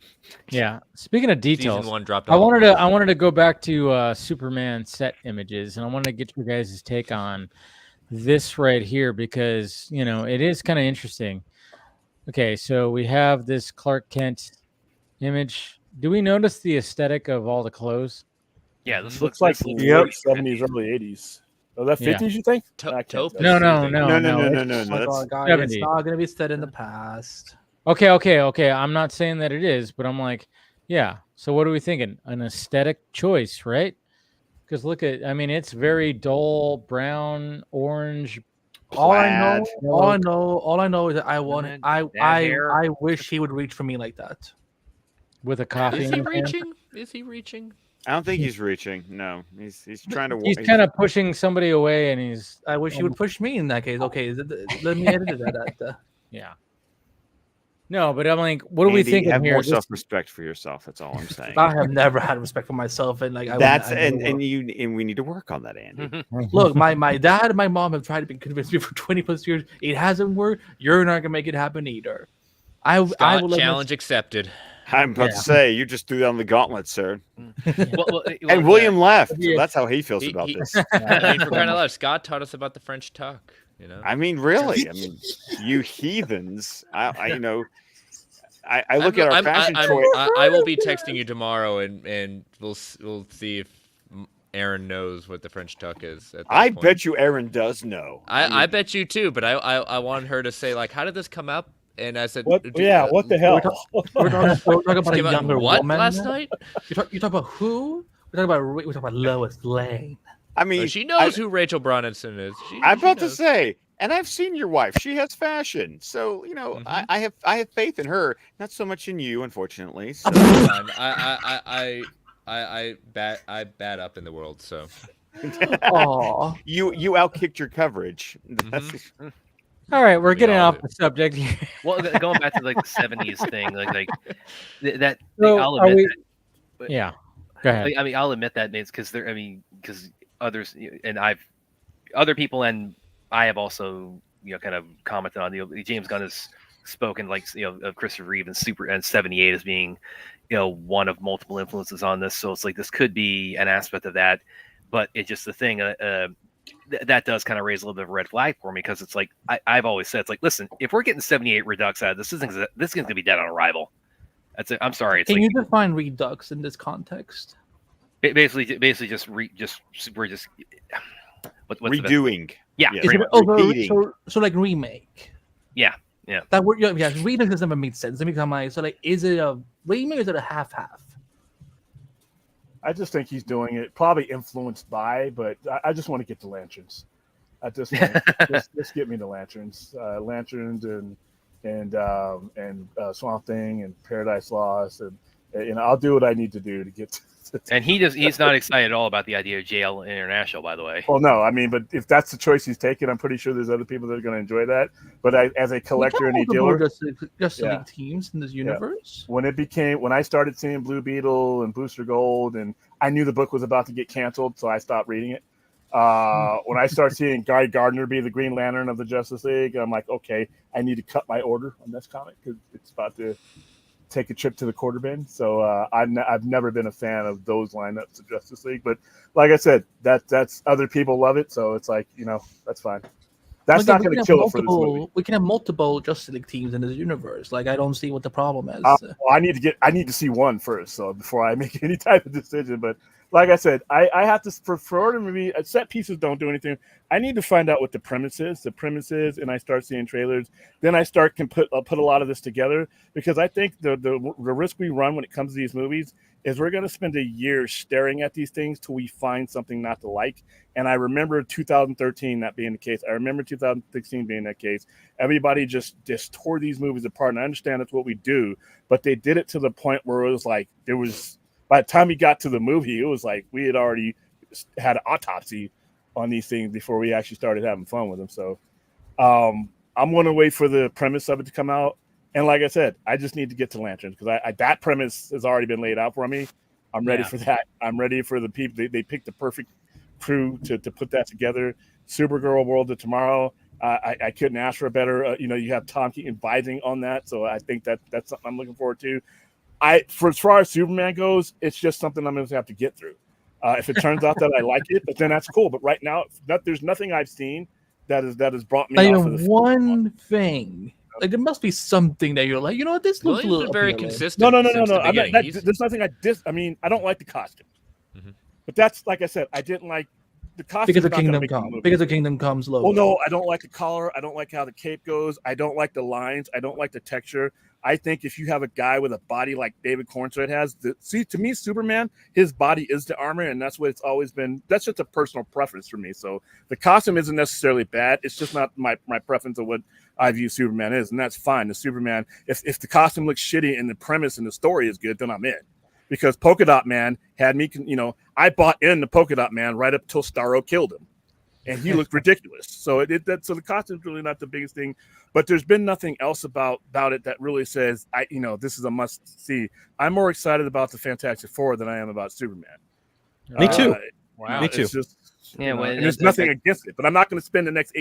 Yeah. Speaking of details, Season 1 dropped. I wanted to go back to Superman set images, and I wanted to get your guys' take on this right here because it is kind of interesting. Okay, so we have this Clark Kent image. Do we notice the aesthetic of all the clothes? Yeah, this looks like late late 50s. 70s, early 80s. Oh, that 50s, you think? I can't Taupe tell. is No. soothing. It's Oh my That's God, guys, it's 70. not gonna be set in the past. Okay. I'm not saying that it is, but I'm like, yeah. So what are we thinking? An aesthetic choice, right? Because look at, I mean, it's very dull brown, orange. All I know, Plaid. all I know is that I want it. I wish he would reach for me like that. With a coffee Is in he his hand. reaching? Is he reaching? I don't think he's reaching. No, he's trying to. He's kind of pushing somebody away, and he's. I wish he would push me in that case. Okay, let me edit that. Yeah. No, but I'm like, what are we Andy, thinking have here? more This- self-respect for yourself. That's all I'm saying. I have never had respect for myself, and like and we need to work on that, Andy. Look, my dad and my mom have tried to convince me for 20 plus years. It hasn't worked. You're not gonna make it happen either. I will let Challenge accepted. I'm about to say you just threw down the gauntlet, sir. Well, And William left. So that's how he feels about this. I mean, for crying out loud, Scott taught us about the French tuck. You know. I mean, really. I mean, you heathens. I look at our fashion choice. I will be texting you tomorrow, and we'll see if Aaron knows what the French tuck is. At I point. bet you Aaron does know. I bet you too, but I wanted her to say like, how did this come up? And I said, what? Yeah, what the hell? We're talking about a Came out younger what woman last night? You talk about who? We're talking about Lois Lane. I mean, she knows who Rachel Brunson is. I'm about to say, and I've seen your wife. She has fashion, so you know, I have faith in her. Not so much in you, unfortunately. So. I bat up in the world, so. Aww. You outkicked your coverage. All right, we're getting off the subject here. Well, going back to like the 70s thing, like that. So I'll are admit we- that. Yeah, go ahead. I mean, I'll admit that it's because there. I mean, because others and other people and I have also kind of commented on James Gunn has spoken like of Christopher Reeve and 78 as being one of multiple influences on this. So it's like this could be an aspect of that, but it's just the thing. That does kind of raise a little bit of a red flag for me because it's like I've always said it's like, listen, if we're getting 78 Redux out of this is going to be dead on arrival. That's it. I'm sorry. It's Can like, you define Redux in this context? basically just we're just what's redoing. Yeah. So like remake. Yeah. That word, yeah. Remake has never made sense. Let me come like so like is it a remake or is it a half-half? I just think he's doing it probably influenced by, but I just want to get to Lanterns. At this point, just get me to Lanterns, Lanterns and Swamp Thing and Paradise Lost, and I'll do what I need to do to get. And he's not excited at all about the idea of JL International, by the way. Well, no, I mean, but if that's the choice he's taking, I'm pretty sure there's other people that are going to enjoy that. But as a collector and a dealer, just League teams in this universe. When I started seeing Blue Beetle and Booster Gold, and I knew the book was about to get canceled, so I stopped reading it. When I start seeing Guy Gardner be the Green Lantern of the Justice League, I'm like, okay, I need to cut my order on this comic because it's about to take a trip to the quarter bin. So I've never been a fan of those lineups of Justice League, but like I said, that's other people love it, so it's like that's fine. That's not going to kill it for this movie. We can have multiple Justice League teams in this universe. Like I don't see what the problem is. Well, I need to see one first, so before I make any type of decision. But like I said, I have to for the movie. Set pieces don't do anything. I need to find out what the premise is. And I start seeing trailers. Then I can put a lot of this together because I think the risk we run when it comes to these movies is we're going to spend a year staring at these things till we find something not to like. And I remember 2013 that being the case. I remember 2016 being that case. Everybody just tore these movies apart. And I understand that's what we do, but they did it to the point where it was like by the time we got to the movie, it was like we had already had an autopsy on these things before we actually started having fun with them. So I'm going to wait for the premise of it to come out. And like I said, I just need to get to Lanterns because that premise has already been laid out for me. I'm ready for that. I'm ready for the people. They picked the perfect crew to put that together. Supergirl World of Tomorrow. I couldn't ask for a better. You have Tom Keaton advising on that, so I think that's something I'm looking forward to. For as far as Superman goes, it's just something I'm going to have to get through. If it turns out that I like it, but then that's cool. But right now, there's nothing I've seen that has brought me off of the one thing Like there must be something that you're like, you know what, this looks a little very appealing. consistent. No. I'm not, there's nothing I mean, I don't like the costume, but that's like I said, I didn't like the costume because of Kingdom Come. Because of Kingdom Come's logo. Well, no, I don't like the collar. I don't like how the cape goes. I don't like the lines. I don't like the texture. I think if you have a guy with a body like David Cornswet has, to me, Superman, his body is the armor, and that's what it's always been. That's just a personal preference for me. So the costume isn't necessarily bad. It's just not my preference of what I view Superman is, and that's fine. The Superman, if the costume looks shitty and the premise and the story is good, then I'm in. Because Polka Dot Man had me, I bought in the Polka Dot Man right up till Starro killed him, and he looked ridiculous. So so the costume's really not the biggest thing, but there's been nothing else about it that really says this is a must see. I'm more excited about the Fantastic Four than I am about Superman. Me too. Wow. Me too. It's just, and there's nothing against it, but I'm not going to spend the next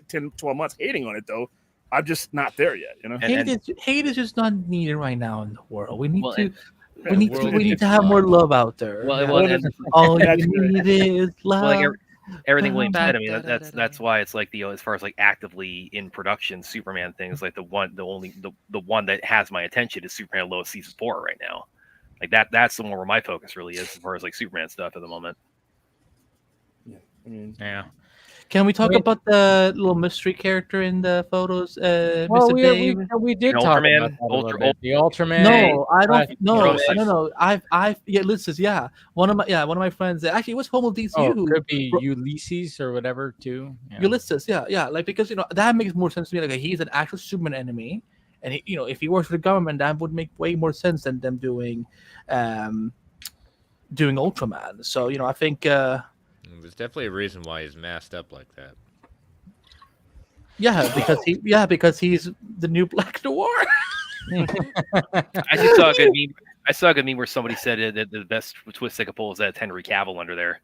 10, 12 months hating on it though. I'm just not there yet. Hate is just not needed right now in the world. We need to. We need to have more love out there. All you need is love. Well, everything William said. I mean, that's why it's like as far as like actively in production Superman things, like the one that has my attention is Superman Lois season 4 right now. Like that's the one where my focus really is as far as like Superman stuff at the moment. Yeah. Can we talk about the little mystery character in the photos, Mr. Dave? We did talk about that the Ultraman. No, I don't. No. One of my friends. Actually, it was Homo DC. Could be Ulysses or whatever too. Yeah. Ulysses, yeah. Like because that makes more sense to me. Like he's an actual Superman enemy, and if he works for the government, that would make way more sense than them doing Ultraman. So I think. There's definitely a reason why he's masked up like that. Yeah, because he's the new Black Noir. I just saw a good meme. I saw a good meme where somebody said that the best twist they could pull is that Henry Cavill under there.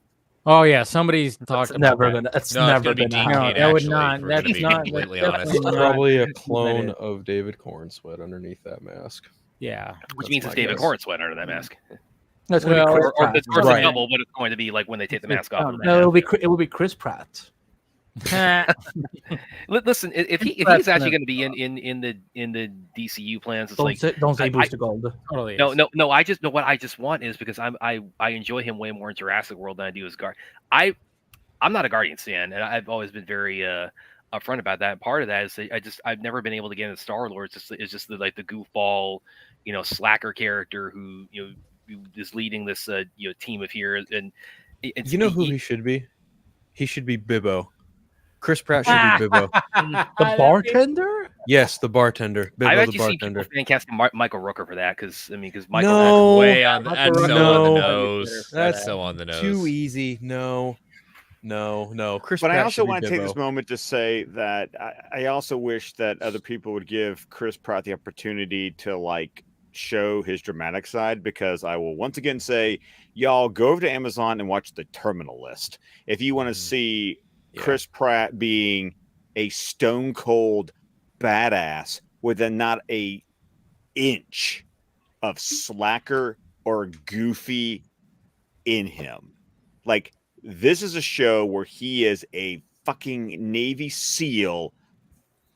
Oh yeah, somebody's talked about that. It's never been. That would not. That's not. Completely honest. Probably a clone of David Cornswet underneath that mask. Yeah, which means it's David Cornswet under that mask. That's going to be Chris Pratt. It's a double, but it's going to be like when they take the mask off. No, it will be Chris Pratt. Listen, if he's actually going to be in the DCU plans, it's don't say Booster Gold. Totally. No. I just know what I just want is because I enjoy him way more in Jurassic World than I do as Guardian. I'm not a Guardians fan, and I've always been very upfront about that. And part of that is I've never been able to get into Star-Lord. It's just the goofball, slacker character who is leading this team of heroes, and who he should be? He should be Bibbo. Chris Pratt should be Bibbo. The bartender? Yes, the bartender. Bibbo, I've actually the bartender. seen people casting Michael Rooker for that because Michael No, way on the on the nose. That's so on the nose. Too easy. No. Chris but Pratt I also want to to take this moment to say that I also wish that other people would give Chris Pratt the opportunity to show his dramatic side, because I will once again say, y'all go over to Amazon and watch The Terminal List if you want to see Chris Pratt being a stone cold badass with not a inch of slacker or goofy in him. This is a show where he is a fucking Navy SEAL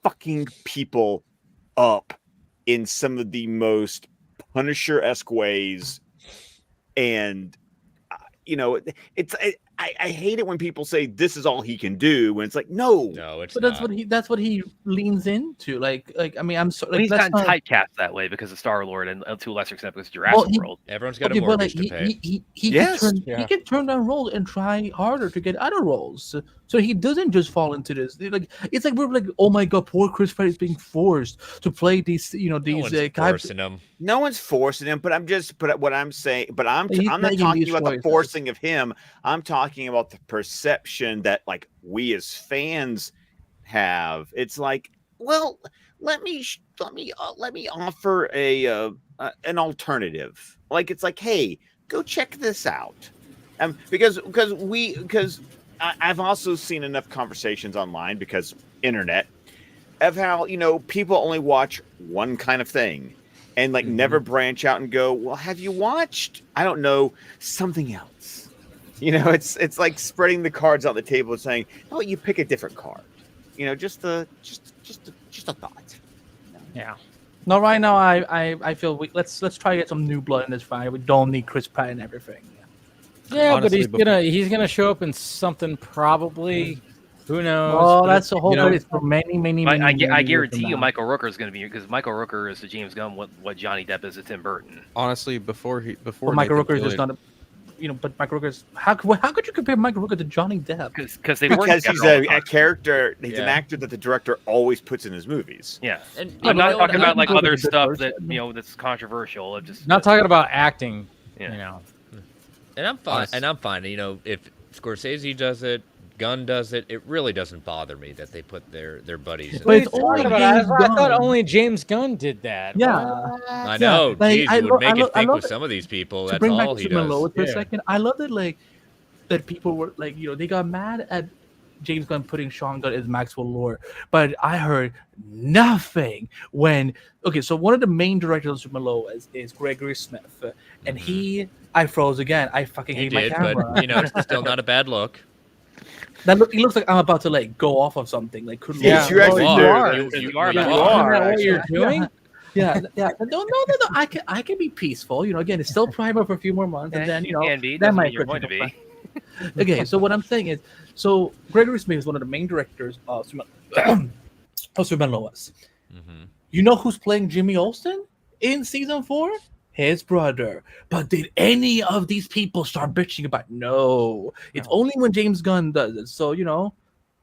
fucking people up in some of the most Punisher-esque ways. And, I hate it when people say this is all he can do when it's like, no, it's but that's what he leans into. I'm sorry. He's gotten typecast that way because of Star-Lord and to a lesser extent because of Jurassic World. Everyone's got a mortgage to pay. He can turn down roles and try harder to get other roles. So he doesn't just fall into this. It's like we're like, oh my god, poor Chris Pratt is being forced to play these. Forcing him. No one's forcing him. But I'm not talking about the forcing of him. I'm talking about the perception that we as fans have. It's like, well, let me offer an alternative. It's like, hey, go check this out. Because I've also seen enough conversations online because internet of how people only watch one kind of thing and never branch out and go, well, have you watched, I don't know, something else? It's like spreading the cards on the table and saying, oh, you pick a different card. Just a thought. Yeah. No, right now I feel let's try to get some new blood in this fight. We don't need Chris Pratt and everything. Yeah, Honestly, but he's gonna show up in something probably. Who knows? Oh, But that's the whole thing. It's for many I years guarantee from you, now. Michael Rooker is going to be here because Michael Rooker is to James Gunn what Johnny Depp is to Tim Burton. Honestly, before But Michael Nathan Rooker is just Fillion- not a. But Michael Rooker's how could you compare Michael Rooker to Johnny Depp? Because they work Because together he's all the a time. character, he's an Yeah. actor that the director always puts in his movies. Yeah, And I'm you not know what? talking about like Michael Rooker's other a good stuff person. that that's controversial. It just not talking about acting. Yeah. You know. And I'm fine. And I'm fine. You know, if Scorsese does it, Gunn does it, it really doesn't bother me that they put their buddies. In But it's there. only I James thought Gunn. only James Gunn did that. Yeah. I know. like, Geez, I you lo- would make I lo- it I think love with it. some of these people. To That's bring back all he to does. Malone for Yeah. a second, I love that people were like, they got mad at James Gunn putting Sean Gunn as Maxwell Lord, but I heard nothing when so one of the main directors of Malone is Gregory Smith, and I froze again. I fucking He hate my did, camera. but it's still not a bad look. He looks like I'm about to go off of something. Like, couldn't Yes, you actually you do. are. You are. You about to- are. Isn't that what you're Yeah. doing? Yeah. No. I can be peaceful. Again, it's still primer for a few more months, and then can be. that Doesn't might mean you're put going to you be. Okay, so what I'm saying is, Gregory Smith is one of the main directors of Super Lois. Mm-hmm. You know who's playing Jimmy Olsen in season 4? His brother. But did any of these people start bitching about? No, it's only when James Gunn does it. So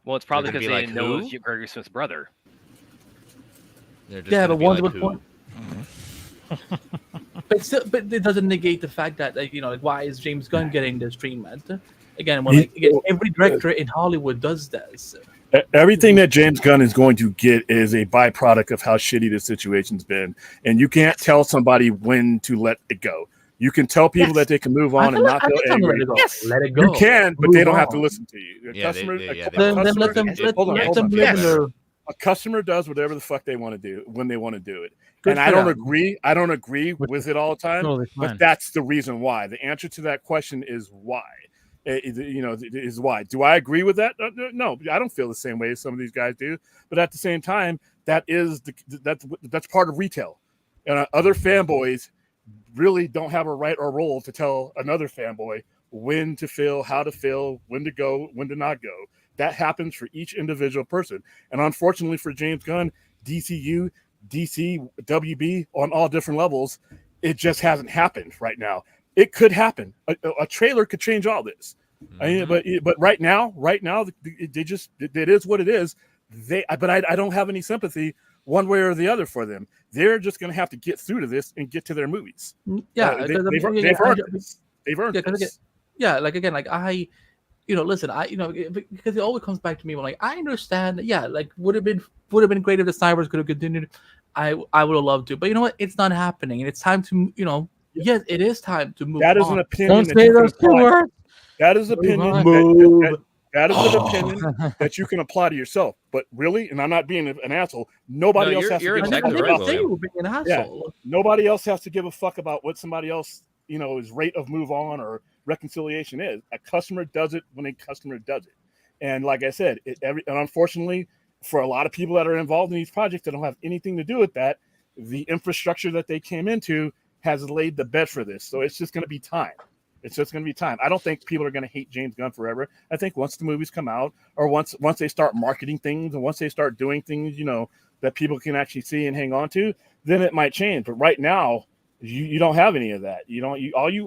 Well, it's probably They're because gonna they be didn't know it like, was Gregory Smith's brother. They're just yeah, gonna but be one's like, with who? one. But it doesn't negate the fact that why is James Gunn getting this treatment? Again, every director in Hollywood does this. Everything that James Gunn is going to get is a byproduct of how shitty the situation's been, and you can't tell somebody when to let it go. You can tell people that they can move on and not feel angry. Let it go. You can, but Move they don't have on. to listen to you. Yeah, they Then let them hold on. live in their. A customer does whatever the fuck they want to do when they want to do it. Good And for I don't them. agree. I don't agree with it all the time. Totally fine. But that's the reason why. The answer to that question is why. Is why. Do I agree with that? No, I don't feel the same way as some of these guys do. But at the same time, that's part of retail. And other fanboys really don't have a right or role to tell another fanboy when to feel, how to feel, when to go, when to not go. That happens for each individual person. And unfortunately for James Gunn, DCU, DC, WB, on all different levels, it just hasn't happened right now. It could happen. A trailer could change all this. Mm-hmm. But right now, it is what it is. I don't have any sympathy one way or the other for them. They're just going to have to get through to this and get to their movies. Yeah, they've earned this. They've earned this. Yeah, listen, because it always comes back to me when I understand that would have been great if the Snyderverse could have continued. I would have loved to, but you know what? It's not happening, and it's time to yes, it is time to move. That is on. an opinion. Don't say those two words. That is opinion. Move. That is an opinion that you can apply to yourself. But really, and I'm not being an asshole. Nobody else has to give a fuck exactly right, about. William. You were being an asshole. Nobody else has to give a fuck about what somebody else, his rate of move on or reconciliation is. A customer does it when a customer does it. And like I said, and unfortunately, for a lot of people that are involved in these projects that don't have anything to do with that, the infrastructure that they came into has laid the bed for this. So it's just going to be time. It's just going to be time. I don't think people are going to hate James Gunn forever. I think once the movies come out, or once they start marketing things, and once they start doing things, that people can actually see and hang on to, then it might change. But right now, you don't have any of that.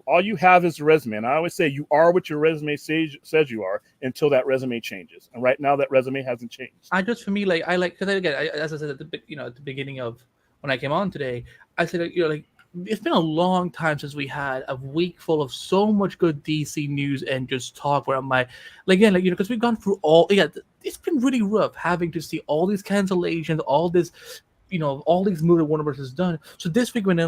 All you have is a resume. And I always say you are what your resume says you are until that resume changes. And right now, that resume hasn't changed. Because again, as I said at the beginning of when I came on today, I said it's been a long time since we had a week full of so much good DC news and just talk where I'm because we've gone through it's been really rough having to see all these cancellations, all this, all these movies Warner Bros. Has done. So this week when they're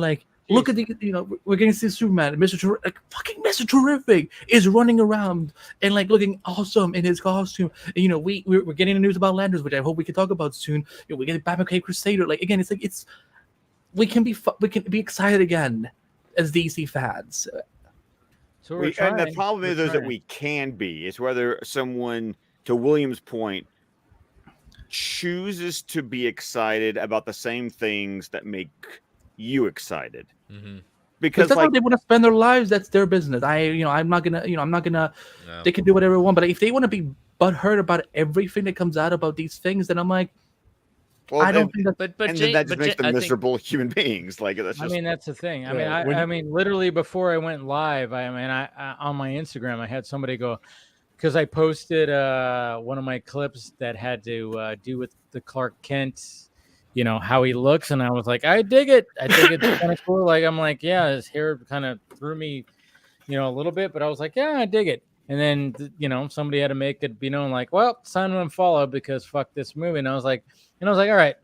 look at we're getting to see Superman, fucking Mr. Terrific is running around and looking awesome in his costume. And, we're getting the news about Lanterns, which I hope we can talk about soon. We get Batman Caped Crusader. Again, we can be excited again as DC fans. So And the problem is that we can be. It's whether someone, to William's point, chooses to be excited about the same things that make you excited. Mm-hmm. Because that's how they want to spend their lives. That's their business. I'm not gonna. No. They can do whatever they want. But if they want to be butthurt about everything that comes out about these things, then I'm like, well, I don't think that. But then that just makes them miserable human beings. Like that's just. I mean, that's the thing. I mean, literally before I went live, I on my Instagram, I had somebody go, because I posted one of my clips that had to do with the Clark Kent, how he looks, and I was like, I dig it. I think it's kind of cool. Like, I'm like, yeah, his hair kind of threw me, a little bit, but I was like, yeah, I dig it. And then, somebody had to make it be known, like, well, sign and follow because fuck this movie. And I was like, all right,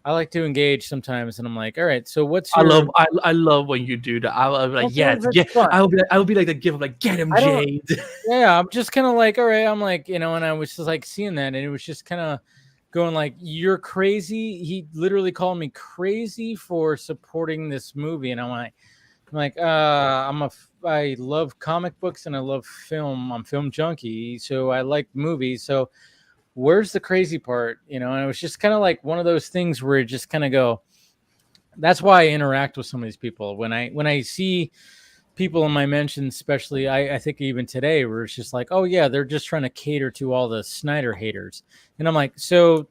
I like to engage sometimes, and I'm like, all right, so what's your... I love when you do that. I'll be like, yes, I'll be like the gift, like, get him, Jade. Yeah, I'm just kind of like, all right, I'm like, and I was just like seeing that, and it was just kind of going like, you're crazy. He literally called me crazy for supporting this movie, and I'm like, I love comic books and I love film. I'm film junkie, so I like movies. So where's the crazy part? And it was just kind of like one of those things where you just kind of go. That's why I interact with some of these people when I see people in my mentions, especially I think even today, where it's just like, oh yeah, they're just trying to cater to all the Snyder haters, and I'm like, so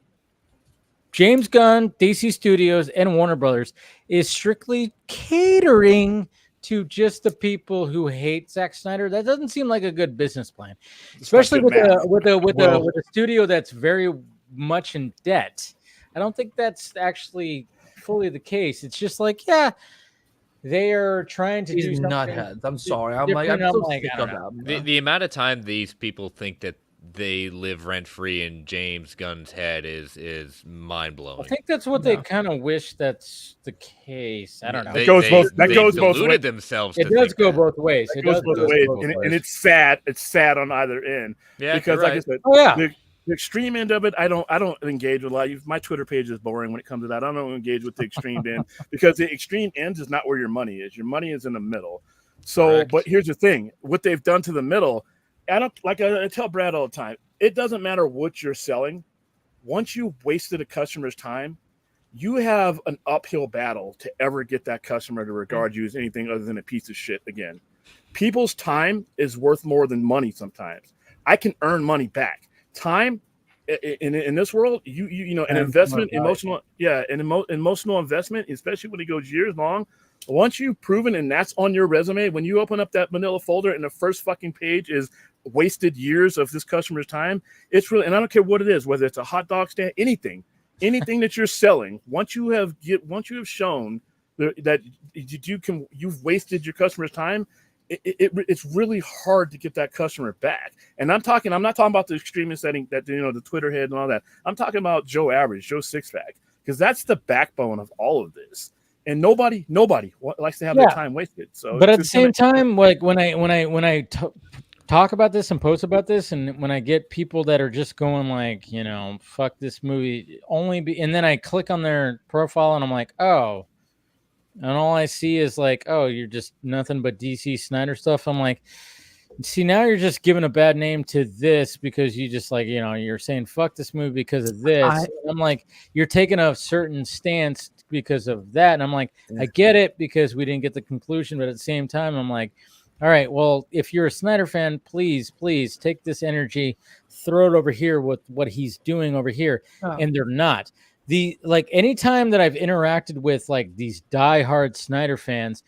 James Gunn, DC Studios, and Warner Brothers is strictly catering to just the people who hate Zack Snyder. That doesn't seem like a good business plan, especially with a studio that's very much in debt. I don't think that's actually fully the case. It's just like, yeah, they are trying to do something. Nutheads. I'm sorry. I'm so sick of that. The amount of time these people think that they live rent free in James Gunn's head is mind blowing. I think that's what they kind of wish that's the case. I don't know. That goes both ways. Themselves. It does go both ways. It goes both ways, and it's sad. It's sad on either end. Yeah, because like I said, the extreme end of it, I don't engage with a lot. My Twitter page is boring when it comes to that. I don't engage with the extreme end because the extreme ends is not where your money is. Your money is in the middle. So, correct. But here's the thing: what they've done to the middle. I tell Brad all the time, it doesn't matter what you're selling. Once you've wasted a customer's time, you have an uphill battle to ever get that customer to regard you as anything other than a piece of shit again. People's time is worth more than money sometimes. I can earn money back. Time in this world, an investment, emotional investment, especially when it goes years long. Once you've proven, and that's on your resume, when you open up that manila folder and the first fucking page is wasted years of this customer's time, it's really, and I don't care what it is, whether it's a hot dog stand, anything that you're selling, once you have shown that you've wasted your customer's time, it's really hard to get that customer back. And I'm not talking about the extremist setting that, the Twitter head and all that. I'm talking about Joe Average, Joe Sixpack, because that's the backbone of all of this. And nobody likes to have their time wasted. So, but at the same time, like when I talk about this and post about this, and when I get people that are just going like, fuck this movie, and then I click on their profile and I'm like, oh, and all I see is like, oh, you're just nothing but DC Snyder stuff. I'm like, see, now you're just giving a bad name to this because you just like, you're saying fuck this movie because of this. I'm like, you're taking a certain stance because of that. And I'm like, I get it because we didn't get the conclusion. But at the same time, I'm like, all right, well, if you're a Snyder fan, please take this energy, throw it over here with what he's doing over here. Oh. And they're not. Anytime that I've interacted with like these diehard Snyder fans,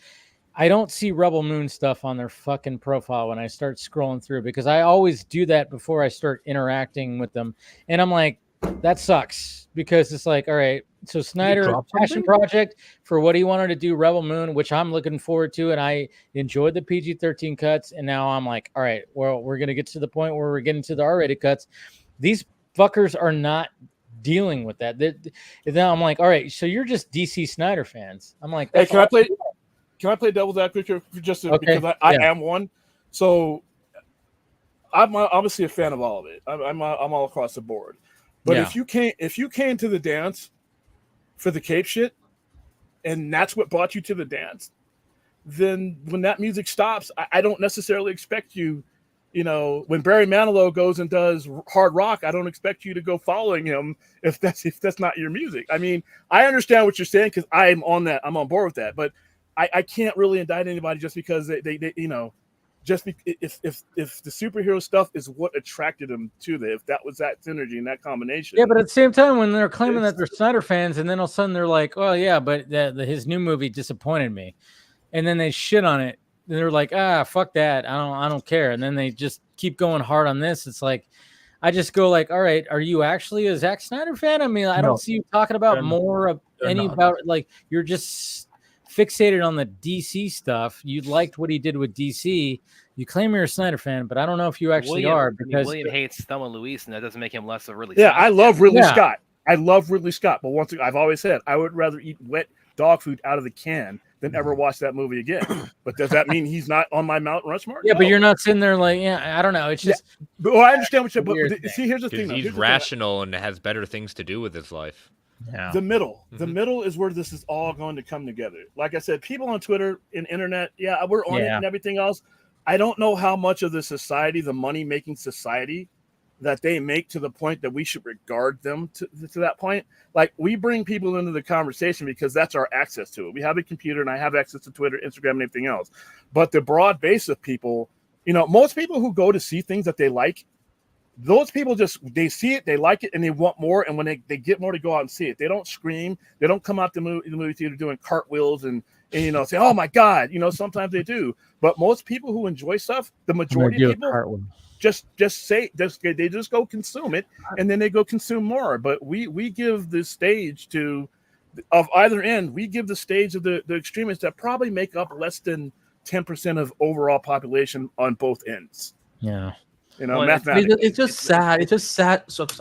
I don't see Rebel Moon stuff on their fucking profile when I start scrolling through, because I always do that before I start interacting with them. And I'm like, that sucks, because it's like, all right, so Snyder passion project for what he wanted to do, Rebel Moon, which I'm looking forward to. And I enjoyed the PG-13 cuts. And now I'm like, all right, well, we're going to get to the point where we're getting to the R-rated cuts. These fuckers are not dealing with that. Then I'm like, all right, so you're just DC Snyder fans. I'm like, hey, can I play devil's advocate because I am one? So I'm obviously a fan of all of it. I'm all across the board. But if you came to the dance for the Cape shit, and that's what brought you to the dance, then when that music stops, I don't necessarily expect you you know, when Barry Manilow goes and does hard rock, I don't expect you to go following him if that's not your music. I mean, I understand what you're saying because I'm on board with that, but I can't really indict anybody just because they you know, just if the superhero stuff is what attracted them to that, if that was that synergy and that combination. Yeah, but at the same time, when they're claiming that they're Snyder fans, and then all of a sudden they're like, "Oh yeah, but his new movie disappointed me," and then they shit on it. And they're like, fuck that. I don't care. And then they just keep going hard on this. It's like, I just go like, all right, are you actually a Zack Snyder fan? I mean, I don't see you talking about more of about like you're just fixated on the DC stuff. You liked what he did with DC. You claim you're a Snyder fan, but I don't know if you actually are because William hates Thelma and Louise, and that doesn't make him less of Ridley. Yeah, I love Ridley Scott. I love Ridley Scott, but once again, I've always said I would rather eat wet dog food out of the can than ever watch that movie again. But does that mean he's not on my Mount Rushmore? Yeah, no. But you're not sitting there like, I don't know. It's just. Yeah. But, well, I understand what you're. But see, here's the thing. He's rational and has better things to do with his life. Yeah. The middle is where this is all going to come together. Like I said, people on Twitter and internet, we're on it and everything else. I don't know how much of the society, the money-making society, that they make to the point that we should regard them to that point. Like, we bring people into the conversation because that's our access to it. We have a computer, and I have access to Twitter, Instagram, and everything else. But the broad base of people, you know, most people who go to see things that they like, those people they see it, they like it, and they want more. And when they get more, to go out and see it. They don't scream. They don't come out the movie theater doing cartwheels and you know, say, "Oh my God!" You know, sometimes they do. But most people who enjoy stuff, the majority of people they just go consume it, and then they go consume more. But we give the stage of either end. We give the stage of the extremists that probably make up less than 10% of overall population on both ends. Yeah. You know, mathematics. It's just sad. It's just sad. So it's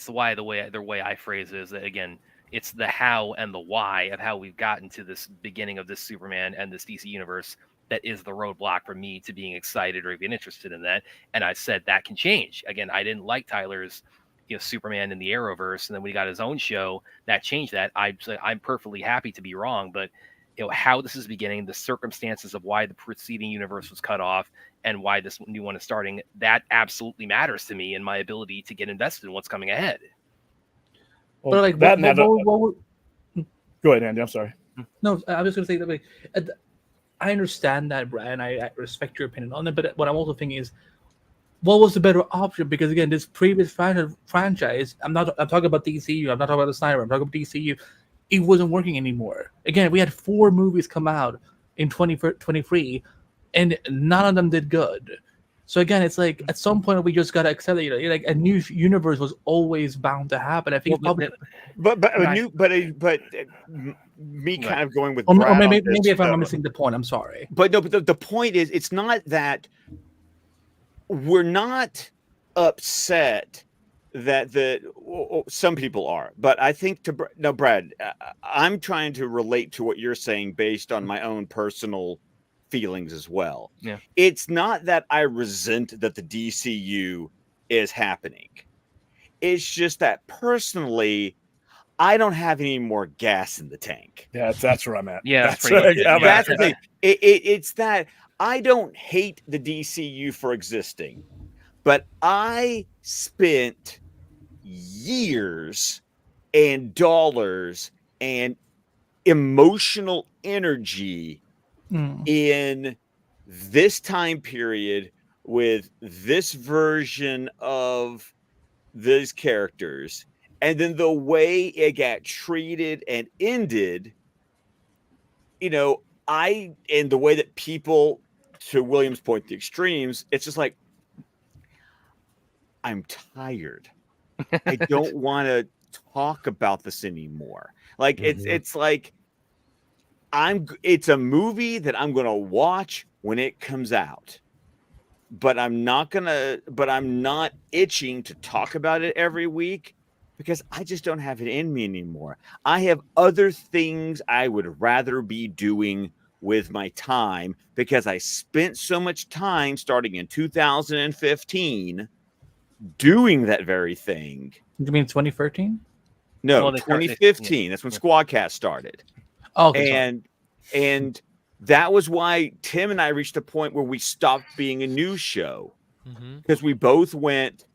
the way I phrase it is that, again, it's the how and the why of how we've gotten to this beginning of this Superman and this DC universe that is the roadblock for me to being excited or even interested in that. And I said that can change. Again, I didn't like Tyler's, you know, Superman in the Arrowverse, and then when he got his own show, that changed that. I'm perfectly happy to be wrong, but you know how this is beginning, the circumstances of why the preceding universe was cut off and why this new one is starting, that absolutely matters to me and my ability to get invested in what's coming ahead. Well, but like, go ahead, Andy. I'm sorry. No, I was going to say that. Like, I understand that, Brad, and I respect your opinion on it. But what I'm also thinking is, what was the better option? Because again, this previous franchise, I'm talking about DCU. I'm not talking about the Snyder. I'm talking about DCU. It wasn't working anymore. Again, we had 4 movies come out in 2023, and none of them did good. So again, it's like at some point we just gotta accept that, you know, like a new universe was always bound to happen. I think, me kind of going with maybe if I'm missing the point, I'm sorry. But no, but the point is, it's not that we're not upset that some people are, but I think Brad, I'm trying to relate to what you're saying based on my own personal feelings as well. Yeah, it's not that I resent that the DCU is happening. It's just that personally, I don't have any more gas in the tank. Yeah, that's where I'm at. Yeah, that's the thing. It's that I don't hate the DCU for existing, but I spent years and dollars and emotional energy in this time period with this version of these characters, and then the way it got treated and ended, you know, and the way that people, to William's point, the extremes, it's just like, I'm tired. I don't want to talk about this anymore. Like, it's like, it's a movie that I'm going to watch when it comes out, but I'm not itching to talk about it every week because I just don't have it in me anymore. I have other things I would rather be doing with my time because I spent so much time starting in 2015 doing that very thing. You mean 2013? No, 2015. That's when Squadcast started. Okay, and that was why Tim and I reached a point where we stopped being a news show because we both went,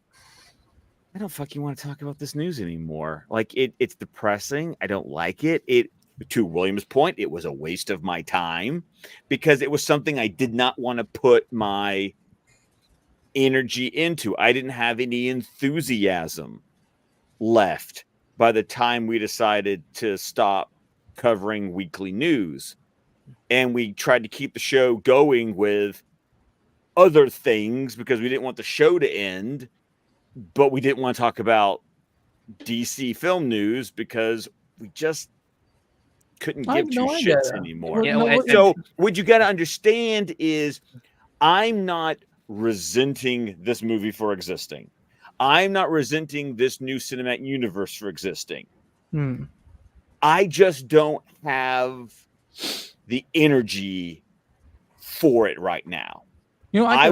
I don't fucking want to talk about this news anymore. Like it's depressing. I don't like it. To William's point, it was a waste of my time because it was something I did not want to put my energy into. I didn't have any enthusiasm left by the time we decided to stop covering weekly news. And we tried to keep the show going with other things because we didn't want the show to end, but we didn't want to talk about DC film news because we just couldn't give two shits anymore. So what you got to understand is I'm not resenting this movie for existing. I'm not resenting this new cinematic universe for existing. I just don't have the energy for it right now. You know, I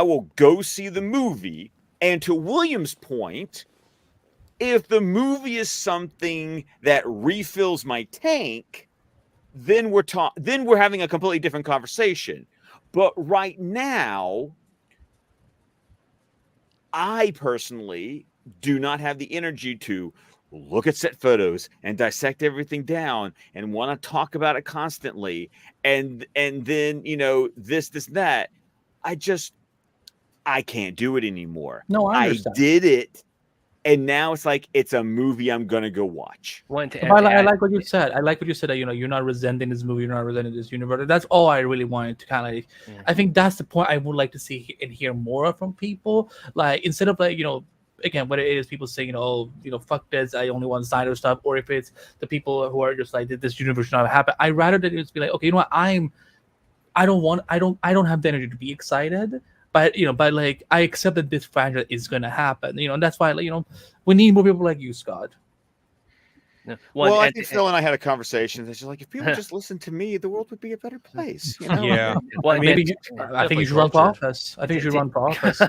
will go see the movie. And to William's point, if the movie is something that refills my tank, then we're having a completely different conversation. But right now, I personally do not have the energy to look at set photos and dissect everything down and want to talk about it constantly. And then, this, that. I can't do it anymore. No, I did it. And now it's like it's a movie I'm gonna go watch. I like what you said. I like what you said that you're not resenting this movie, you're not resenting this universe. That's all I really wanted to kind of I think that's the point I would like to see and hear more from people. Like instead of again, what it is, people saying, fuck this, I only want Snyder stuff, or if it's the people who are just like this universe should not happen. I'd rather that it's be like, okay, you know what, I don't have the energy to be excited. But I accept that this franchise is gonna happen. And that's why we need more people like you, Scott. Well, I think Phil and I had a conversation. It's like if people just listen to me, the world would be a better place. Yeah. Well, maybe I think you should run for office. I think you should run for office.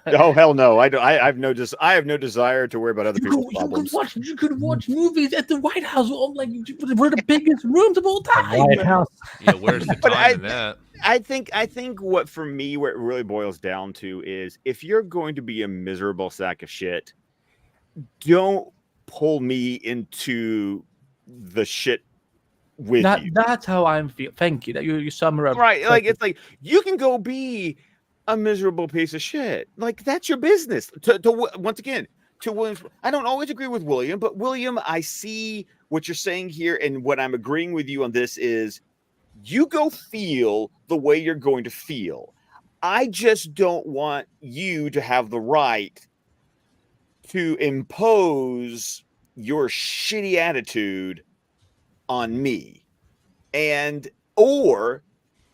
Oh hell no! I have no desire to worry about other people's problems. You could watch movies at the White House. Like we're the biggest rooms of all time. White House. Yeah, where's the time in that? I think what for me, where it really boils down to is if you're going to be a miserable sack of shit, don't pull me into the shit with you. That's how I'm feeling. Thank you. That you sum it up. Right. Like it's like you can go be a miserable piece of shit. Like that's your business. Once again, to William, I don't always agree with William, but William, I see what you're saying here, and what I'm agreeing with you on this is you go feel the way you're going to feel. I just don't want you to have the right to impose your shitty attitude on me. Or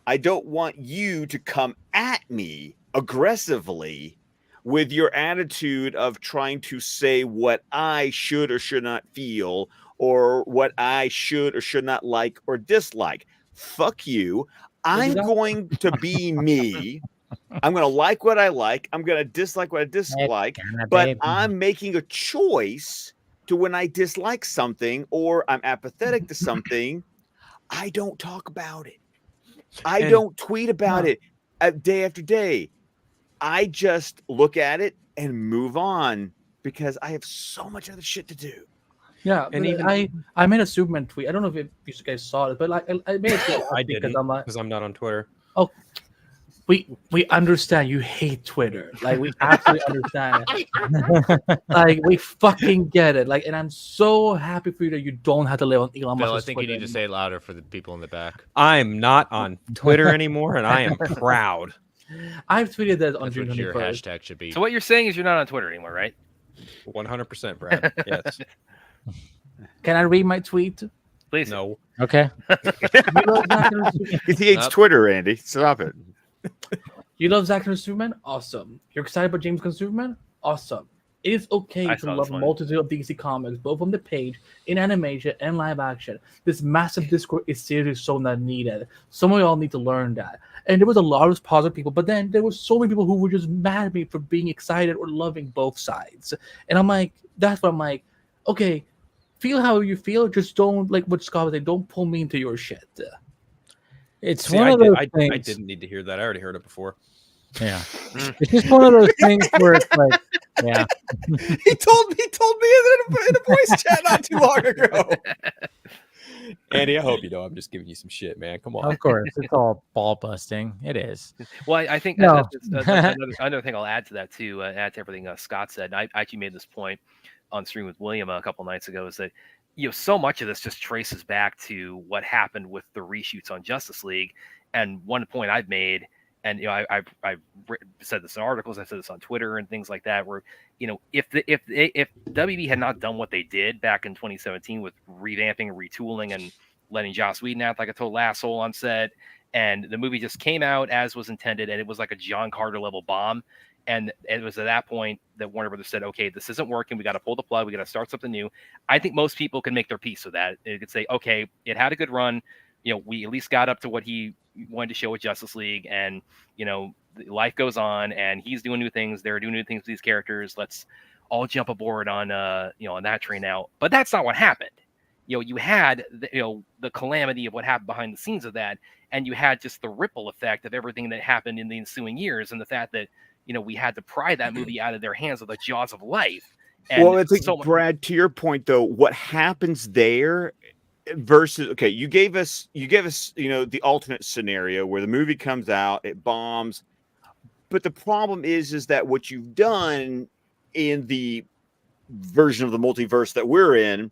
I don't want you to come at me aggressively with your attitude of trying to say what I should or should not feel, or what I should or should not like or dislike. Fuck you. I'm going to be me. I'm going to like what I like. I'm going to dislike what I dislike. But I'm making a choice to when I dislike something or I'm apathetic to something, I don't talk about it. I don't tweet about it day after day. I just look at it and move on because I have so much other shit to do. Yeah, and even I made a Superman tweet. I don't know if you guys saw it, but I made a tweet. I didn't because I'm not on Twitter. Oh, we understand you hate Twitter. Like we absolutely understand it. Like we fucking get it. Like, and I'm so happy for you that you don't have to live on Elon Musk's Bill, I think Twitter you need to say it louder for the people in the back. I'm not on Twitter anymore, and I am proud. I've tweeted that on That's June what your 21st. hashtag should be. So what you're saying is you're not on Twitter anymore, right? 100%, Brad. Yes. Can I read my tweet? Please. No. Okay. He hates Twitter, Andy. Stop it. You love Zack and Superman? Awesome. You're excited about James Gunn Superman? Awesome. It is okay to love a multitude of DC comics, both on the page, in animation, and live action. This massive discourse is seriously so not needed. Some of y'all need to learn that. And there was a lot of positive people, but then there were so many people who were just mad at me for being excited or loving both sides. And I'm like, that's what I'm like, okay, feel how you feel, just don't, like what Scott was saying, don't pull me into your shit. It's See, one I, of did, those I things. didn't need to hear that. I already heard it before. Yeah, it's just one of those things where it's like, yeah. he told me in a voice chat not too long ago. Andy, I hope you know I'm just giving you some shit, man. Come on. Of course, it's all ball busting. It is. Well, I think No. that's another thing I'll add to that too. Add to everything Scott said. I actually made this point on stream with William a couple nights ago. Is that so much of this just traces back to what happened with the reshoots on Justice League. And one point I've made, and I've said this in articles, I've said this on Twitter and things like that, where if WB had not done what they did back in 2017 with revamping, retooling, and letting Joss Whedon act like a total asshole on set, and the movie just came out as was intended, and it was like a John Carter level bomb. And it was at that point that Warner Brothers said, okay, this isn't working. We got to pull the plug. We got to start something new. I think most people can make their peace with that. They could say, okay, it had a good run. We at least got up to what he wanted to show with Justice League, and life goes on, and he's doing new things. They're doing new things with these characters. Let's all jump aboard on on that train now. But that's not what happened. You had the calamity of what happened behind the scenes of that, and you had just the ripple effect of everything that happened in the ensuing years, and the fact that we had to pry that movie out of their hands with the jaws of life. And well, I think Brad, to your point though, what happens there versus you gave us the alternate scenario where the movie comes out, it bombs, but the problem is that what you've done in the version of the multiverse that we're in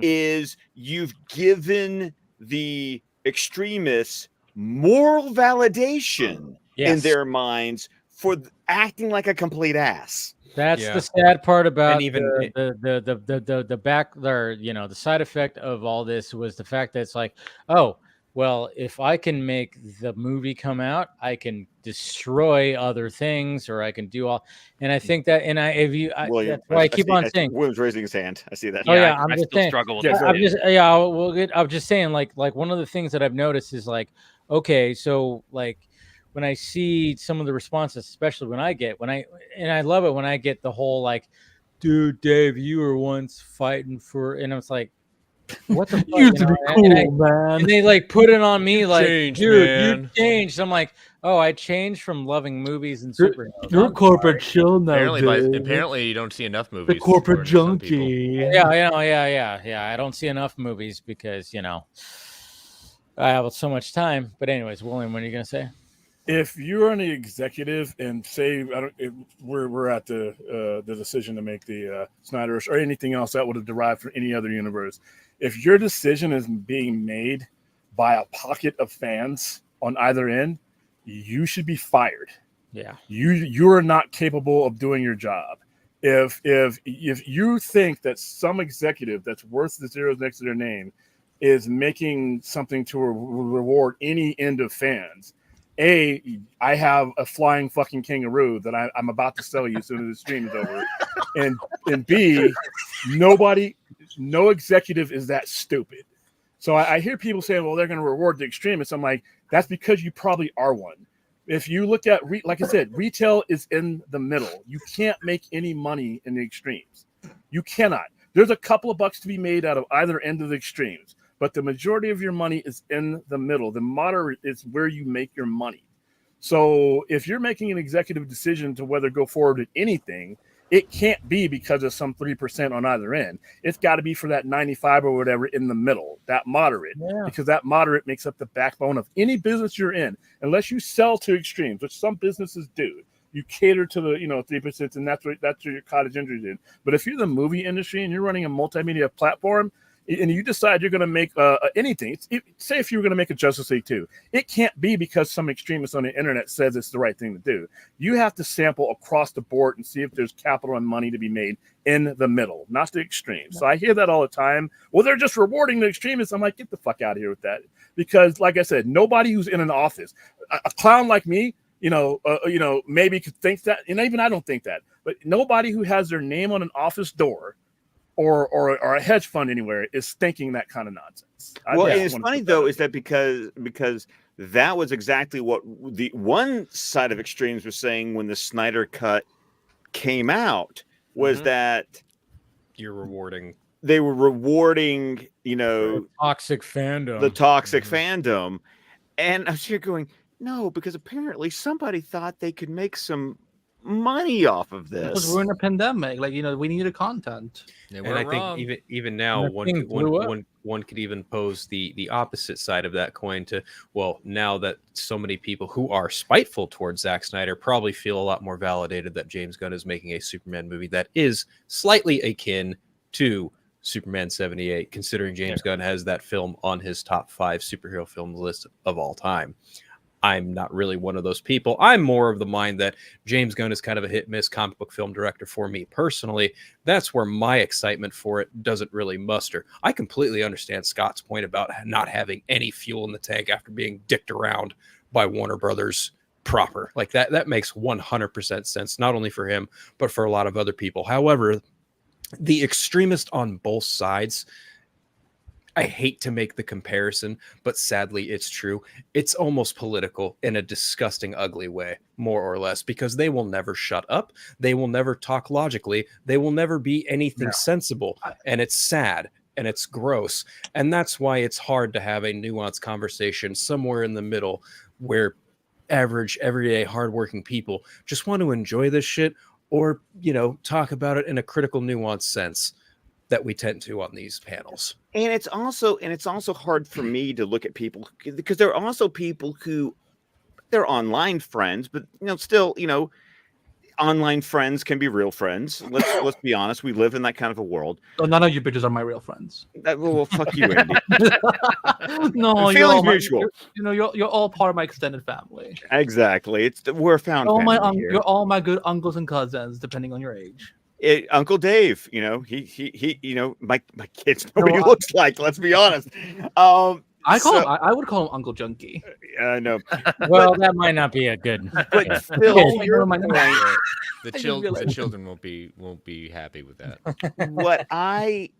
is you've given the extremists moral validation in their minds for acting like a complete ass. That's the sad part about the back there. The side effect of all this was the fact that it's like, oh, well, if I can make the movie come out, I can destroy other things, or I can do all. And I think that, and that's why I keep on saying. William's raising his hand. I see that. Oh yeah, I'm just still saying. Struggle with I'm just saying, like one of the things that I've noticed is like, okay, so like when I see some of the responses, especially when I love it when I get the whole like, dude, Dave, you were once fighting for, and it's like, what the fuck, used to be cool, man. And they like put it on me like, changed, dude, man. you changed. I'm like, oh, I changed from loving movies and superheroes. You're a corporate chill now. Apparently, you don't see enough movies. The corporate junkie. Yeah. I don't see enough movies because I have so much time. But anyways, William, what are you gonna say? If you're an executive and say we're at the decision to make the Snyderverse or anything else that would have derived from any other universe, if your decision is being made by a pocket of fans on either end, you should be fired. Yeah, you are not capable of doing your job. If you think that some executive that's worth the zeros next to their name is making something to reward any end of fans, I have a flying fucking kangaroo that I'm about to sell you as soon as the stream is over. And B, no executive is that stupid. So I hear people saying, well, they're going to reward the extremists. I'm like, that's because you probably are one. If you look at, like I said, retail is in the middle. You can't make any money in the extremes. You cannot. There's a couple of bucks to be made out of either end of the extremes, but the majority of your money is in the middle. The moderate is where you make your money. So if you're making an executive decision to whether go forward with anything, it can't be because of some 3% on either end. It's got to be for that 95 or whatever in the middle, that moderate, because that moderate makes up the backbone of any business you're in. Unless you sell to extremes, which some businesses do, you cater to the 3%, and that's where your cottage industry is in. But if you're the movie industry and you're running a multimedia platform, and you decide you're going to make anything, say if you were going to make a Justice League 2, it can't be because some extremist on the internet says it's the right thing to do. You have to sample across the board and see if there's capital and money to be made in the middle, not the extremes. So I hear that all the time. Well, they're just rewarding the extremists. I'm like, get the fuck out of here with that. Because like I said, nobody who's in an office, a clown like me, maybe could think that, and even I don't think that, but nobody who has their name on an office door or a hedge fund anywhere is thinking that kind of nonsense. Well, and it's funny though, is that because that was exactly what the one side of extremes was saying when the Snyder Cut came out, was that they were rewarding, toxic fandom. The toxic fandom. And I was here going, no, because apparently somebody thought they could make some money off of Because this. we're in a pandemic, like we needed content. They And I weren't think wrong. even now And the thing blew up. one could even pose the opposite side of that coin to, well, now that so many people who are spiteful towards Zack Snyder probably feel a lot more validated that James Gunn is making a Superman movie that is slightly akin to Superman 78, considering James Gunn has that film on his top 5 superhero film list of all time. I'm not really one of those people. I'm more of the mind that James Gunn is kind of a hit-miss comic book film director for me personally. That's where my excitement for it doesn't really muster. I completely understand Scott's point about not having any fuel in the tank after being dicked around by Warner Brothers proper. Like that makes 100% sense, not only for him, but for a lot of other people. However, the extremist on both sides, I hate to make the comparison, but sadly it's true. It's almost political in a disgusting, ugly way, more or less, because they will never shut up. They will never talk logically. They will never be anything sensible. And it's sad and it's gross. And that's why it's hard to have a nuanced conversation somewhere in the middle where average, everyday, hardworking people just want to enjoy this shit or, talk about it in a critical, nuanced sense that we tend to on these panels. And it's also hard for me to look at people because there are also people who they're online friends, but still, online friends can be real friends. Let's be honest. We live in that kind of a world. So none of you bitches are my real friends. Well, fuck you, Andy. No, feelings mutual. You're all part of my extended family. Exactly. We're found family here. You're all my good uncles and cousins, depending on your age. Uncle Dave, he my kids know what he looks like. Let's be honest. I would call him Uncle Junkie. I know. Well, that might not be a good. But still, the children won't be happy with that. What I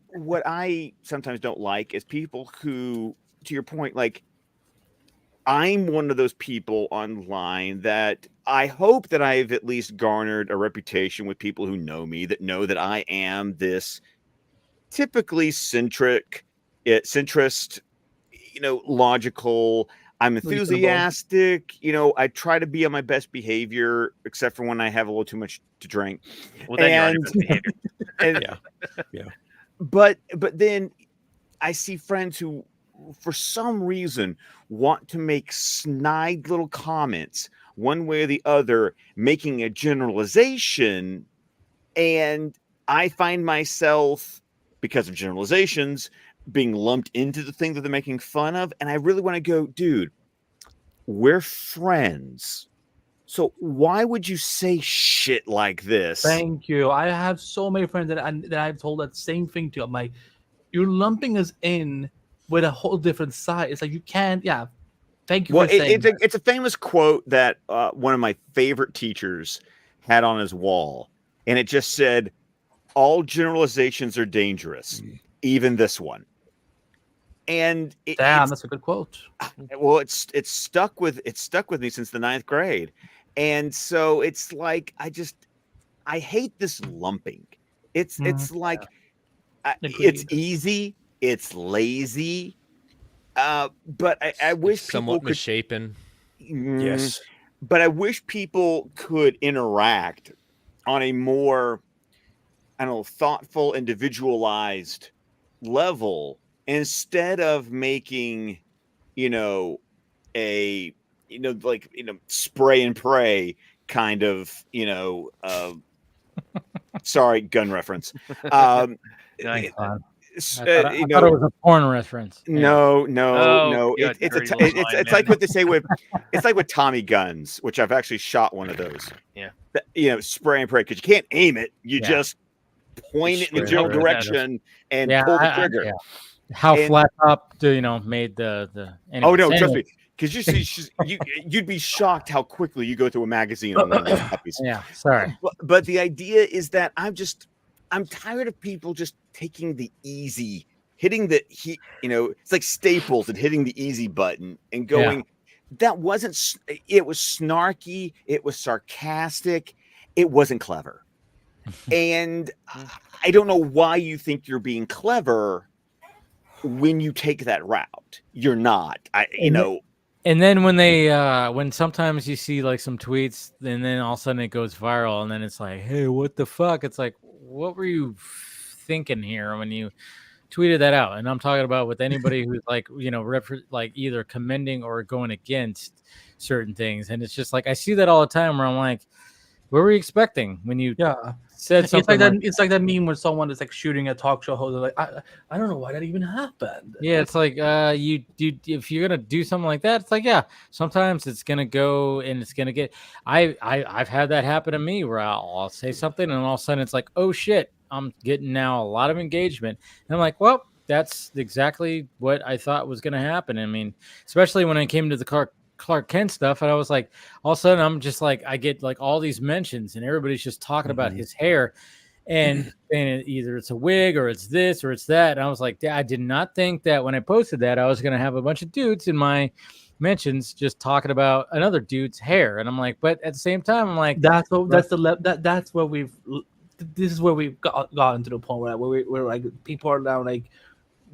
sometimes don't like is people who, to your point, like I'm one of those people online that I hope that I've at least garnered a reputation with people who know me, that know that I am this typically centrist, logical. I'm enthusiastic. I try to be on my best behavior, except for when I have a little too much to drink. Well, then you're on your best behavior. Yeah. But then I see friends who, for some reason, want to make snide little comments one way or the other, making a generalization, and I find myself, because of generalizations, being lumped into the thing that they're making fun of, and I really want to go, dude, we're friends. So why would you say shit like this? Thank you. I have so many friends that I've told that same thing to. I'm like, you're lumping us in with a whole different side. It's like you can't. Yeah. Thank you. Well, for saying it's a famous quote that one of my favorite teachers had on his wall, and it just said, "All generalizations are dangerous, even this one." And that's a good quote. Well, it's stuck with me since the 9th grade, and so it's like I hate this lumping. It's like it's easy, it's lazy. But I wish it's somewhat misshapen. Yes, but I wish people could interact on a more, thoughtful, individualized level instead of making, spray and pray kind of, sorry, gun reference. I thought it was a porn reference. No. It's like what they say with Tommy guns, which I've actually shot one of those. Yeah. Spray and pray, because you can't aim it. You just point it in the general direction and pull the trigger. How flat up made the oh no, trust me. Because you see, you'd be shocked how quickly you go through a magazine on one of those puppies. Yeah, sorry. But the idea is that I'm tired of people just taking the easy, hitting it's like Staples and hitting the easy button and going, it was snarky, it was sarcastic, it wasn't clever. And I don't know why you think you're being clever when you take that route. You're not. And then when they when sometimes you see like some tweets and then all of a sudden it goes viral and then it's like, hey, what the fuck? It's like, what were you thinking here when you tweeted that out? And I'm talking about with anybody who's like, like either commending or going against certain things. And it's just like I see that all the time where I'm like, what were you expecting when you said something? It's like that. It's like that meme when someone is like shooting a talk show host. Like, I don't know why that even happened. Yeah, it's like you if you're gonna do something like that, it's like sometimes it's gonna go and it's gonna get. I've had that happen to me where I'll say something and all of a sudden it's like, oh shit, I'm getting now a lot of engagement, and I'm like, well, that's exactly what I thought was gonna happen. I mean, especially when I came to the Clark Kent stuff, and I was like, all of a sudden I'm just like, I get like all these mentions and everybody's just talking about his hair and either it's a wig or it's this or it's that. And I was like, I did not think that when I posted that I was going to have a bunch of dudes in my mentions just talking about another dude's hair. And I'm like, but at the same time, I'm like, this is where we've gotten to the point where we're like, people are now like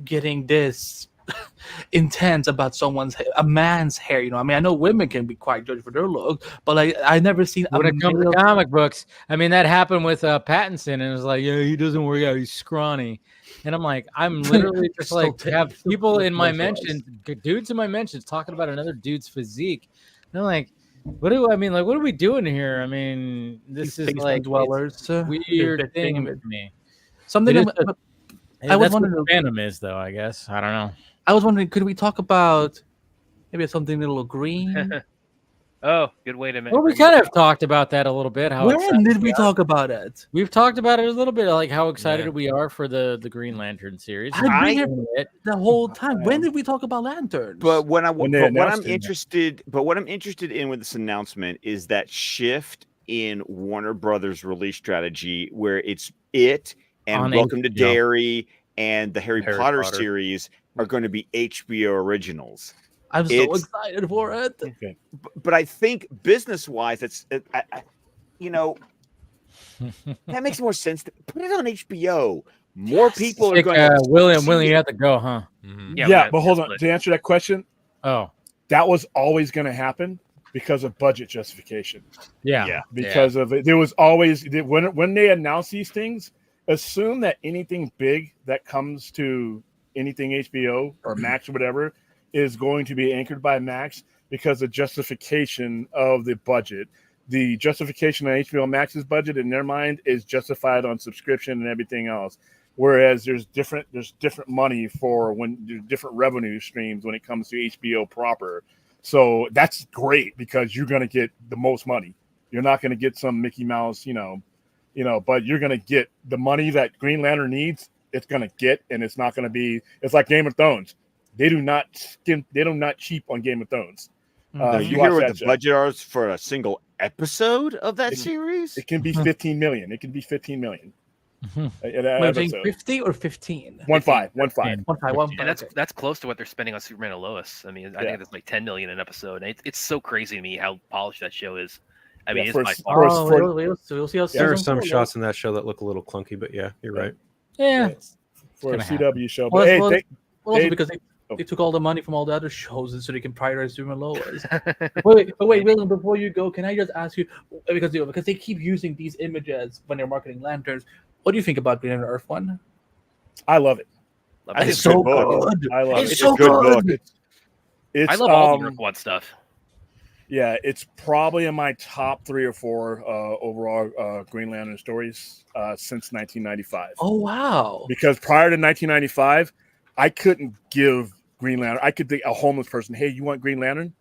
getting this intense about a man's hair. I mean, I know women can be quite judged for their look, but like I never seen when it comes to comic books. I mean, that happened with Pattinson, and it was like, yeah, he doesn't work out, he's scrawny. And I'm like, I'm literally just like have people in my mentions, dudes in my mentions talking about another dude's physique. And I'm like, what are we doing here? I mean, this is like dwellers, weird thing with me. Something I was wondering what fandom is, though. I guess I don't know. I was wondering, could we talk about maybe something a little green? Oh, good way to make. Well, we kind of talked about that a little bit. When did we talk about it? We've talked about it a little bit, like how excited we are for the Green Lantern series. I've been here the whole time. When did we talk about lanterns? But what I'm interested in with this announcement is that shift in Warner Brothers release strategy, where it's and Welcome to Derry and the Harry Potter series are going to be HBO originals. I'm so excited for it. Okay. But I think business-wise, that makes more sense to put it on HBO. More people are going to. William, you have to go, huh? Mm-hmm. Yeah, but hold on. To answer that question, that was always going to happen because of budget justification. Yeah. Because of it. There was always when they announce these things, assume that anything big that comes to anything HBO or Max or whatever is going to be anchored by Max because the justification of the budget. The justification on HBO Max's budget in their mind is justified on subscription and everything else. Whereas there's different money for when there's different revenue streams when it comes to HBO proper. So that's great because you're going to get the most money. You're not going to get some Mickey Mouse, but you're going to get the money that Green Lantern needs. It's going to get, and it's not going to be. It's like Game of Thrones. They do not cheap on Game of Thrones. You hear what the budget is for a single episode of that series? It can be 15 million. It can be 15 million. 50 or 15? 1.5. And that's close to what they're spending on Superman and Lois. I mean, I think it's like 10 million an episode. And it's so crazy to me how polished that show is. I mean, it's by far. There are some shots in that show that look a little clunky, but yeah, you're right. Yeah, for a CW show. But but also because they took all the money from all the other shows and so they can prioritize Superman and Lois. wait, William, before you go, can I just ask you, because they keep using these images when they're marketing lanterns, what do you think about Green Lantern Earth 1? I love it. It's so good. I love it. It's so good. I love all the Earth 1 stuff. Yeah, it's probably in my top 3 or 4 overall Green Lantern stories since 1995. Oh, wow. Because prior to 1995, I couldn't give Green Lantern. I could think a homeless person, hey, you want Green Lantern?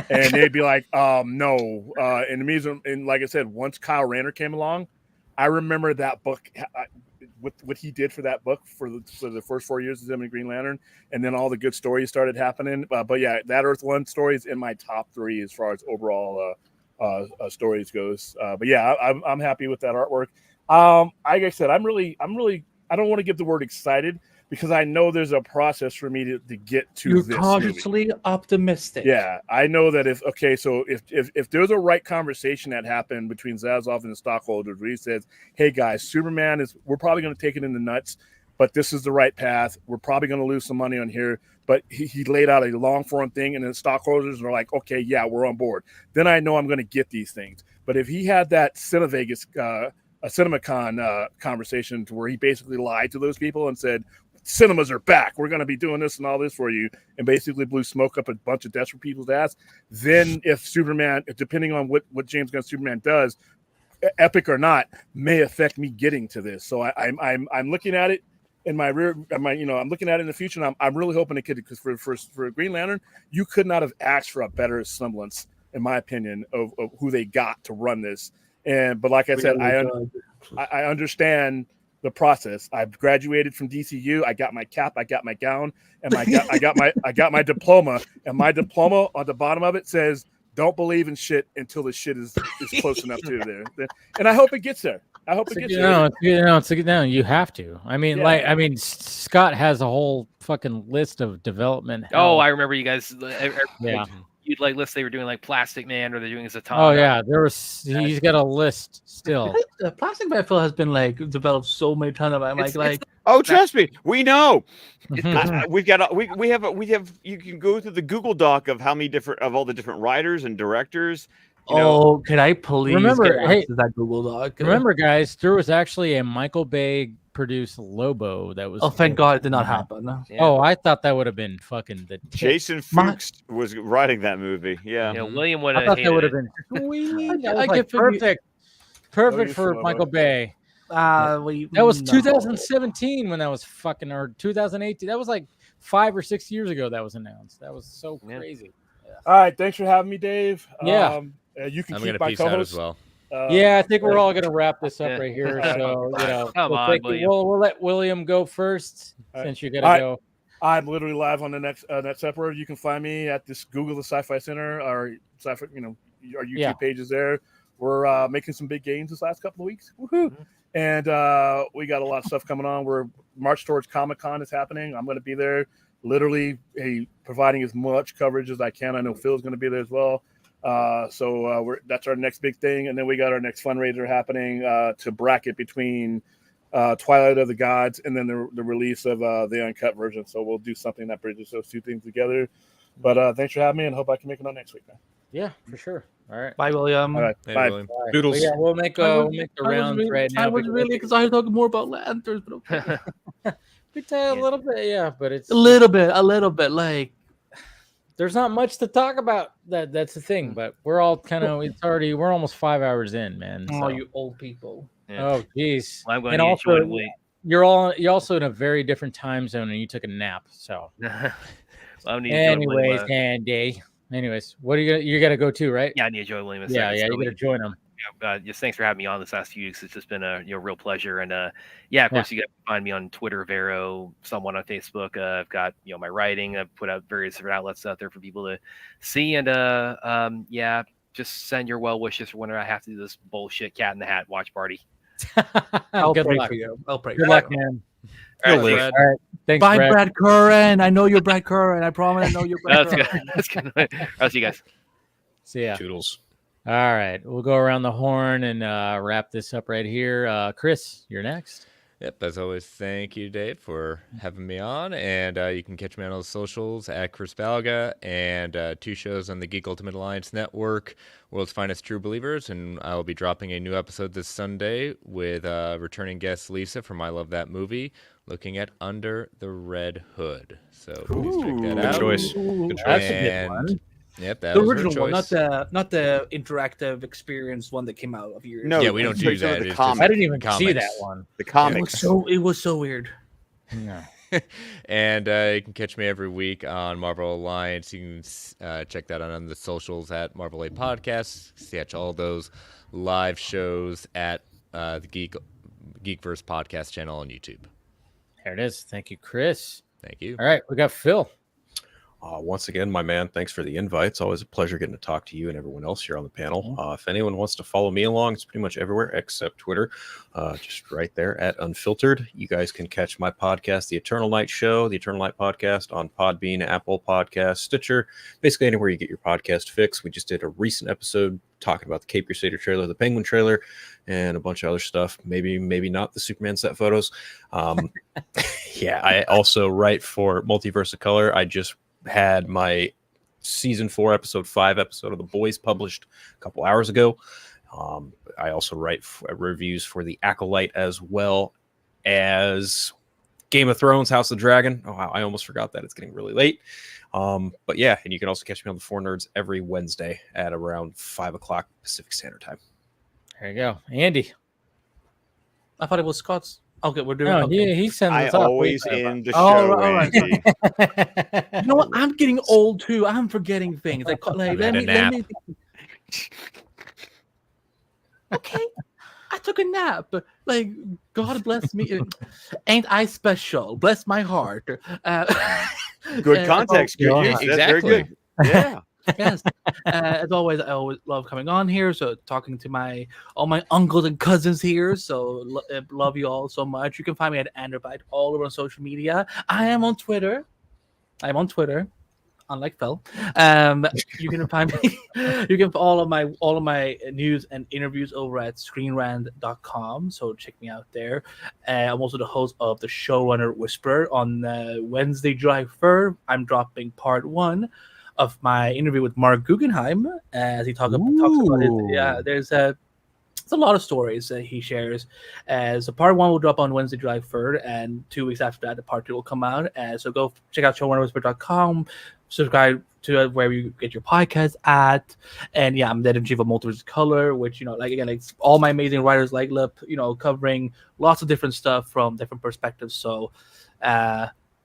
And they'd be like, no. And the reason, and like I said, once Kyle Rayner came along, I remember that book, what he did for that book for the first 4 years of him in Green Lantern, and then all the good stories started happening. But yeah, that Earth 1 story is in my top 3 as far as overall stories goes. But yeah, I'm happy with that artwork. Like I said, I'm really, I don't want to give the word excited because I know there's a process for me to get to You're this cautiously movie. Optimistic. Yeah, I know that if there's a right conversation that happened between Zaslav and the stockholders where he says, hey guys, Superman we're probably going to take it in the nuts. but this is the right path. We're probably going to lose some money on here. But he laid out a long form thing, and then stockholders are like, okay, yeah, we're on board. Then I know I'm going to get these things. But if he had that CineVegas, a CinemaCon conversation to where he basically lied to those people and said, cinemas are back, we're going to be doing this and all this for you, and basically blew smoke up a bunch of desperate people's ass, then if Superman, depending on what James Gunn Superman does, epic or not, may affect me getting to this. So I'm looking at it in my rear, I'm looking at it in the future, and I'm really hoping it could, because for Green Lantern, you could not have asked for a better semblance, in my opinion, of who they got to run this. But like I said, I understand the process. I've graduated from DCU. I got my cap, I got my gown, and I got my diploma. And my diploma on the bottom of it says, "Don't believe in shit until the shit is close enough to there." And I hope it gets there. I hope it gets there. No, you have to. I mean, Scott has a whole fucking list of development. Oh, I remember you guys. Yeah. You'd like list they were doing like Plastic Man, or they're doing Zatanna. Oh yeah, he's got a list still. Plastic Man has been like developed so many times. I'm like, oh, trust me, we know. We have. You can go through the Google Doc of how many all the different writers and directors. Can I please remember? Hey, that Google Doc. Remember, guys, there was actually a Michael Bay produced Lobo that was. Oh, thank God it did not happen. Yeah. Oh, I thought that would have been fucking the. Jason Fuchs was writing that movie. Yeah, William would have. I thought that would have been sweet. Perfect for Michael Bay. That was 2017 when that was fucking, or 2018. That was like 5 or 6 years ago that was announced. That was so crazy. Yeah. All right, thanks for having me, Dave. Yeah, you can I'm keep gonna my peace out co-host as well. I think we're all gonna wrap this up right here. So we'll let William go first since you gotta go. I'm literally live on the next episode. You can find me at this Google the Sci-Fi Center, or sci-fi, our YouTube page is there. We're making some big gains this last couple of weeks. Woohoo! And we got a lot of stuff coming on. We're march towards Comic-Con is happening. I'm going to be there, literally providing as much coverage as I can. I know Phil's going to be there as well. So that's our next big thing. And then we got our next fundraiser happening to bracket between Twilight of the Gods and then the release of the uncut version. So we'll do something that bridges those two things together. But thanks for having me, and hope I can make it on next week, man. Yeah, for sure. All right. Bye, William. All right. Hey, bye. William. Doodles. Yeah, we'll make the rounds right now. I was really because I was talking more about lanterns, but okay. We tell a little bit, but it's a little bit. Like there's not much to talk about. That's the thing. But we're all kind of we're almost 5 hours in, man. Oh, you old people. Yeah. Oh, geez. Well, I'm going and to also, wait. you're also in a very different time zone, and you took a nap. So, anyways, Andy. Anyways, what are you got to go to, right? Yeah, I need to join William. Yeah, you got to join them. Just thanks for having me on this last few weeks. It's just been a real pleasure. And of course, you can find me on Twitter, Vero, someone on Facebook. I've got my writing. I've put out various different outlets out there for people to see. And just send your well wishes for whenever I have to do this bullshit Cat in the Hat watch party. I'll Good pray luck for you. Good luck, man. All right, All right. Thanks, bye, Brad. Brad Curran. I know you're Brad Curran. I promise I know you're Brad Curran. That's good. I'll see you guys. See ya. Toodles. All right. We'll go around the horn and wrap this up right here. Chris, you're next. Yep, as always, thank you, Dave, for having me on. And you can catch me on all the socials at Chris Balga, and 2 shows on the Geek Ultimate Alliance Network, World's Finest True Believers. And I will be dropping a new episode this Sunday with returning guest Lisa from I Love That Movie, looking at Under the Red Hood. So please check that out. Good choice. Good choice. That's a good one. Yep, that The was her original one, choice. not the interactive experience one that came out of years. No, Yeah, we don't do that. The It's comic. I didn't even see comics. that one. The It comics. was so weird. Yeah. And you can catch me every week on Marvel Alliance. You can check that out on the socials at Marvel A Podcast. Catch all those live shows at the Geekverse Podcast channel on YouTube. There it is. Thank you, Chris. Thank you. All right. We got Phil. Once again, my man, thanks for the invite. It's always a pleasure getting to talk to you and everyone else here on the panel. If anyone wants to follow me along, it's pretty much everywhere except Twitter. Just right there at Unfiltered. You guys can catch my podcast, The Eternal Night Show, The Eternal Night Podcast on Podbean, Apple Podcasts, Stitcher, basically anywhere you get your podcast fix. We just did a recent episode talking about the Caped Crusader trailer, the Penguin trailer, and a bunch of other stuff. Maybe not the Superman set photos. Yeah, I also write for Multiverse of Color. I just had my season 4 episode 5 episode of The Boys published a couple hours ago. I also write reviews for the Acolyte as well as Game of Thrones, House of the Dragon. Oh, I almost forgot that. It's getting really late. But yeah, and you can also catch me on the 4 Nerds every Wednesday at around 5 o'clock Pacific Standard Time. There you go. Andy. I thought it was Scott's. Okay, we're doing. No, okay. he sends I us off. always end the show. All right. Andy. You know what? I'm getting old too. I'm forgetting things. Like let me. Okay, I took a nap. Like, God bless me. Ain't I special? Bless my heart. Good context. Good use. That's very good. Yeah. Yes. As always, I always love coming on here. So talking to all my uncles and cousins here. So love you all so much. You can find me at Anderbite all over on social media. I am on Twitter. Unlike Phil. You can find me. You can all of my news and interviews over at screenrant.com. So check me out there. I'm also the host of the Showrunner Whisperer on Wednesday, July 3rd. I'm dropping part 1 of my interview with Mark Guggenheim as he talks about his, there's a lot of stories that he shares. So part 1 will drop on Wednesday, July 3rd, and 2 weeks after that, the part 2 will come out. So go check out showrunnerwhisper.com, subscribe to where you get your podcast at, and yeah, I'm the editor-in-chief of Multiverse of Color, which like all my amazing writers like Lip, covering lots of different stuff from different perspectives. So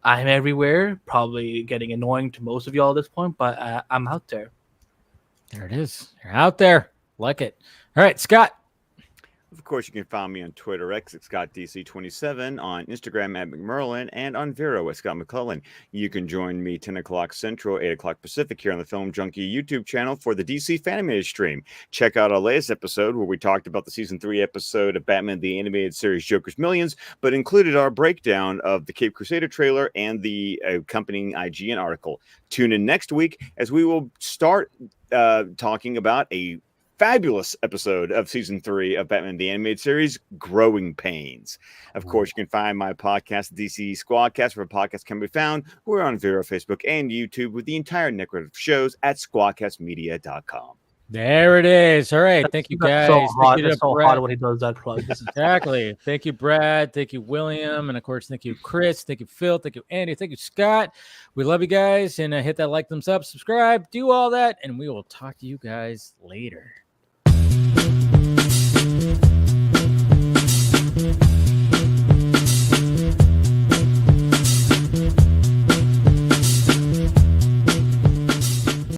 I'm everywhere, probably getting annoying to most of y'all at this point, but I'm out there. There it is. You're out there. Like it. All right, Scott. Of course, you can find me on Twitter, X at ScottDC27, on Instagram at McMerlin, and on Vero at Scott McClellan. You can join me 10 o'clock Central, 8 o'clock Pacific here on the Film Junkie YouTube channel for the DC Fanimated stream. Check out our latest episode where we talked about the Season 3 episode of Batman the Animated Series Joker's Millions, but included our breakdown of the Caped Crusader trailer and the accompanying IGN article. Tune in next week as we will start talking about a fabulous episode of Season 3 of Batman the Animated Series, Growing Pains. Of course, you can find my podcast, DC Squadcast, where podcasts can be found. We're on Vero, Facebook, and YouTube with the entire network of shows at squadcastmedia.com. There it is. All right. Thank you, guys. It's so hard when he does that plug. Exactly. Thank you, Brad. Thank you, William. And of course, thank you, Chris. Thank you, Phil. Thank you, Andy. Thank you, Scott. We love you guys. And hit that like, thumbs up, subscribe, do all that. And we will talk to you guys later.